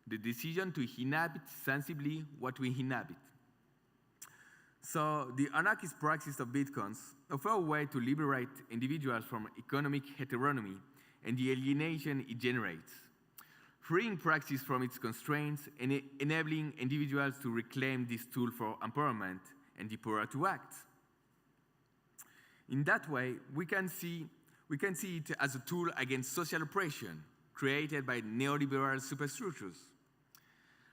the decision to inhabit sensibly what we inhabit. So the anarchist praxis of Bitcoins offer a way to liberate individuals from economic heteronomy and the alienation it generates, freeing praxis from its constraints and enabling individuals to reclaim this tool for empowerment and the power to act. In that way, we can see it as a tool against social oppression created by neoliberal superstructures.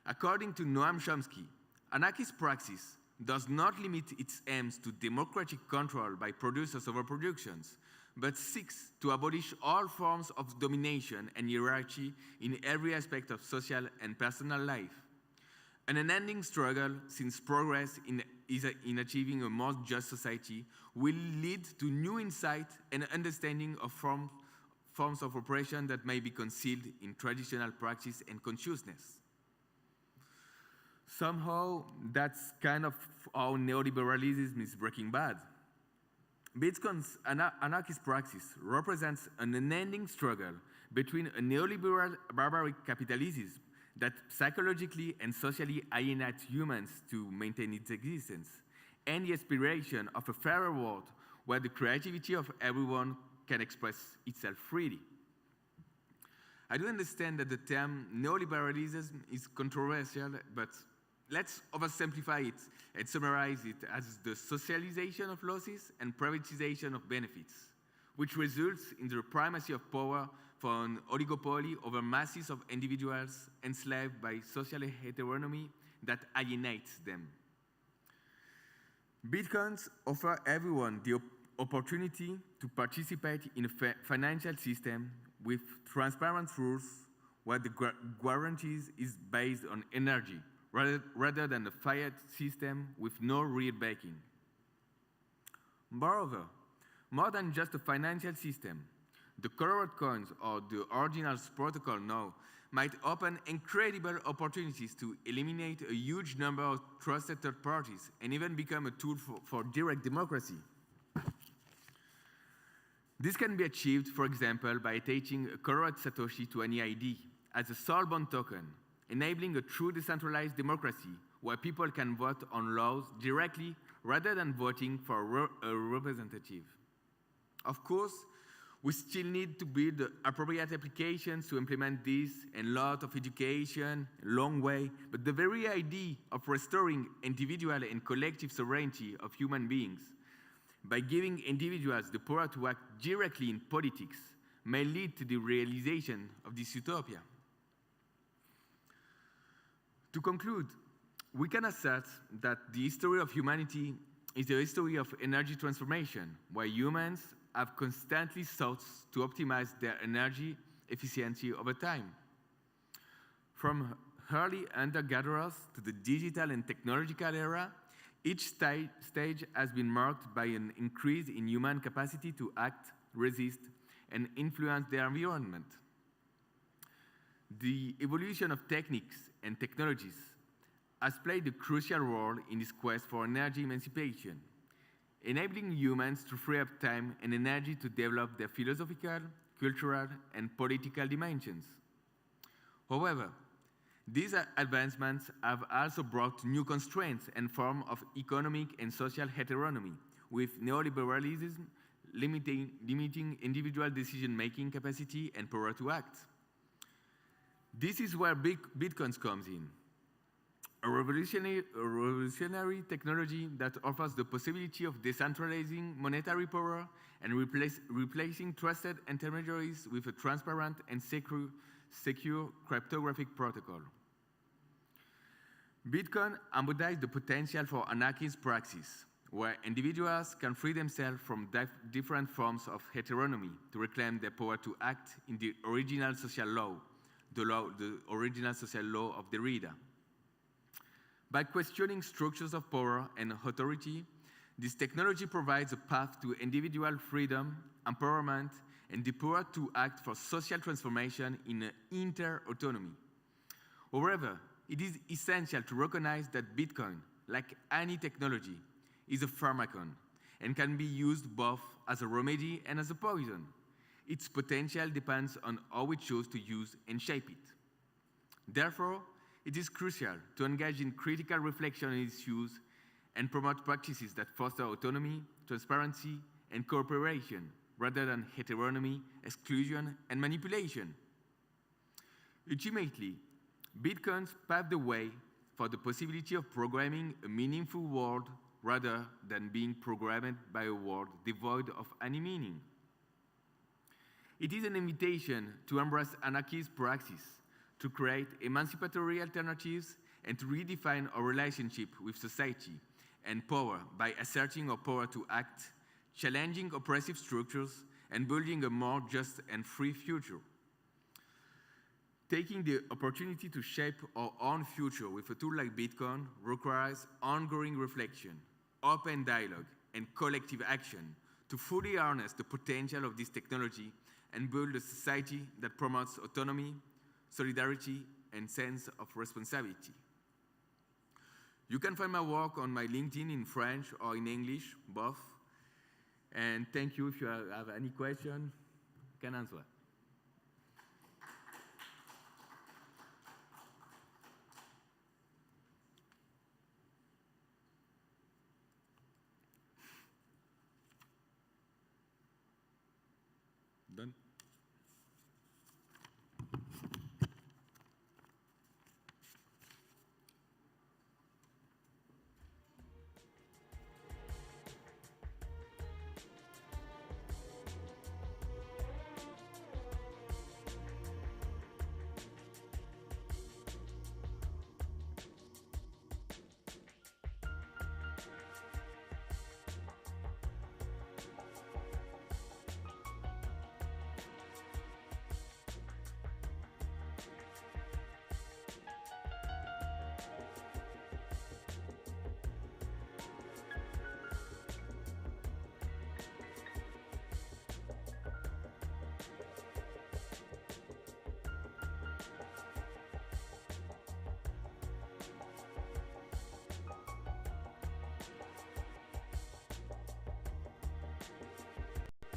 According to Noam Chomsky, anarchist praxis does not limit its aims to democratic control by producers over productions, but seeks to abolish all forms of domination and hierarchy in every aspect of social and personal life. An unending struggle, since progress in achieving a more just society will lead to new insight and understanding of forms of oppression that may be concealed in traditional practice and consciousness. Somehow, that's kind of how neoliberalism is breaking bad. Bitcoin's anarchist praxis represents an unending struggle between a neoliberal barbaric capitalism that psychologically and socially alienates humans to maintain its existence, and the aspiration of a fairer world where the creativity of everyone can express itself freely. I do understand that the term neoliberalism is controversial, but let's oversimplify it and summarize it as the socialization of losses and privatization of benefits, which results in the primacy of power for an oligopoly over masses of individuals enslaved by social heteronomy that alienates them. Bitcoins offer everyone the opportunity to participate in a financial system with transparent rules where the guarantees is based on energy rather than a fiat system with no real backing. Moreover, more than just a financial system, the colored coins or the ordinals protocol now might open incredible opportunities to eliminate a huge number of trusted third parties and even become a tool for direct democracy. This can be achieved, for example, by attaching a colored Satoshi to any ID as a soulbound token, enabling a true decentralized democracy where people can vote on laws directly rather than voting for a representative. Of course, we still need to build the appropriate applications to implement this, and a lot of education, a long way, but the very idea of restoring individual and collective sovereignty of human beings by giving individuals the power to act directly in politics may lead to the realization of this utopia. To conclude, we can assert that the history of humanity is the history of energy transformation, where humans have constantly sought to optimize their energy efficiency over time. From early hunter-gatherers to the digital and technological era, each stage has been marked by an increase in human capacity to act, resist, and influence their environment. The evolution of techniques and technologies has played a crucial role in this quest for energy emancipation, enabling humans to free up time and energy to develop their philosophical, cultural, and political dimensions. However, these advancements have also brought new constraints and forms of economic and social heteronomy, with neoliberalism limiting individual decision-making capacity and power to act. This is where Bitcoins comes in. A revolutionary technology that offers the possibility of decentralizing monetary power and replacing trusted intermediaries with a transparent and secure cryptographic protocol. Bitcoin embodies the potential for anarchist praxis, where individuals can free themselves from different forms of heteronomy to reclaim their power to act in the original social law, the original social law of Derrida. By questioning structures of power and authority, this technology provides a path to individual freedom, empowerment, and the power to act for social transformation in inter-autonomy. However, it is essential to recognize that Bitcoin, like any technology, is a pharmacon and can be used both as a remedy and as a poison. Its potential depends on how we choose to use and shape it. Therefore, it is crucial to engage in critical reflection on its use and promote practices that foster autonomy, transparency, and cooperation, rather than heteronomy, exclusion, and manipulation. Ultimately, Bitcoins pave the way for the possibility of programming a meaningful world rather than being programmed by a world devoid of any meaning. It is an invitation to embrace anarchist praxis, to create emancipatory alternatives, and to redefine our relationship with society and power by asserting our power to act, challenging oppressive structures, and building a more just and free future. Taking the opportunity to shape our own future with a tool like Bitcoin requires ongoing reflection, open dialogue, and collective action to fully harness the potential of this technology and build a society that promotes autonomy, solidarity, and sense of responsibility. You can find my work on my LinkedIn in French or in English, both. And thank you. If you have any question, I can answer.